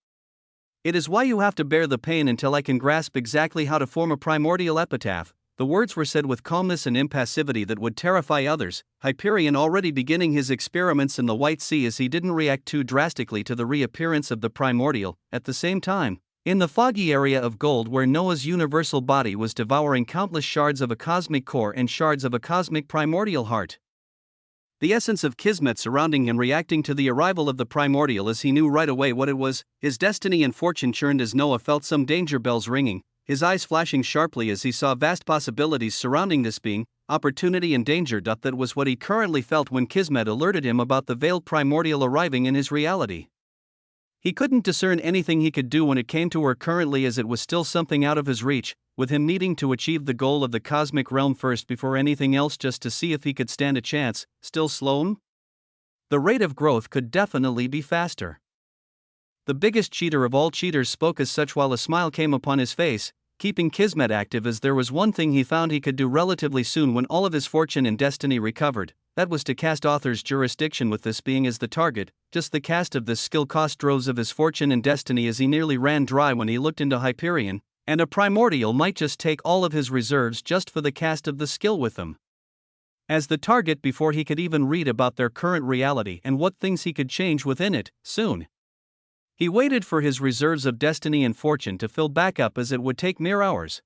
It is why you have to bear the pain until I can grasp exactly how to form a primordial epitaph. The words were said with calmness and impassivity that would terrify others. Hyperion already beginning his experiments in the White Sea as he didn't react too drastically to the reappearance of the primordial. At the same time, in the foggy area of gold where Noah's universal body was devouring countless shards of a cosmic core and shards of a cosmic primordial heart, the essence of Kismet surrounding him reacting to the arrival of the primordial as he knew right away what it was. His destiny and fortune churned as Noah felt some danger bells ringing, his eyes flashing sharply as he saw vast possibilities surrounding this being, opportunity and danger. That was what he currently felt when Kismet alerted him about the veiled primordial arriving in his reality. He couldn't discern anything he could do when it came to her currently as it was still something out of his reach, with him needing to achieve the goal of the cosmic realm first before anything else just to see if he could stand a chance. Still slow? The rate of growth could definitely be faster. The biggest cheater of all cheaters spoke as such while a smile came upon his face, keeping Kismet active as there was one thing he found he could do relatively soon when all of his fortune and destiny recovered. That was to cast author's jurisdiction with this being as the target. Just the cast of this skill cost droves of his fortune and destiny as he nearly ran dry when he looked into Hyperion, and a primordial might just take all of his reserves just for the cast of the skill with them as the target before he could even read about their current reality and what things he could change within it. Soon he waited for his reserves of destiny and fortune to fill back up as it would take mere hours,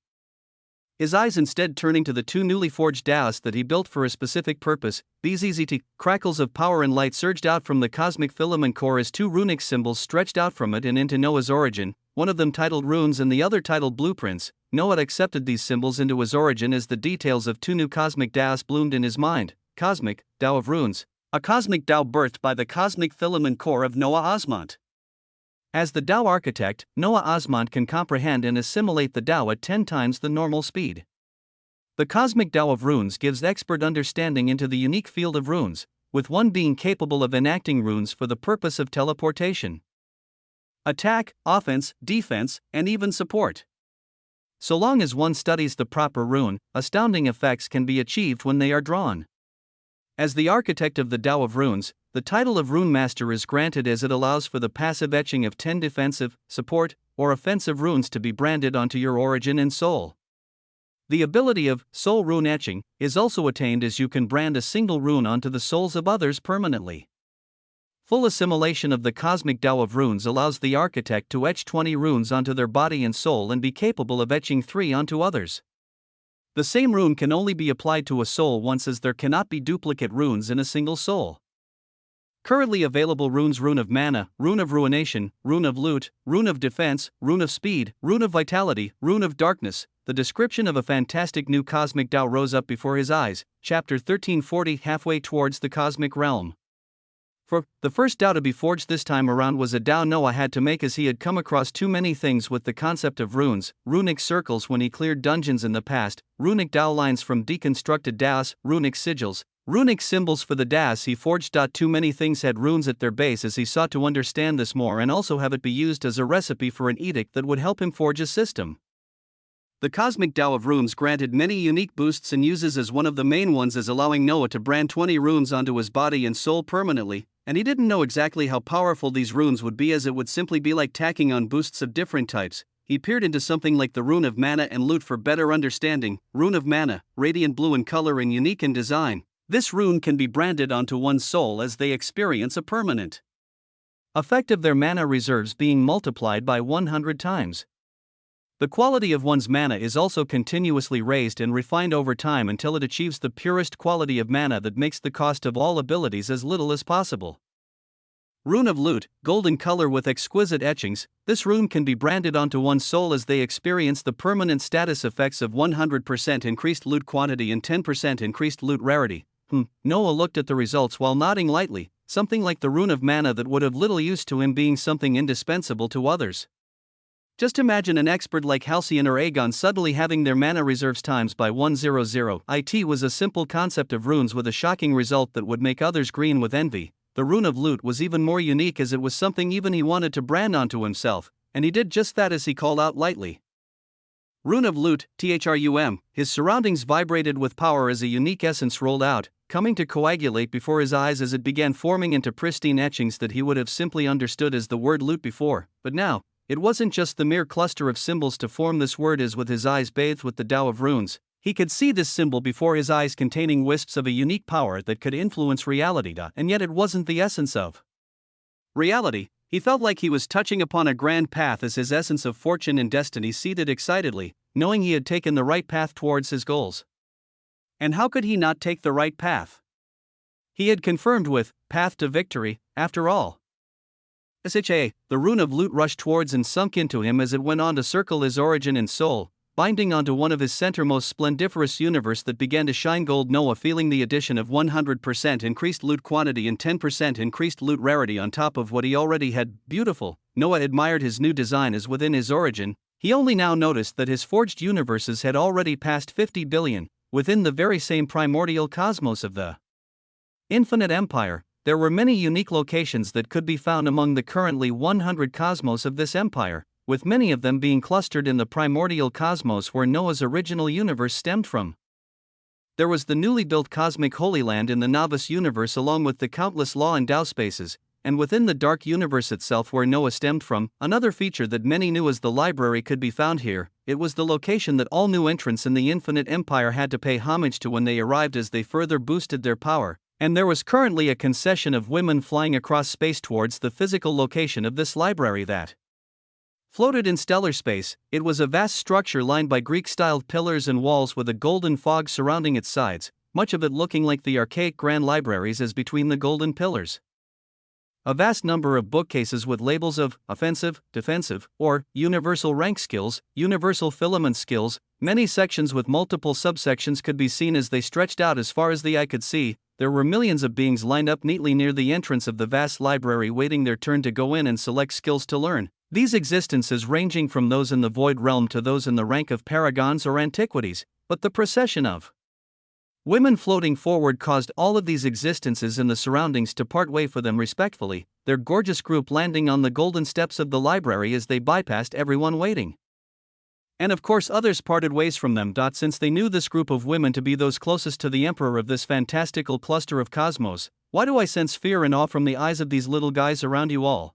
his eyes instead turning to the two newly forged dowses that he built for a specific purpose. These easy crackles of power and light surged out from the cosmic filament core as two runic symbols stretched out from it and into Noah's origin, one of them titled runes and the other titled blueprints. Noah accepted these symbols into his origin as the details of two new cosmic dowses bloomed in his mind. Cosmic Tao of Runes, a cosmic Tao birthed by the cosmic filament core of Noah Osmont. As the Tao architect, Noah Osmont can comprehend and assimilate the Tao at 10 times the normal speed. The cosmic Tao of runes gives expert understanding into the unique field of runes, with one being capable of enacting runes for the purpose of teleportation, attack, offense, defense, and even support. So long as one studies the proper rune, astounding effects can be achieved when they are drawn. As the architect of the Tao of Runes, the title of Rune Master is granted as it allows for the passive etching of 10 defensive, support, or offensive runes to be branded onto your origin and soul. The ability of soul rune etching is also attained as you can brand a single rune onto the souls of others permanently. Full assimilation of the cosmic Tao of Runes allows the architect to etch 20 runes onto their body and soul and be capable of etching 3 onto others. The same rune can only be applied to a soul once as there cannot be duplicate runes in a single soul. Currently available runes: Rune of Mana, Rune of Ruination, Rune of Loot, Rune of Defense, Rune of Speed, Rune of Vitality, Rune of Darkness. The description of a fantastic new cosmic Tao rose up before his eyes. Chapter 1340, halfway towards the cosmic realm. For the first Tao to be forged this time around was a Tao Noah had to make, as he had come across too many things with the concept of runes, runic circles when he cleared dungeons in the past, runic Tao lines from deconstructed Taos, runic sigils, runic symbols for the Taos he forged. Too many things had runes at their base as he sought to understand this more and also have it be used as a recipe for an edict that would help him forge a system The cosmic Tao of runes granted many unique boosts and uses as one of the main ones is allowing Noah to brand 20 runes onto his body and soul permanently, and he didn't know exactly how powerful these runes would be, as it would simply be like tacking on boosts of different types. He peered into something like the rune of mana and loot for better understanding. Rune of mana, radiant blue in color and unique in design. This rune can be branded onto one's soul as they experience a permanent effect of their mana reserves being multiplied by 100 times. The quality of one's mana is also continuously raised and refined over time until it achieves the purest quality of mana that makes the cost of all abilities as little as possible. Rune of Loot, golden color with exquisite etchings. This rune can be branded onto one's soul as they experience the permanent status effects of 100% increased loot quantity and 10% increased loot rarity. Noah looked at the results while nodding lightly, something like the rune of mana that would have little use to him being something indispensable to others. Just imagine an expert like Halcyon or Aegon suddenly having their mana reserves times by 100. It was a simple concept of runes with a shocking result that would make others green with envy. The rune of loot was even more unique as it was something even he wanted to brand onto himself, and he did just that as he called out lightly. Rune of Loot, THRUM, his surroundings vibrated with power as a unique essence rolled out, coming to coagulate before his eyes as it began forming into pristine etchings that he would have simply understood as the word loot before, but now, it wasn't just the mere cluster of symbols to form this word, as with his eyes bathed with the Tao of runes, he could see this symbol before his eyes containing wisps of a unique power that could influence reality, and yet it wasn't the essence of reality. He felt like he was touching upon a grand path as his essence of fortune and destiny seethed excitedly, knowing he had taken the right path towards his goals. And how could he not take the right path? He had confirmed with path to victory, after all. The rune of loot rushed towards and sunk into him as it went on to circle his origin and soul, binding onto one of his centermost splendiferous universe that began to shine gold. Noah, feeling the addition of 100% increased loot quantity and 10% increased loot rarity on top of what he already had. Beautiful. Noah admired his new design as within his origin, he only now noticed that his forged universes had already passed 50 billion, within the very same primordial cosmos of the infinite empire. There were many unique locations that could be found among the currently 100 cosmos of this empire, with many of them being clustered in the primordial cosmos where Noah's original universe stemmed from. There was the newly built cosmic Holy Land in the novice universe, along with the countless Law and Tao spaces, and within the dark universe itself where Noah stemmed from. Another feature that many knew as the library could be found here. It was the location that all new entrants in the infinite empire had to pay homage to when they arrived, as they further boosted their power. And there was currently a concession of women flying across space towards the physical location of this library that floated in stellar space. It was a vast structure lined by Greek-styled pillars and walls with a golden fog surrounding its sides, much of it looking like the archaic grand libraries as between the golden pillars. A vast number of bookcases with labels of offensive, defensive, or universal rank skills, universal filament skills. Many sections with multiple subsections could be seen as they stretched out as far as the eye could see. There were millions of beings lined up neatly near the entrance of the vast library, waiting their turn to go in and select skills to learn. These existences ranging from those in the void realm to those in the rank of paragons or antiquities, but the procession of women floating forward caused all of these existences in the surroundings to part way for them respectfully, their gorgeous group landing on the golden steps of the library as they bypassed everyone waiting. And of course others parted ways from them. Since they knew this group of women to be those closest to the emperor of this fantastical cluster of cosmos. Why do I sense fear and awe from the eyes of these little guys around you all?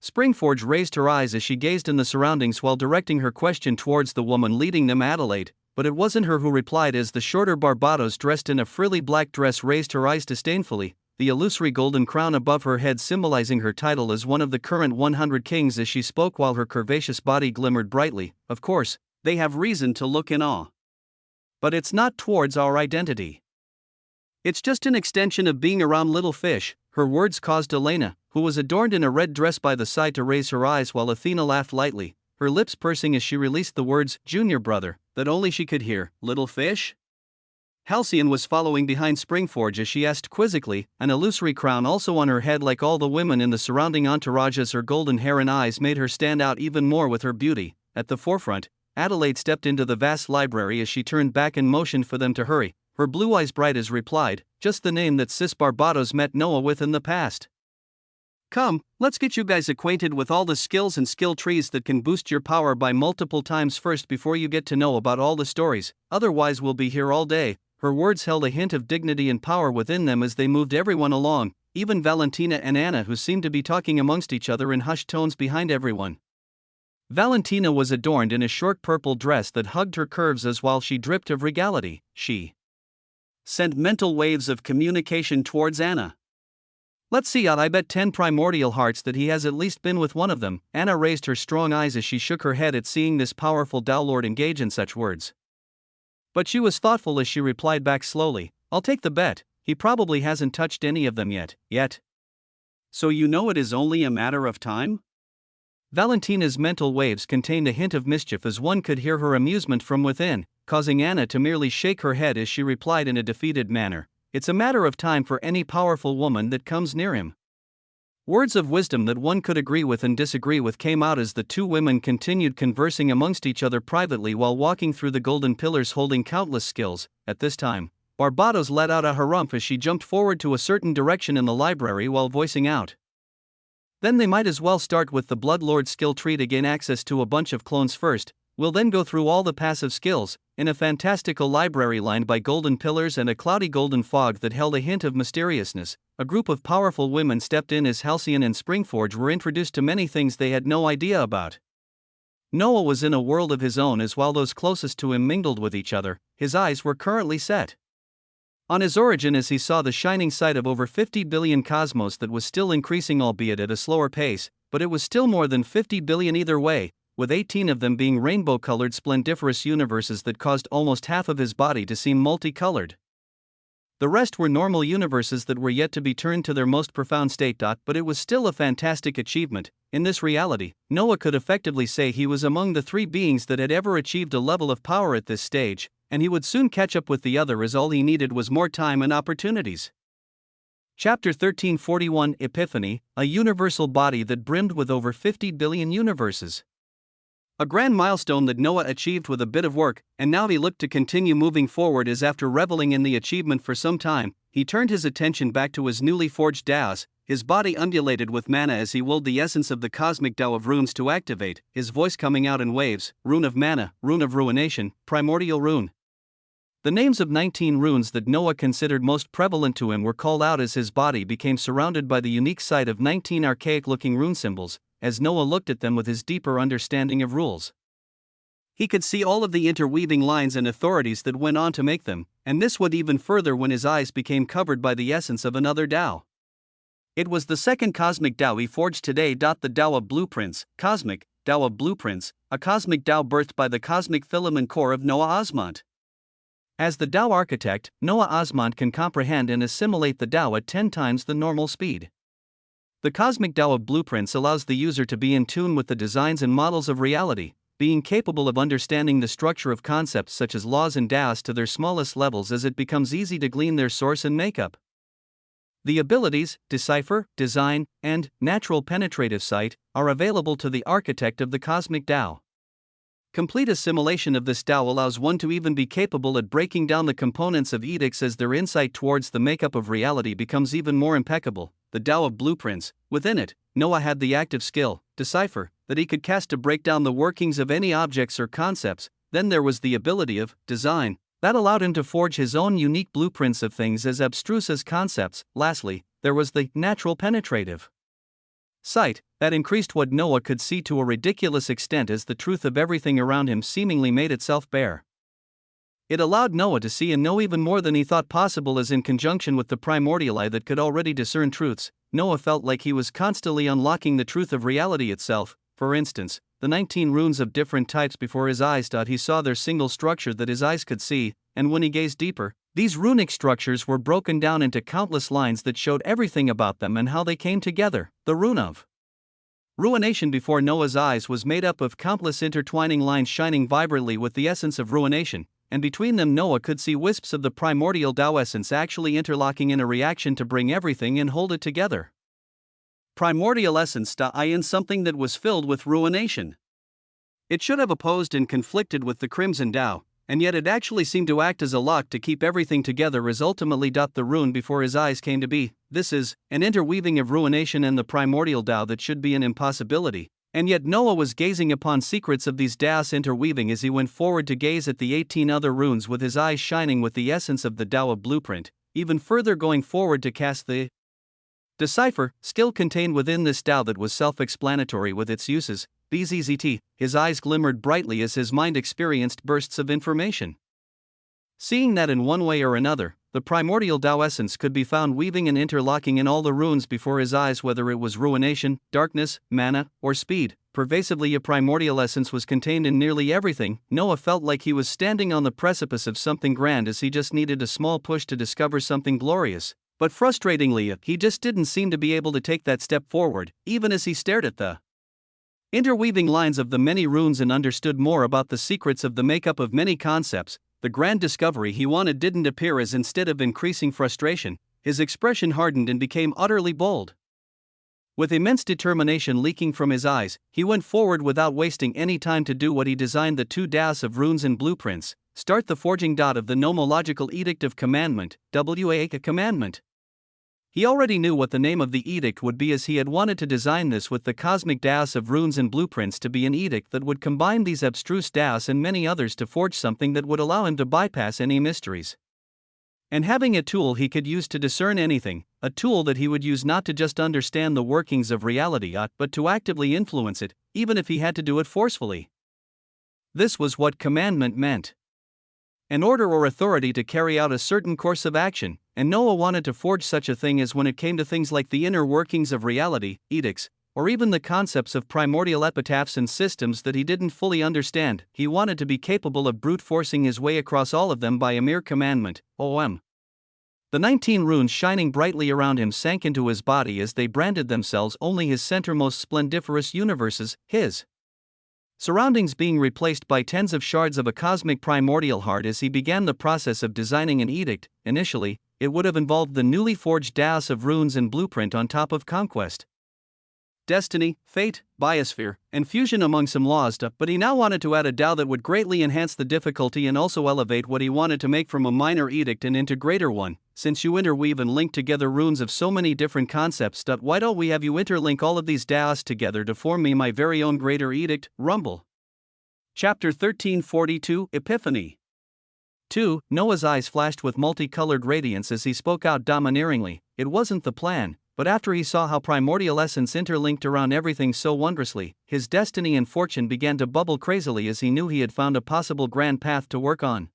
Springforge raised her eyes as she gazed in the surroundings while directing her question towards the woman leading them, Adelaide, but it wasn't her who replied, as the shorter Barbados, dressed in a frilly black dress, raised her eyes disdainfully, the illusory golden crown above her head symbolizing her title as one of the current 100 kings as she spoke while her curvaceous body glimmered brightly. Of course, they have reason to look in awe. But it's not towards our identity. It's just an extension of being around little fish. Her words caused Elena, who was adorned in a red dress by the side, to raise her eyes while Athena laughed lightly, her lips pursing as she released the words, "Junior brother," that only she could hear. Little fish? Halcyon was following behind Springforge as she asked quizzically, an illusory crown also on her head like all the women in the surrounding entourage, as her golden hair and eyes made her stand out even more with her beauty. At the forefront, Adelaide stepped into the vast library as she turned back and motioned for them to hurry, her blue eyes bright as replied, "Just the name that Sis Barbados met Noah with in the past." Come, let's get you guys acquainted with all the skills and skill trees that can boost your power by multiple times first before you get to know about all the stories, otherwise we'll be here all day. Her words held a hint of dignity and power within them as they moved everyone along, even Valentina and Anna, who seemed to be talking amongst each other in hushed tones behind everyone. Valentina was adorned in a short purple dress that hugged her curves as while she dripped of regality, she sent mental waves of communication towards Anna. Let's see, I bet 10 primordial hearts that he has at least been with one of them. Anna raised her strong eyes as she shook her head at seeing this powerful Tao Lord engage in such words. But she was thoughtful as she replied back slowly, I'll take the bet, he probably hasn't touched any of them yet. So you know it is only a matter of time? Valentina's mental waves contained a hint of mischief as one could hear her amusement from within, causing Anna to merely shake her head as she replied in a defeated manner, it's a matter of time for any powerful woman that comes near him. Words of wisdom that one could agree with and disagree with came out as the two women continued conversing amongst each other privately while walking through the golden pillars holding countless skills. At this time, Barbados let out a harumph as she jumped forward to a certain direction in the library while voicing out. Then they might as well start with the Bloodlord skill tree to gain access to a bunch of clones first. We'll then go through all the passive skills, in a fantastical library lined by golden pillars and a cloudy golden fog that held a hint of mysteriousness. A group of powerful women stepped in as Halcyon and Springforge were introduced to many things they had no idea about. Noah was in a world of his own as while those closest to him mingled with each other, his eyes were currently set on his origin as he saw the shining sight of over 50 billion cosmos that was still increasing, albeit at a slower pace, but it was still more than 50 billion either way, with 18 of them being rainbow-colored splendiferous universes that caused almost half of his body to seem multicolored. The rest were normal universes that were yet to be turned to their most profound state. But it was still a fantastic achievement. In this reality, Noah could effectively say he was among the 3 beings that had ever achieved a level of power at this stage, and he would soon catch up with the other as all he needed was more time and opportunities. Chapter 1341 Epiphany, a universal body that brimmed with over 50 billion universes. A grand milestone that Noah achieved with a bit of work, and now he looked to continue moving forward as after reveling in the achievement for some time, he turned his attention back to his newly forged Taos. His body undulated with mana as he willed the essence of the cosmic Tao of runes to activate, his voice coming out in waves, rune of mana, rune of ruination, primordial rune. The names of 19 runes that Noah considered most prevalent to him were called out as his body became surrounded by the unique sight of 19 archaic-looking rune symbols. As Noah looked at them with his deeper understanding of rules, he could see all of the interweaving lines and authorities that went on to make them, and this went even further when his eyes became covered by the essence of another Tao. It was the second cosmic Tao he forged today. The Tao of Blueprints, Cosmic Tao of Blueprints, a cosmic Tao birthed by the cosmic filament core of Noah Osmont. As the Tao architect, Noah Osmont can comprehend and assimilate the Tao at 10 times the normal speed. The cosmic Tao of Blueprints allows the user to be in tune with the designs and models of reality, being capable of understanding the structure of concepts such as laws and Taos to their smallest levels as it becomes easy to glean their source and makeup. The abilities, Decipher, Design, and Natural Penetrative Sight, are available to the architect of the cosmic Tao. Complete assimilation of this Tao allows one to even be capable at breaking down the components of edicts as their insight towards the makeup of reality becomes even more impeccable. The Tao of Blueprints, within it, Noah had the active skill, Decipher, that he could cast to break down the workings of any objects or concepts. Then there was the ability of Design, that allowed him to forge his own unique blueprints of things as abstruse as concepts. Lastly, there was the Natural Penetrative Sight, that increased what Noah could see to a ridiculous extent as the truth of everything around him seemingly made itself bare. It allowed Noah to see and know even more than he thought possible, as in conjunction with the primordial eye that could already discern truths, Noah felt like he was constantly unlocking the truth of reality itself. For instance, the 19 runes of different types before his eyes. He saw their single structure that his eyes could see, and when he gazed deeper, these runic structures were broken down into countless lines that showed everything about them and how they came together. The rune of ruination before Noah's eyes was made up of countless intertwining lines shining vibrantly with the essence of ruination, and between them Noah could see wisps of the primordial Tao essence actually interlocking in a reaction to bring everything and hold it together. Primordial essence in something that was filled with ruination. It should have opposed and conflicted with the Crimson Tao, And yet it actually seemed to act as a lock to keep everything together as ultimately the rune before his eyes came to be. This is an interweaving of ruination and the primordial Tao that should be an impossibility. And yet Noah was gazing upon secrets of these Tao's interweaving as he went forward to gaze at the 18 other runes with his eyes shining with the essence of the Tao of blueprint, even further going forward to cast the decipher, still contained within this Tao that was self-explanatory with its uses. BZZT, his eyes glimmered brightly as his mind experienced bursts of information. Seeing that in one way or another, the primordial Tao essence could be found weaving and interlocking in all the runes before his eyes, whether it was ruination, darkness, mana, or speed, pervasively a primordial essence was contained in nearly everything. Noah felt like he was standing on the precipice of something grand as he just needed a small push to discover something glorious. But frustratingly, he just didn't seem to be able to take that step forward, even as he stared at the interweaving lines of the many runes and understood more about the secrets of the makeup of many concepts. The grand discovery he wanted didn't appear as instead of increasing frustration, his expression hardened and became utterly bold. With immense determination leaking from his eyes, he went forward without wasting any time to do what he designed the 2 Taos of runes and blueprints, start the forging of the nomological edict of commandment, a commandment. He already knew what the name of the edict would be as he had wanted to design this with the cosmic Taos of runes and blueprints to be an edict that would combine these abstruse Taos and many others to forge something that would allow him to bypass any mysteries. And having a tool he could use to discern anything, a tool that he would use not to just understand the workings of reality but to actively influence it, even if he had to do it forcefully. This was what commandment meant. An order or authority to carry out a certain course of action, and Noah wanted to forge such a thing as when it came to things like the inner workings of reality, edicts, or even the concepts of primordial epitaphs and systems that he didn't fully understand. He wanted to be capable of brute forcing his way across all of them by a mere commandment, OM. The 19 runes shining brightly around him sank into his body as they branded themselves only his centermost splendiferous universes, his surroundings being replaced by tens of shards of a cosmic primordial heart as he began the process of designing an edict. Initially, it would have involved the newly forged Taos of runes and blueprint on top of conquest, destiny, fate, biosphere, and fusion among some laws, but he now wanted to add a Tao that would greatly enhance the difficulty and also elevate what he wanted to make from a minor edict and into greater one. Since you interweave and link together runes of so many different concepts, why don't we have you interlink all of these Taos together to form me my very own greater edict, Rumble. Chapter 1342, Epiphany. 2. Noah's eyes flashed with multicolored radiance as he spoke out domineeringly. It wasn't the plan, but after he saw how primordial essence interlinked around everything so wondrously, his destiny and fortune began to bubble crazily as he knew he had found a possible grand path to work on.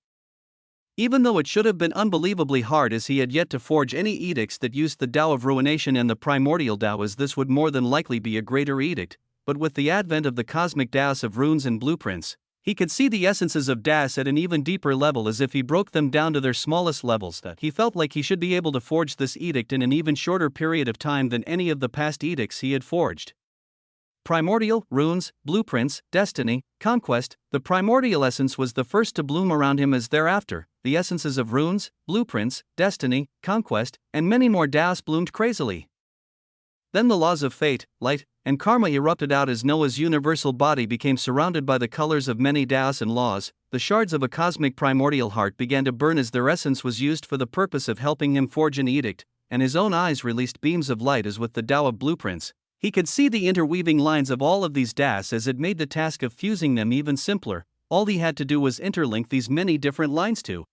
Even though it should have been unbelievably hard as he had yet to forge any edicts that used the Tao of ruination and the primordial Tao, as this would more than likely be a greater edict, but with the advent of the cosmic Taos of runes and blueprints, he could see the essences of Taos at an even deeper level as if he broke them down to their smallest levels. He felt like he should be able to forge this edict in an even shorter period of time than any of the past edicts he had forged. Primordial, runes, blueprints, destiny, conquest. The primordial essence was the first to bloom around him as thereafter, the essences of runes, blueprints, destiny, conquest, and many more Taos bloomed crazily. Then the laws of fate, light, and karma erupted out as Noah's universal body became surrounded by the colors of many Taos and laws. The shards of a cosmic primordial heart began to burn as their essence was used for the purpose of helping him forge an edict, and his own eyes released beams of light as with the Tao of blueprints. He could see the interweaving lines of all of these Taos as it made the task of fusing them even simpler. All he had to do was interlink these many different lines to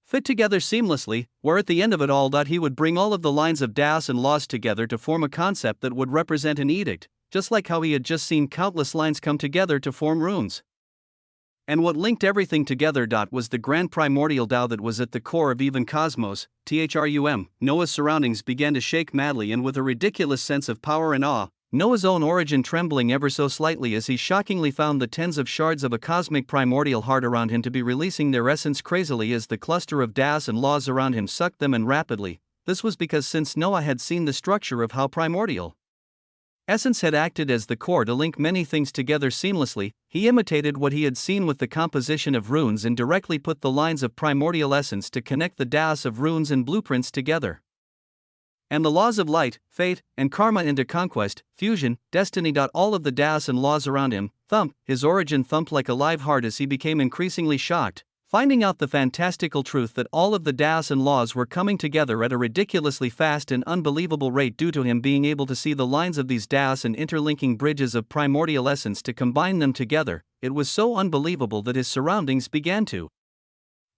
fit together seamlessly, where at the end of it all he would bring all of the lines of Taos and laws together to form a concept that would represent an edict, just like how he had just seen countless lines come together to form runes. And what linked everything together was the grand primordial Tao that was at the core of even cosmos, THRUM. Noah's surroundings began to shake madly and with a ridiculous sense of power and awe, Noah's own origin trembling ever so slightly as he shockingly found the tens of shards of a cosmic primordial heart around him to be releasing their essence crazily as the cluster of Taos and laws around him sucked them in rapidly. This was because since Noah had seen the structure of how primordial essence had acted as the core to link many things together seamlessly, he imitated what he had seen with the composition of runes and directly put the lines of primordial essence to connect the Taos of runes and blueprints together. And the laws of light, fate, and karma into conquest, fusion, destiny. All of the Taos and laws around him, his origin thumped like a live heart as he became increasingly shocked. Finding out the fantastical truth that all of the das and laws were coming together at a ridiculously fast and unbelievable rate due to him being able to see the lines of these das and interlinking bridges of primordial essence to combine them together, it was so unbelievable that his surroundings began to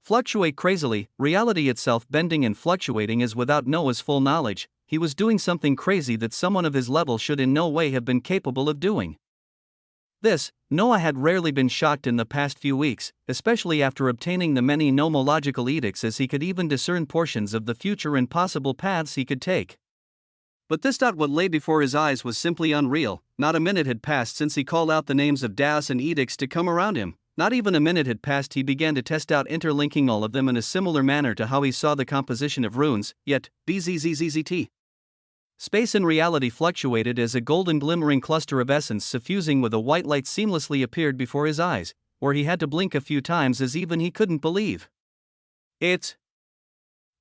fluctuate crazily, reality itself bending and fluctuating as without Noah's full knowledge. He was doing something crazy that someone of his level should in no way have been capable of doing. This, Noah had rarely been shocked in the past few weeks, especially after obtaining the many nomological edicts, as he could even discern portions of the future and possible paths he could take. But what lay before his eyes was simply unreal. Not a minute had passed since he called out the names of das and edicts to come around him. Not even a minute had passed he began to test out interlinking all of them in a similar manner to how he saw the composition of runes, yet, bzzzt. Space and reality fluctuated as a golden glimmering cluster of essence suffusing with a white light seamlessly appeared before his eyes, where he had to blink a few times as even he couldn't believe. It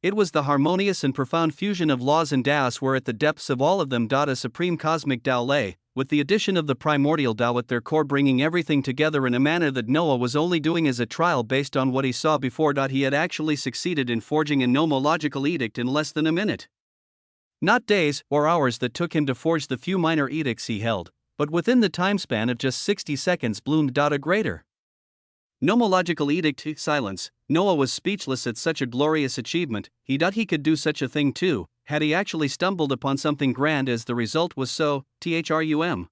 was the harmonious and profound fusion of laws and das where at the depths of all of them a supreme cosmic Tao lay, with the addition of the primordial Tao at their core bringing everything together in a manner that Noah was only doing as a trial based on what he saw before. He had actually succeeded in forging a nomological edict in less than a minute. Not days or hours that took him to forge the few minor edicts he held, but within the time span of just 60 seconds bloomed a greater nomological edict. Silence. Noah was speechless at such a glorious achievement. He could do such a thing too, had he actually stumbled upon something grand, as the result was so trum.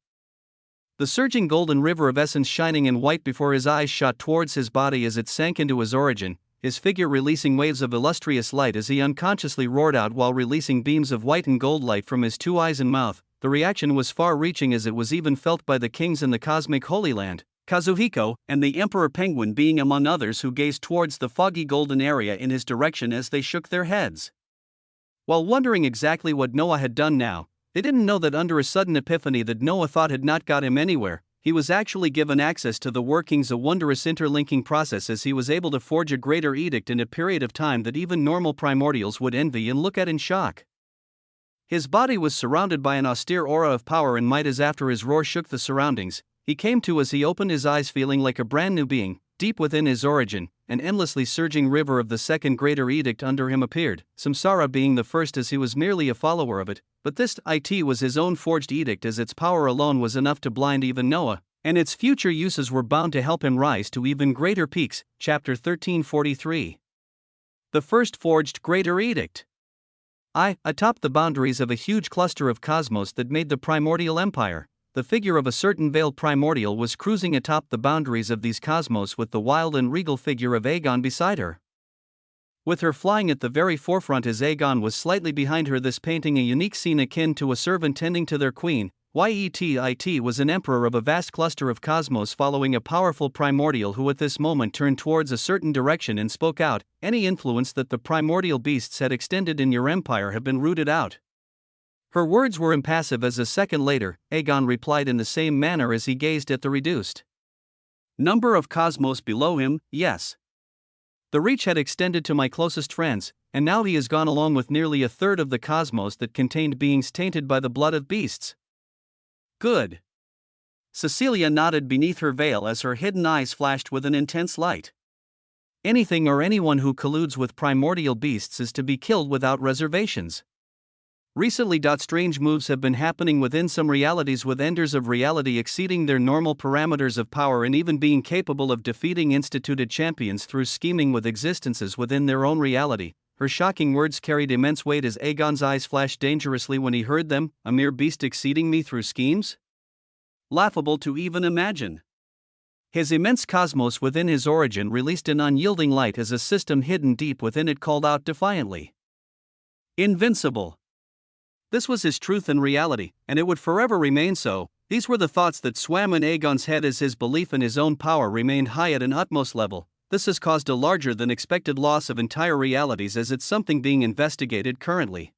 The surging golden river of essence shining in white before his eyes shot towards his body as it sank into his origin, his figure releasing waves of illustrious light as he unconsciously roared out while releasing beams of white and gold light from his 2 eyes and mouth. The reaction was far-reaching, as it was even felt by the kings in the cosmic Holy Land, Kazuhiko, and the Emperor Penguin being among others, who gazed towards the foggy golden area in his direction as they shook their heads. While wondering exactly what Noah had done now, they didn't know that under a sudden epiphany that Noah thought had not got him anywhere, he was actually given access to the workings of wondrous interlinking process, as he was able to forge a greater edict in a period of time that even normal primordials would envy and look at in shock. His body was surrounded by an austere aura of power and might as after his roar shook the surroundings, he came to as he opened his eyes feeling like a brand new being. Deep within his origin, an endlessly surging river of the second greater edict under him appeared, samsara being the first, as he was merely a follower of it, but this was his own forged edict, as its power alone was enough to blind even Noah, and its future uses were bound to help him rise to even greater peaks. Chapter 1343. The first forged greater edict. Atop the boundaries of a huge cluster of cosmos that made the primordial empire, the figure of a certain veiled primordial was cruising atop the boundaries of these cosmos with the wild and regal figure of Aegon beside her. With her flying at the very forefront as Aegon was slightly behind her, this painting a unique scene akin to a servant tending to their queen. Yet was an emperor of a vast cluster of cosmos following a powerful primordial who at this moment turned towards a certain direction and spoke out. Any influence that the primordial beasts had extended in your empire have been rooted out. Her words were impassive as a second later, Aegon replied in the same manner as he gazed at the reduced number of cosmos below him. Yes. The reach had extended to my closest friends, and now he is gone along with nearly a third of the cosmos that contained beings tainted by the blood of beasts. Good. Cecilia nodded beneath her veil as her hidden eyes flashed with an intense light. Anything or anyone who colludes with primordial beasts is to be killed without reservations. Recently, strange moves have been happening within some realities, with enders of reality exceeding their normal parameters of power and even being capable of defeating instituted champions through scheming with existences within their own reality. Her shocking words carried immense weight as Aegon's eyes flashed dangerously when he heard them. A mere beast exceeding me through schemes? Laughable to even imagine. His immense cosmos within his origin released an unyielding light as a system hidden deep within it called out defiantly. Invincible. This was his truth and reality, and it would forever remain so. These were the thoughts that swam in Aegon's head as his belief in his own power remained high at an utmost level. This has caused a larger than expected loss of entire realities, as it's something being investigated currently.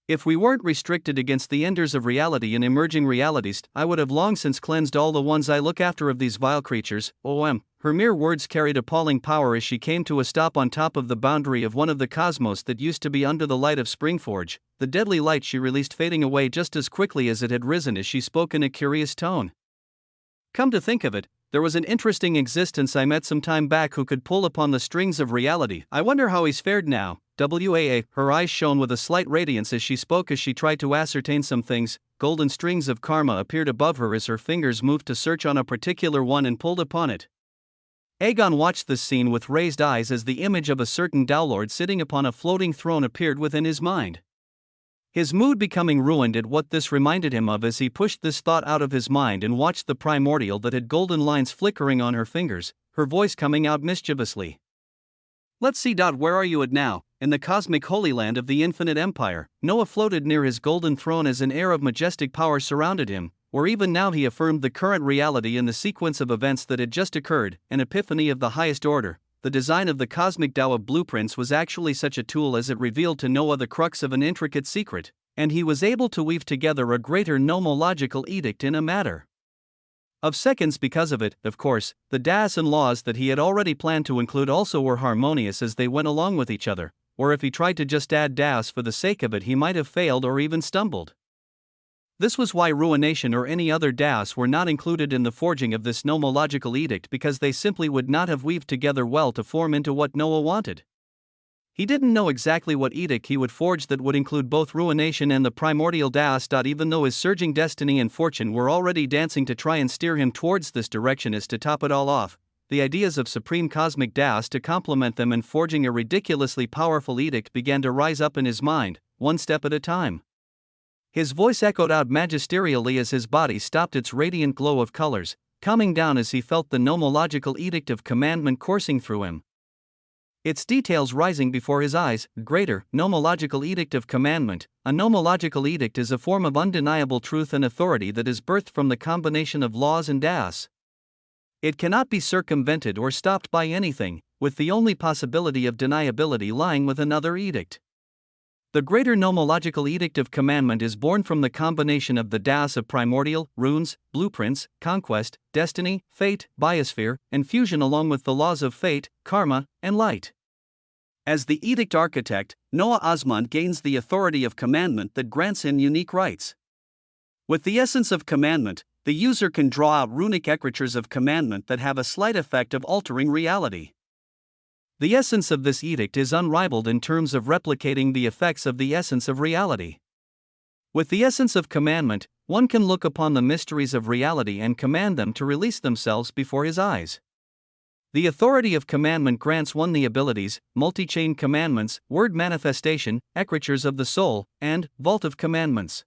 If we weren't restricted against the enders of reality and emerging realities, I would have long since cleansed all the ones I look after of these vile creatures. Her mere words carried appalling power as she came to a stop on top of the boundary of one of the cosmos that used to be under the light of Springforge, the deadly light she released fading away just as quickly as it had risen as she spoke in a curious tone. Come to think of it, There was an interesting existence I met some time back who could pull upon the strings of reality. I wonder how he's fared now. Her eyes shone with a slight radiance as she spoke as she tried to ascertain some things. Golden strings of karma appeared above her as her fingers moved to search on a particular one and pulled upon it. Aegon watched this scene with raised eyes as the image of a certain Dowlord sitting upon a floating throne appeared within his mind. His mood becoming ruined at what this reminded him of as he pushed this thought out of his mind and watched the primordial that had golden lines flickering on her fingers, her voice coming out mischievously. Let's see. Where are you at now? In the cosmic holy land of the infinite empire. Noah floated near his golden throne as an air of majestic power surrounded him, where even now he affirmed the current reality in the sequence of events that had just occurred, an epiphany of the highest order. The design of the cosmic Tao of blueprints was actually such a tool as it revealed to Noah the crux of an intricate secret, and he was able to weave together a greater nomological edict in a matter of seconds. Because of it, of course, the das and laws that he had already planned to include also were harmonious as they went along with each other, or if he tried to just add das for the sake of it he might have failed or even stumbled. This was why ruination or any other das were not included in the forging of this nomological edict, because they simply would not have weaved together well to form into what Noah wanted. He didn't know exactly what edict he would forge that would include both ruination and the primordial das. Even though his surging destiny and fortune were already dancing to try and steer him towards this direction as to top it all off, the ideas of supreme cosmic das to complement them and forging a ridiculously powerful edict began to rise up in his mind, one step at a time. His voice echoed out magisterially as his body stopped its radiant glow of colors, calming down as he felt the nomological edict of commandment coursing through him. Its details rising before his eyes. Greater nomological edict of commandment. A nomological edict is a form of undeniable truth and authority that is birthed from the combination of laws and das. It cannot be circumvented or stopped by anything, with the only possibility of deniability lying with another edict. The greater nomological edict of commandment is born from the combination of the das of primordial, runes, blueprints, conquest, destiny, fate, biosphere, and fusion, along with the laws of fate, karma, and light. As the edict architect, Noah Osmond gains the authority of commandment that grants him unique rights. With the essence of commandment, the user can draw out runic ecritures of commandment that have a slight effect of altering reality. The essence of this edict is unrivaled in terms of replicating the effects of the essence of reality. With the essence of commandment, one can look upon the mysteries of reality and command them to release themselves before his eyes. The authority of commandment grants one the abilities, multi-chain commandments, word manifestation, ecritures of the soul, and vault of commandments.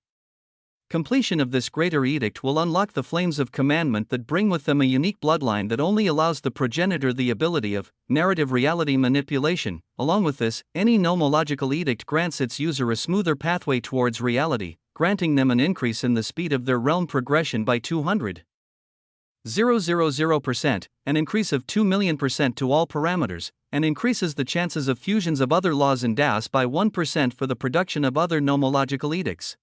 Completion of this greater edict will unlock the flames of commandment that bring with them a unique bloodline that only allows the progenitor the ability of narrative reality manipulation. Along with this, any nomological edict grants its user a smoother pathway towards reality, granting them an increase in the speed of their realm progression by 200,000%, an increase of 2,000,000% to all parameters, and increases the chances of fusions of other laws in das by 1% for the production of other nomological edicts.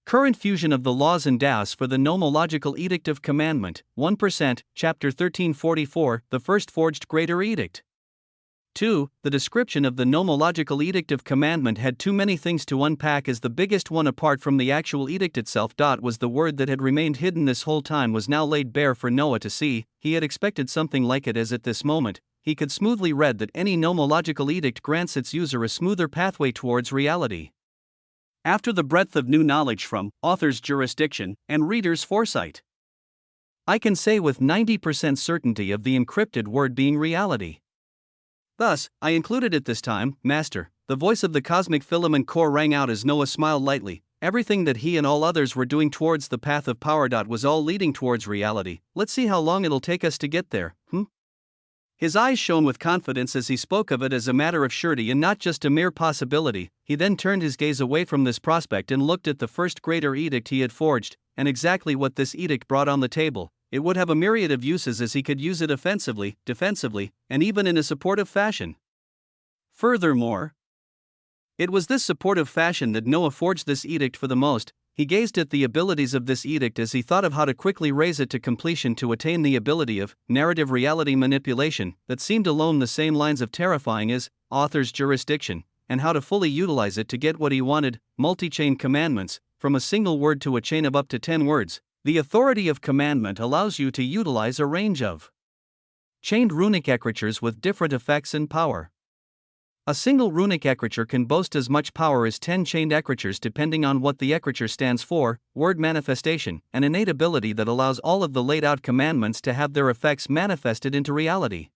Current fusion of the laws in das for the nomological edict of commandment, 1%, Chapter 1344, the first forged greater edict. 2. The description of the nomological edict of commandment had too many things to unpack, as the biggest one apart from the actual edict itself. Was the word that had remained hidden this whole time was now laid bare for Noah to see. He had expected something like it, as at this moment, he could smoothly read that any nomological edict grants its user a smoother pathway towards reality. After the breadth of new knowledge from author's jurisdiction and reader's foresight, I can say with 90% certainty of the encrypted word being reality. Thus, I included it this time, Master. The voice of the cosmic filament core rang out as Noah smiled lightly. Everything that he and all others were doing towards the path of power. Was all leading towards reality. Let's see how long it'll take us to get there, His eyes shone with confidence as he spoke of it as a matter of surety and not just a mere possibility. He then turned his gaze away from this prospect and looked at the first greater edict he had forged, and exactly what this edict brought on the table. It would have a myriad of uses, as he could use it offensively, defensively, and even in a supportive fashion. Furthermore, it was this supportive fashion that Noah forged this edict for the most. He gazed at the abilities of this edict as he thought of how to quickly raise it to completion to attain the ability of narrative reality manipulation that seemed along the same lines of terrifying as author's jurisdiction, and how to fully utilize it to get what he wanted, multi-chain commandments, from a single word to a chain of up to 10 words. The authority of commandment allows you to utilize a range of chained runic ecritures with different effects and power. A single runic ecriture can boast as much power as 10 chained ecritures depending on what the ecriture stands for, word manifestation, an innate ability that allows all of the laid out commandments to have their effects manifested into reality.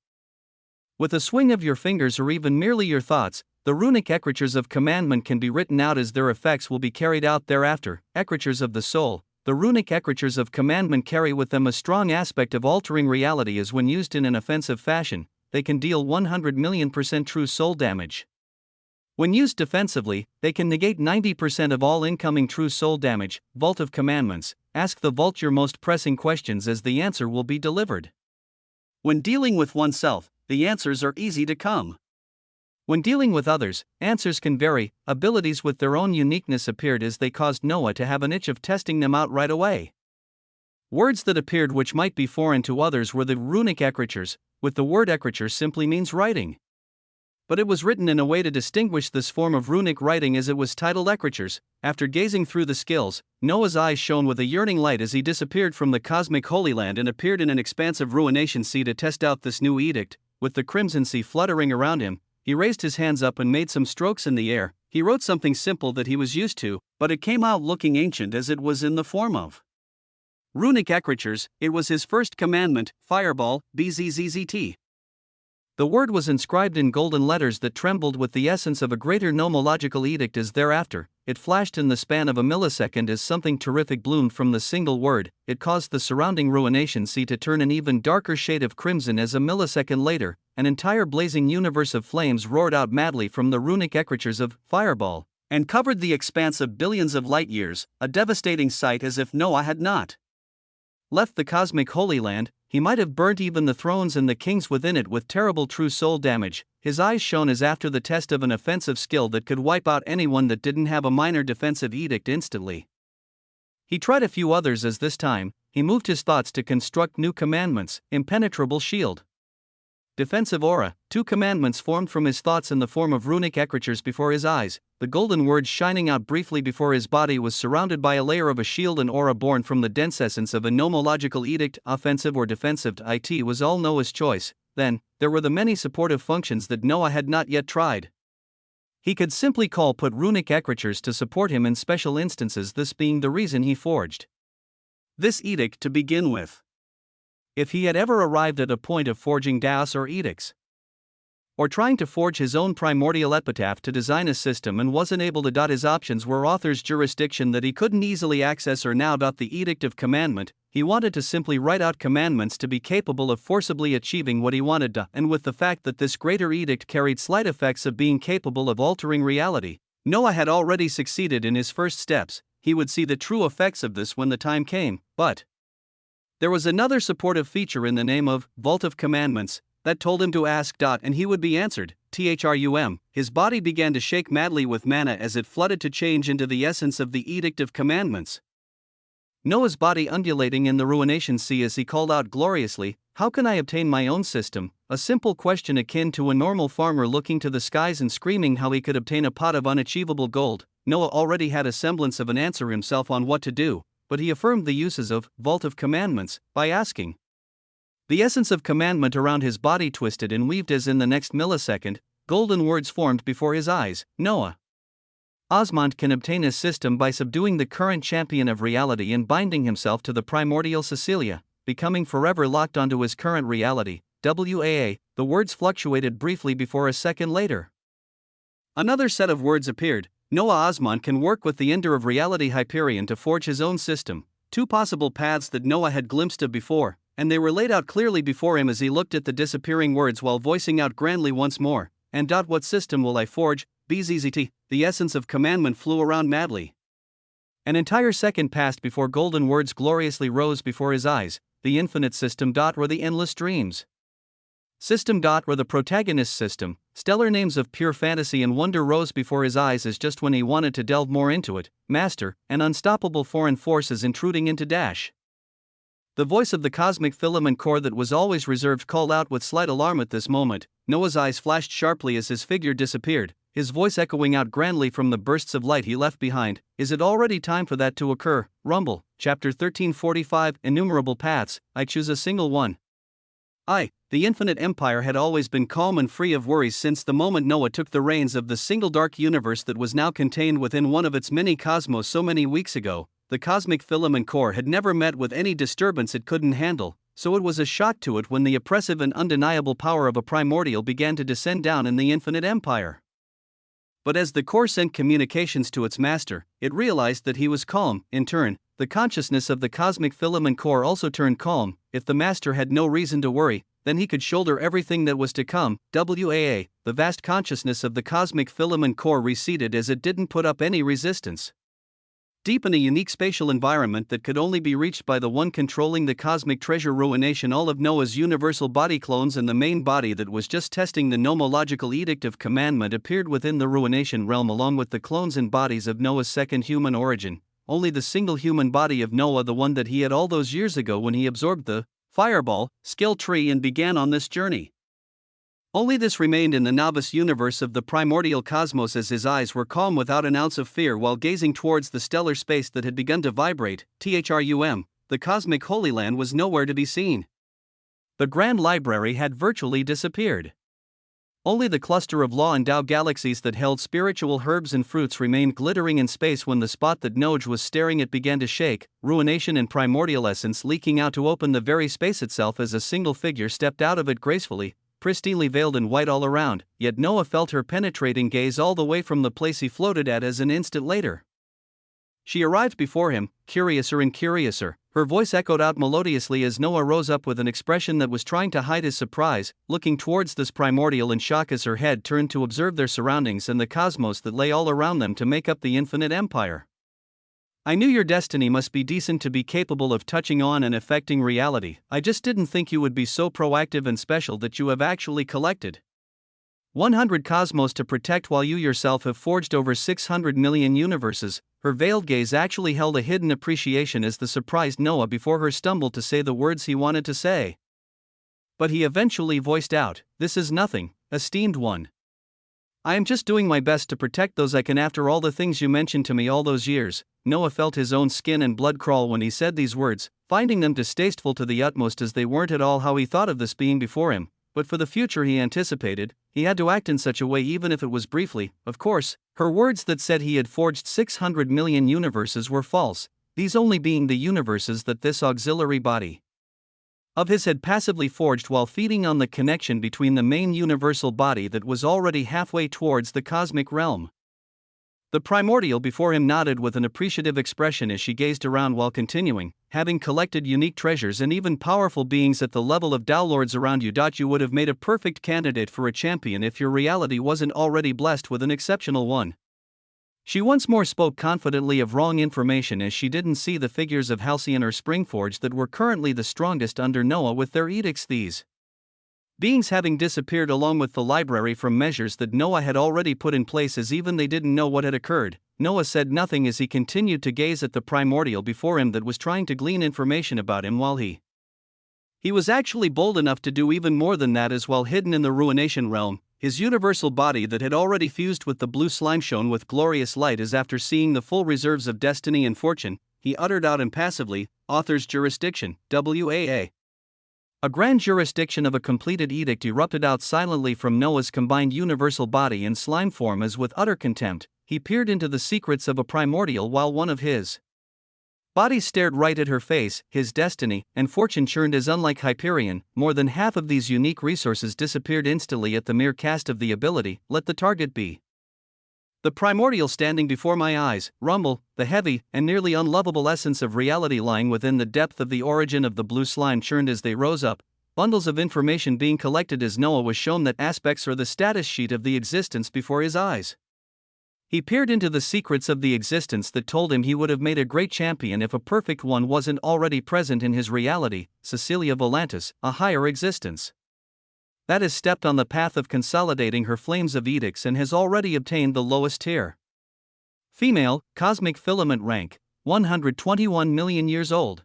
With a swing of your fingers or even merely your thoughts, the runic ecritures of commandment can be written out as their effects will be carried out thereafter. Ecritures of the soul. The runic ecritures of commandment carry with them a strong aspect of altering reality as when used in an offensive fashion, they can deal 100 million% true soul damage. When used defensively, they can negate 90% of all incoming true soul damage. Vault of Commandments. Ask the vault your most pressing questions as the answer will be delivered. When dealing with oneself, the answers are easy to come. When dealing with others, answers can vary. Abilities with their own uniqueness appeared as they caused Noah to have an itch of testing them out right away. Words that appeared which might be foreign to others were the runic ecritures, with the word ecriture simply means writing. But it was written in a way to distinguish this form of runic writing as it was titled ecritures. After gazing through the skills, Noah's eyes shone with a yearning light as he disappeared from the cosmic Holy Land and appeared in an expansive ruination sea to test out this new edict. With the crimson sea fluttering around him, he raised his hands up and made some strokes in the air. He wrote something simple that he was used to, but it came out looking ancient as it was in the form of runic ecritures. It was his first commandment, fireball, bzzzt. The word was inscribed in golden letters that trembled with the essence of a greater nomological edict as thereafter, it flashed in the span of a millisecond as something terrific bloomed from the single word. It caused the surrounding ruination sea to turn an even darker shade of crimson as a millisecond later, an entire blazing universe of flames roared out madly from the runic ecritures of fireball, and covered the expanse of billions of light years, a devastating sight as if Noah had not left the cosmic Holy Land. He might have burnt even the thrones and the kings within it with terrible true soul damage. His eyes shone as after the test of an offensive skill that could wipe out anyone that didn't have a minor defensive edict instantly. He tried a few others as this time, he moved his thoughts to construct new commandments. Impenetrable shield. Defensive aura. 2 commandments formed from his thoughts in the form of runic ecritures before his eyes. The golden words shining out briefly before his body was surrounded by a layer of a shield and aura born from the dense essence of a nomological edict. Offensive or defensive, it was all Noah's choice. Then, there were the many supportive functions that Noah had not yet tried. He could simply put runic ecritures to support him in special instances, this being the reason he forged this edict to begin with. If he had ever arrived at a point of forging daos or edicts, or trying to forge his own primordial epitaph to design a system and wasn't able to, his options were author's jurisdiction that he couldn't easily access or now. The edict of commandment, he wanted to simply write out commandments to be capable of forcibly achieving what he wanted to, and with the fact that this greater edict carried slight effects of being capable of altering reality, Noah had already succeeded in his first steps. He would see the true effects of this when the time came, but there was another supportive feature in the name of Vault of Commandments that told him to ask. And he would be answered. Trum. His body began to shake madly with mana as it flooded to change into the essence of the Edict of Commandments. Noah's body undulating in the ruination sea as he called out gloriously, "How can I obtain my own system?" A simple question akin to a normal farmer looking to the skies and screaming how he could obtain a pot of unachievable gold. Noah already had a semblance of an answer himself on what to do, but he affirmed the uses of Vault of Commandments by asking. The essence of commandment around his body twisted and weaved as in the next millisecond, golden words formed before his eyes. Noah Osmond can obtain his system by subduing the current champion of reality and binding himself to the primordial Cecilia, becoming forever locked onto his current reality. WAA. The words fluctuated briefly before a second later. Another set of words appeared. Noah Osmond can work with the Ender of Reality Hyperion to forge his own system. 2 possible paths that Noah had glimpsed of before, and they were laid out clearly before him as he looked at the disappearing words while voicing out grandly once more. And what system will I forge? BZZT. The essence of commandment flew around madly. An entire second passed before golden words gloriously rose before his eyes. The infinite system. Or the endless dreams system. Or the protagonist system. Stellar names of pure fantasy and wonder rose before his eyes as just when he wanted to delve more into it. Master, and unstoppable foreign forces intruding into dash. The voice of the cosmic filament core that was always reserved called out with slight alarm at this moment. Noah's eyes flashed sharply as his figure disappeared, his voice echoing out grandly from the bursts of light he left behind. Is it already time for that to occur? Rumble. Chapter 1345, Innumerable Paths, I choose a single one. The infinite empire had always been calm and free of worries since the moment Noah took the reins of the single dark universe that was now contained within one of its many cosmos so many weeks ago. The cosmic filament core had never met with any disturbance it couldn't handle, so it was a shock to it when the oppressive and undeniable power of a primordial began to descend down in the infinite empire. But as the core sent communications to its master, it realized that he was calm. In turn, the consciousness of the cosmic filament core also turned calm. If the master had no reason to worry, then he could shoulder everything that was to come. The vast consciousness of the cosmic filament core receded as it didn't put up any resistance. Deep in a unique spatial environment that could only be reached by the one controlling the cosmic treasure ruination, all of Noah's universal body clones and the main body that was just testing the nomological edict of commandment appeared within the ruination realm along with the clones and bodies of Noah's second human origin. Only the single human body of Noah, the one that he had all those years ago when he absorbed the fireball skill tree and began on this journey. Only this remained in the novice universe of the primordial cosmos as his eyes were calm without an ounce of fear while gazing towards the stellar space that had begun to vibrate. The cosmic Holy Land was nowhere to be seen. The Grand Library had virtually disappeared. Only the cluster of law-endowed galaxies that held spiritual herbs and fruits remained glittering in space when the spot that Noj was staring at began to shake, ruination and primordial essence leaking out to open the very space itself as a single figure stepped out of it gracefully, pristinely veiled in white all around, yet Noah felt her penetrating gaze all the way from the place he floated at as an instant later. She arrived before him, curiouser and curiouser. Her voice echoed out melodiously as Noah rose up with an expression that was trying to hide his surprise, looking towards this primordial in shock as her head turned to observe their surroundings and the cosmos that lay all around them to make up the infinite empire. I knew your destiny must be decent to be capable of touching on and affecting reality. I just didn't think you would be so proactive and special that you have actually collected 100 cosmos to protect while you yourself have forged over 600 million universes. Her veiled gaze actually held a hidden appreciation as the surprised Noah before her stumbled to say the words he wanted to say. But he eventually voiced out, "This is nothing, esteemed one. I am just doing my best to protect those I can after all the things you mentioned to me all those years." Noah felt his own skin and blood crawl when he said these words, finding them distasteful to the utmost as they weren't at all how he thought of this being before him. But for the future he anticipated, he had to act in such a way even if it was briefly. Of course, her words that said he had forged 600 million universes were false, these only being the universes that this auxiliary body of his had passively forged while feeding on the connection between the main universal body that was already halfway towards the cosmic realm. The primordial before him nodded with an appreciative expression as she gazed around while continuing, "Having collected unique treasures and even powerful beings at the level of downlords around you, you would have made a perfect candidate for a champion if your reality wasn't already blessed with an exceptional one." She once more spoke confidently of wrong information as she didn't see the figures of Halcyon or Springforge that were currently the strongest under Noah with their edicts, these beings having disappeared along with the library from measures that Noah had already put in place as even they didn't know what had occurred. Noah said nothing as he continued to gaze at the primordial before him that was trying to glean information about him while he was actually bold enough to do even more than that as while hidden in the ruination realm. His universal body that had already fused with the blue slime shone with glorious light as after seeing the full reserves of destiny and fortune, he uttered out impassively, "Author's jurisdiction, WAA." A grand jurisdiction of a completed edict erupted out silently from Noah's combined universal body and slime form as with utter contempt, he peered into the secrets of a primordial while one of his bodies stared right at her face. His destiny and fortune churned as unlike Hyperion. More than half of these unique resources disappeared instantly at the mere cast of the ability, "Let the target be." The primordial standing before my eyes, rumble, the heavy and nearly unlovable essence of reality lying within the depth of the origin of the blue slime churned as they rose up, bundles of information being collected as Noah was shown that aspects or the status sheet of the existence before his eyes. He peered into the secrets of the existence that told him he would have made a great champion if a perfect one wasn't already present in his reality, Cecilia Volantis, a higher existence that has stepped on the path of consolidating her flames of edicts and has already obtained the lowest tier. Female, cosmic filament rank, 121 million years old.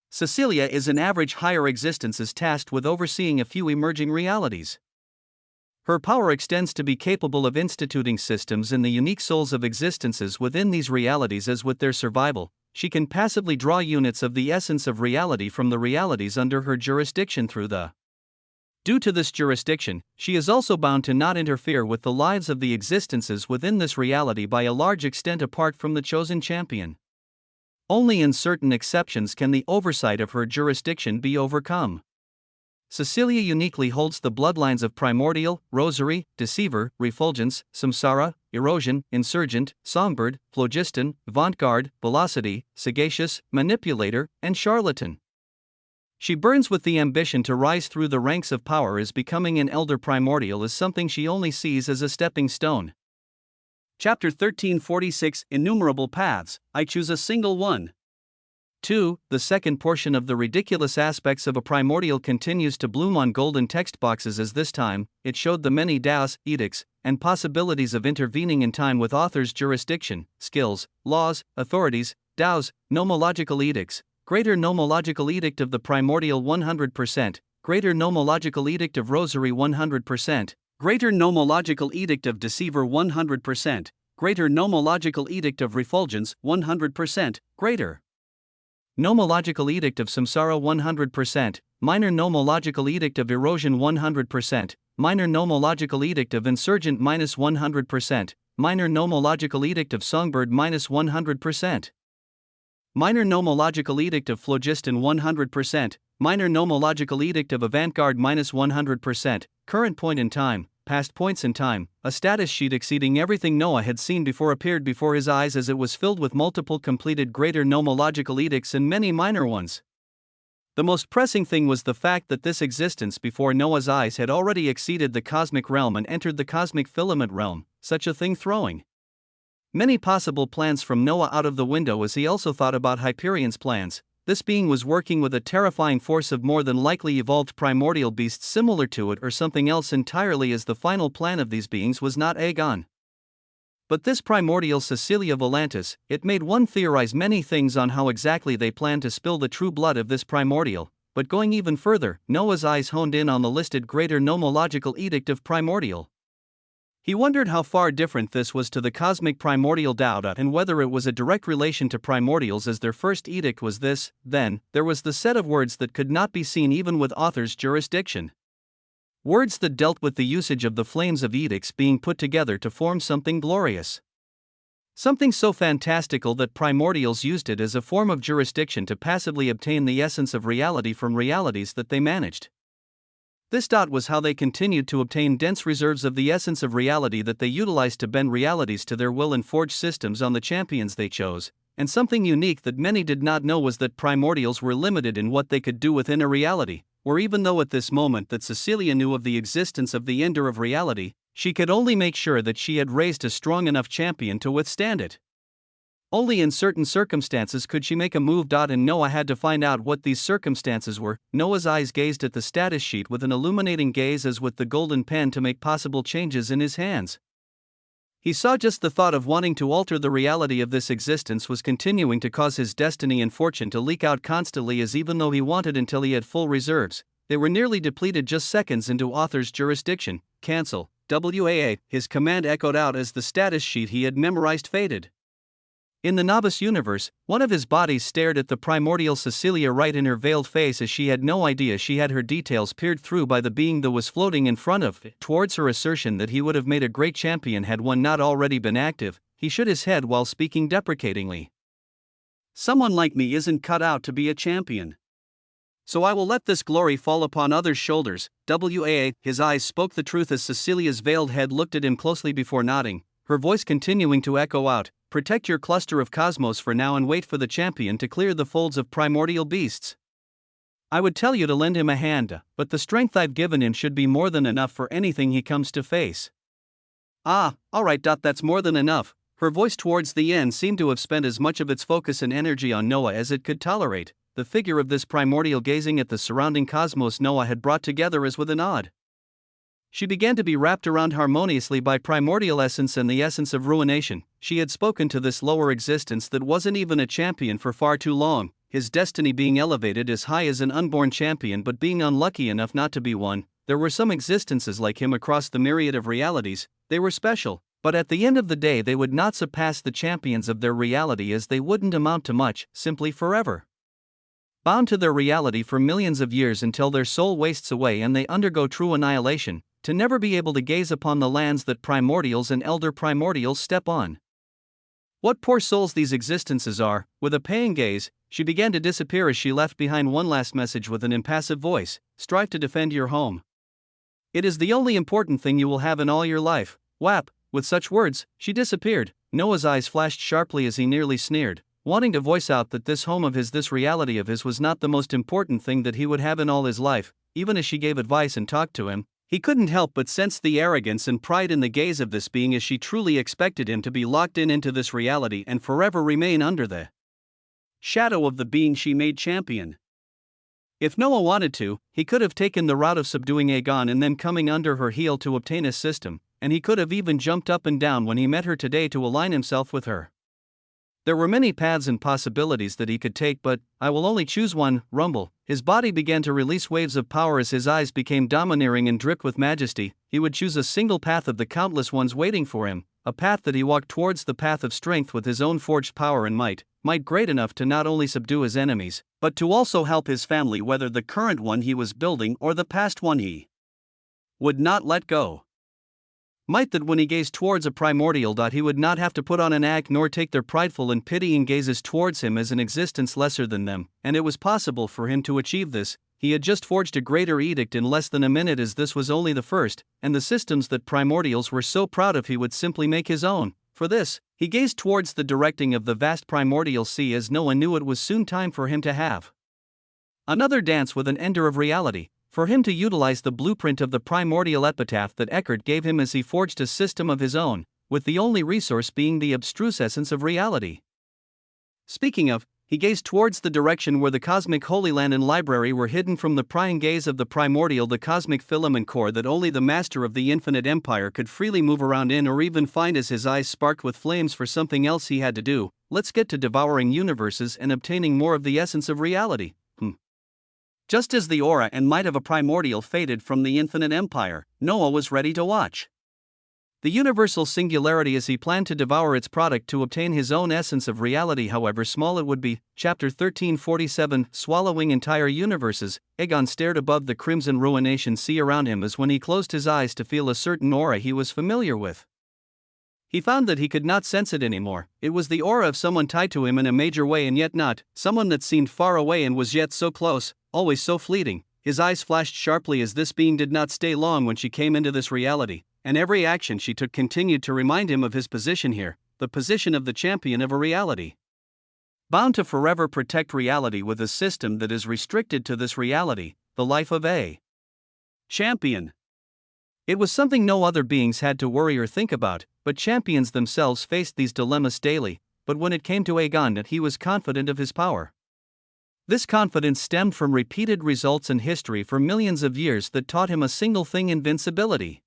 Cecilia is an average higher existence tasked with overseeing a few emerging realities. Her power extends to be capable of instituting systems in the unique souls of existences within these realities as with their survival, she can passively draw units of the essence of reality from the realities under her jurisdiction through the. Due to this jurisdiction, she is also bound to not interfere with the lives of the existences within this reality by a large extent apart from the chosen champion. Only in certain exceptions can the oversight of her jurisdiction be overcome. Cecilia uniquely holds the bloodlines of Primordial, Rosary, Deceiver, Refulgence, Samsara, Erosion, Insurgent, Songbird, Phlogiston, Avant-Garde, Velocity, Sagacious, Manipulator, and Charlatan. She burns with the ambition to rise through the ranks of power as becoming an Elder Primordial is something she only sees as a stepping stone. Chapter 1346 Innumerable Paths, I choose a single one. 2. The second portion of the ridiculous aspects of a primordial continues to bloom on golden text boxes as this time, it showed the many daos, edicts, and possibilities of intervening in time with author's jurisdiction, skills, laws, authorities, daos, nomological edicts, greater nomological edict of the primordial 100%, greater nomological edict of rosary 100%, greater nomological edict of deceiver 100%, greater nomological edict of refulgence 100%, greater nomological edict of samsara 100%, minor nomological edict of erosion 100%, minor nomological edict of insurgent minus 100%, minor nomological edict of songbird minus 100%, minor nomological edict of phlogiston 100%, minor nomological edict of avant-garde minus 100%, current point in time, past points in time, a status sheet exceeding everything Noah had seen before appeared before his eyes as it was filled with multiple completed greater nomological edicts and many minor ones. The most pressing thing was the fact that this existence before Noah's eyes had already exceeded the cosmic realm and entered the cosmic filament realm, such a thing throwing many possible plans from Noah out of the window as he also thought about Hyperion's plans. This being was working with a terrifying force of more than likely evolved primordial beasts similar to it or something else entirely, as the final plan of these beings was not Aegon, but this primordial Cecilia Volantis. It made one theorize many things on how exactly they planned to spill the true blood of this primordial, but going even further, Noah's eyes honed in on the listed greater nomological edict of primordial. He wondered how far different this was to the cosmic primordial Dauda and whether it was a direct relation to primordials, as their first edict was this. Then, there was the set of words that could not be seen even with author's jurisdiction. Words that dealt with the usage of the flames of edicts being put together to form something glorious. Something so fantastical that primordials used it as a form of jurisdiction to passively obtain the essence of reality from realities that they managed. This was how they continued to obtain dense reserves of the essence of reality that they utilized to bend realities to their will and forge systems on the champions they chose. And something unique that many did not know was that primordials were limited in what they could do within a reality, or even though at this moment that Cecilia knew of the existence of the ender of reality, she could only make sure that she had raised a strong enough champion to withstand it. Only in certain circumstances could she make a move. And Noah had to find out what these circumstances were. Noah's eyes gazed at the status sheet with an illuminating gaze as with the golden pen to make possible changes in his hands. He saw just the thought of wanting to alter the reality of this existence was continuing to cause his destiny and fortune to leak out constantly, as even though he wanted until he had full reserves, they were nearly depleted just seconds into author's jurisdiction. Cancel, WAA, his command echoed out as the status sheet he had memorized faded. In the novice universe, one of his bodies stared at the primordial Cecilia right in her veiled face as she had no idea she had her details peered through by the being that was floating in front of it. Towards her assertion that he would have made a great champion had one not already been active, he shook his head while speaking deprecatingly. Someone like me isn't cut out to be a champion. So I will let this glory fall upon others' shoulders. WAA, his eyes spoke the truth as Cecilia's veiled head looked at him closely before nodding, her voice continuing to echo out. Protect your cluster of cosmos for now and wait for the champion to clear the folds of primordial beasts. I would tell you to lend him a hand, but the strength I've given him should be more than enough for anything he comes to face. Alright, that's more than enough. Her voice towards the end seemed to have spent as much of its focus and energy on Noah as it could tolerate, the figure of this primordial gazing at the surrounding cosmos Noah had brought together as with a nod. She began to be wrapped around harmoniously by primordial essence and the essence of ruination. She had spoken to this lower existence that wasn't even a champion for far too long, his destiny being elevated as high as an unborn champion but being unlucky enough not to be one. There were some existences like him across the myriad of realities. They were special, But at the end of the day, they would not surpass the champions of their reality, as they wouldn't amount to much, simply forever bound to their reality for millions of years until their soul wastes away and they undergo true annihilation, to never be able to gaze upon the lands that primordials and elder primordials step on. What poor souls these existences are! With a paying gaze, she began to disappear as she left behind one last message with an impassive voice: strive to defend your home. It is the only important thing you will have in all your life. Whap! With such words, she disappeared. Noah's eyes flashed sharply as he nearly sneered, wanting to voice out that this home of his, this reality of his, was not the most important thing that he would have in all his life. Even as she gave advice and talked to him, he couldn't help but sense the arrogance and pride in the gaze of this being, as she truly expected him to be locked into this reality and forever remain under the shadow of the being she made champion. If Noah wanted to, he could have taken the route of subduing Aegon and then coming under her heel to obtain his system, and he could have even jumped up and down when he met her today to align himself with her. There were many paths and possibilities that he could take, but I will only choose one. Rumble. His body began to release waves of power as his eyes became domineering and dripped with majesty. He would choose a single path of the countless ones waiting for him, a path that he walked towards, the path of strength with his own forged power and might great enough to not only subdue his enemies, but to also help his family, whether the current one he was building or the past one he would not let go. Might that when he gazed towards a primordial, he would not have to put on an act nor take their prideful and pitying gazes towards him as an existence lesser than them, and it was possible for him to achieve this. He had just forged a greater edict in less than a minute, as this was only the first, and the systems that primordials were so proud of he would simply make his own. For this, he gazed towards the directing of the vast primordial sea, as no one knew it was soon time for him to have another dance with an ender of reality, for him to utilize the blueprint of the primordial epitaph that Eckhart gave him as he forged a system of his own, with the only resource being the abstruse essence of reality. Speaking of, he gazed towards the direction where the cosmic Holy Land and library were hidden from the prying gaze of the primordial, the cosmic filament core that only the master of the infinite empire could freely move around in or even find, as his eyes sparked with flames for something else he had to do. Let's get to devouring universes and obtaining more of the essence of reality. Just as the aura and might of a primordial faded from the infinite empire, Noah was ready to watch the universal singularity as he planned to devour its product to obtain his own essence of reality, however small it would be. Chapter 1347, Swallowing Entire Universes. Aegon stared above the crimson ruination sea around him as when he closed his eyes to feel a certain aura he was familiar with. He found that he could not sense it anymore. It was the aura of someone tied to him in a major way, and yet not, someone that seemed far away and was yet so close, always so fleeting. His eyes flashed sharply as this being did not stay long when she came into this reality, and every action she took continued to remind him of his position here, the position of the champion of a reality, bound to forever protect reality with a system that is restricted to this reality, the life of a champion. It was something no other beings had to worry or think about, but champions themselves faced these dilemmas daily. But when it came to Aegon, he was confident of his power. This confidence stemmed from repeated results in history for millions of years that taught him a single thing: invincibility.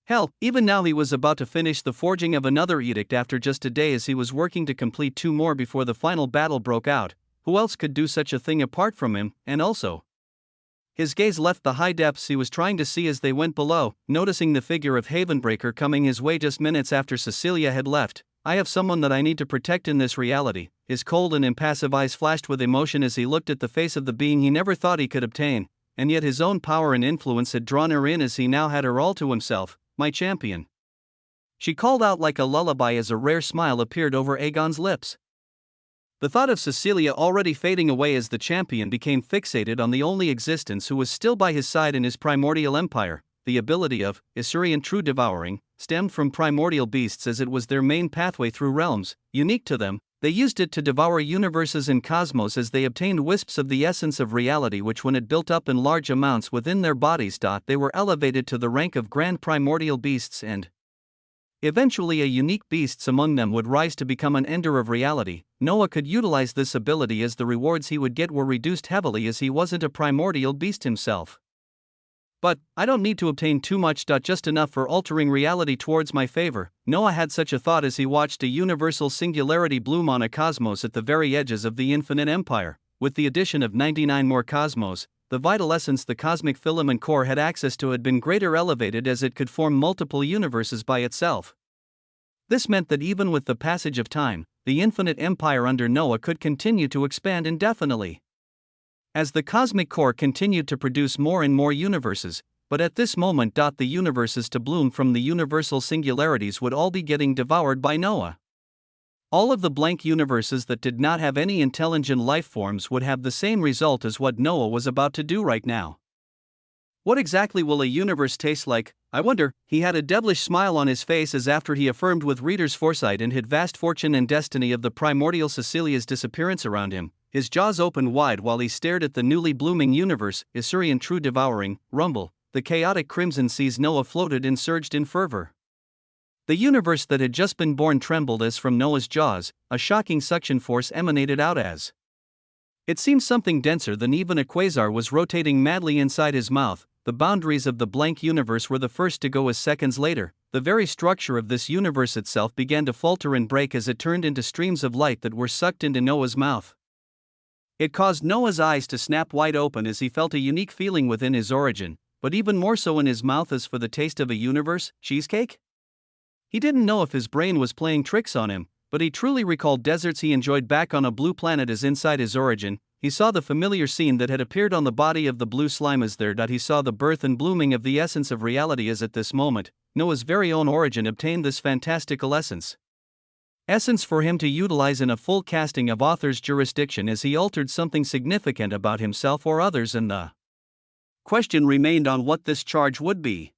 Hell, even now he was about to finish the forging of another edict after just a day, as he was working to complete 2 more before the final battle broke out. Who else could do such a thing apart from him? And also, his gaze left the high depths he was trying to see as they went below, noticing the figure of Havenbreaker coming his way just minutes after Cecilia had left. I have someone that I need to protect in this reality. His cold and impassive eyes flashed with emotion as he looked at the face of the being he never thought he could obtain, and yet his own power and influence had drawn her in as he now had her all to himself. My champion, she called out like a lullaby as a rare smile appeared over Aegon's lips. The thought of Cecilia already fading away as the champion became fixated on the only existence who was still by his side in his primordial empire. The ability of Isurian true devouring stemmed from primordial beasts, as it was their main pathway through realms, unique to them. They used it to devour universes and cosmos as they obtained wisps of the essence of reality, which when it built up in large amounts within their bodies, they were elevated to the rank of grand primordial beasts, and eventually a unique beasts among them would rise to become an ender of reality. Noah could utilize this ability as the rewards he would get were reduced heavily, as he wasn't a primordial beast himself. But I don't need to obtain too much, just enough for altering reality towards my favor. Noah had such a thought as he watched a universal singularity bloom on a cosmos at the very edges of the infinite empire. With the addition of 99 more cosmos, the vital essence the cosmic filament core had access to had been greater elevated, as it could form multiple universes by itself. This meant that even with the passage of time, the infinite empire under Noah could continue to expand indefinitely. As the cosmic core continued to produce more and more universes, but at this moment, the universes to bloom from the universal singularities would all be getting devoured by Noah. All of the blank universes that did not have any intelligent life forms would have the same result as what Noah was about to do right now. What exactly will a universe taste like, I wonder? He had a devilish smile on his face as after he affirmed with reader's foresight and hid vast fortune and destiny of the primordial Cecilia's disappearance around him, his jaws opened wide while he stared at the newly blooming universe, Isurian true devouring, rumble, the chaotic crimson seas Noah floated and surged in fervor. The universe that had just been born trembled as from Noah's jaws, a shocking suction force emanated out as. It seemed something denser than even a quasar was rotating madly inside his mouth. The boundaries of the blank universe were the first to go as seconds later. The very structure of this universe itself began to falter and break as it turned into streams of light that were sucked into Noah's mouth. It caused Noah's eyes to snap wide open as he felt a unique feeling within his origin, but even more so in his mouth as for the taste of a universe cheesecake. He didn't know if his brain was playing tricks on him, but he truly recalled deserts he enjoyed back on a blue planet as inside his origin. He saw the familiar scene that had appeared on the body of the blue slime as there. He saw the birth and blooming of the essence of reality as at this moment, Noah's very own origin obtained this fantastical essence. Essence for him to utilize in a full casting of author's jurisdiction as he altered something significant about himself or others, and the question remained on what this charge would be.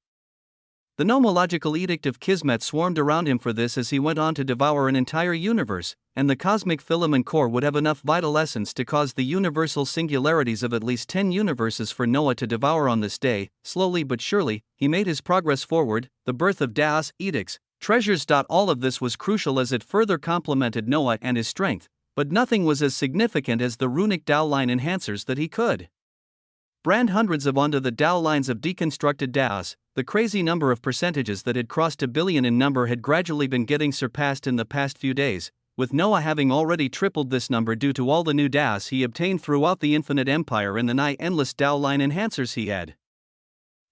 The nomological edict of Kismet swarmed around him for this as he went on to devour an entire universe, and the cosmic filament core would have enough vital essence to cause the universal singularities of at least 10 universes for Noah to devour on this day. Slowly but surely, he made his progress forward, the birth of Daos, edicts, treasures. All of this was crucial as it further complemented Noah and his strength, but nothing was as significant as the runic Dao line enhancers that he could brand hundreds of onto the Dao lines of deconstructed Daos. The crazy number of percentages that had crossed a billion in number had gradually been getting surpassed in the past few days, with Noah having already tripled this number due to all the new Daos he obtained throughout the infinite empire and the nigh endless Dao line enhancers he had.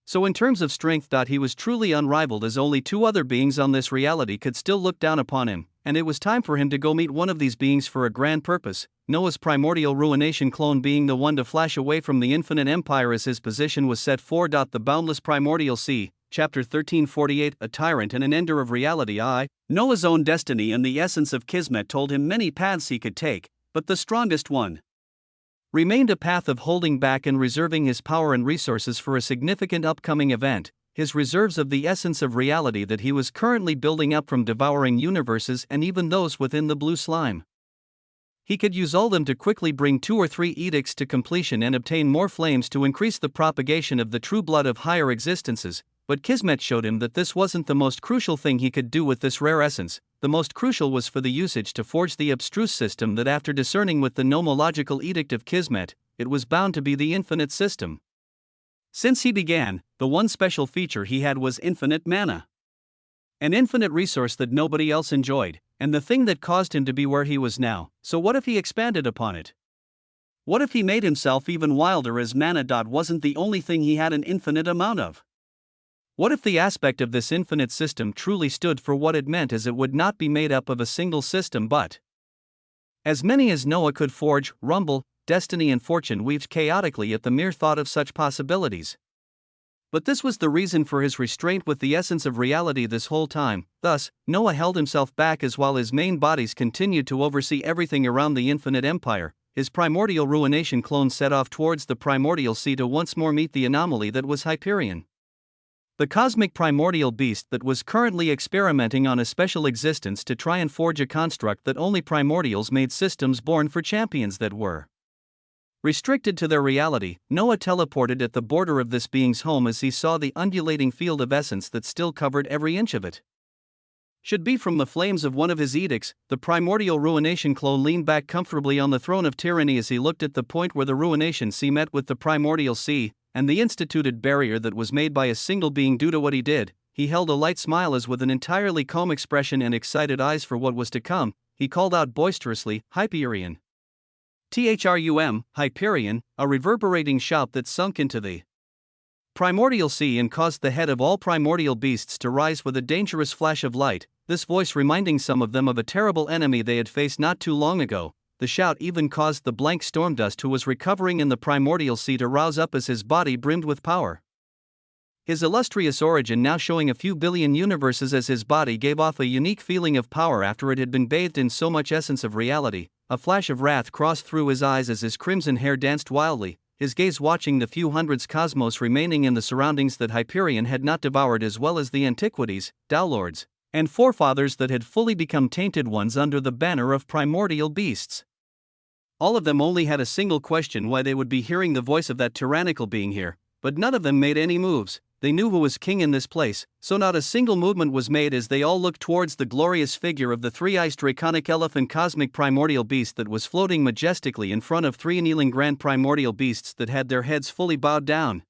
So in terms of strength, he was truly unrivaled as only two other beings on this reality could still look down upon him, and it was time for him to go meet one of these beings for a grand purpose, Noah's primordial ruination clone being the one to flash away from the infinite empire as his position was set for. The boundless primordial sea, chapter 1348, a tyrant and an ender of reality. Noah's own destiny and the essence of Kismet told him many paths he could take, but the strongest one remained a path of holding back and reserving his power and resources for a significant upcoming event, his reserves of the essence of reality that he was currently building up from devouring universes and even those within the blue slime. He could use all them to quickly bring 2 or 3 edicts to completion and obtain more flames to increase the propagation of the true blood of higher existences, but Kismet showed him that this wasn't the most crucial thing he could do with this rare essence. The most crucial was for the usage to forge the abstruse system that, after discerning with the nomological edict of Kismet, it was bound to be the infinite system. Since he began, the one special feature he had was infinite mana. An infinite resource that nobody else enjoyed, and the thing that caused him to be where he was now. So what if he expanded upon it? What if he made himself even wilder, as mana wasn't the only thing he had an infinite amount of? What if the aspect of this infinite system truly stood for what it meant, as it would not be made up of a single system but as many as Noah could forge, rumble, destiny and fortune weaved chaotically at the mere thought of such possibilities. But this was the reason for his restraint with the essence of reality this whole time. Thus, Noah held himself back as while his main bodies continued to oversee everything around the infinite empire, his primordial ruination clone set off towards the primordial sea to once more meet the anomaly that was Hyperion, the cosmic primordial beast that was currently experimenting on a special existence to try and forge a construct that only primordials made, systems born for champions that were restricted to their reality. Noah teleported at the border of this being's home as he saw the undulating field of essence that still covered every inch of it. Should be from the flames of one of his edicts. The primordial ruination clone leaned back comfortably on the throne of tyranny as he looked at the point where the ruination sea met with the primordial sea, and the instituted barrier that was made by a single being due to what he did. He held a light smile as, with an entirely calm expression and excited eyes for what was to come, he called out boisterously, "Hyperion!" THRUM, Hyperion, a reverberating shout that sunk into the primordial sea and caused the head of all primordial beasts to rise with a dangerous flash of light. this voice reminding some of them of a terrible enemy they had faced not too long ago. The shout even caused the blank Stormdust, who was recovering in the primordial sea, to rouse up as his body brimmed with power. His illustrious origin now showing a few billion universes as his body gave off a unique feeling of power after it had been bathed in so much essence of reality. A flash of wrath crossed through his eyes as his crimson hair danced wildly, his gaze watching the few hundreds cosmos remaining in the surroundings that Hyperion had not devoured, as well as the antiquities, downlords, and forefathers that had fully become tainted ones under the banner of primordial beasts. All of them only had a single question: why they would be hearing the voice of that tyrannical being here, but none of them made any moves. They knew who was king in this place, so not a single movement was made as they all looked towards the glorious figure of the three-eyed draconic elephant cosmic primordial beast that was floating majestically in front of three kneeling grand primordial beasts that had their heads fully bowed down.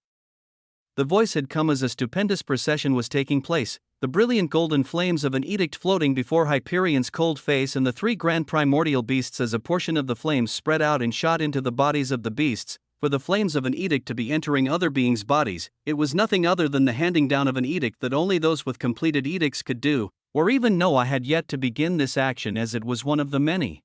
The voice had come as a stupendous procession was taking place, the brilliant golden flames of an edict floating before Hyperion's cold face and the three grand primordial beasts as a portion of the flames spread out and shot into the bodies of the beasts. For the flames of an edict to be entering other beings' bodies, it was nothing other than the handing down of an edict that only those with completed edicts could do, or even Noah had yet to begin this action, as it was one of the many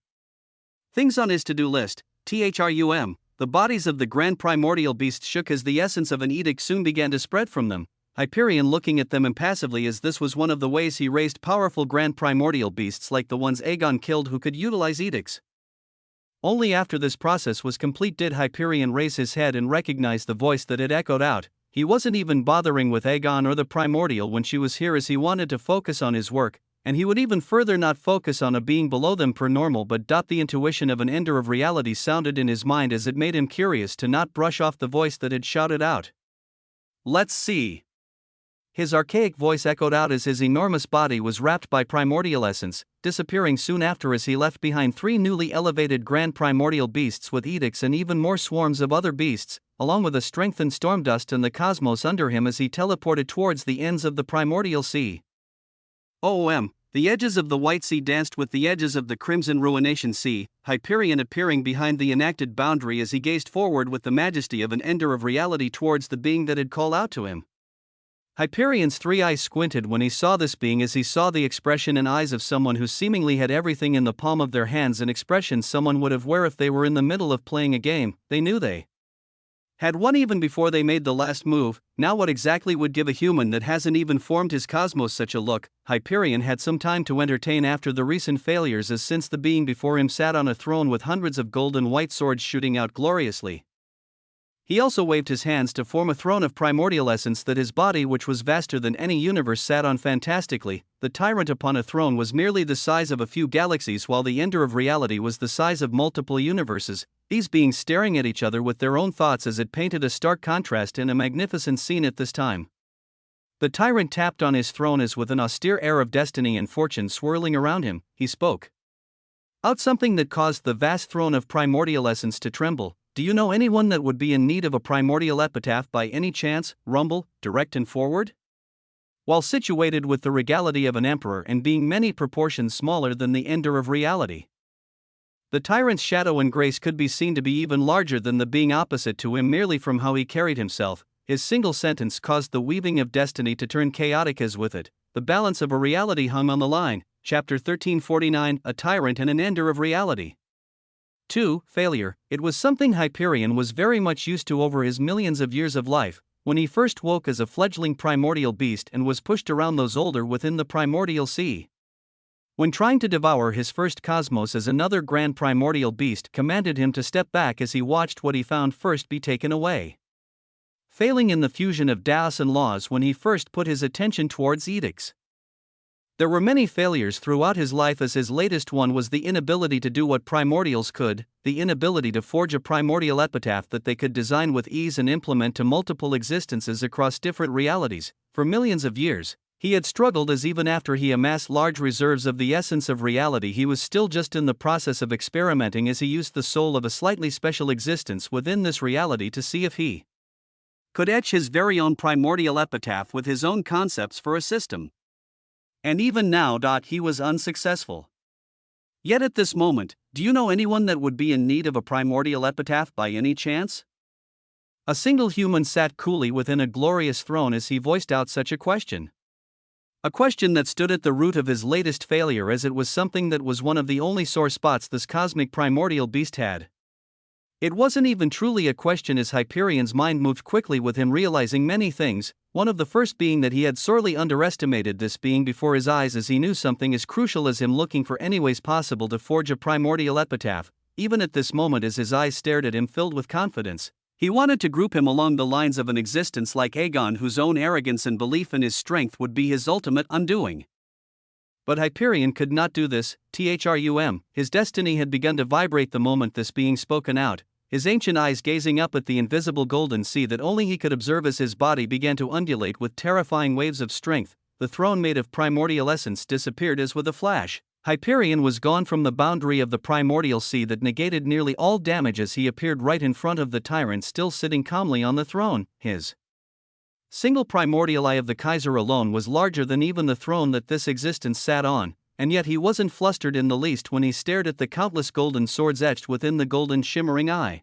things on his to-do list. The bodies of the grand primordial beasts shook as the essence of an edict soon began to spread from them, Hyperion looking at them impassively, as this was one of the ways he raised powerful grand primordial beasts like the ones Aegon killed who could utilize edicts. Only after this process was complete did Hyperion raise his head and recognize the voice that had echoed out. He wasn't even bothering with Aegon or the primordial when she was here, as he wanted to focus on his work, and he would even further not focus on a being below them per normal, but the intuition of an ender of reality sounded in his mind as it made him curious to not brush off the voice that had shouted out. "Let's see." His archaic voice echoed out as his enormous body was wrapped by primordial essence, disappearing soon after as he left behind three newly elevated grand primordial beasts with edicts and even more swarms of other beasts, along with a strengthened Stormdust and the cosmos under him as he teleported towards the ends of the primordial sea. The edges of the White Sea danced with the edges of the Crimson Ruination Sea, Hyperion appearing behind the enacted boundary as he gazed forward with the majesty of an ender of reality towards the being that had called out to him. Hyperion's three eyes squinted when he saw this being, as he saw the expression and eyes of someone who seemingly had everything in the palm of their hands, an expression someone would have wear if they were in the middle of playing a game. They knew they had won even before they made the last move. Now what exactly would give a human that hasn't even formed his cosmos such a look? Hyperion had some time to entertain after the recent failures, as since the being before him sat on a throne with hundreds of golden white swords shooting out gloriously. He also waved his hands to form a throne of primordial essence that his body, which was vaster than any universe, sat on fantastically. The tyrant upon a throne was merely the size of a few galaxies, while the ender of reality was the size of multiple universes, these beings staring at each other with their own thoughts, as it painted a stark contrast in a magnificent scene at this time. The tyrant tapped on his throne as, with an austere air of destiny and fortune swirling around him, he spoke out something that caused the vast throne of primordial essence to tremble. "Do you know anyone that would be in need of a primordial epitaph by any chance?" Rumble, direct and forward. While situated with the regality of an emperor and being many proportions smaller than the ender of reality, the tyrant's shadow and grace could be seen to be even larger than the being opposite to him merely from how he carried himself. His single sentence caused the weaving of destiny to turn chaotic, as with it the balance of a reality hung on the line. Chapter 1349, A Tyrant and an Ender of Reality. 2. Failure. It was something Hyperion was very much used to over his millions of years of life, when he first woke as a fledgling primordial beast and was pushed around those older within the primordial sea. When trying to devour his first cosmos, as another grand primordial beast commanded him to step back as he watched what he found first be taken away. Failing in the fusion of Daos and laws when he first put his attention towards edicts. There were many failures throughout his life, as his latest one was the inability to do what primordials could, the inability to forge a primordial epitaph that they could design with ease and implement to multiple existences across different realities. For millions of years, he had struggled, as even after he amassed large reserves of the essence of reality, he was still just in the process of experimenting as he used the soul of a slightly special existence within this reality to see if he could etch his very own primordial epitaph with his own concepts for a system. And even now, he was unsuccessful. Yet at this moment, do you know anyone that would be in need of a primordial epitaph by any chance? A single human sat coolly within a glorious throne as he voiced out such a question. A question that stood at the root of his latest failure, as it was something that was one of the only sore spots this cosmic primordial beast had. It wasn't even truly a question, as Hyperion's mind moved quickly with him, realizing many things, one of the first being that he had sorely underestimated this being before his eyes, as he knew something as crucial as him looking for any ways possible to forge a primordial epitaph. Even at this moment, as his eyes stared at him filled with confidence, he wanted to group him along the lines of an existence like Aegon, whose own arrogance and belief in his strength would be his ultimate undoing. But Hyperion could not do this. His destiny had begun to vibrate the moment this being spoken out, his ancient eyes gazing up at the invisible golden sea that only he could observe as his body began to undulate with terrifying waves of strength. The throne made of primordial essence disappeared as with a flash. Hyperion was gone from the boundary of the primordial sea that negated nearly all damage, as he appeared right in front of the tyrant still sitting calmly on the throne. His single primordial eye of the Kaiser alone was larger than even the throne that this existence sat on, and yet he wasn't flustered in the least when he stared at the countless golden swords etched within the golden shimmering eye.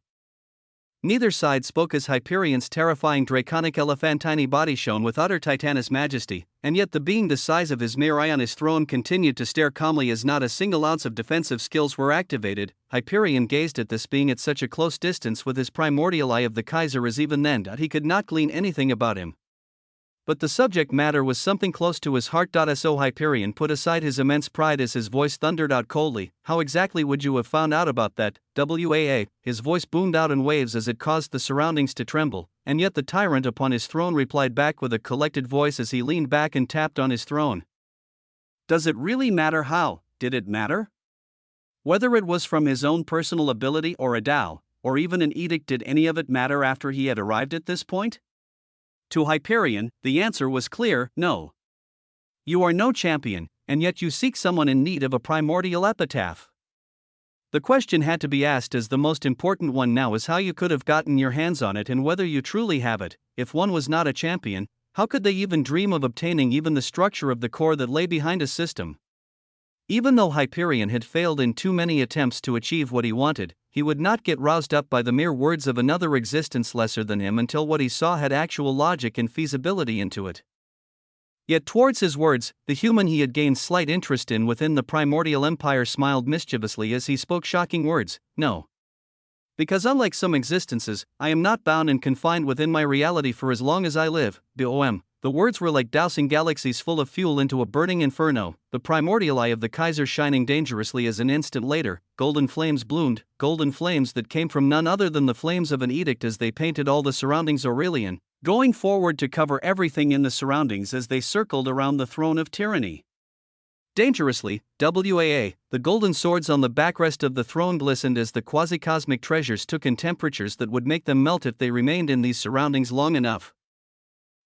Neither side spoke as Hyperion's terrifying draconic elephantine body shone with utter titanous majesty, and yet the being the size of his mere eye on his throne continued to stare calmly as not a single ounce of defensive skills were activated. Hyperion gazed at this being at such a close distance with his primordial eye of the Kaiser, as even then he could not glean anything about him. But the subject matter was something close to his heart. So Hyperion put aside his immense pride as his voice thundered out coldly, "How exactly would you have found out about that, WAA?" His voice boomed out in waves as it caused the surroundings to tremble, and yet the tyrant upon his throne replied back with a collected voice as he leaned back and tapped on his throne. "Does it really matter how? Did it matter? Whether it was from his own personal ability or a Tao, or even an edict, did any of it matter after he had arrived at this point?" To Hyperion, the answer was clear: no. You are no champion, and yet you seek someone in need of a primordial epitaph. The question had to be asked as the most important one now, is how you could have gotten your hands on it and whether you truly have it. If one was not a champion, how could they even dream of obtaining even the structure of the core that lay behind a system? Even though Hyperion had failed in too many attempts to achieve what he wanted, he would not get roused up by the mere words of another existence lesser than him until what he saw had actual logic and feasibility into it. Yet towards his words, the human he had gained slight interest in within the primordial empire smiled mischievously as he spoke shocking words: "No. Because unlike some existences, I am not bound and confined within my reality for as long as I live." BOM. The words were like dousing galaxies full of fuel into a burning inferno, the primordial eye of the Kaiser shining dangerously as an instant later, golden flames bloomed, golden flames that came from none other than the flames of an edict as they painted all the surroundings Aurelian, going forward to cover everything in the surroundings as they circled around the throne of tyranny. Dangerously, WAA, the golden swords on the backrest of the throne glistened as the quasi-cosmic treasures took in temperatures that would make them melt if they remained in these surroundings long enough.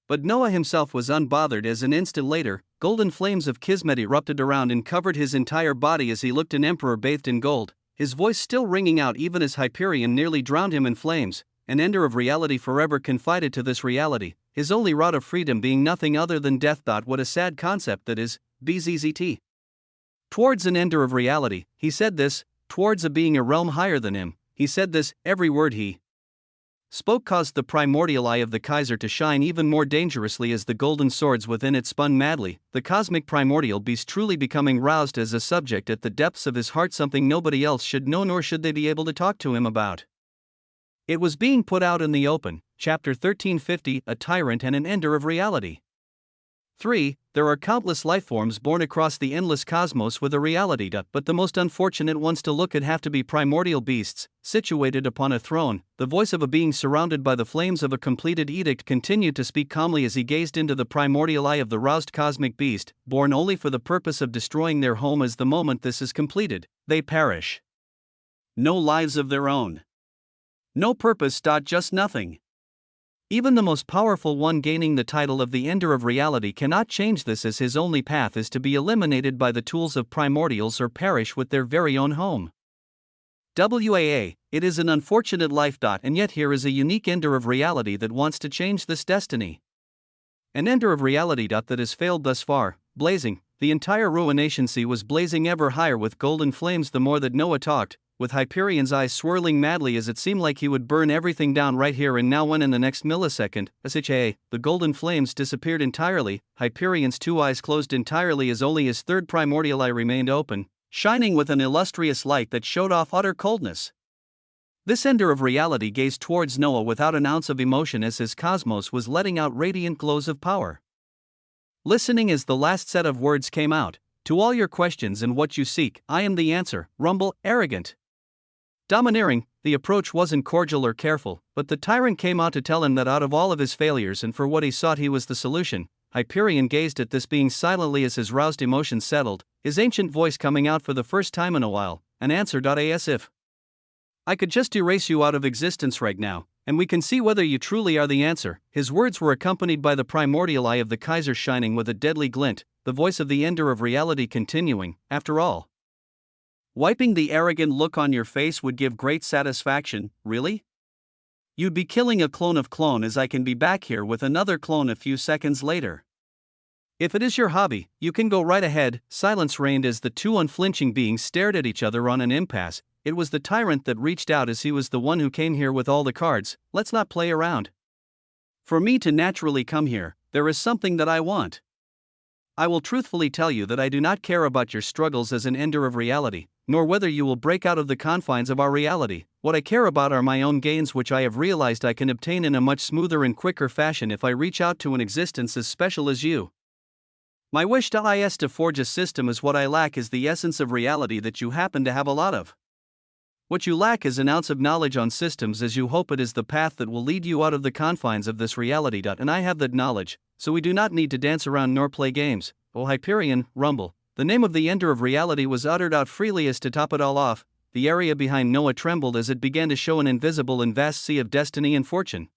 But Noah himself was unbothered as an instant later, golden flames of Kismet erupted around and covered his entire body as he looked an emperor bathed in gold, his voice still ringing out even as Hyperion nearly drowned him in flames, an ender of reality forever confided to this reality, his only route of freedom being nothing other than death. What a sad concept that is, BZZT. Towards an ender of reality, he said this, towards a being a realm higher than him, he said this. Every word he spoke caused the primordial eye of the Kaiser to shine even more dangerously as the golden swords within it spun madly, the cosmic primordial beast truly becoming roused as a subject at the depths of his heart, something nobody else should know nor should they be able to talk to him about. It was being put out in the open. Chapter 1350, A Tyrant and an Ender of Reality. 3. There are countless lifeforms born across the endless cosmos with a reality, but the most unfortunate ones to look at have to be primordial beasts, situated upon a throne. The voice of a being surrounded by the flames of a completed edict continued to speak calmly as he gazed into the primordial eye of the roused cosmic beast, born only for the purpose of destroying their home. As the moment this is completed, they perish. No lives of their own. No purpose. Just nothing. Even the most powerful one gaining the title of the Ender of Reality cannot change this, as his only path is to be eliminated by the tools of primordials or perish with their very own home. WAA, it is an unfortunate life. And yet here is a unique Ender of Reality that wants to change this destiny. An Ender of Reality that has failed thus far, blazing. The entire ruination sea was blazing ever higher with golden flames the more that Noah talked. with Hyperion's eyes swirling madly as it seemed like he would burn everything down right here and now. When in the next millisecond, the golden flames disappeared entirely, Hyperion's two eyes closed entirely as only his third primordial eye remained open, shining with an illustrious light that showed off utter coldness. This ender of reality gazed towards Noah without an ounce of emotion as his cosmos was letting out radiant glows of power. Listening as the last set of words came out, "To all your questions and what you seek, I am the answer," rumble, arrogant, domineering. The approach wasn't cordial or careful, but the tyrant came out to tell him that out of all of his failures and for what he sought he was the solution. Hyperion gazed at this being silently as his roused emotions settled, his ancient voice coming out for the first time in a while, an answer. As if I could just erase you out of existence right now, and we can see whether you truly are the answer. His words were accompanied by the primordial eye of the Kaiser shining with a deadly glint, the voice of the ender of reality continuing, "After all, wiping the arrogant look on your face would give great satisfaction, really? You'd be killing a clone of clone as I can be back here with another clone a few seconds later. If it is your hobby, you can go right ahead." Silence reigned as the two unflinching beings stared at each other on an impasse. It was the tyrant that reached out as he was the one who came here with all the cards. "Let's not play around. For me to naturally come here, there is something that I want. I will truthfully tell you that I do not care about your struggles as an ender of reality, nor whether you will break out of the confines of our reality. What I care about are my own gains, which I have realized I can obtain in a much smoother and quicker fashion if I reach out to an existence as special as you. My wish to forge a system is what I lack, is the essence of reality that you happen to have a lot of. What you lack is an ounce of knowledge on systems, as you hope it is the path that will lead you out of the confines of this reality. And I have that knowledge, so we do not need to dance around nor play games." "Oh Hyperion," rumble. The name of the ender of reality was uttered out freely as to top it all off. The area behind Noah trembled as it began to show an invisible and vast sea of destiny and fortune.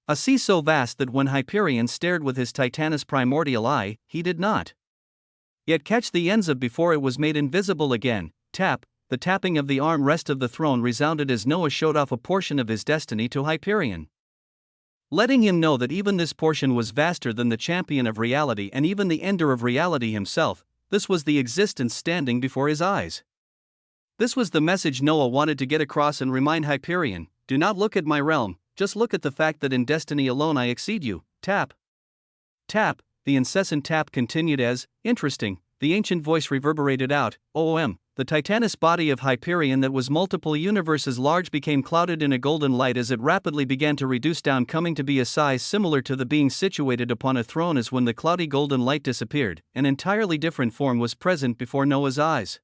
A sea so vast that when Hyperion stared with his Titanus primordial eye, he did not yet catch the ends of before it was made invisible again. Tap. The tapping of the arm-rest of the throne resounded as Noah showed off a portion of his destiny to Hyperion, letting him know that even this portion was vaster than the champion of reality and even the ender of reality himself. This was the existence standing before his eyes. This was the message Noah wanted to get across and remind Hyperion: "Do not look at my realm, just look at the fact that in destiny alone I exceed you." Tap. Tap. The incessant tap continued as, "Interesting," the ancient voice reverberated out. "OM." The Titanus body of Hyperion that was multiple universes large became clouded in a golden light as it rapidly began to reduce down, coming to be a size similar to the being situated upon a throne. As when the cloudy golden light disappeared, an entirely different form was present before Noah's eyes.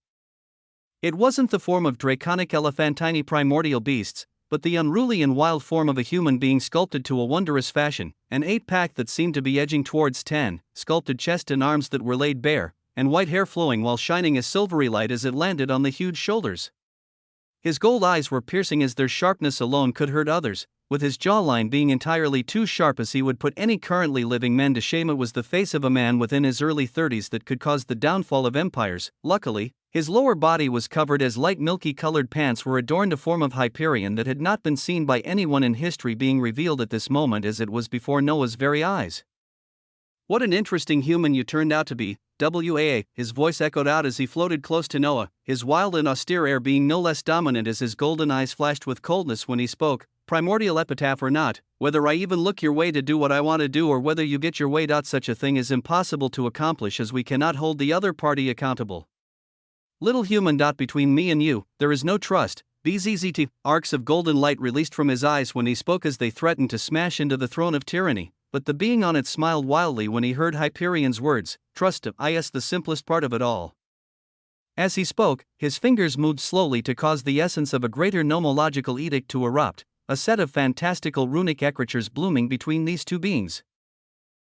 It wasn't the form of draconic elephantine primordial beasts, but the unruly and wild form of a human being sculpted to a wondrous fashion, an 8-pack that seemed to be edging towards 10, sculpted chest and arms that were laid bare, and white hair flowing while shining a silvery light as it landed on the huge shoulders. His gold eyes were piercing as their sharpness alone could hurt others, with his jawline being entirely too sharp as he would put any currently living man to shame. It was the face of a man within his early 30s that could cause the downfall of empires. Luckily, his lower body was covered as light milky colored pants were adorned, a form of Hyperion that had not been seen by anyone in history being revealed at this moment as it was before Noah's very eyes. "What an interesting human you turned out to be, WAA," his voice echoed out as he floated close to Noah, his wild and austere air being no less dominant as his golden eyes flashed with coldness when he spoke. "Primordial epitaph or not, whether I even look your way to do what I want to do or whether you get your way, such a thing is impossible to accomplish, as we cannot hold the other party accountable. Little human. Between me and you, there is no trust. BZZT." Arcs of golden light released from his eyes when he spoke as they threatened to smash into the throne of tyranny. But the being on it smiled wildly when he heard Hyperion's words. "Trust is the simplest part of it all." As he spoke, his fingers moved slowly to cause the essence of a greater nomological edict to erupt, a set of fantastical runic ecritures blooming between these two beings.